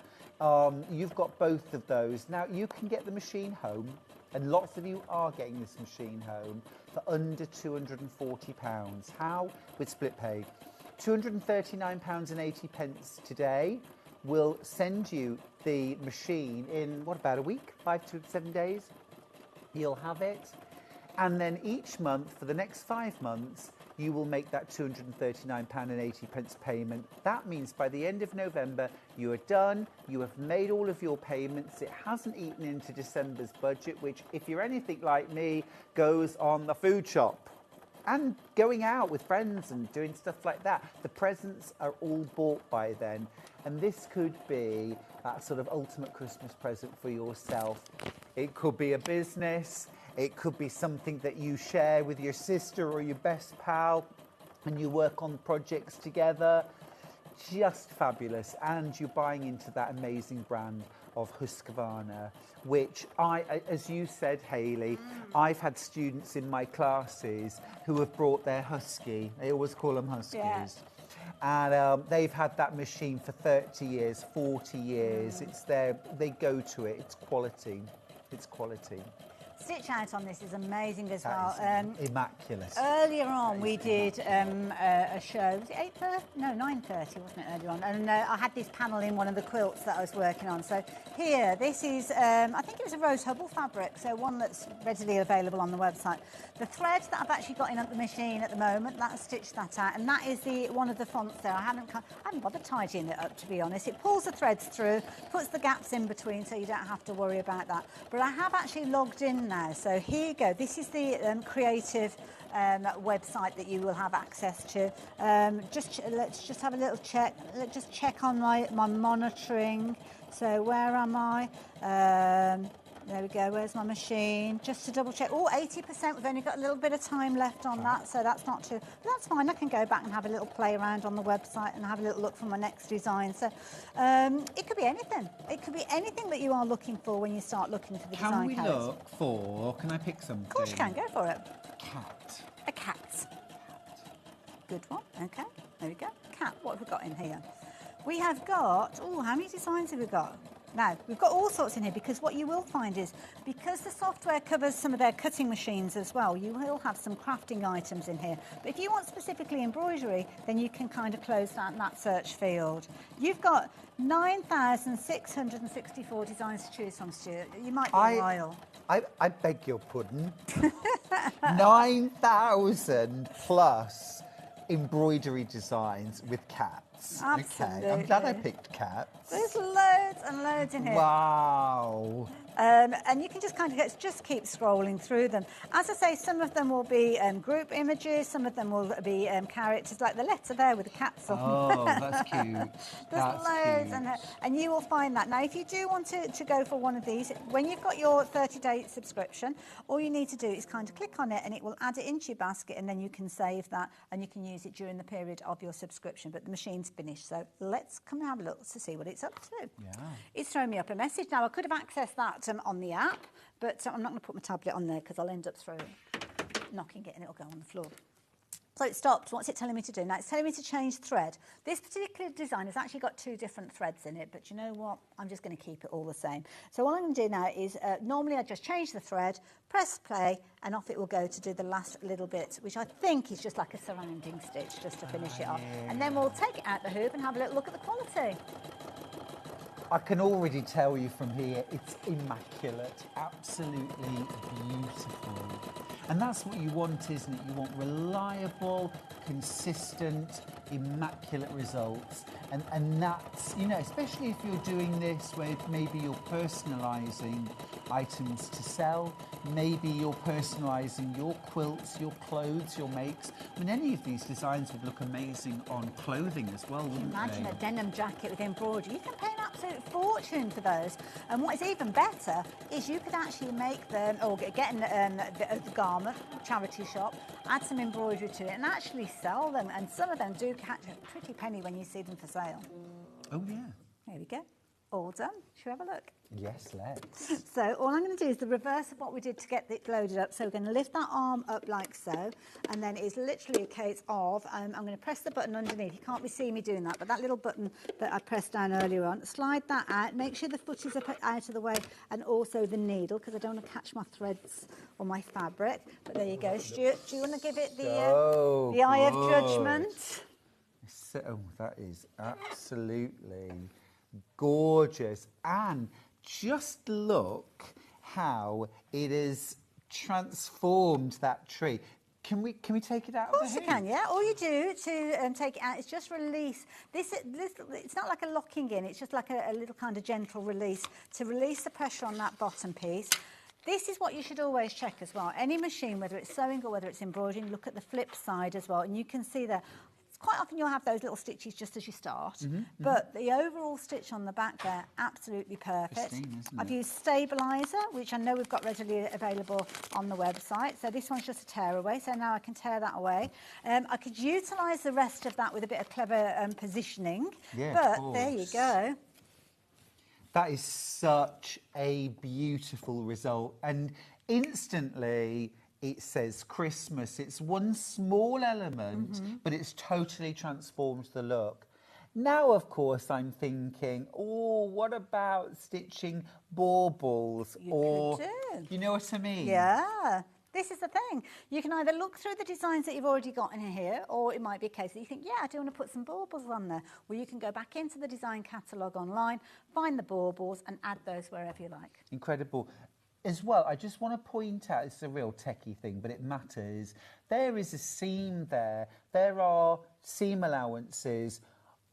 You've got both of those. Now, you can get the machine home, and lots of you are getting this machine home, for under £240. How? With split pay. £239.80 today. We'll send you the machine in, what, about a week? 5 to 7 days? You'll have it, and then each month for the next 5 months you will make that £239.80 payment. That means by the end of November you are done, you have made all of your payments. It hasn't eaten into December's budget, which, if you're anything like me, goes on the food shop and going out with friends and doing stuff like that. The presents are all bought by then, and this could be that sort of ultimate Christmas present for yourself. It could be a business, it could be something that you share with your sister or your best pal and you work on projects together. Just fabulous. And you're buying into that amazing brand of Husqvarna, which as you said, Hayley, I've had students in my classes who have brought their husky. They always call them huskies. Yeah. And they've had that machine for 30 years, 40 years. It's there, they go to it. It's quality. It's quality. Stitch out on this is amazing as That well. is immaculate. Earlier on, we did a show. Was it 8:30? No, 9:30, wasn't it, earlier on? And I had this panel in one of the quilts that I was working on. So here, this is, I think it was a Rose Hubble fabric, so one that's readily available on the website. The thread that I've actually got in at the machine at the moment, that'll stitch that out, and that is one of the fonts there. I haven't bothered tidying it up, to be honest. It pulls the threads through, puts the gaps in between, so you don't have to worry about that. But I have actually logged in now, so here you go. This is the creative website that you will have access to. Let's just have a little check. Let's just check on my monitoring. So where am I? There we go, where's my machine? Just to double check. Oh, 80%, we've only got a little bit of time left on that, so that's not too, but that's fine. I can go back and have a little play around on the website and have a little look for my next design. So it could be anything. It could be anything that you are looking for when you start looking for the design codes. Can we look for, can I pick something? Of course you can, go for it. Cat. A cat. Good one, okay, there we go. Cat, what have we got in here? We have got, oh, how many designs have we got? Now, we've got all sorts in here, because what you will find is, because the software covers some of their cutting machines as well, you will have some crafting items in here. But if you want specifically embroidery, then you can kind of close that search field. You've got 9,664 designs to choose from, Stuart. You might be a while. I beg your pudding. 9,000 plus embroidery designs with cats. Absolutely. Okay, I'm glad I picked cats. There's loads and loads in here. Wow. And you can just kind of just keep scrolling through them. As I say, some of them will be group images, some of them will be characters, like the letter there with the cats on. Oh, that's cute. There's loads, and you will find that. Now, if you do want to go for one of these, when you've got your 30-day subscription, all you need to do is kind of click on it, and it will add it into your basket, and then you can save that, and you can use it during the period of your subscription. But the machine's finished, so let's come and have a look to see what it's up to. Yeah. It's throwing me up a message. Now, I could have accessed that on the app, but I'm not going to put my tablet on there because I'll end up knocking it and it'll go on the floor. So it stopped. What's it telling me to do? Now, it's telling me to change thread. This particular design has actually got 2 different threads in it, but you know what? I'm just going to keep it all the same. So all I'm going to do now is, normally I just change the thread, press play, and off it will go to do the last little bit, which I think is just like a surrounding stitch, just to finish it off. And then we'll take it out the hoop and have a little look at the quality. I can already tell you from here, it's immaculate, absolutely beautiful. And that's what you want, isn't it? You want reliable, consistent, immaculate results. And that's, you know, especially if you're doing this where maybe you're personalising items to sell, maybe you're personalising your quilts, your clothes, your makes. I mean, any of these designs would look amazing on clothing as well, wouldn't they? Imagine a denim jacket with embroidery. You can pay an absolute fortune for those. And what is even better is you could actually make them, or get in the garment, charity shop, add some embroidery to it and actually sell them. And some of them do catch a pretty penny when you see them for sale. Oh, yeah. There we go. All done. Should we have a look? Yes, let's. So all I'm going to do is the reverse of what we did to get it loaded up. So we're going to lift that arm up like so, and then it's literally a case of, I'm going to press the button underneath. You can't see me doing that, but that little button that I pressed down earlier on, slide that out, make sure the foot is up out of the way, and also the needle, because I don't want to catch my threads or my fabric. But there you go. Stuart, do you want to give it the eye of judgment? So, that is absolutely gorgeous. And just look how it has transformed that tree. Can we take it out? Of course you can, yeah. All you do to take it out is just release this. It's not like a locking in. It's just like a little kind of gentle release to release the pressure on that bottom piece. This is what you should always check as well. Any machine, whether it's sewing or whether it's embroidering, look at the flip side as well, and you can see that. Quite often you'll have those little stitches just as you start, but the overall stitch on the back there, absolutely perfect. Pristine, isn't I've it? used stabiliser, which I know we've got readily available on the website. So this one's just a tear away, so now I can tear that away. I could utilise the rest of that with a bit of clever positioning, but there you go. That is such a beautiful result, and instantly it says Christmas. It's one small element, but it's totally transformed the look. Now, of course, I'm thinking, oh, what about stitching baubles? You could do. You know what I mean? Yeah. This is the thing. You can either look through the designs that you've already got in here, or it might be a case that you think, yeah, I do want to put some baubles on there. Well, you can go back into the design catalogue online, find the baubles, and add those wherever you like. Incredible. As well, I just want to point out, it's a real techie thing, but it matters. There is a seam there. There are seam allowances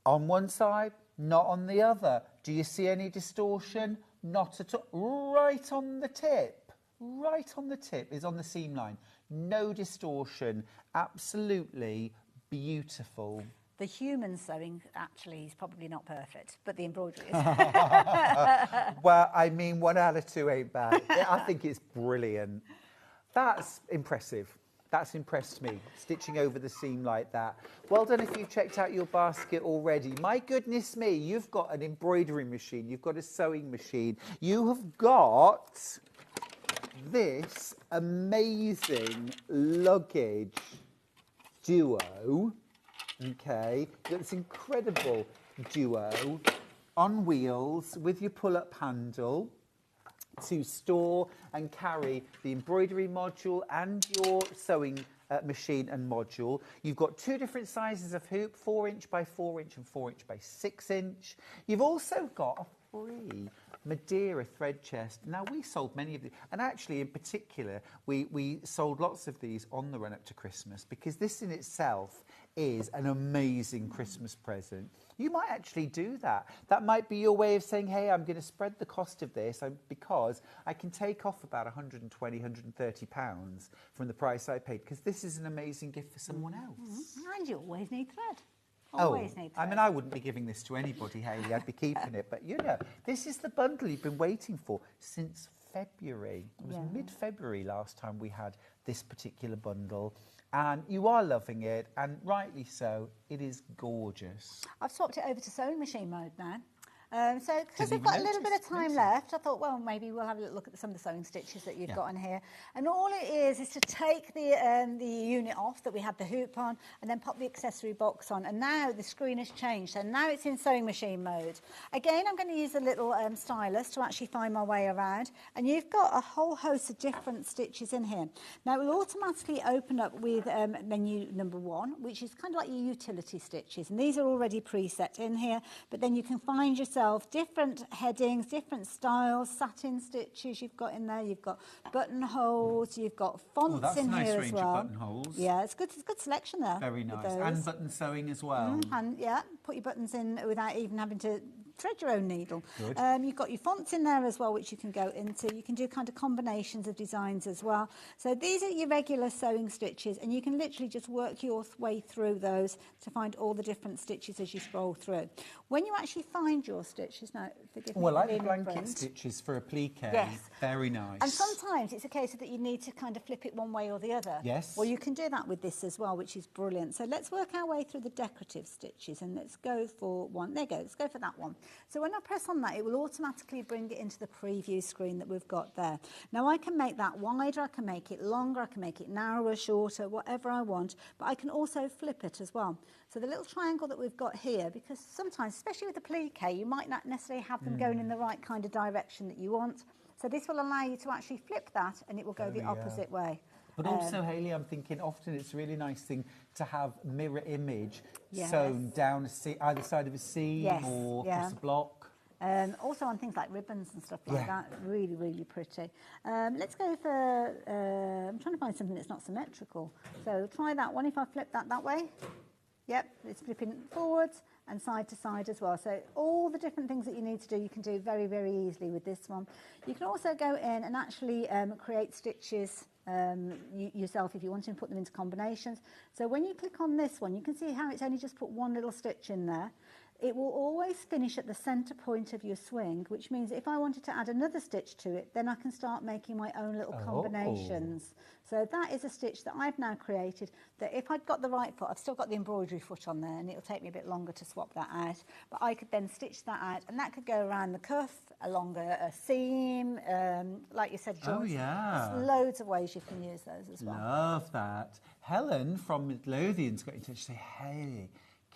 on one side, not on the other. Do you see any distortion? Not at all. Right on the tip is on the seam line. No distortion. Absolutely beautiful. The human sewing actually is probably not perfect, but the embroidery is. Well, I mean, 1 out of 2 ain't bad. I think it's brilliant. That's impressive. That's impressed me, stitching over the seam like that. Well done if you've checked out your basket already. My goodness me, you've got an embroidery machine, you've got a sewing machine, you have got this amazing luggage duo. Okay, this incredible duo on wheels with your pull-up handle to store and carry the embroidery module and your sewing machine and module. You've got 2 different sizes of hoop, 4" by 4" and 4" by 6". You've also got a free Madeira thread chest. Now, we sold many of these, and actually in particular we sold lots of these on the run up to Christmas, because this in itself is an amazing Christmas present. You might actually do that. That might be your way of saying, hey, I'm going to spread the cost of this because I can take off about £120, £130 from the price I paid, because this is an amazing gift for someone else. And you always need thread. Always need thread. I mean, I wouldn't be giving this to anybody, Hayley. I'd be keeping it. But, you know, this is the bundle you've been waiting for since February. It was mid-February last time we had this particular bundle. And you are loving it, and rightly so. It is gorgeous. I've swapped it over to sewing machine mode now. So because we've got a little bit of time left, I thought, well, maybe we'll have a little look at some of the sewing stitches that you've got in here. And all it is to take the unit off that we had the hoop on, and then pop the accessory box on. And now the screen has changed, so now it's in sewing machine mode. Again, I'm going to use a little stylus to actually find my way around. And you've got a whole host of different stitches in here. Now, it will automatically open up with menu number 1, which is kind of like your utility stitches. And these are already preset in here, but then you can find yourself yourself different headings, different styles, satin stitches you've got in there. You've got buttonholes, you've got fonts that's in a nice here range as well. of buttonholes. Yeah, it's good selection there. Very with nice. those. And button sewing as well. And yeah, put your buttons in without even having to thread your own needle. Good. You've got your fonts in there as well, which you can go into. You can do kind of combinations of designs as well. So these are your regular sewing stitches, and you can literally just work your way through those to find all the different stitches as you scroll through. When you actually find your stitches, now forgive me. Well, I like blanket stitches for applique. Yes. Very nice. And sometimes it's a case of that you need to kind of flip it one way or the other. Yes. Well, you can do that with this as well, which is brilliant. So let's work our way through the decorative stitches, and let's go for one. There you go. Let's go for that one. So when I press on that, it will automatically bring it into the preview screen that we've got there. Now I can make that wider, I can make it longer, I can make it narrower, shorter, whatever I want, but I can also flip it as well. So the little triangle that we've got here, because sometimes, especially with applique, you might not necessarily have them going in the right kind of direction that you want. So this will allow you to actually flip that, and it will go the opposite way. But also, Hayley, I'm thinking often it's a really nice thing to have mirror image Yes. sewn down either side of a seam or across a block. Also on things like ribbons and stuff like that, really, really pretty. Let's go for, I'm trying to find something that's not symmetrical. So try that one if I flip that way. Yep, it's flipping forwards and side to side as well. So all the different things that you need to do, you can do very, very easily with this one. You can also go in and actually create stitches yourself if you want to, and put them into combinations. So when you click on this one, you can see how it's only just put one little stitch in there. It will always finish at the centre point of your swing, which means if I wanted to add another stitch to it, then I can start making my own little combinations. So that is a stitch that I've now created, that if I'd got the right foot, I've still got the embroidery foot on there, and it'll take me a bit longer to swap that out, but I could then stitch that out, and that could go around the cuff, along a seam, like you said, joints. There's loads of ways you can use those as well. Love that. Helen from Midlothian's got in touch to say, hey,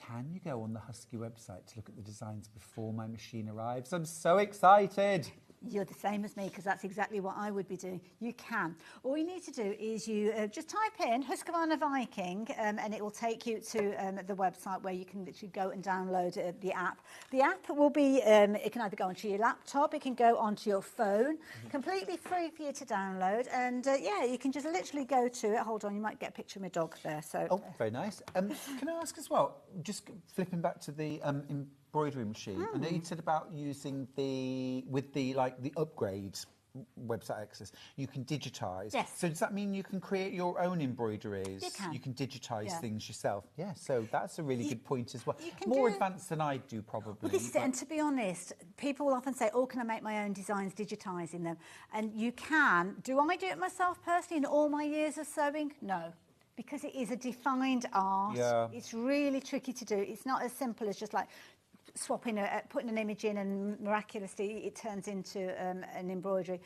can you go on the Husky website to look at the designs before my machine arrives? I'm so excited. You're the same as me, because that's exactly what I would be doing. You can. All you need to do is you just type in Husqvarna Viking, and it will take you to the website where you can literally go and download the app. The app will be, it can either go onto your laptop, it can go onto your phone, completely free for you to download. And yeah, you can just literally go to it. Hold on, you might get a picture of my dog there. So. Oh, very nice. Can I ask as well, just flipping back to the embroidery machine. I know you said about using the upgrade website access. You can digitise. Yes. So does that mean you can create your own embroideries? You can. You can digitise things yourself. Yeah. So that's a really good point as well. can More do- advanced than I do probably. Well, this is it. And to be honest, people will often say, oh, can I make my own designs digitising them? And you can. Do I do it myself personally in all my years of sewing? No. Because it is a defined art. Yeah. It's really tricky to do. It's not as simple as just like swapping, putting an image in and miraculously it turns into an embroidery.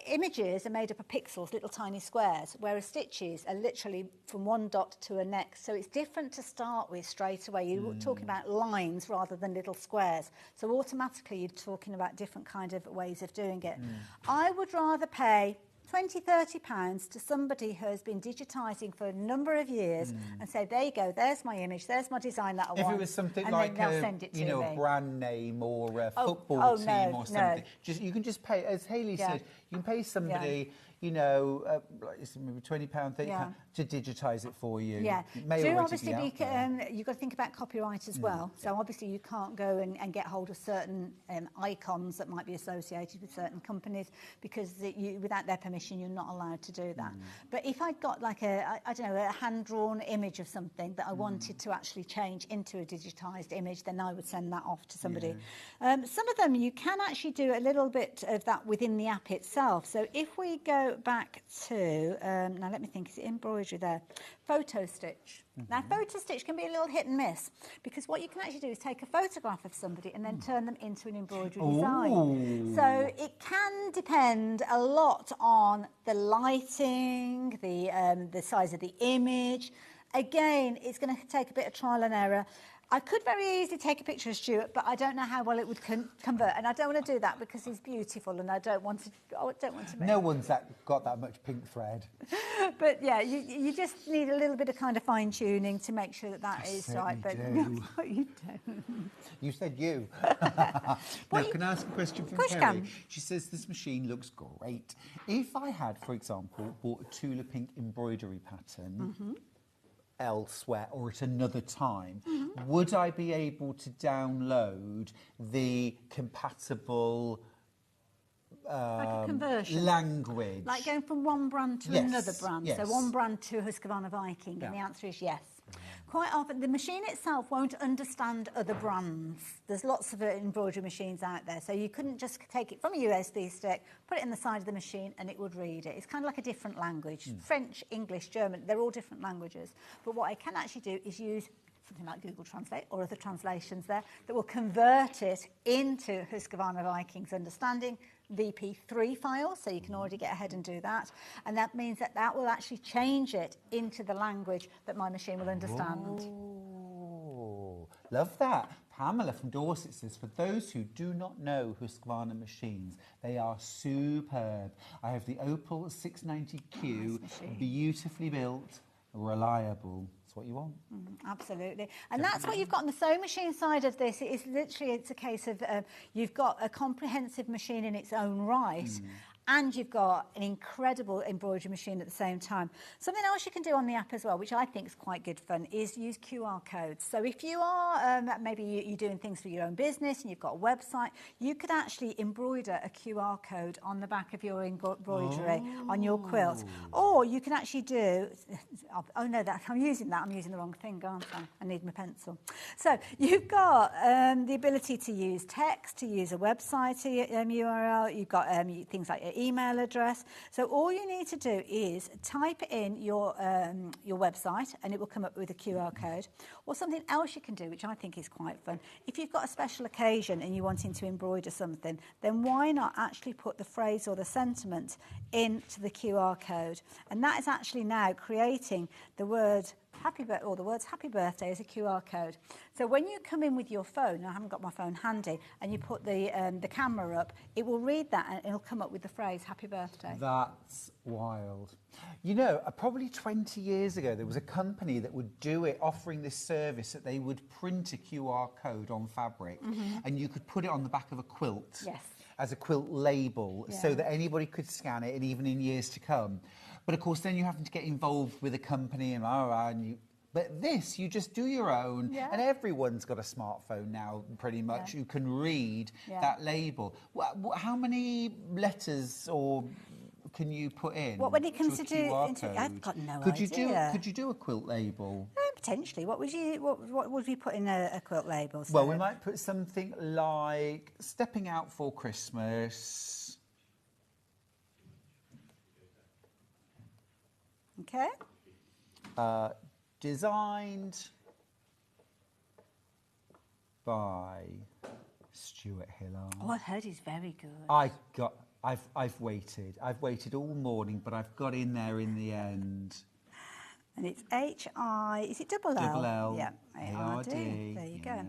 Images are made up of pixels, little tiny squares, whereas stitches are literally from one dot to a next. So it's different to start with straight away. You're talking about lines rather than little squares. So automatically you're talking about different kind of ways of doing it. I would rather pay £20–30 to somebody who has been digitising for a number of years and say, there you go, there's my image, there's my design that I want. If it was something and like then they'll send it to a me. brand name or a football team no, or something, no. you can just pay, as Hayley said, you can pay somebody, maybe £20, £30 to digitise it for you. Yeah. It may Do already obviously be out there. you've got to think about copyright as well. So obviously you can't go and get hold of certain icons that might be associated with certain companies, because without their permission you're not allowed to do that. But if I'd got like a hand-drawn image of something that I wanted to actually change into a digitised image, then I would send that off to somebody. Some of them you can actually do a little bit of that within the app itself. So if we go back to, now let me think, is it embroidery there? Photo stitch. Now photo stitch can be a little hit and miss, because what you can actually do is take a photograph of somebody and then turn them into an embroidery design. So it can depend a lot on the lighting, the size of the image. Again, it's going to take a bit of trial and error. I could very easily take a picture of Stuart, but I don't know how well it would convert, and I don't want to do that because he's beautiful, and I don't want to. No one's got that much pink thread. But yeah, you just need a little bit of kind of fine tuning to make sure that is right. But no, you don't. You said you. Now, can I ask a question from Terry? She says this machine looks great. If I had, for example, bought a Tula pink embroidery pattern. Elsewhere or at another time, would I be able to download the compatible like a conversion language? Like going from one brand to another brand. Yes. So one brand to Husqvarna Viking, and the answer is yes. Quite often, the machine itself won't understand other brands. There's lots of embroidery machines out there, so you couldn't just take it from a USB stick, put it in the side of the machine, and it would read it. It's kind of like a different language. French, English, German, they're all different languages. But what I can actually do is use something like Google Translate or other translations there that will convert it into Husqvarna Viking's understanding VP3 files, so you can already get ahead and do that. And that means that will actually change it into the language that my machine will understand. Oh, love that. Pamela from Dorset says, for those who do not know Husqvarna machines, they are superb. I have the Opal 690Q, beautifully built, reliable. That's what you want. Absolutely. And that's what you've got on the sewing machine side of this. It's a case of you've got a comprehensive machine in its own right. And you've got an incredible embroidery machine at the same time. Something else you can do on the app as well, which I think is quite good fun, is use QR codes. So if you are, maybe you're doing things for your own business and you've got a website, you could actually embroider a QR code on the back of your embroidery on your quilt. Or you can actually do, oh no, I'm using the wrong thing, aren't I? I need my pencil. So you've got the ability to use text, to use a website URL, you've got things like email address. So all you need to do is type in your website and it will come up with a QR code. Or something else you can do, which I think is quite fun. If you've got a special occasion and you're wanting to embroider something, then why not actually put the phrase or the sentiment into the QR code? And that is actually now creating the word the words happy birthday as a QR code. So when you come in with your phone, I haven't got my phone handy, and you put the camera up, it will read that and it'll come up with the phrase happy birthday. That's wild. You know, probably 20 years ago, there was a company that would do it, offering this service that they would print a QR code on fabric and you could put it on the back of a quilt as a quilt label so that anybody could scan it, and even in years to come. But of course, then you have to get involved with a company but this, you just do your own, and everyone's got a smartphone now, pretty much, who can read that label. How many letters or can you put in? What when it comes to do? I've got no idea. Could you do a quilt label? Potentially. What would you put in a quilt label? So? Well, we might put something like stepping out for Christmas. Okay. Designed by Stuart Hillard. Oh, I heard he's very good. I've waited all morning, but I've got in there in the end. And it's H-I, is it double L? Double L. Yeah, A-R-D. There you go.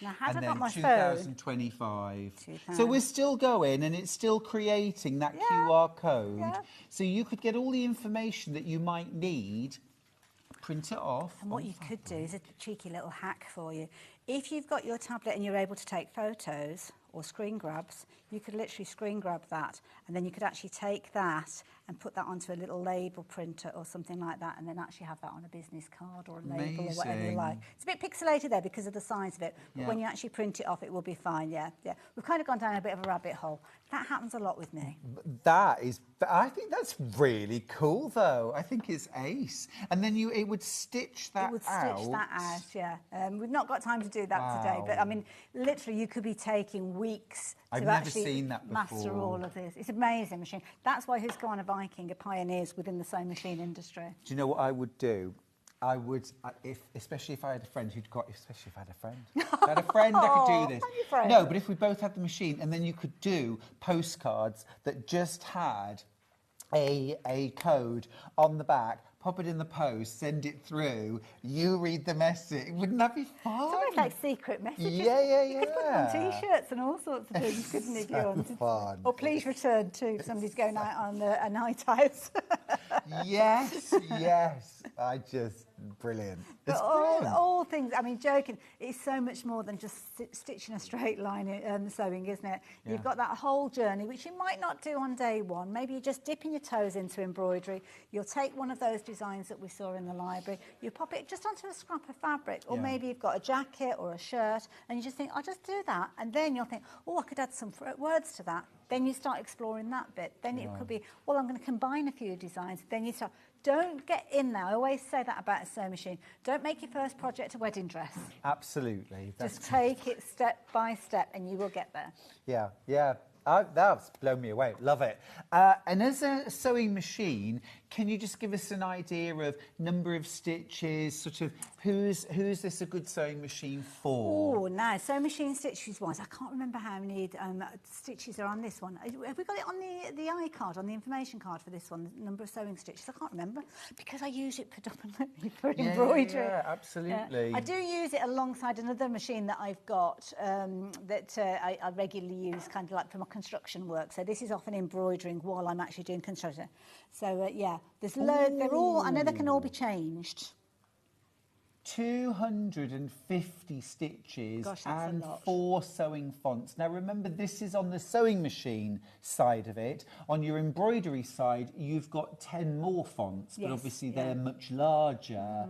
Now, have I got my 2025. So we're still going, and it's still creating that QR code. Yeah. So you could get all the information that you might need, print it off. And what you could do is a cheeky little hack for you. If you've got your tablet and you're able to take photos or screen grabs, you could literally screen grab that, and then you could actually take that and put that onto a little label printer or something like that, and then actually have that on a business card or a label or whatever you like. It's a bit pixelated there because of the size of it, but when you actually print it off, it will be fine, We've kind of gone down a bit of a rabbit hole. That happens a lot with me. I think that's really cool, though. I think it's ace. And then it would stitch that out. It would stitch that out, yeah. We've not got time to do that today, but I mean, literally, you could be taking weeks I've to never actually seen that master before. all of this. It's an amazing machine. That's why Husqvarna Viking are pioneers within the sewing machine industry. Do you know what I would do? I would, especially if I had a friend who'd got, especially if I had a friend. If I had a friend that could do this. No, but if we both had the machine, and then you could do postcards that just had a code on the back, pop it in the post, send it through, you read the message. Wouldn't that be fun? It's almost like secret messages. Yeah. You could put them on T-shirts and all sorts of things, couldn't you, if you wanted? Fun. Or please return too, if somebody's going out on a night out. Yes. Brilliant. But all things, I mean, joking, it's so much more than just stitching a straight line sewing, isn't it? Yeah. You've got that whole journey, which you might not do on day one. Maybe you're just dipping your toes into embroidery. You'll take one of those designs that we saw in the library, you pop it just onto a scrap of fabric, or maybe you've got a jacket or a shirt, and you just think, I'll just do that. And then you'll think, oh, I could add some words to that. Then you start exploring that bit. Then it could be, well, I'm going to combine a few designs. Then you start. Don't get in there. I always say that about a sewing machine. Don't make your first project a wedding dress. Absolutely. Just take it step by step and you will get there. Yeah. That's blown me away. Love it. And as a sewing machine, can you just give us an idea of number of stitches, sort of who's this a good sewing machine for? Oh, now, sewing machine stitches-wise, I can't remember how many stitches are on this one. Have we got it on the iCard, on the information card for this one, the number of sewing stitches? I can't remember, because I use it predominantly for embroidery. Yeah, absolutely. I do use it alongside another machine that I've got that I regularly use, kind of like for my construction work. So this is often embroidering while I'm actually doing construction. So there's loads. They're all. I know they can all be changed. 250 stitches. Gosh, that's and a lot. 4 sewing fonts. Now remember, this is on the sewing machine side of it. On your embroidery side, you've got 10 more fonts, but obviously they're much larger.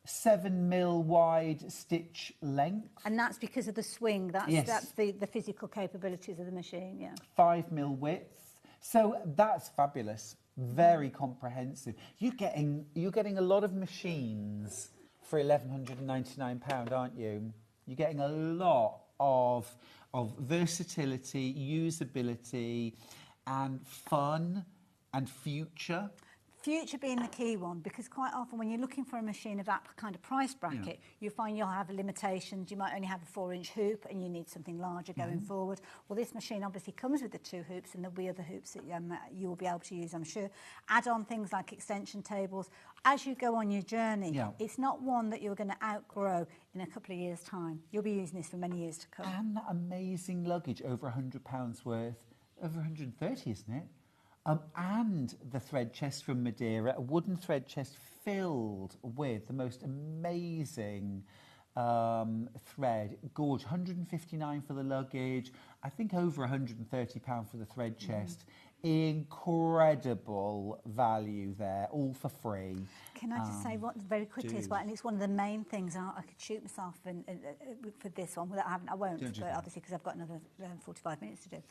7 mil wide stitch length. And that's because of the swing. That's the physical capabilities of the machine. 5 mil width. So that's fabulous. Very comprehensive. You're getting a lot of machines for £1,199, aren't you? You're getting a lot of versatility, usability, and fun and future. Future being the key one, because quite often when you're looking for a machine of that kind of price bracket, you find you'll have limitations. You might only have a 4-inch hoop and you need something larger going forward. Well, this machine obviously comes with the 2 hoops, and there'll be other hoops that you will be able to use, I'm sure. Add on things like extension tables. As you go on your journey, it's not one that you're going to outgrow in a couple of years' time. You'll be using this for many years to come. And that amazing luggage, over £100 worth, over 130, isn't it? And the thread chest from Madeira, a wooden thread chest filled with the most amazing thread. Gorge, £159 for the luggage. I think over £130 for the thread chest. Incredible value there, all for free. Can I just say very quickly as well, and it's one of the main things I could shoot myself for this one without having, I won't, but obviously because I've got another 45 minutes to do.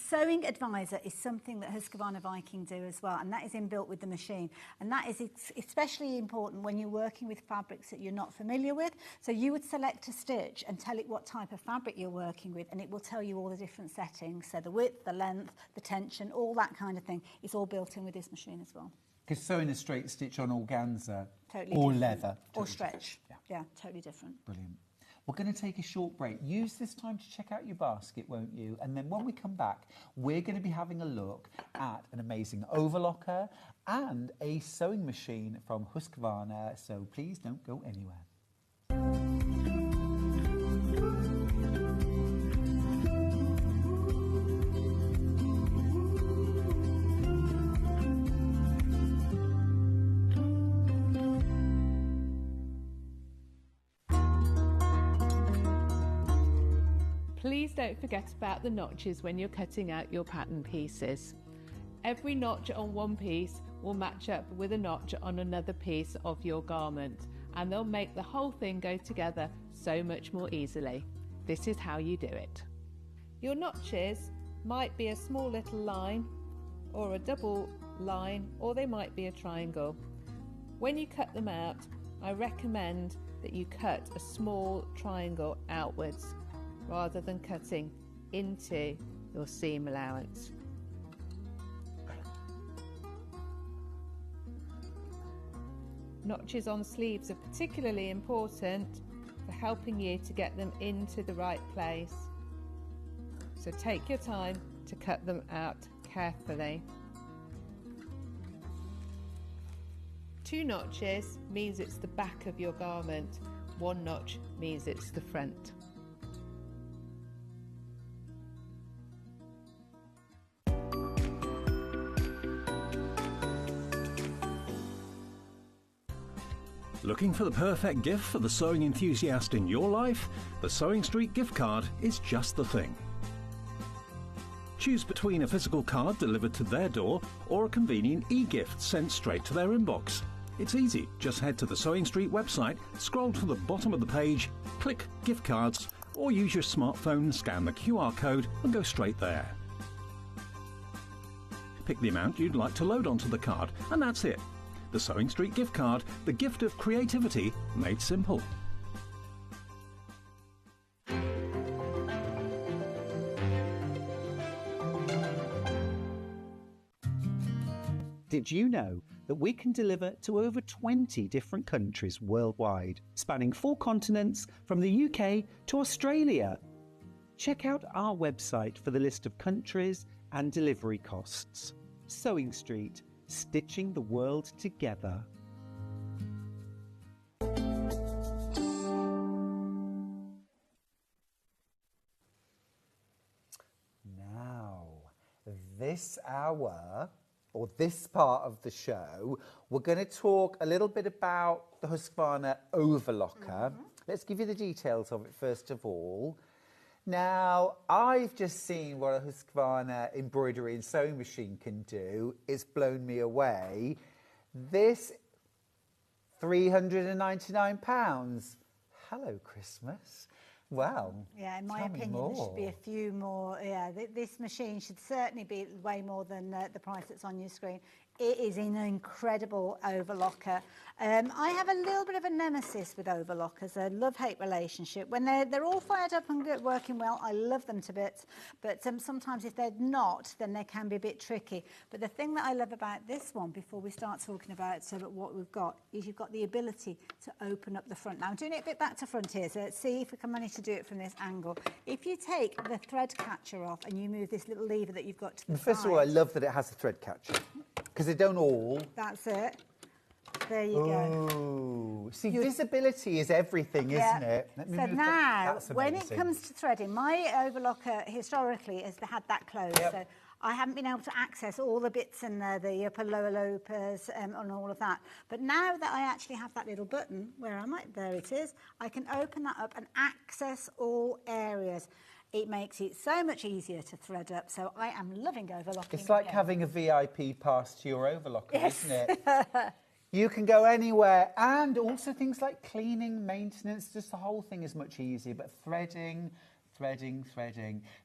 Sewing Advisor is something that Husqvarna Viking do as well, and that is inbuilt with the machine. And that is especially important when you're working with fabrics that you're not familiar with. So you would select a stitch and tell it what type of fabric you're working with, and it will tell you all the different settings. So the width, the length, the tension, all that kind of thing is all built in with this machine as well. Because sewing a straight stitch on organza totally or different. Leather. Or stretch. Yeah, totally different. Brilliant. We're going to take a short break. Use this time to check out your basket, won't you? And then when we come back, we're going to be having a look at an amazing overlocker and a sewing machine from Husqvarna. So please don't go anywhere. Please don't forget about the notches when you're cutting out your pattern pieces. Every notch on one piece will match up with a notch on another piece of your garment, and they'll make the whole thing go together so much more easily. This is how you do it. Your notches might be a small little line or a double line, or they might be a triangle. When you cut them out, I recommend that you cut a small triangle outwards rather than cutting into your seam allowance. Notches on sleeves are particularly important for helping you to get them into the right place. So take your time to cut them out carefully. 2 notches means it's the back of your garment. 1 notch means it's the front. Looking for the perfect gift for the sewing enthusiast in your life? The Sewing Street gift card is just the thing. Choose between a physical card delivered to their door or a convenient e-gift sent straight to their inbox. It's easy. Just head to the Sewing Street website, scroll to the bottom of the page, click Gift Cards, or use your smartphone, scan the QR code and go straight there. Pick the amount you'd like to load onto the card, and that's it. The Sewing Street gift card, the gift of creativity made simple. Did you know that we can deliver to over 20 different countries worldwide, spanning 4 continents from the UK to Australia? Check out our website for the list of countries and delivery costs. Sewing Street, stitching the world together. Now, this hour, or this part of the show, we're going to talk a little bit about the Husqvarna Overlocker. Let's give you the details of it first of all. Now, I've just seen what a Husqvarna embroidery and sewing machine can do. It's blown me away. This, £399. Hello, Christmas. Well, yeah, in my opinion, there should be a few more. Yeah, this machine should certainly be way more than the price that's on your screen. It is an incredible overlocker. I have a little bit of a nemesis with overlockers, a love-hate relationship. When they're all fired up and working well, I love them to bits. But sometimes if they're not, then they can be a bit tricky. But the thing that I love about this one, before we start talking about what we've got, is you've got the ability to open up the front. Now, I'm doing it a bit back to front here, so let's see if we can manage to do it from this angle. If you take the thread catcher off and you move this little lever that you've got to the side. First of all, I love that it has a thread catcher, because they don't all. That's it. There you go. Oh, see, visibility is everything, isn't it? So now, when it comes to threading, my overlocker historically has had that closed. Yep. So I haven't been able to access all the bits in there, the upper, lower loopers and all of that. But now that I actually have that little button, where am I? There it is. I can open that up and access all areas. It makes it so much easier to thread up, so I am loving overlocking. It's like having a VIP pass to your overlocker, isn't it? You can go anywhere, and also things like cleaning, maintenance, just the whole thing is much easier. But threading,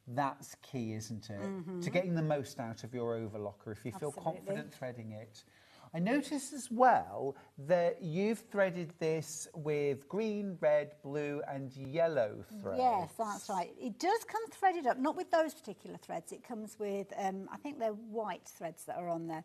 that's key, isn't it? To getting the most out of your overlocker, if you feel confident threading it. I noticed as well that you've threaded this with green, red, blue and yellow threads. Yes, that's right. It does come threaded up, not with those particular threads. It comes with, I think they're white threads that are on there.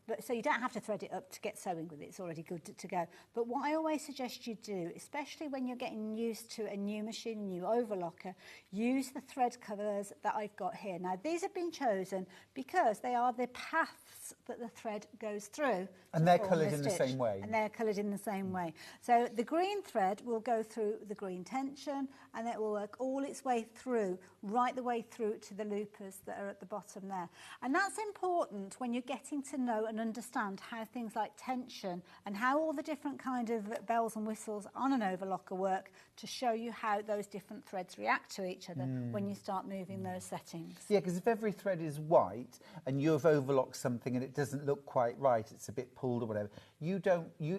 But so you don't have to thread it up to get sewing with it. It's already good to go. But what I always suggest you do, especially when you're getting used to a new machine, a new overlocker, use the thread covers that I've got here. Now, these have been chosen because they are the paths that the thread goes through. And they're coloured in the same way. And they're coloured in the same way. So the green thread will go through the green tension, and it will work all its way through, right the way through to the loopers that are at the bottom there. And that's important when you're getting to know and understand how things like tension and how all the different kind of bells and whistles on an overlocker work, to show you how those different threads react to each other when you start moving those settings. Yeah, because if every thread is white and you've overlocked something and it doesn't look quite right, it's a bit pulled or whatever, you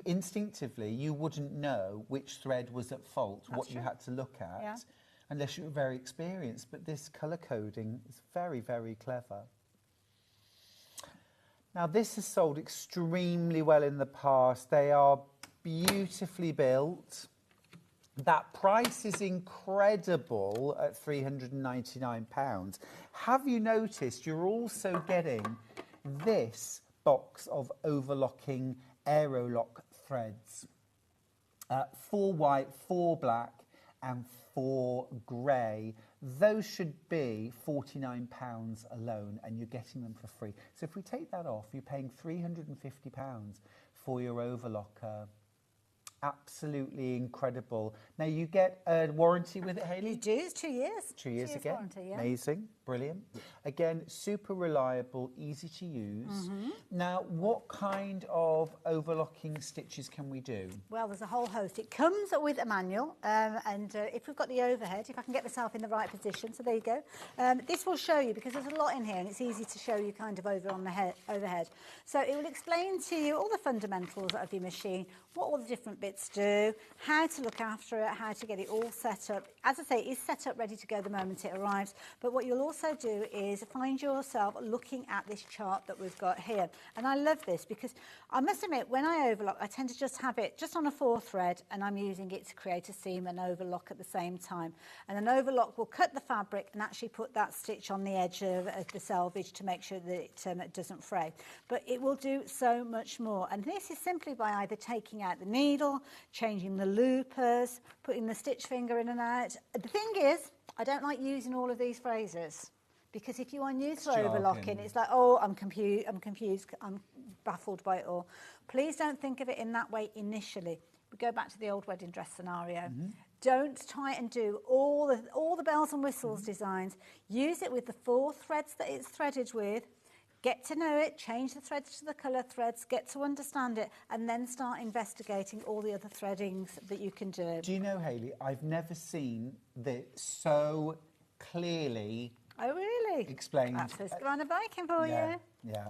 instinctively, you wouldn't know which thread was at fault, what you had to look at, unless you were very experienced. But this colour coding is very, very clever. Now, this has sold extremely well in the past. They are beautifully built. That price is incredible at £399. Have you noticed you're also getting this box of overlocking aerolock threads? 4 white, 4 black and 4 grey. Those should be £49 alone, and you're getting them for free. So if we take that off, you're paying £350 for your overlocker. Absolutely incredible. Now, you get a warranty with it, Hayley? You do, it's 2 years. 2 years again. Warranty, yeah. Amazing, brilliant. Again, super reliable, easy to use. Now, what kind of overlocking stitches can we do? Well, there's a whole host. It comes with a manual, and if we've got the overhead, if I can get myself in the right position, so there you go. This will show you, because there's a lot in here, and it's easy to show you kind of over on the overhead. So it will explain to you all the fundamentals of your machine, what all the different bits do, how to look after it, how to get it all set up. As I say, it is set up ready to go the moment it arrives, but what you'll also do is find yourself looking at this chart that we've got here. And I love this because I must admit, when I overlock, I tend to just have it just on a 4 thread, and I'm using it to create a seam and overlock at the same time. And an overlock will cut the fabric and actually put that stitch on the edge of the selvage to make sure that it doesn't fray. But it will do so much more. And this is simply by either taking out the needle, changing the loopers, putting the stitch finger in and out. The thing is, I don't like using all of these phrases, because if you are new to overlocking, it's like, oh, I'm confused, I'm baffled by it all. Please don't think of it in that way initially. We go back to the old wedding dress scenario. Don't try and do all the bells and whistles designs. Use it with the 4 threads that it's threaded with. Get to know it, change the threads to the colour threads, get to understand it, and then start investigating all the other threadings that you can do. Do you know, Hayley, I've never seen this so clearly explained. That's Husqvarna biking for you. Yeah.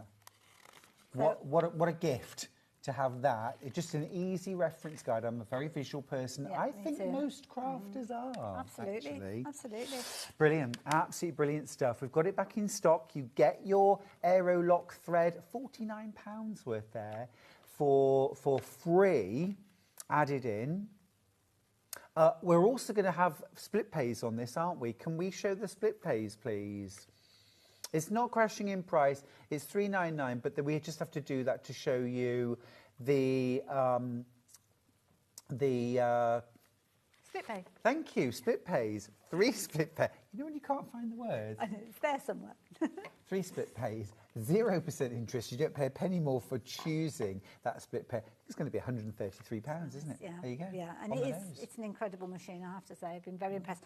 What a gift to have that. It's just an easy reference guide. I'm a very visual person. Yeah, I think most crafters are. Absolutely. Actually. Absolutely. Brilliant. Absolutely brilliant stuff. We've got it back in stock. You get your Aerolock thread, £49 worth there for free added in. We're also going to have split pays on this, aren't we? Can we show the split pays, please? It's not crashing in price. It's $3.99, but we just have to do that to show you the split pay. Thank you. Split pays. 3 split pay. You know when you can't find the word? It's there somewhere. 3 split pays, 0% interest. You don't pay a penny more for choosing that split pay. It's going to be £133, isn't it? Yeah. There you go. Yeah, and it's an incredible machine, I have to say. I've been very impressed.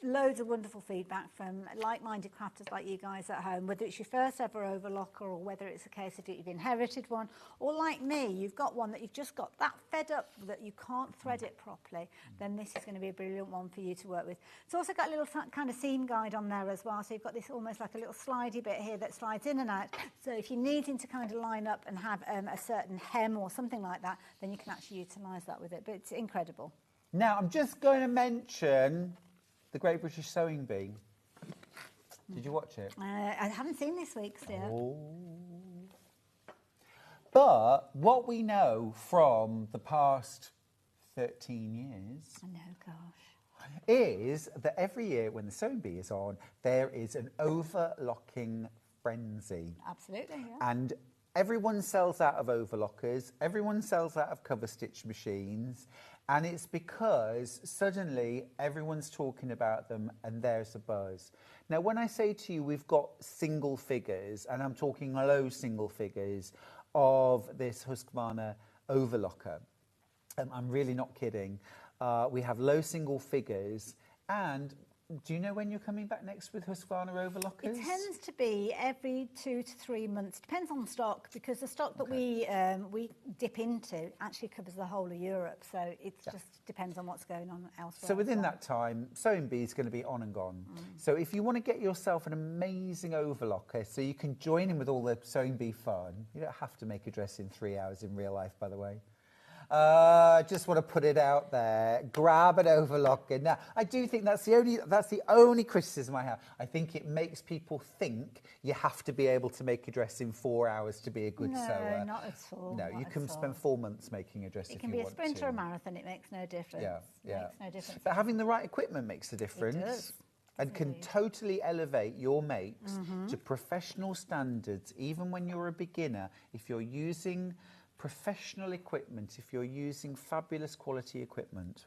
Loads of wonderful feedback from like-minded crafters like you guys at home, whether it's your first ever overlocker or whether it's a case of you've inherited one, or like me, you've got one that you've just got that fed up that you can't thread it properly, then this is going to be a brilliant one for you to work with. It's also got a little kind of seam guide on there as well, so you've got this almost like a little slidey bit here that slides in and out, so if you're needing to kind of line up and have a certain hem or something like that, then you can actually utilise that with it, but it's incredible. Now, I'm just going to mention the Great British Sewing Bee. Did you watch it? I haven't seen this week's yet. Oh. But what we know from the past 13 years... I know, gosh. ...is that every year when the Sewing Bee is on, there is an overlocking frenzy. Absolutely, yeah. And everyone sells out of overlockers, everyone sells out of cover stitch machines, and it's because suddenly everyone's talking about them and there's a buzz. Now, when I say to you we've got single figures, and I'm talking low single figures of this Husqvarna Overlocker, I'm really not kidding. We have low single figures, and do you know when you're coming back next with Husqvarna Overlockers? It tends to be every 2 to 3 months. Depends on stock, because the stock that we dip into actually covers the whole of Europe. So it just depends on what's going on elsewhere. So within that time, Sewing Bee is going to be on and gone. So if you want to get yourself an amazing overlocker, so you can join in with all the Sewing Bee fun. You don't have to make a dress in 3 hours in real life, by the way. Just want to put it out there. Grab an overlocker. Now, I do think that's the only criticism I have. I think it makes people think you have to be able to make a dress in 4 hours to be a good sewer. No, not at all. No, you can spend 4 months making a dress if you want to. It can be a sprint or a marathon. It makes no difference. Yeah. It makes no difference. But having the right equipment makes a difference. It does. And can totally elevate your makes to professional standards, even when you're a beginner. If you're using professional equipment, if you're using fabulous quality equipment.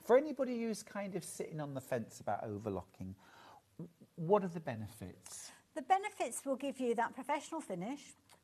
For anybody who's kind of sitting on the fence about overlocking, what are the benefits? The benefits will give you that professional finish.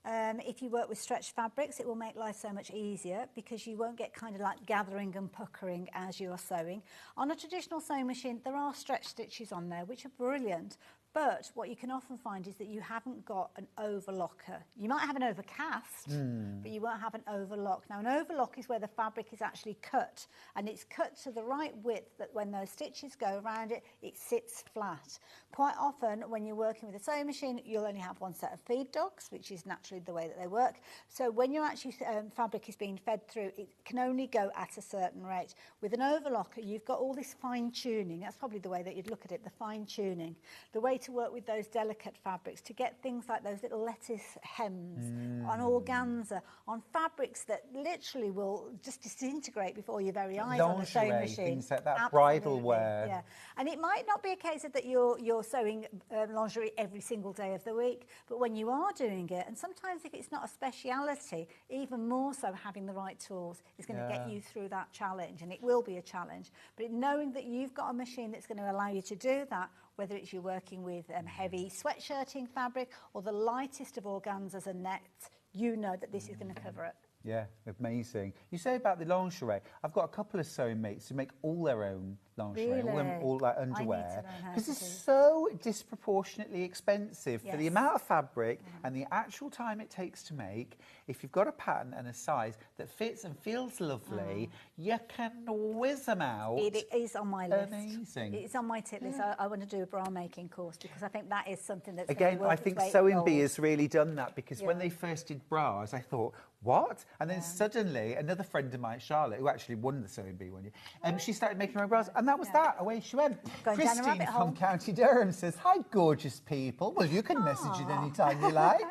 If you work with stretched fabrics, it will make life so much easier because you won't get kind of like gathering and puckering as you are sewing. On a traditional sewing machine, there are stretch stitches on there, which are brilliant. But what you can often find is that you haven't got an overlocker. You might have an overcast, but you won't have an overlock. Now, an overlock is where the fabric is actually cut, and it's cut to the right width that when those stitches go around it, it sits flat. Quite often, when you're working with a sewing machine, you'll only have one set of feed dogs, which is naturally the way that they work. So when you're actually fabric is being fed through, it can only go at a certain rate. With an overlocker, you've got all this fine tuning. That's probably the way that you'd look at it, the fine tuning. The way to work with those delicate fabrics, to get things like those little lettuce hems on organza, on fabrics that literally will just disintegrate before your very eyes on the sewing machine. Things like that, Absolutely, bridal wear. Yeah, and it might not be a case of that you're sewing lingerie every single day of the week, but when you are doing it, and sometimes if it's not a speciality, even more so having the right tools is going to get you through that challenge, and it will be a challenge. But knowing that you've got a machine that's going to allow you to do that, whether it's you're working with heavy sweatshirting fabric or the lightest of organzas and nets, you know that this is going to cover it. Yeah, amazing. You say about the lingerie. I've got a couple of sewing mates who make all their own lingerie, all like underwear, because it's so disproportionately expensive for the amount of fabric and the actual time it takes to make. If you've got a pattern and a size that fits and feels lovely, you can whiz them out. It is on my list. Amazing. It's on my tip list. I want to do a bra making course because I think that is something that's again. I think Sewing Bee has really done that because when they first did bras, I thought, what? And then suddenly, another friend of mine, Charlotte, who actually won the Sewing Bee one year, she started making her own bras, and that was that. Away she went. Christine from County Durham says, hi, gorgeous people. Well, you can message it anytime you like.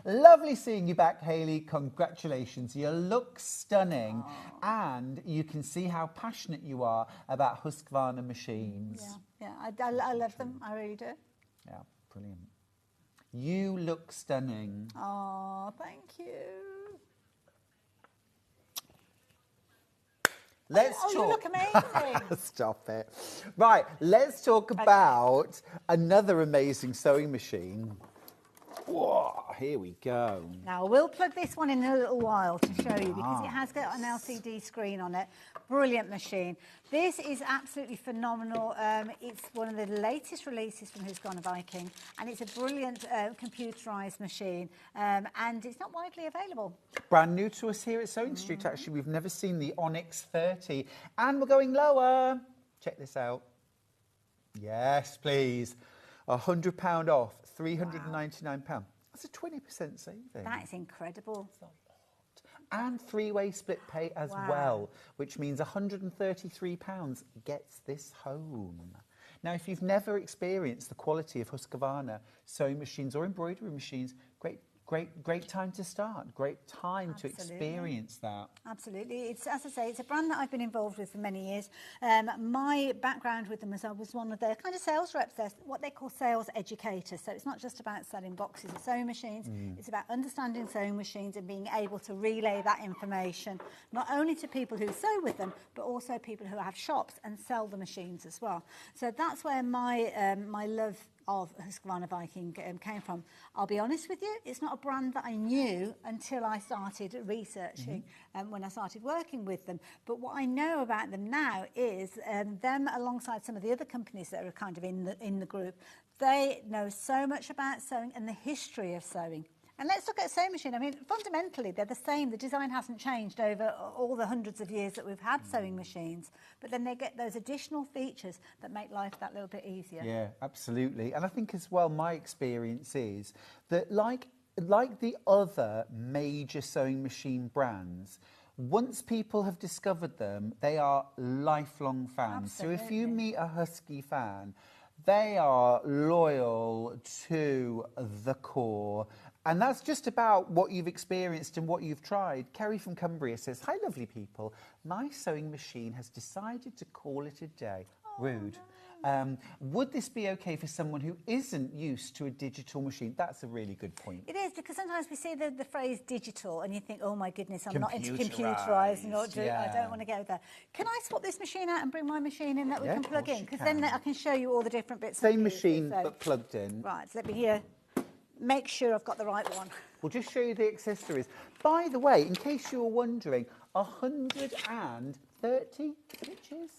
Lovely seeing you back, Hayley. Congratulations. You look stunning, and you can see how passionate you are about Husqvarna machines. Yeah, I love them. I really do. Yeah, brilliant. You look stunning. Oh, thank you. Let's talk. You look amazing. Stop it. Right, let's talk about another amazing sewing machine. Whoa, here we go. Now, we'll plug this one in a little while to show you because it has got an LCD screen on it. Brilliant machine. This is absolutely phenomenal. It's one of the latest releases from Husqvarna Viking, and it's a brilliant computerized machine, and it's not widely available. Brand new to us here at Sewing Street, actually. We've never seen the Onyx 30, and we're going lower. Check this out. Yes, please. £100 off, £399. That's a 20% saving. That is incredible. That's a lot. And three-way split pay as well, which means £133 gets this home. Now, if you've never experienced the quality of Husqvarna sewing machines or embroidery machines, great time to start. Great time to experience that. Absolutely. It's, as I say, it's a brand that I've been involved with for many years. My background with them was I was one of their kind of sales reps. They're what they call sales educators. So it's not just about selling boxes of sewing machines. It's about understanding sewing machines and being able to relay that information, not only to people who sew with them, but also people who have shops and sell the machines as well. So that's where my my love of Husqvarna Viking came from. I'll be honest with you, it's not a brand that I knew until I started researching when I started working with them. But what I know about them now is them alongside some of the other companies that are kind of in the group, they know so much about sewing and the history of sewing. And let's look at a sewing machine. I mean, fundamentally, they're the same. The design hasn't changed over all the hundreds of years that we've had sewing machines. But then they get those additional features that make life that little bit easier. Yeah, absolutely. And I think as well, my experience is that like the other major sewing machine brands, once people have discovered them, they are lifelong fans. Absolutely. So if you meet a Husky fan, they are loyal to the core. And that's just about what you've experienced and what you've tried. Kerry from Cumbria says, hi, lovely people. My sewing machine has decided to call it a day. Rude. No. Would this be okay for someone who isn't used to a digital machine? That's a really good point. It is, because sometimes we see the phrase digital and you think, oh my goodness, I'm not into computerised. I don't want to go there. Can I swap this machine out and bring my machine in that we can plug in? Because then I can show you all the different bits. Same machine, but plugged in. Right, so let me make sure I've got the right one. We'll just show you the accessories. By the way, in case you were wondering, 130 stitches?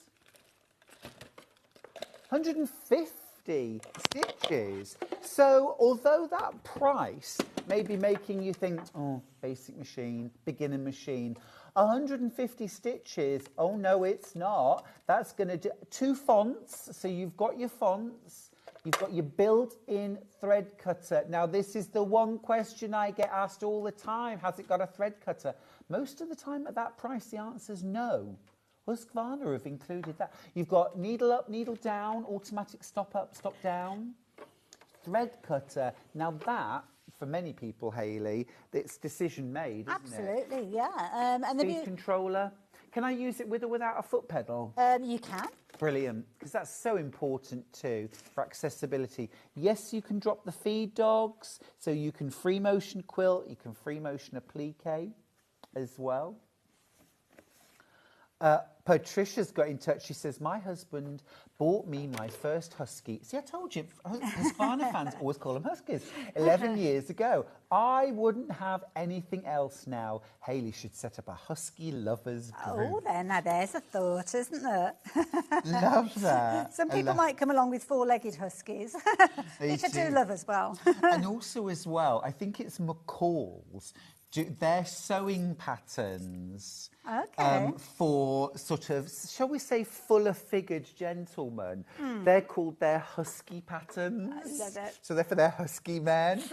150 stitches. So although that price may be making you think, oh, basic machine, beginner machine, 150 stitches, oh no, it's not. That's going to do 2 fonts. So you've got your fonts, you've got your built-in thread cutter. Now, this is the one question I get asked all the time. Has it got a thread cutter? Most of the time at that price, the answer is no. Husqvarna have included that. You've got needle up, needle down, automatic stop up, stop down, thread cutter. Now that, for many people, Hayley, it's decision made, isn't Absolutely, it? yeah. And Speed controller. Can I use it with or without a foot pedal? You can. Brilliant, because that's so important too for accessibility. Yes, you can drop the feed dogs, so you can free motion quilt, you can free motion applique as well. Patricia's got in touch. She says, my husband bought me my first husky. See, I told you, Husqvarna fans always call them huskies. 11 years ago. I wouldn't have anything else now. Hayley should set up a husky lovers group. Oh, there, now there's a thought, isn't there? Love that. Some people might come along with 4-legged huskies. Which I do love as well. And also as well, I think it's McCall's. Their sewing patterns for sort of, shall we say, fuller-figured gentlemen. They're called their husky patterns. I love it. So they're for their husky men.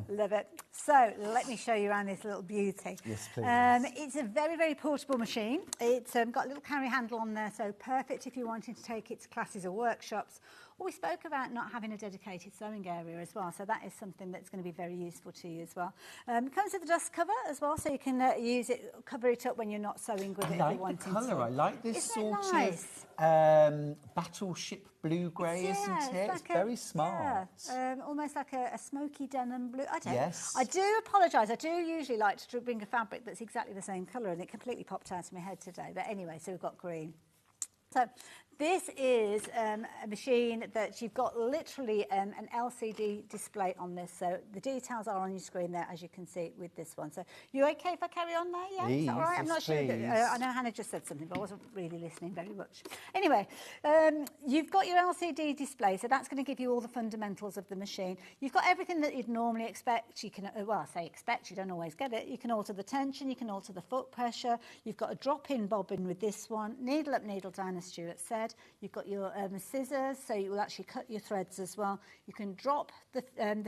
Love it. So let me show you around this little beauty. Yes, please. It's a very, very portable machine. It's got a little carry handle on there, so perfect if you're wanting to take it to classes or workshops. Well, we spoke about not having a dedicated sewing area as well, so that is something that's going to be very useful to you as well. It comes with a dust cover as well, so you can use it, cover it up when you're not sewing with it if you're wanting to. I like the colour. I like this Isn't sort nice? of battleship blue-grey, isn't it? It's like very smart. Yeah, almost like a smoky denim blue. I don't know. Yes. I do apologise. I do usually like to bring a fabric that's exactly the same colour, and it completely popped out of my head today. But anyway, so we've got green. So this is a machine that you've got literally an LCD display on this. So the details are on your screen there, as you can see with this one. So you okay if I carry on now? Yeah, please, is that all right? I'm not sure. I know Hannah just said something, but I wasn't really listening very much. Anyway, you've got your LCD display, so that's going to give you all the fundamentals of the machine. You've got everything that you'd normally expect. You can, well, I say expect, you don't always get it. You can alter the tension, you can alter the foot pressure. You've got a drop-in bobbin with this one, needle up, needle down, as Stuart said. You've got your scissors, so you will actually cut your threads as well. You can drop the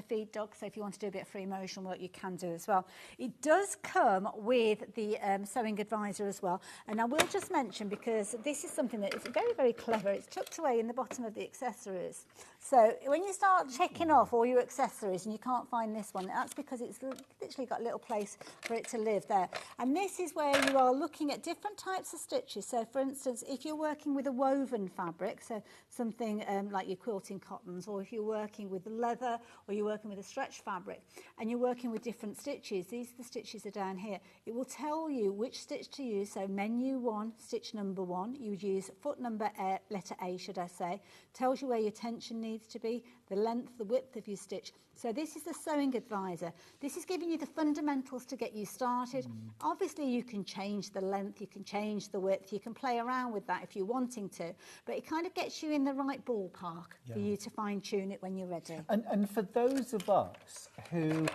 feed dog, so if you want to do a bit of free motion work, you can do as well. It does come with the sewing advisor as well. And I will just mention, because this is something that is very, very clever, it's tucked away in the bottom of the accessories. So when you start checking off all your accessories and you can't find this one, that's because it's literally got a little place for it to live there. And this is where you are looking at different types of stitches. So for instance, if you're working with a woven fabric, so something like your quilting cottons, or if you're working with leather, or you're working with a stretch fabric, and you're working with different stitches, these are the stitches are down here. It will tell you which stitch to use. So menu 1, stitch number 1, you would use foot number letter A, should I say. Tells you where your tension needs to be, the length, the width of your stitch. So this is the sewing advisor. This is giving you the fundamentals to get you started. Obviously you can change the length, you can change the width, you can play around with that if you're wanting to, but it kind of gets you in the right ballpark for you to fine tune it when you're ready. And for those of us who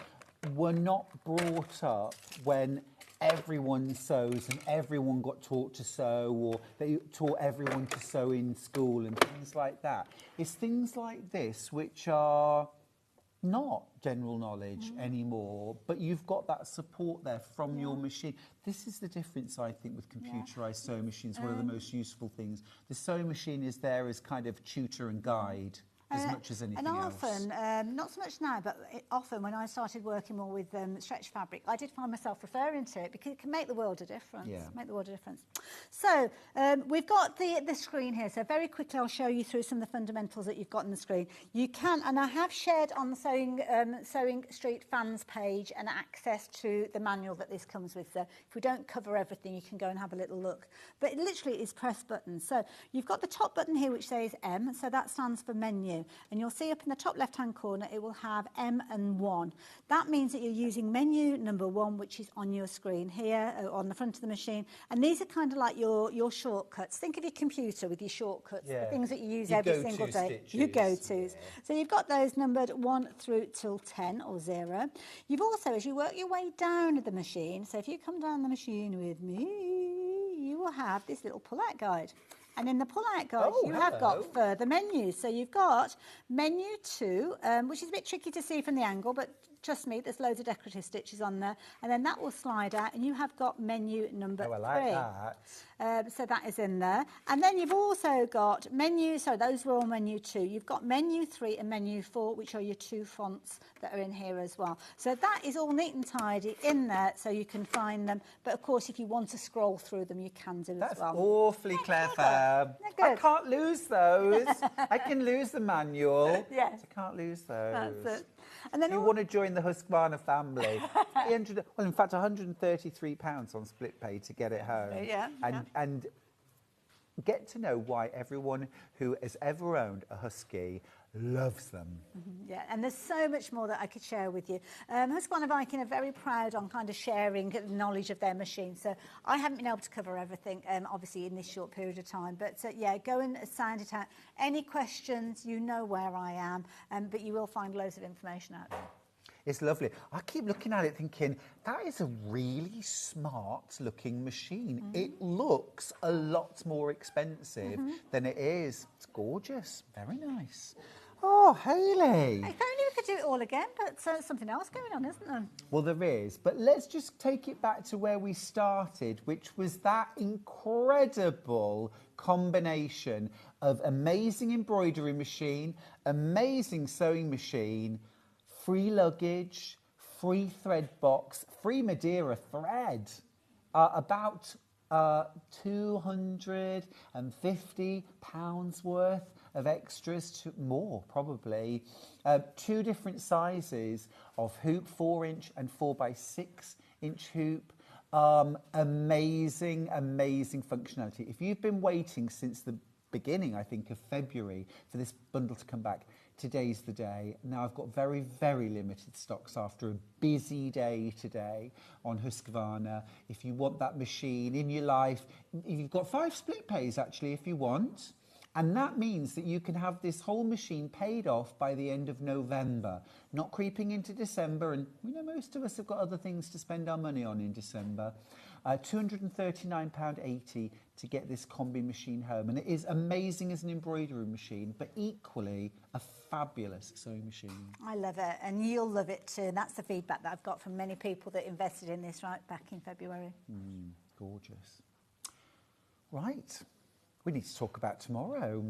were not brought up when everyone sews and everyone got taught to sew, or they taught everyone to sew in school and things like that, it's things like this which are not general knowledge anymore, but you've got that support there from your machine. This is the difference, I think, with computerized sewing machines. One of the most useful things. The sewing machine is there as kind of tutor and guide as much as anything else. And often, not so much now, but often when I started working more with stretch fabric, I did find myself referring to it because it can make the world a difference. Make the world a difference. So we've got the screen here. So very quickly, I'll show you through some of the fundamentals that you've got on the screen. You can, and I have shared on the Sewing Street fans page an access to the manual that this comes with. So if we don't cover everything, you can go and have a little look. But it literally is press buttons. So you've got the top button here which says M, so that stands for menu. menu. And you'll see up in the top left-hand corner, it will have M and 1. That means that you're using menu number 1, which is on your screen here, on the front of the machine. And these are kind of like your shortcuts. Think of your computer with your shortcuts, the things that you use every single day. Your go-tos. So you've got those numbered 1 through till 10 or 0. You've also, as you work your way down the machine, so if you come down the machine with me, you will have this little pull-out guide. And in the pull-out guide, you have got further menus. So you've got menu 2, which is a bit tricky to see from the angle, but trust me, there's loads of decorative stitches on there. And then that will slide out, and you have got menu number 3. I like that. So that is in there. And then you've also got menu, so those were all menu 2. You've got menu 3 and menu 4, which are your 2 fonts that are in here as well. So that is all neat and tidy in there, so you can find them. But of course, if you want to scroll through them, you can do as well. That's awfully clever. I can't lose those. I can lose the manual. Yes. I can't lose those. That's it. And then you want to join the Husqvarna family. Well, in fact, £133 on split pay to get it home. And get to know why everyone who has ever owned a Husky loves them. Yeah, and there's so much more that I could share with you. Husqvarna Viking are very proud on kind of sharing knowledge of their machine. So I haven't been able to cover everything, obviously, in this short period of time. But yeah, go and sound it out. Any questions, you know where I am, but you will find loads of information out there. It's lovely. I keep looking at it thinking, that is a really smart looking machine. It looks a lot more expensive than it is. It's gorgeous. Very nice. Oh, Hayley. If only we could do it all again, but something else going on, isn't there? Well, there is. But let's just take it back to where we started, which was that incredible combination of amazing embroidery machine, amazing sewing machine, free luggage, free thread box, free Madeira thread, about £250 worth of extras, more probably. 2 different sizes of hoop, 4-inch and 4x6-inch hoop. Amazing, amazing functionality. If you've been waiting since the beginning, I think, of February for this bundle to come back, today's the day. Now, I've got very, very limited stocks after a busy day today on Husqvarna. If you want that machine in your life, you've got 5 split pays, actually, if you want. And that means that you can have this whole machine paid off by the end of November, not creeping into December. And we know most of us have got other things to spend our money on in December. £239.80 to get this Combi machine home. And it is amazing as an embroidery machine, but equally a fabulous sewing machine. I love it, and you'll love it too. And that's the feedback that I've got from many people that invested in this right back in February. Gorgeous. Right, we need to talk about tomorrow.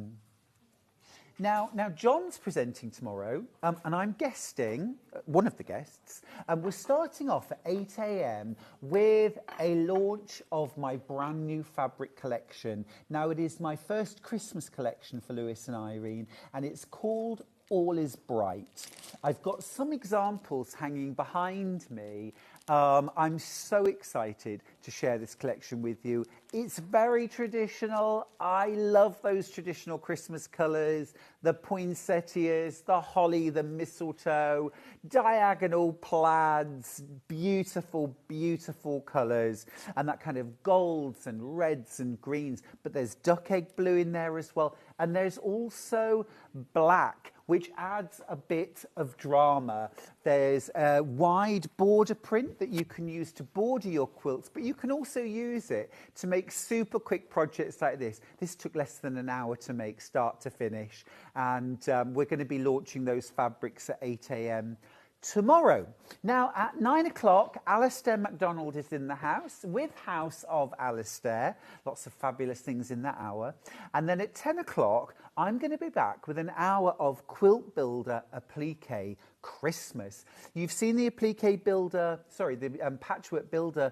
Now John's presenting tomorrow, and I'm guesting, one of the guests, and we're starting off at 8 a.m. with a launch of my brand new fabric collection. Now, it is my first Christmas collection for Lewis and Irene, and it's called All Is Bright. I've got some examples hanging behind me. I'm so excited to share this collection with you. It's very traditional. I love those traditional Christmas colours, the poinsettias, the holly, the mistletoe, diagonal plaids, beautiful, beautiful colours, and that kind of golds and reds and greens. But there's duck egg blue in there as well. And there's also black, which adds a bit of drama. There's a wide border print that you can use to border your quilts, but you can also use it to make super quick projects like this. This took less than an hour to make, start to finish, and we're going to be launching those fabrics at 8 a.m. tomorrow. Now, at 9 o'clock, Alistair MacDonald is in the house with House of Alistair. Lots of fabulous things in that hour. And then at 10 o'clock, I'm going to be back with an hour of Quilt Builder Appliqu Christmas. You've seen the Appliqu Builder, the Patchwork Builder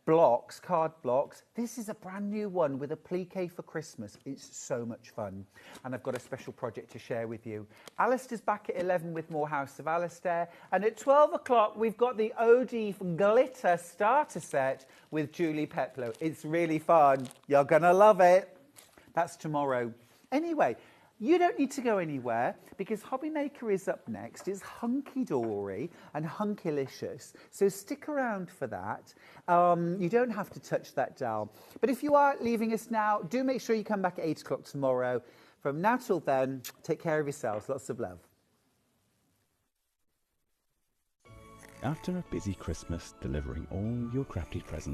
blocks, card blocks. This is a brand new one with Appliqu for Christmas. It's so much fun. And I've got a special project to share with you. Alistair's back at 11 with more House of Alistair. And at 12 o'clock, we've got the OD Glitter Starter Set with Julie Peplow. It's really fun. You're going to love it. That's tomorrow. Anyway, You don't need to go anywhere because Hobby Maker is up next. It's hunky-dory and hunkylicious. So stick around for that. You don't have to touch that dial. But if you are leaving us now, do make sure you come back at 8 o'clock tomorrow. From now till then, take care of yourselves. Lots of love. After a busy Christmas delivering all your crafty presents,